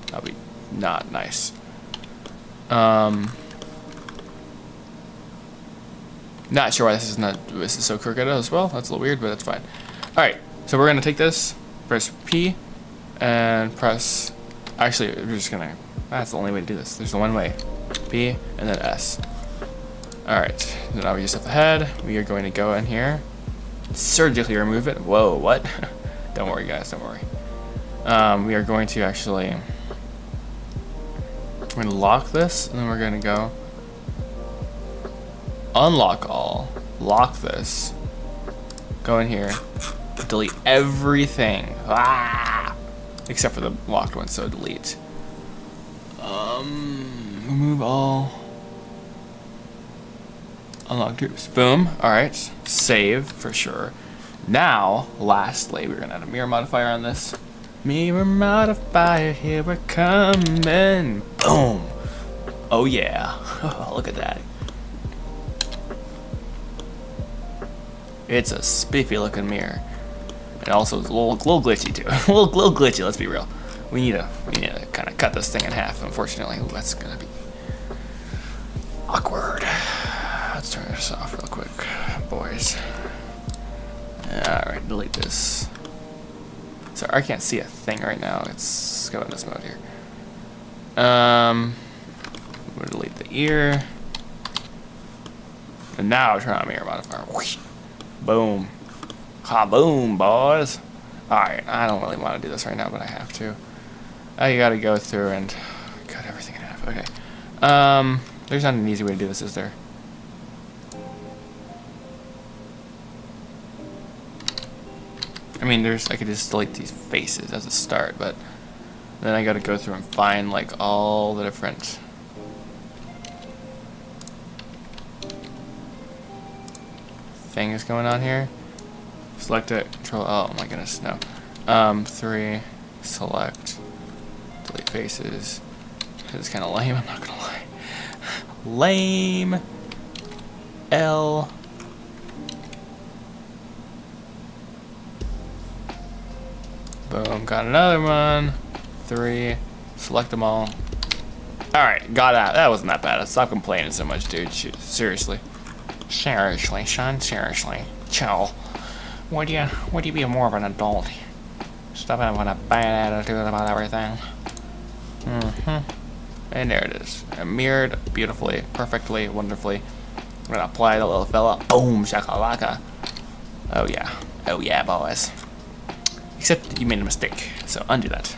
That'll be not nice. Not sure why this is so crooked as well. That's a little weird, but that's fine. Alright, so we're gonna take this, press P, and press, actually, we're just gonna, that's the only way to do this. There's the one way. P, and then S. Alright, now we just have the head. We are going to go in here, surgically remove it. Whoa, what? Don't worry, guys, don't worry. We are going to actually, we're gonna lock this, and then we're gonna go unlock all, lock this, go in here, delete everything, except for the locked one, so delete. Remove all, unlock groups, boom. Alright, save for sure. Now, lastly, we're gonna add a mirror modifier on this. Mirror modifier, here we're coming. Boom. Oh yeah. Look at that. It's a spiffy looking mirror. And also it's a little glitchy too. a little glitchy, let's be real. We need to kind of cut this thing in half, unfortunately. Ooh, that's gonna be awkward. Let's turn this off real quick, boys. Alright, delete this. Sorry, I can't see a thing right now. Let's go in this mode here. I'm gonna delete the ear. And now turn on mirror modifier. Whoosh. Boom. Kaboom, boys. Alright, I don't really want to do this right now, but I have to. You gotta go through and cut everything in half. Okay. There's not an easy way to do this, is there? I mean, I could just delete these faces as a start, but then I gotta go through and find like all the different things going on here. Select it, control, oh my goodness, no. 3, select, delete faces. It's kind of lame, I'm not gonna lie. Lame. L. Boom, got another one. 3, select them all. Alright, got that. That wasn't that bad. Stop complaining so much, dude. Shoot, seriously. Seriously, son, seriously. Chill. Would you be more of an adult? Stop having a bad attitude about everything. And there it is. Mirrored beautifully, perfectly, wonderfully. I'm gonna apply the little fella. Boom, shakalaka. Oh yeah. Oh yeah, boys. Except you made a mistake, so undo that.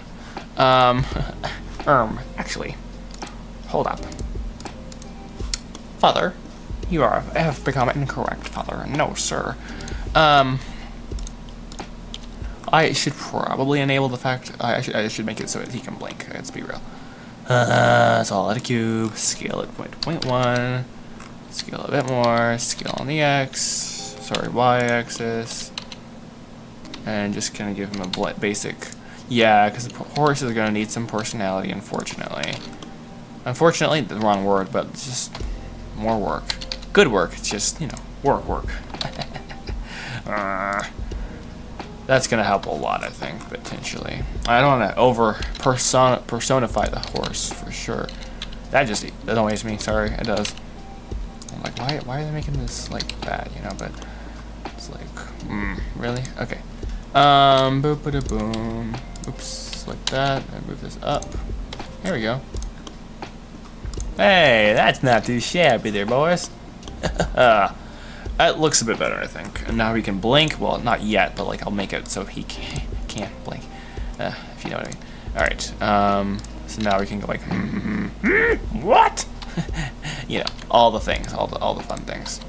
Actually, hold up. Father, you have become incorrect, Father. No, sir. I should probably enable the fact. I should make it so that he can blink. Let's be real. Solid a cube. Scale it 0.1. Scale a bit more. Scale on the x. Sorry, y-axis. And just kind of give him a basic. Yeah, because the horse is gonna need some personality. Unfortunately. Unfortunately, the wrong word, but it's just more work. Good work. It's just work. That's gonna help a lot, I think, potentially. I don't want to personify the horse for sure. That annoys me. Sorry, it does. I'm like, why are they making this like that? But it's like, really? Okay. Boop a boom. Oops, like that. I move this up. There we go. Hey, that's not too shabby there, boys. That looks a bit better, I think. And now we can blink. Well, not yet, but like I'll make it so he can't blink. If you know what I mean. All right. So now we can go like, what? All the things, all the fun things.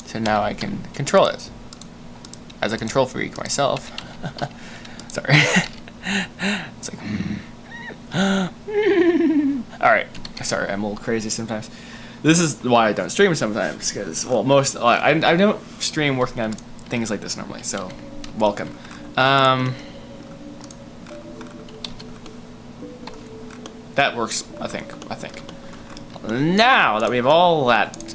So now I can control it as a control freak myself. Sorry. It's like. Alright, sorry, I'm a little crazy sometimes. This is why I don't stream sometimes, because, well, I don't stream working on things like this normally, so, welcome. That works, I think. Now that we have all that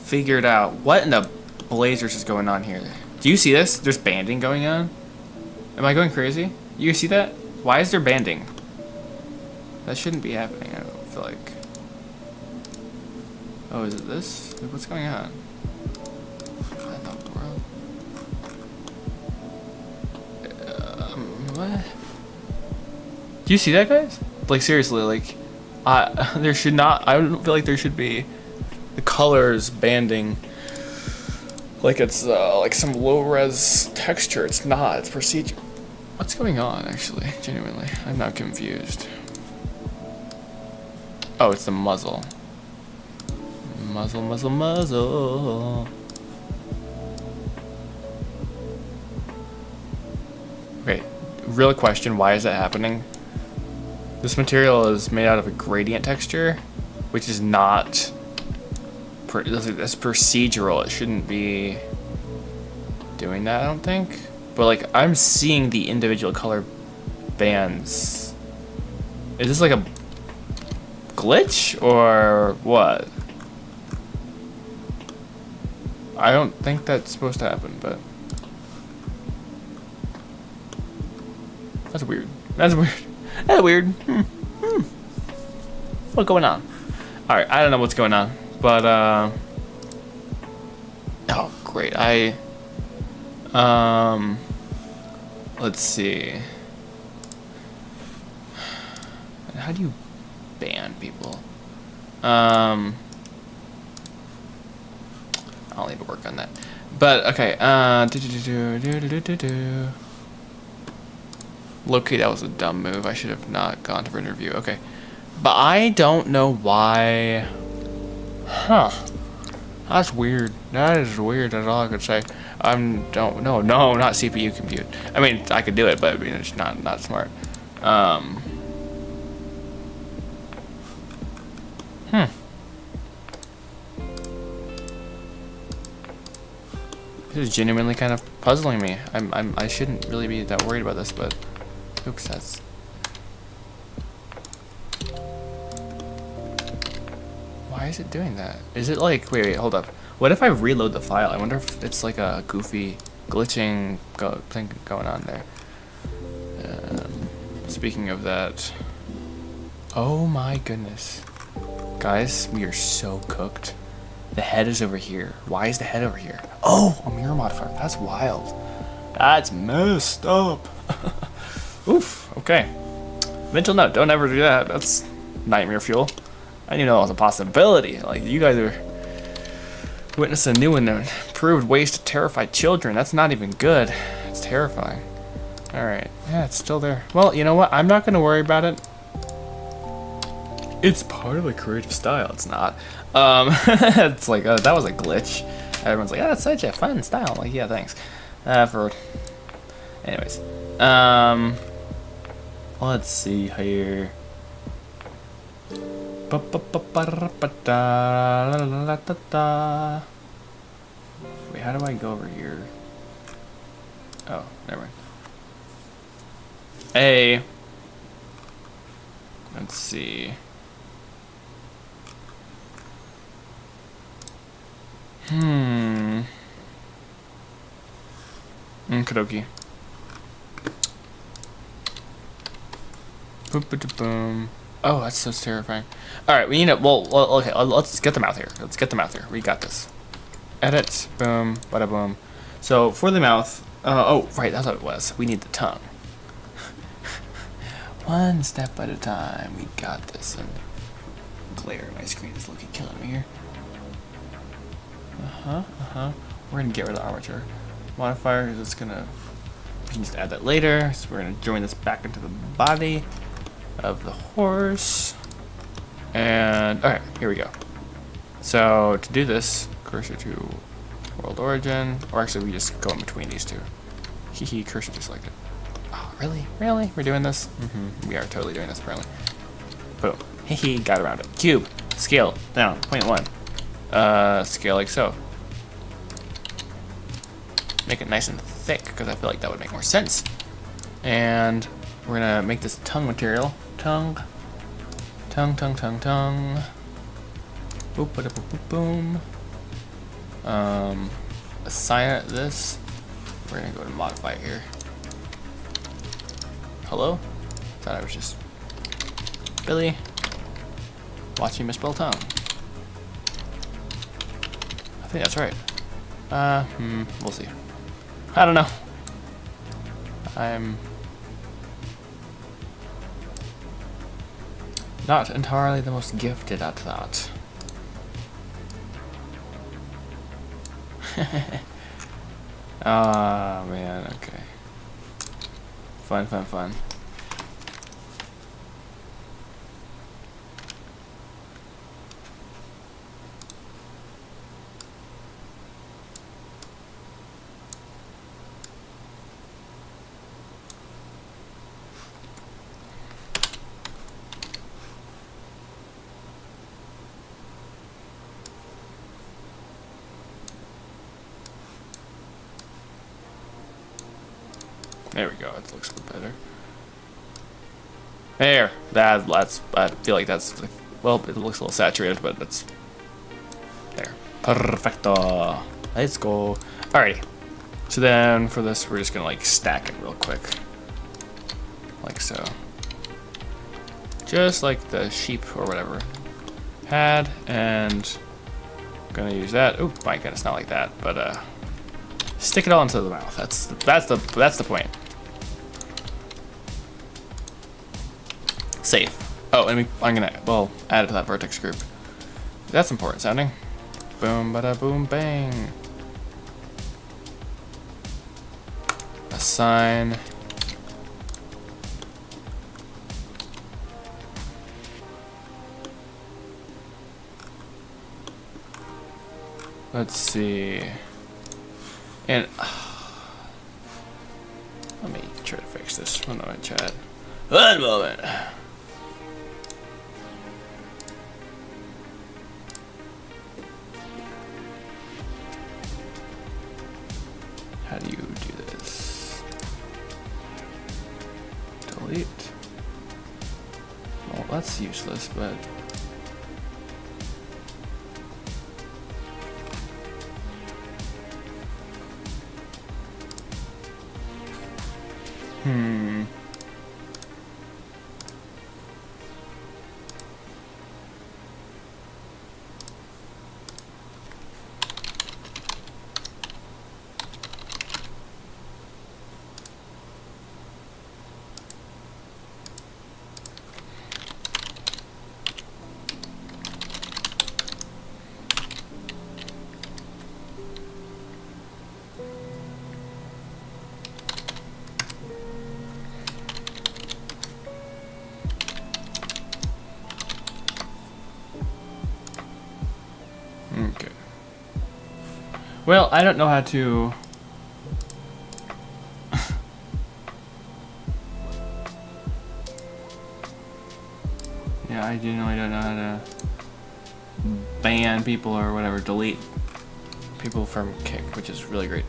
figured out, what in the blazers is going on here? Do you see this? There's banding going on? Am I going crazy? You see that? Why is there banding? That shouldn't be happening, I don't feel like. Oh, is it this? What's going on? What in the world? What? Do you see that, guys? Like, seriously, like, there should not, I don't feel like there should be the colors banding like it's, like some low-res texture. It's not, it's procedure. What's going on, actually? Genuinely, I'm not confused. Oh, it's the muzzle. Muzzle. Okay, real question, why is that happening? This material is made out of a gradient texture, which is not. That's procedural. It shouldn't be doing that, I don't think. But like, I'm seeing the individual color bands. Is this like a glitch or what? I don't think that's supposed to happen, but that's weird. That's weird. That's weird. What's going on? All right, I don't know what's going on, but oh great. Let's see. How do you ban people? I'll need to work on that. But okay. Low-key, that was a dumb move. I should have not gone to interview. Okay, but I don't know why. Huh? That's weird. That is weird. That's all I could say. Don't no not CPU compute. I mean, I could do it, but I mean, it's not smart. This is genuinely kind of puzzling me. I shouldn't really be that worried about this, but oops, that's. Why is it doing that? Is it like wait, hold up. What if I reload the file? I wonder if it's like a goofy glitching thing going on there. Speaking of that, oh my goodness, guys, we are so cooked. The head is over here. Why is the head over here? Oh, a mirror modifier. That's wild. That's messed up. Oof. Okay. Mental note: don't ever do that. That's nightmare fuel. I didn't even know that was a possibility. Like, you guys are witnessing a new and improved ways to terrify children. That's not even good. It's terrifying. Alright. Yeah, it's still there. Well, you know what? I'm not going to worry about it. It's part of the creative style. It's not. It's like, that was a glitch. Everyone's like, oh, that's such a fun style. I'm like, yeah, thanks. Anyways. Let's see here. Wait, how do I go over here? Oh, never mind. Hey. Let's see. Okie boom. Oh, that's so terrifying. All right, we need to. Well, okay. Let's get them out here. Let's get them out here. We got this. Edit. Boom. Bada boom. So for the mouth. Oh, right. That's what it was. We need the tongue. One step at a time. We got this. And glare. My screen is looking killing me here. We're gonna get rid of the armature modifier. It's gonna. We can just add that later. So we're gonna join this back into the body of the horse. And alright, here we go. So to do this, cursor to world origin, or actually we just go in between these two. Hehe, cursor just selected. Oh, really? Really? We're doing this? We are totally doing this apparently. Boom. Hehe, got around it. Cube. Scale. Down. 0.1. Scale like so. Make it nice and thick, because I feel like that would make more sense. And we're gonna make this tongue material. Tongue. Boop, boop, boop, boom. Assign it this. We're gonna go to modify it here. Hello? Thought I was just Billy watching misspell tongue. I think that's right. We'll see. I don't know. I'm not entirely the most gifted at that. Ah, man, okay. Fun. There we go. It looks a bit better. There. That's. I feel like that's. Well, it looks a little saturated, but that's. There. Perfecto. Let's go. Alrighty. So then for this, we're just gonna like stack it real quick, like so. Just like the sheep or whatever had, and I'm gonna use that. Oh my goodness, not like that, but stick it all into the mouth. That's the point. Save. Oh, and I'm gonna add it to that vertex group. That's important sounding. Boom, bada, boom, bang. Assign. Let's see. And let me try to fix this. One moment, chat. One moment. How do you do this? Delete. Well, that's useless, but okay. Well, I don't know how to. Yeah, I genuinely don't know how to ban people or whatever, delete people from Kick, which is really great.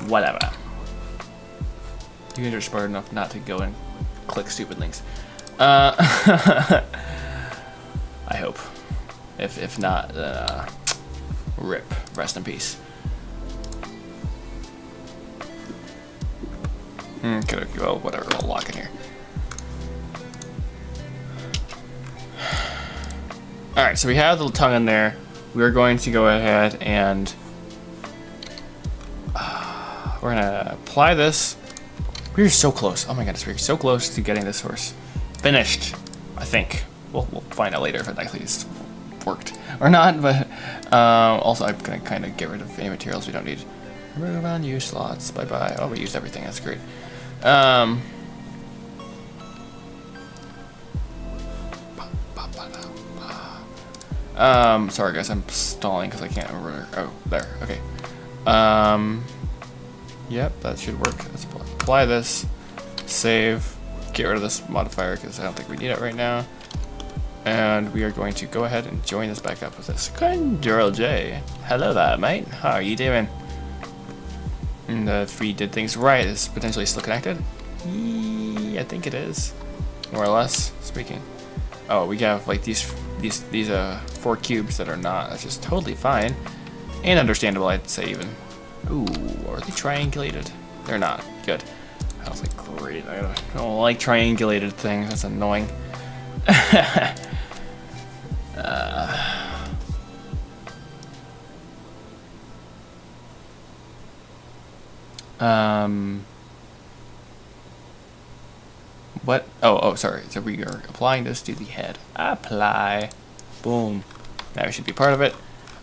Whatever. You guys are smart enough not to go and click stupid links. I hope. If not, rip. Rest in peace. Okay, well, whatever. I'll lock in here. Alright, so we have the tongue in there. We're going to go ahead and we're gonna apply this. We're so close. Oh my goodness, we're so close to getting this horse finished. I think. We'll find out later if it actually worked or not. But also, I'm gonna kind of get rid of any materials we don't need. Remove unused slots. Bye bye. Oh, we used everything. That's great. Sorry guys, I'm stalling because I can't remember. Oh, there. Okay. Yep, that should work. Let's apply this. Save. Get rid of this modifier because I don't think we need it right now. And we are going to go ahead and join this back up with this. Control J. Hello there, mate. How are you doing? And if we did things right, is potentially still connected? I think it is, more or less speaking. Oh, we have like these 4 cubes that are not. That's just totally fine and understandable, I'd say even. Ooh, are they triangulated? They're not. Good. I was like, great. I don't like triangulated things. That's annoying. What? Oh, sorry. So we are applying this to the head. Apply. Boom. Now we should be part of it.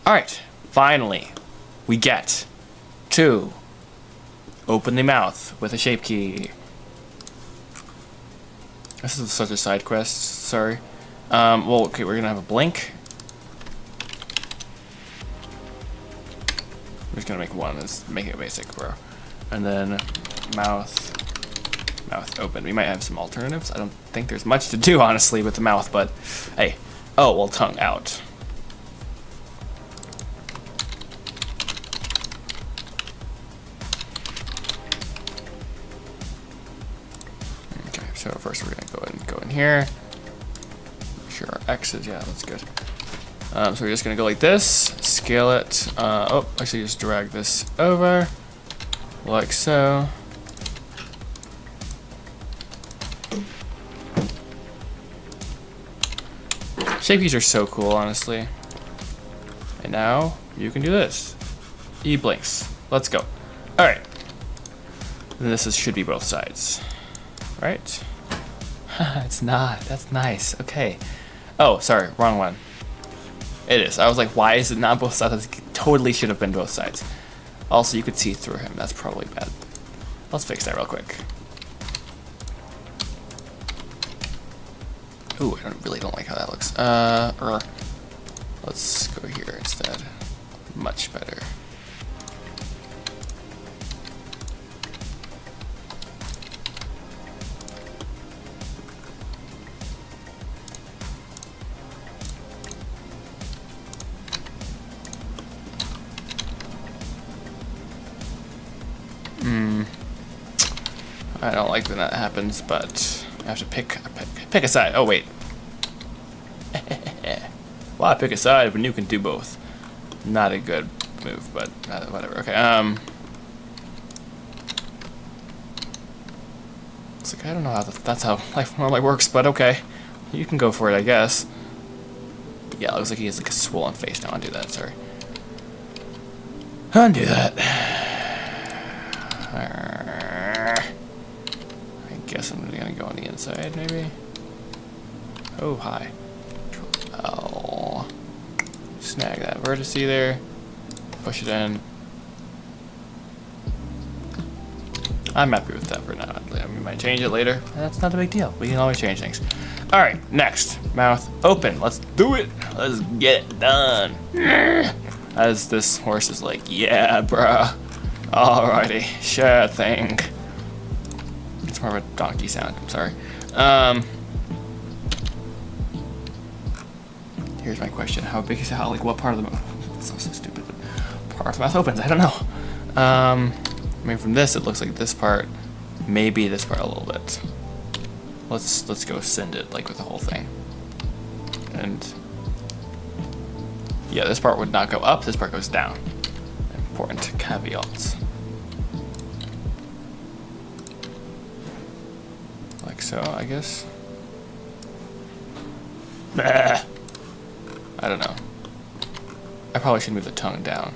All right. Finally, we get to open the mouth with a shape key. This is such a side quest. Sorry. Well, okay. We're gonna have a blink. We're just gonna make one. Let's make it basic, bro. And then mouth open. We might have some alternatives. I don't think there's much to do, honestly, with the mouth, but hey. Oh, well, tongue out. So first we're gonna go in here. Make sure our X's, yeah, that's good. So we're just gonna go like this, scale it. Oh, actually just drag this over, like so. Shape keys are so cool, honestly. And now you can do this. E blinks. Let's go. All right. And this should be both sides, right? It's not. That's nice. Okay. Oh, sorry, wrong one. It is. I was like, why is it not both sides? It totally should have been both sides. Also, you could see through him. That's probably bad. Let's fix that real quick. Ooh, I really don't like how that looks. Let's go here instead. Much better. I don't like when that happens, but I have to pick a side. Oh wait. Why pick a side when you can do both? Not a good move, but whatever. Okay. It's like I don't know how that's how life normally works, but okay, you can go for it, I guess. Yeah, it looks like he has like a swollen face now. Undo that. Sorry. Undo that. I guess I'm gonna go on the inside, maybe. Oh, hi. Oh. Snag that vertex there. Push it in. I'm happy with that for now. We might change it later. That's not a big deal. We can always change things. Alright, next. Mouth open. Let's do it. Let's get it done. As this horse is like, yeah, bruh. Alrighty, sure thing. It's more of a donkey sound, I'm sorry. Here's my question. How big is how, like, what part of the mouth? That's so stupid. Part of the mouth opens, I don't know. I mean, from this, it looks like this part, maybe this part a little bit. Let's go send it, like, with the whole thing. And, yeah, this part would not go up, this part goes down. Important caveats. Like so, I guess. Bah. I don't know. I probably should move the tongue down.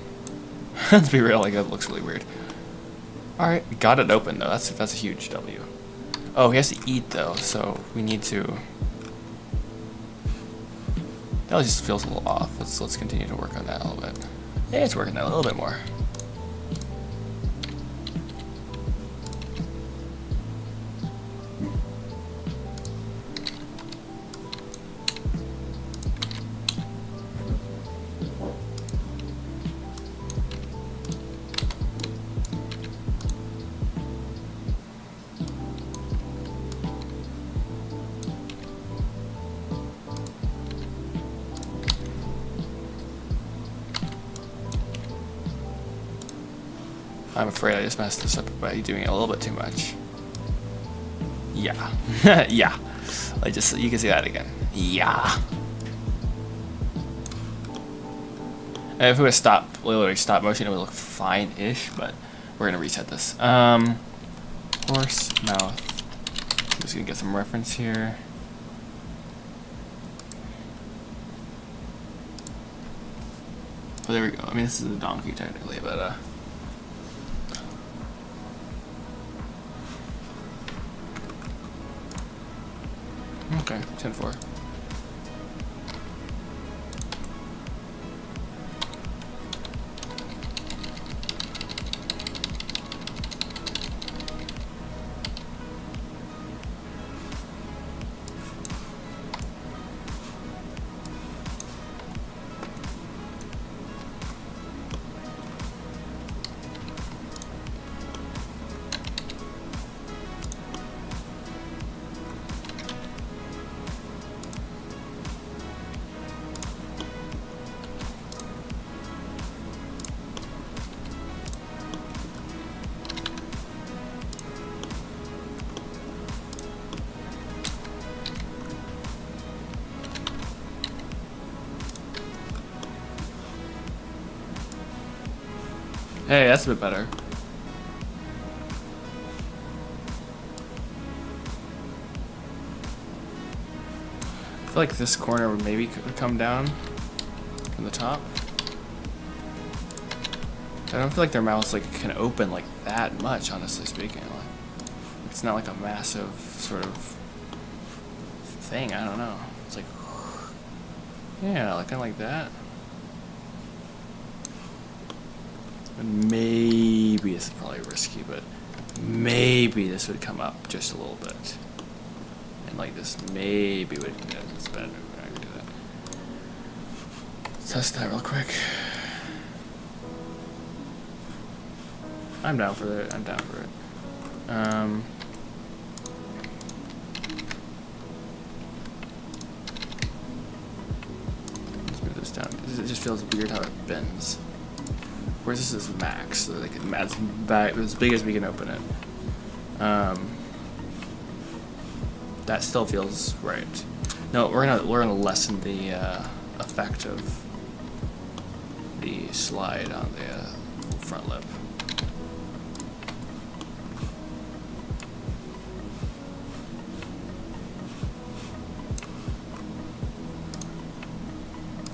Let's be real, like that looks really weird. Alright, we got it open though. That's a huge W. Oh, he has to eat though, so we need to. That just feels a little off. Let's continue to work on that a little bit. Yeah, it's working out a little bit more. I'm afraid I just messed this up by doing it a little bit too much. Yeah. Yeah. You can see that again. Yeah. And if it was literally stop motion, it would look fine-ish, but we're gonna reset this. Horse mouth. Just gonna get some reference here. Oh, there we go. I mean, this is a donkey technically, but okay, 10-4. Hey, that's a bit better. I feel like this corner would maybe could come down from the top. I don't feel like their mouths like can open like that much, honestly speaking. Like, it's not like a massive sort of thing. I don't know. It's like, yeah, like kind of like that. And maybe this is probably risky, but maybe this would come up just a little bit, and like this maybe would. Yeah, it's better. I can do that. Let's test that real quick. I'm down for it. I'm down for it. Let's move this down. It just feels weird how it bends. Whereas this is max, so like as big as we can open it. That still feels right. No, we're gonna lessen the effect of the slide on the front lip.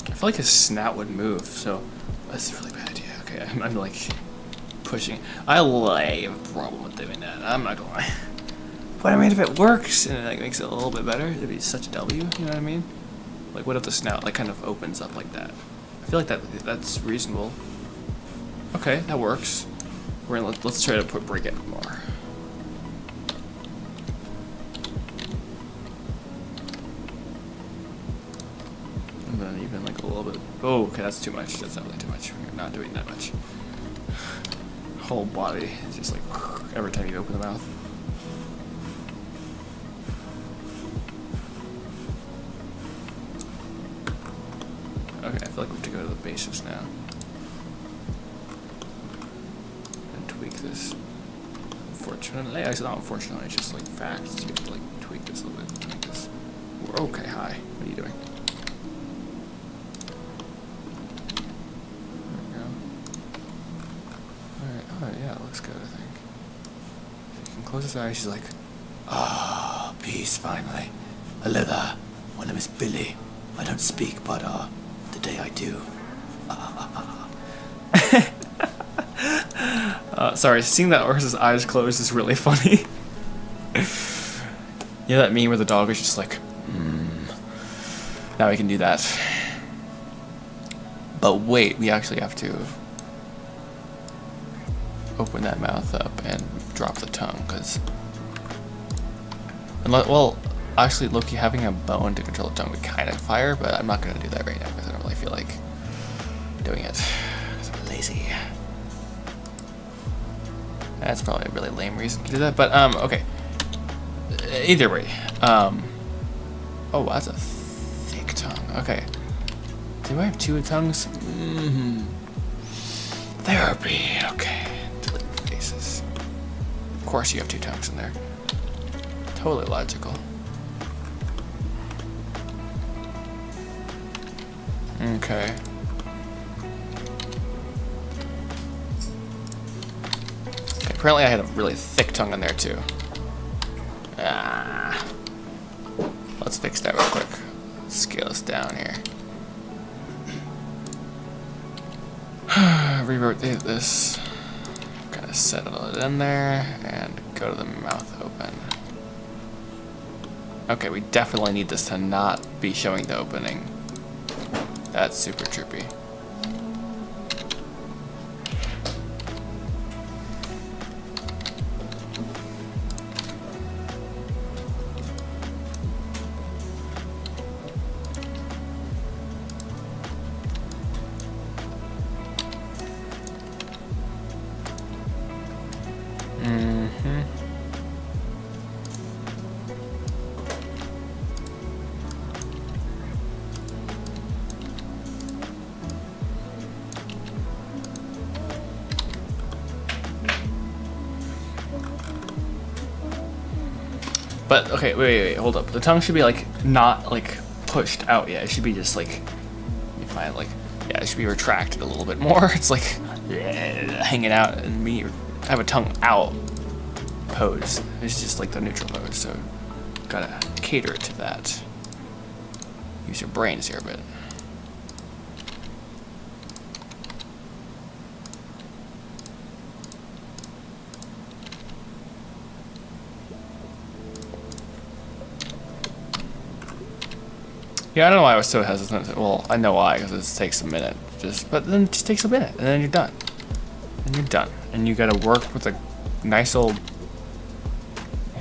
I feel like his snout would move, so that's a really bad idea. Okay, I'm like pushing. I have a problem with doing that. I'm not gonna lie. But I mean, if it works and it like makes it a little bit better, it'd be such a W. You know what I mean? Like, what if the snout like kind of opens up like that? I feel like that's reasonable. Okay, that works. Let's try to break it more. And then even like a little bit. Oh, okay, that's too much. That's not really too much. We're not doing that much. Whole body is just like every time you open the mouth. Okay, I feel like we have to go to the basis now and tweak this. Unfortunately, it's not unfortunately, it's just like facts. You have to like tweak this a little bit to make this. Okay, hi. What are you doing? There we go. Alright, oh yeah, it looks good, I think. If you can close his eyes, she's like, Ah, peace finally. Hello there. My name is Billy. I don't speak, but the day I do. sorry, seeing that horse's eyes closed is really funny. You know that meme where the dog is just like, now we can do that. But wait, we actually have to open that mouth up and drop the tongue, because... Well, actually, Loki, having a bone to control the tongue would kind of fire, but I'm not going to do that right now, because I don't really feel like doing it. Because I'm lazy. That's probably a really lame reason to do that, but, okay. Either way. Oh, that's a thick tongue. Okay. Do I have two tongues? Therapy. Okay. Delete faces. Of course you have two tongues in there. Totally logical. Okay. Apparently I had a really thick tongue in there too. Let's fix that real quick. Scale this down here. Re-rotate this. Kind of settle it in there and go to the mouth open. Okay, we definitely need this to not be showing the opening. That's super trippy. But, okay, wait, hold up. The tongue should be, like, not, like, pushed out yet. It should be just, like, let me find, like, Yeah, it should be retracted a little bit more. It's like hanging out, and me have a tongue out pose. It's just like the neutral pose, so gotta cater it to that. Use your brains here a bit. Yeah, I don't know why I was so hesitant. Well, I know why, because it takes a minute. But then it just takes a minute, and then you're done. And you're done. And you gotta work with a nice old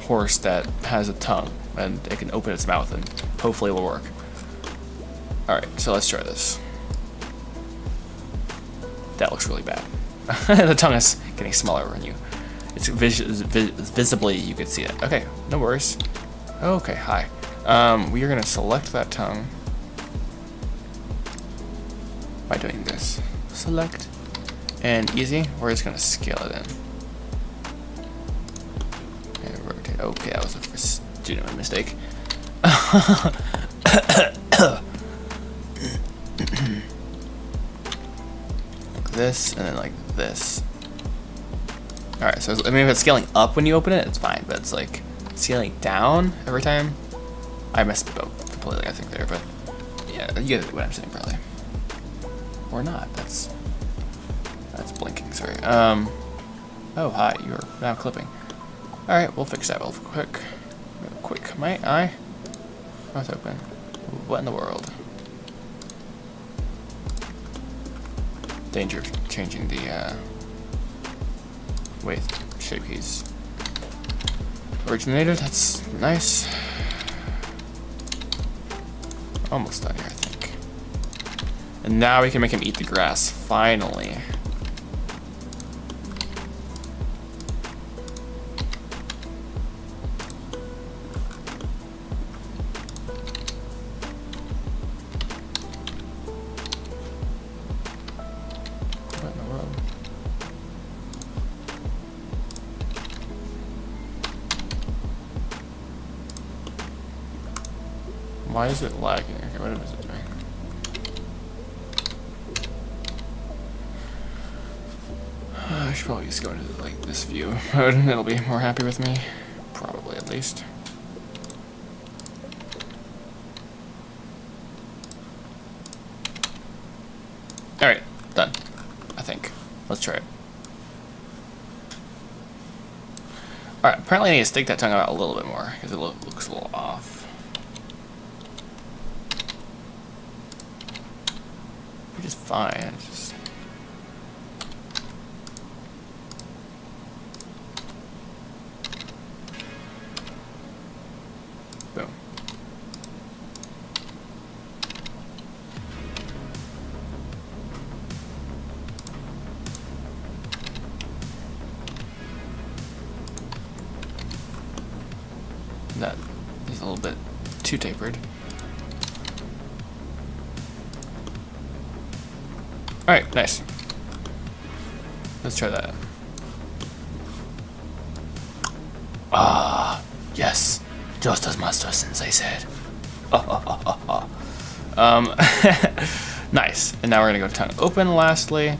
horse that has a tongue, and it can open its mouth, and hopefully it will work. Alright, so let's try this. That looks really bad. The tongue is getting smaller when you... It's visibly, you can see it. Okay, no worries. Okay, hi. We are going to select that tongue by doing this. Select. And easy, we're just going to scale it in. And rotate. Okay, that was a student mistake. Like this, and then like this. Alright, so I mean, if it's scaling up when you open it, it's fine, but it's like scaling down every time. I misspoke completely, I think, there, but yeah, you get what I'm saying, probably. Or not, that's blinking, sorry. Oh, hi, you're now clipping. Alright, we'll fix that real quick. My eye? Mouth open. What in the world? Danger of changing the, way shape keys originated, that's nice. Almost done here, I think. And now we can make him eat the grass, finally. What in the world? Why is it lagging? Okay, what is it doing? I should probably just go into like this view mode and it'll be more happy with me. Probably, at least. Alright, done. I think. Let's try it. Alright, apparently I need to stick that tongue out a little bit more because it looks a little off. Which is fine. It's just... Boom. That is a little bit too tapered. Alright, nice. Let's try that. Ah, yes. Just as Master Sensei said. Nice. And now we're gonna go tongue open lastly.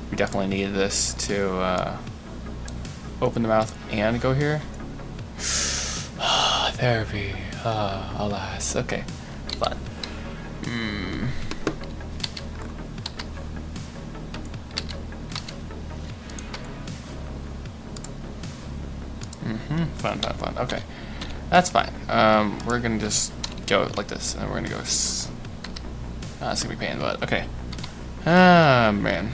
We definitely need this to open the mouth and go here. Therapy. Alas. Okay. Fun. Fun. Okay. That's fine. We're gonna just go like this, and we're gonna go. It's gonna be pain in the butt. Okay. Ah, man.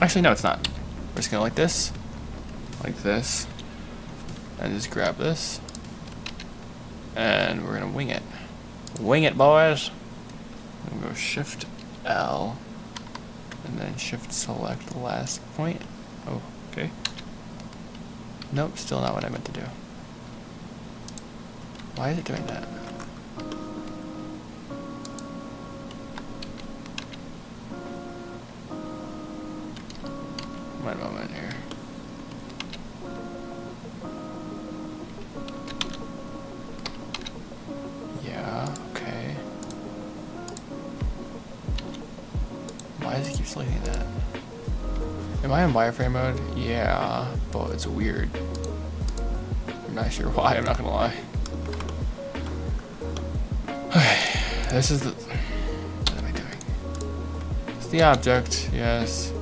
Actually, no, it's not. We're just gonna like this, and just grab this, and we're gonna wing it. Wing it, boys. I'm gonna go Shift L, and then Shift Select the last point. Oh, okay. Nope, still not what I meant to do. Why is it doing that? One moment here. Yeah, okay. Why does it keep selecting that? Am I in wireframe mode? Yeah, but it's weird. I'm not sure why, I'm not gonna lie. Okay, this is the... What am I doing? It's the object, yes.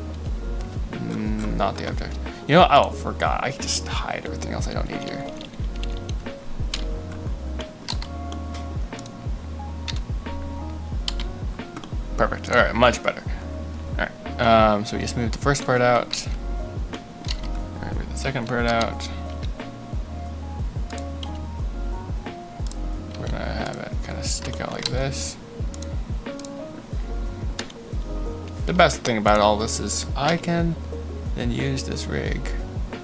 Not the object. You know what? Oh, forgot. I can just hide everything else I don't need here. Perfect. Alright, much better. Alright, so we just moved the first part out. Alright, move the second part out. We're gonna have it kind of stick out like this. The best thing about all this is I can then use this rig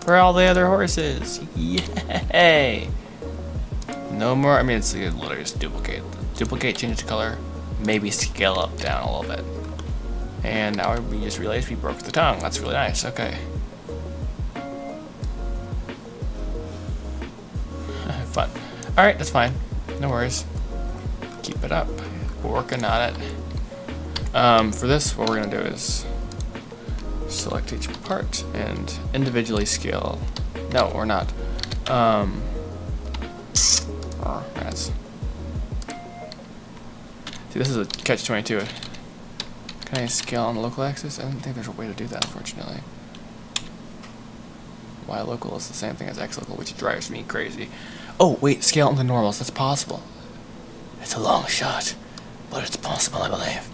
for all the other horses. Yay! No more, I mean, it's literally just duplicate. Duplicate, change the color, maybe scale up, down a little bit. And now we just realized we broke the tongue. That's really nice, okay. Fun. Alright, that's fine. No worries. Keep it up. We're working on it. For this, what we're gonna do is select each part and individually scale. No, we're not. Rats. See, this is a catch-22. Can I scale on the local axis? I don't think there's a way to do that, unfortunately. Y local is the same thing as X local, which drives me crazy. Oh, wait, scale on the normals. That's possible. It's a long shot, but it's possible, I believe.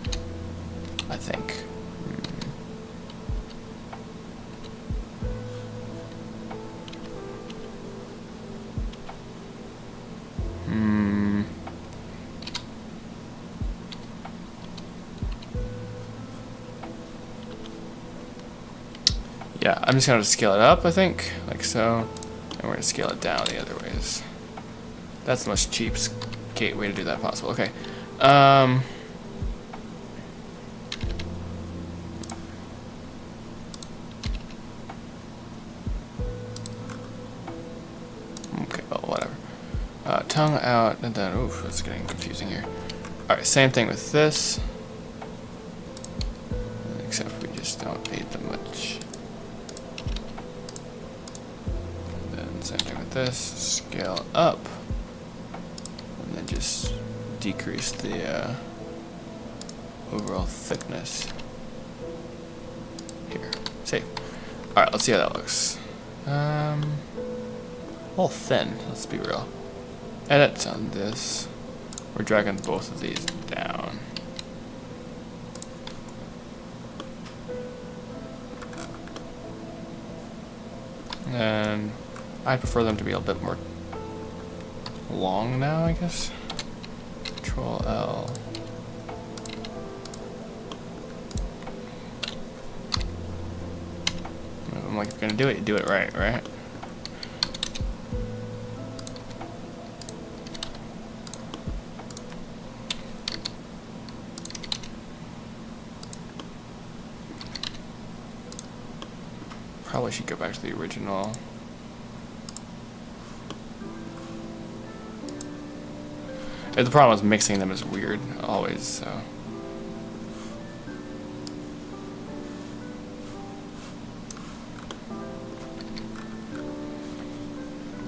I think. Yeah, I'm just gonna scale it up, I think, like so, and we're gonna scale it down the other ways. That's the most cheapskate way to do that possible. Okay. Okay, well, whatever. Tongue out, and then, oof, it's getting confusing here. Alright, same thing with this. Except we just don't need them much. And then same thing with this, scale up. And then just decrease the overall thickness. Here, save. Alright, let's see how that looks. A little thin, let's be real. Edit on this. We're dragging both of these down. And I prefer them to be a bit more long now, I guess. Control L. I'm like, if you're gonna do it, you do it right, right? Probably should go back to the original. The problem is mixing them is weird, always, so.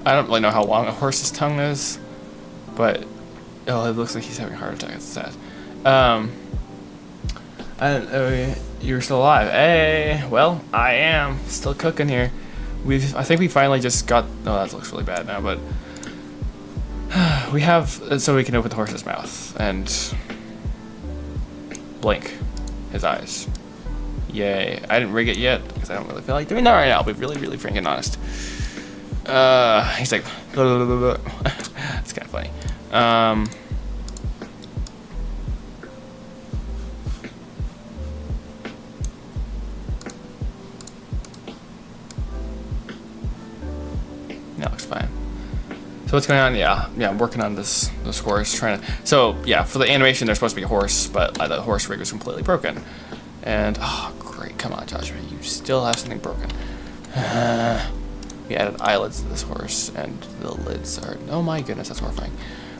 I don't really know how long a horse's tongue is, but oh, it looks like he's having a heart attack. It's sad. You're still alive. Hey, well, I am still cooking here. I think we finally just got. Oh, that looks really bad now, but we have so we can open the horse's mouth and blink his eyes. Yay! I didn't rig it yet because I don't really feel like doing that right now. I'll be really, really freaking honest. He's like, it's kind of funny. That looks fine. So what's going on? Yeah, I'm working on this horse, trying to. So yeah, for the animation, there's supposed to be a horse, but the horse rig was completely broken. And oh, great! Come on, Joshua, you still have something broken. We added eyelids to this horse, and the lids are, oh my goodness, that's horrifying,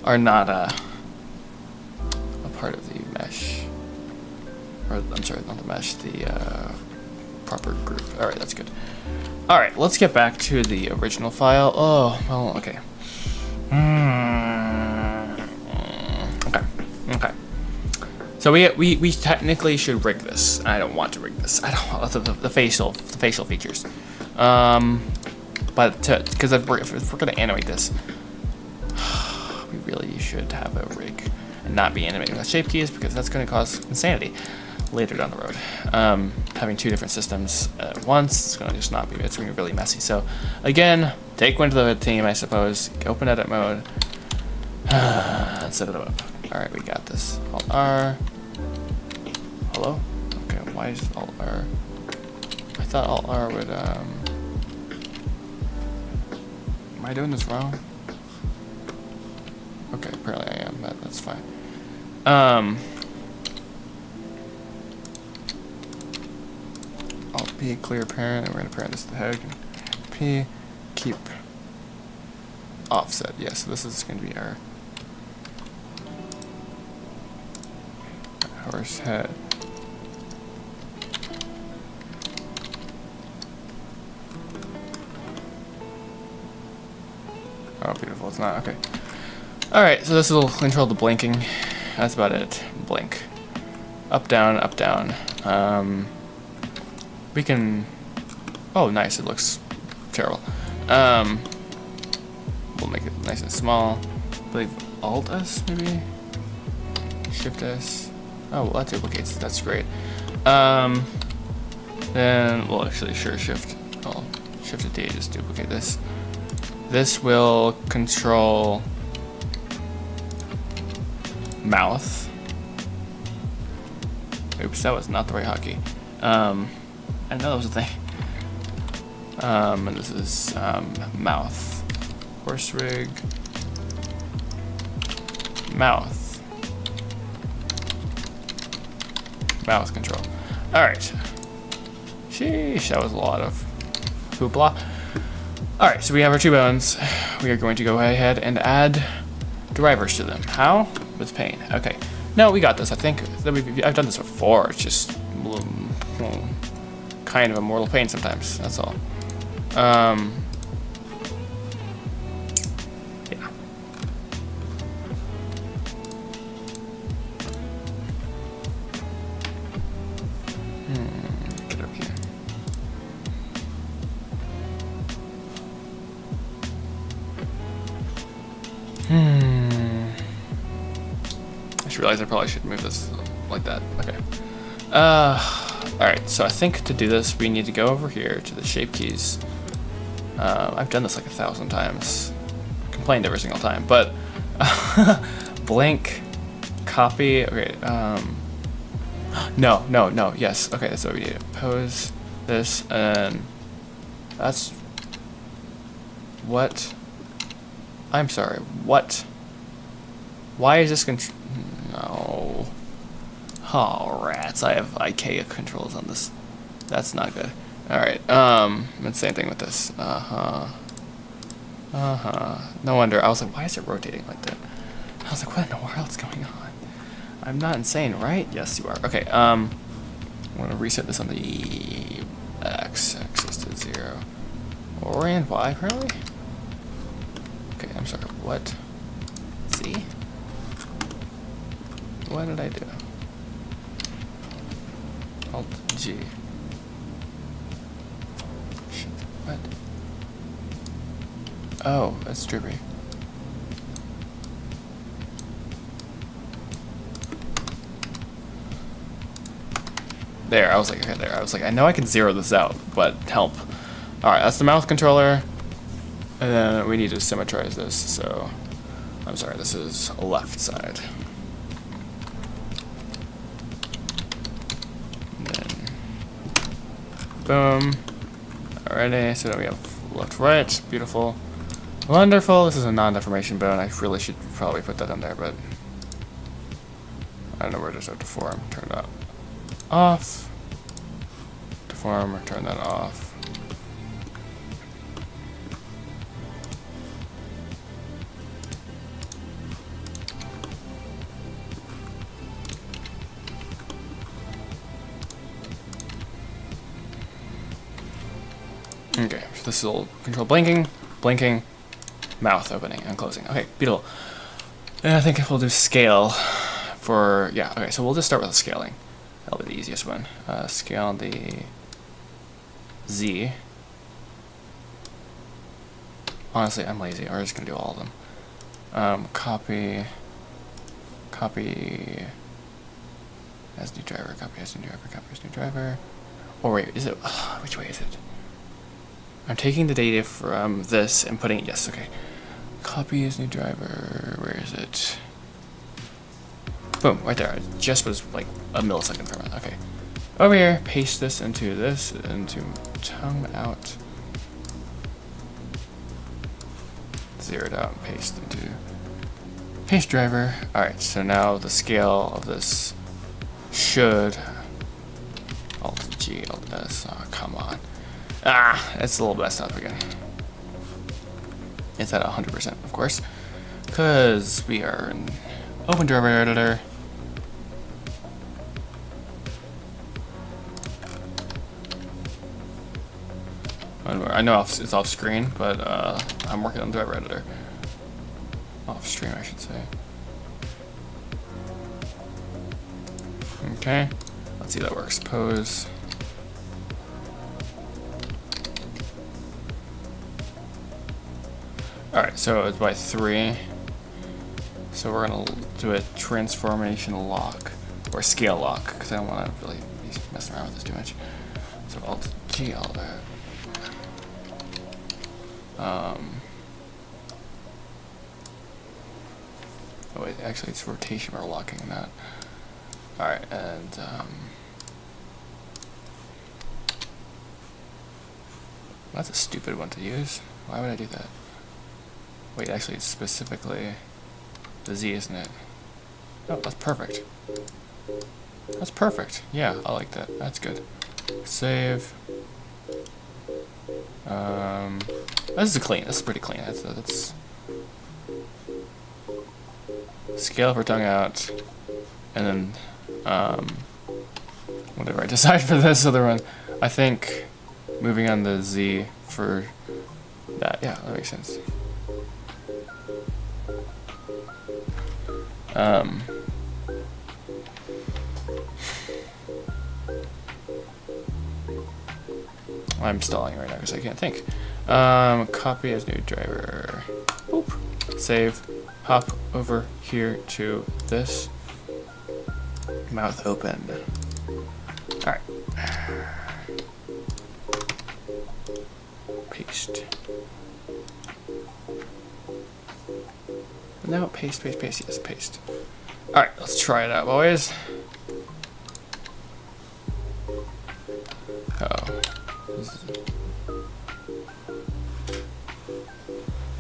are not a part of the mesh. or I'm sorry, not the mesh, the proper group. All right, that's good. All right, let's get back to the original file. Oh, well, okay. Okay. So we technically should rig this. I don't want to rig this. I don't want the facial features. But because if we're gonna animate this, we really should have a rig and not be animating with shape keys, because that's gonna cause insanity later down the road. Having two different systems at once, it's gonna just not be. It's gonna be really messy. So again, take one to the team, I suppose. Open edit mode. And set it up. All right, we got this. Alt R. Hello? Okay, why is Alt R? I thought Alt R would, Am I doing this wrong? Okay, apparently I am, but that's fine. Alt P, clear parent, and we're gonna parent this to the head. P, keep offset. Yeah, so this is gonna be our horse head. Oh, beautiful. It's not. Okay. Alright, so this will control the blinking. That's about it. Blink. Up, down, up, down. We can... Oh, nice. It looks terrible. We'll make it nice and small. I believe Alt S, maybe? Shift S. Oh, well, that duplicates it. That's great. Then we'll actually Shift. I'll Shift to D, just duplicate this. This will control mouth. Oops, that was not the right hotkey. I know that was a thing. And this is mouth. Horse rig. Mouth. Mouth control. Alright. Sheesh, that was a lot of hoopla. Alright, so we have our two bones. We are going to go ahead and add drivers to them. How? With pain. Okay. No, we got this. I think that I've done this before. It's just kind of a mortal pain sometimes. That's all. Yeah. Get up here. I just realized I probably should move this like that. Okay. Alright, so I think to do this, we need to go over here to the shape keys. I've done this like 1,000 times. Complained every single time, but blank, copy, okay, no, yes, okay, that's what we need. Pose this, and that's, what? I'm sorry, what? Why is this no. Oh, rats, I have IKEA controls on this. That's not good. Alright, and same thing with this. No wonder. I was like, why is it rotating like that? I was like, what in the world is going on? I'm not insane, right? Yes, you are. Okay, I'm gonna reset this on the x-axis to 0. And y, apparently? Okay, I'm sorry, what? Z? What did I do? Alt G. Shit, what? Oh, that's drippy. There, I was like, okay, there. I was like, I know I can zero this out, but help. Alright, that's the mouth controller. And then we need to symmetrize this, so... I'm sorry, this is left side. And then... Boom. Alrighty, so then we have left, right. Beautiful. Wonderful. This is a non-deformation bone. I really should probably put that in there, but... I don't know where to start deform. Turn that off. Deform, or turn that off. Okay, so this will control blinking, blinking, mouth opening and closing. Okay, beautiful. And I think we'll do scale for, yeah, okay, so we'll just start with the scaling. That'll be the easiest one. Scale the Z. Honestly, I'm lazy. We're just gonna do all of them. Copy as new driver, copy as new driver, copy as new driver. Or wait, is it, which way is it? I'm taking the data from this and putting it, yes, okay. Copy as new driver, where is it? Boom, right there. It just was like a millisecond from it, okay. Over here, paste this, into tongue out. Zeroed out, paste into paste driver. Alright, so now the scale of this should Alt G, Alt S, oh come on. It's a little messed up again. It's at 100%, of course, because we are in Open Driver Editor. I know it's off screen, but I'm working on Driver Editor. Off stream, I should say. Okay, let's see if that works. Pose. Alright, so it's by 3. So we're gonna do a transformation lock, or scale lock, because I don't want to really be messing around with this too much. So Alt G, all that. Oh wait, actually it's rotation we're locking, not. Alright, and that's a stupid one to use. Why would I do that? Wait, actually it's specifically the Z, isn't it? Oh, that's perfect. That's perfect. Yeah, I like that. That's good. Save. This is clean. This is pretty clean. That's scale for tongue out, and then whatever I decide for this other one. I think moving on the Z for that. Yeah, that makes sense. I'm stalling right now because I can't think. Copy as new driver. Boop. Save. Hop over here to this. Mouth open. Alright. Paste. No, paste, yes, paste. Alright, let's try it out, boys. Uh-oh.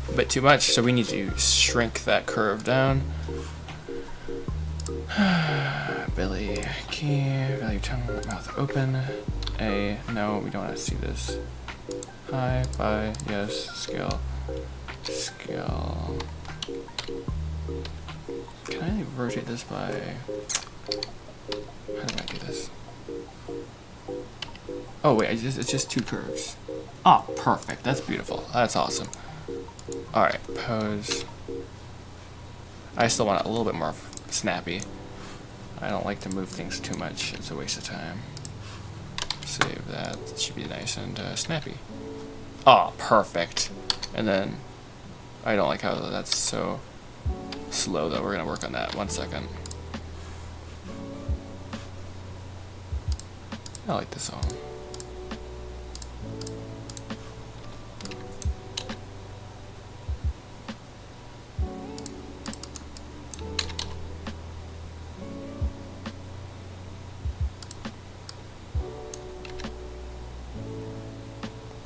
A bit too much, so we need to shrink that curve down. Belly key, value tongue, mouth open. A, no, we don't want to see this. Hi, bye, yes, scale. Scale. Can I rotate this by... How do I do this? Oh wait, it's just 2 curves. Oh, perfect. That's beautiful. That's awesome. Alright, pose. I still want it a little bit more snappy. I don't like to move things too much. It's a waste of time. Save that. It should be nice and snappy. Oh, perfect. And then I don't like how that's so slow though. We're gonna work on that. 1 second. I like this song.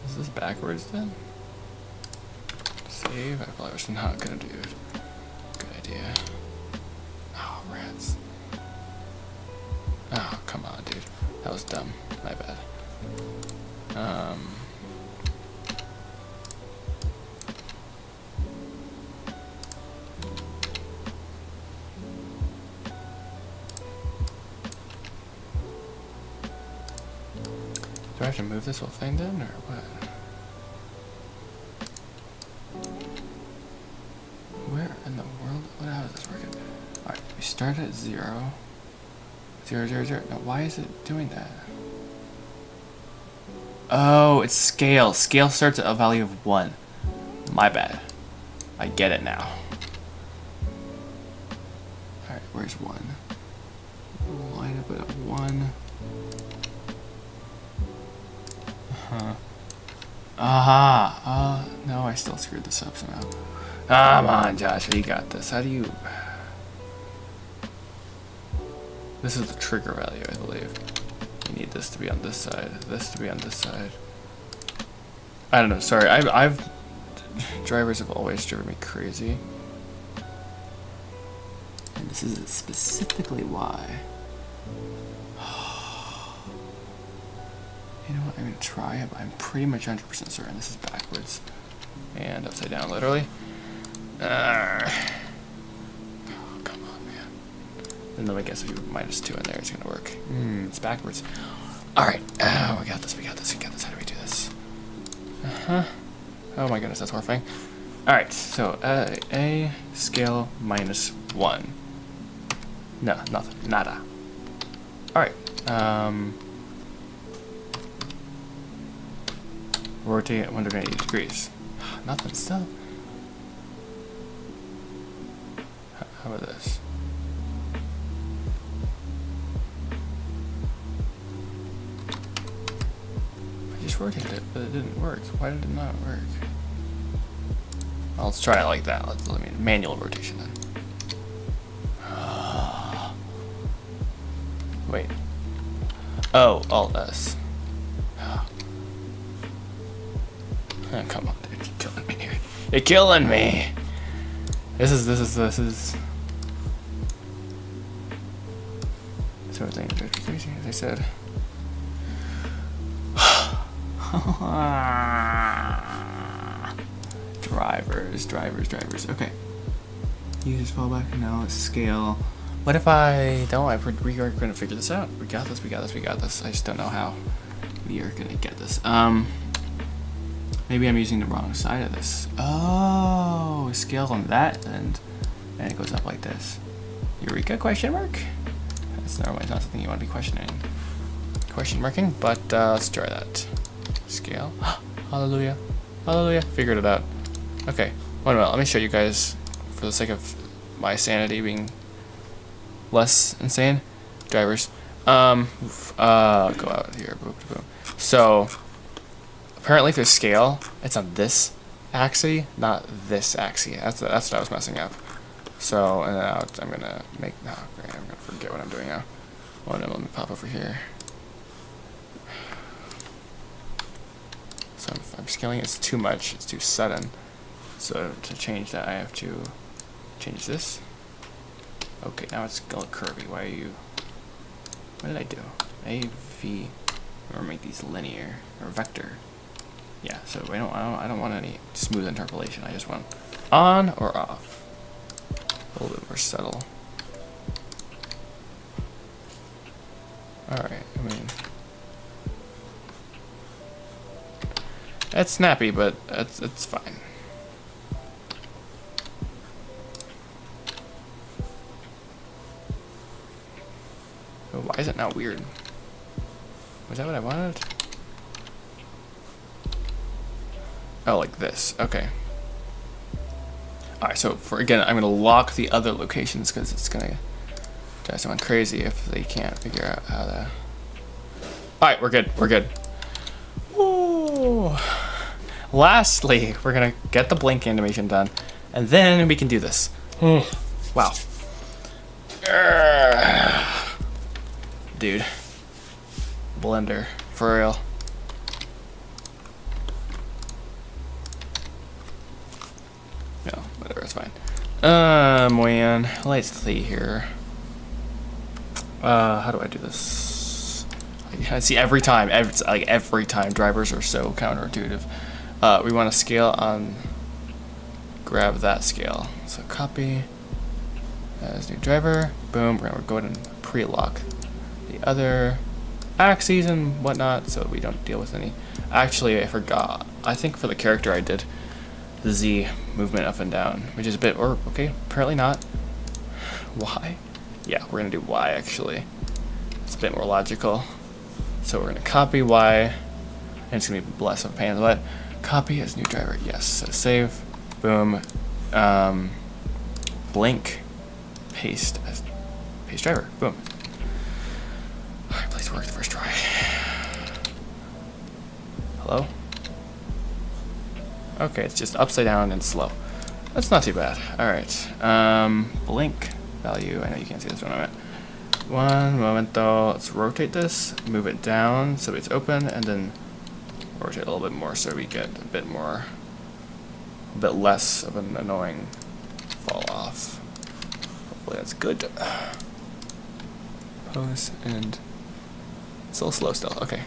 Is this backwards then? Save? I probably was not gonna do it. Good idea. Oh, rats. Oh, come on, dude. That was dumb. My bad. Do I have to move this whole thing then, or what? start at 0. 0, 0, 0. Now, why is it doing that? Oh, it's scale. Scale starts at a value of 1. My bad. I get it now. Alright, where's 1? Line up at 1. Aha! No, I still screwed this up somehow. Come on, Josh, you got this. How do you... This is the trigger value, I believe. You need this to be on this side, this to be on this side. I don't know, sorry. I've drivers have always driven me crazy. And this is specifically why. You know what, I'm gonna try it, but I'm pretty much 100% certain this is backwards. And upside down, literally. Oh, come on, man. And then I guess if you -2 in there, it's gonna work. It's backwards. Alright, we got this, we got this, we got this. How do we do this? Oh my goodness, that's horrifying. Alright, so A scale -1. No, nothing. Nada. Alright, rotate at 180 degrees. Nothing still. How about this? I just rotated it, but it didn't work. Why did it not work? Well, let's try it like that. Let me manual rotation then. Wait. Oh, Alt S. Oh, come on, dude, you're killing me here. You're killing me. This is. So it's crazy, as I said. Drivers. Okay. Use fallback. No, scale. What if I don't? We are going to figure this out. We got this. I just don't know how we are going to get this. Maybe I'm using the wrong side of this. Oh, scale on that end, and it goes up like this. Eureka? Question mark? That's normally not something you want to be questioning. Question marking, but let's try that. Scale. Hallelujah. Hallelujah. Figured it out. Okay. Wait a minute. Let me show you guys, for the sake of my sanity being less insane. Drivers. Go out here. Boom, boom. So, apparently if there's scale, it's on this axis, not this axis. That's what I was messing up. So, and now I'm gonna make, no, great, I'm gonna forget what I'm doing now. Oh no, let me pop over here. So I'm scaling, it's too much, it's too sudden. So to change that, I have to change this. Okay, now it's a little curvy. Why are you, what did I do? A, V, or make these linear, or vector. Yeah, so I don't want any smooth interpolation. I just want on or off. A little bit more subtle. Alright, I mean, it's snappy, but it's fine. Oh, why is it not weird? Was that what I wanted? Oh, like this. Okay. Alright, so I'm going to lock the other locations because it's going to drive someone crazy if they can't figure out how to... Alright, we're good. Woo! Lastly, we're going to get the blink animation done, and then we can do this. Wow. Dude. Blender. For real. No, whatever, it's fine. Man, let's see here. How do I do this? I see every time drivers are so counterintuitive. We want to scale on, grab that scale. So copy as new driver, boom, we're gonna go ahead and pre-lock the other axes and whatnot so we don't deal with any. Actually, I forgot. I think for the character I did the Z movement up and down, which is a bit, or okay, apparently not. Why? Yeah, we're gonna do Y actually. It's a bit more logical. So we're gonna copy Y, and it's gonna be less of a pain in the butt. Copy as new driver, yes. So save, boom, blink, paste as paste driver, boom. Alright, please work the first try. Hello? Okay, it's just upside down and slow. That's not too bad. Alright, blink value, I know you can't see this one. One moment though, let's rotate this, move it down so it's open, and then rotate a little bit more so we get a bit less of an annoying fall off. Hopefully that's good. Pose, and it's a little slow still, okay.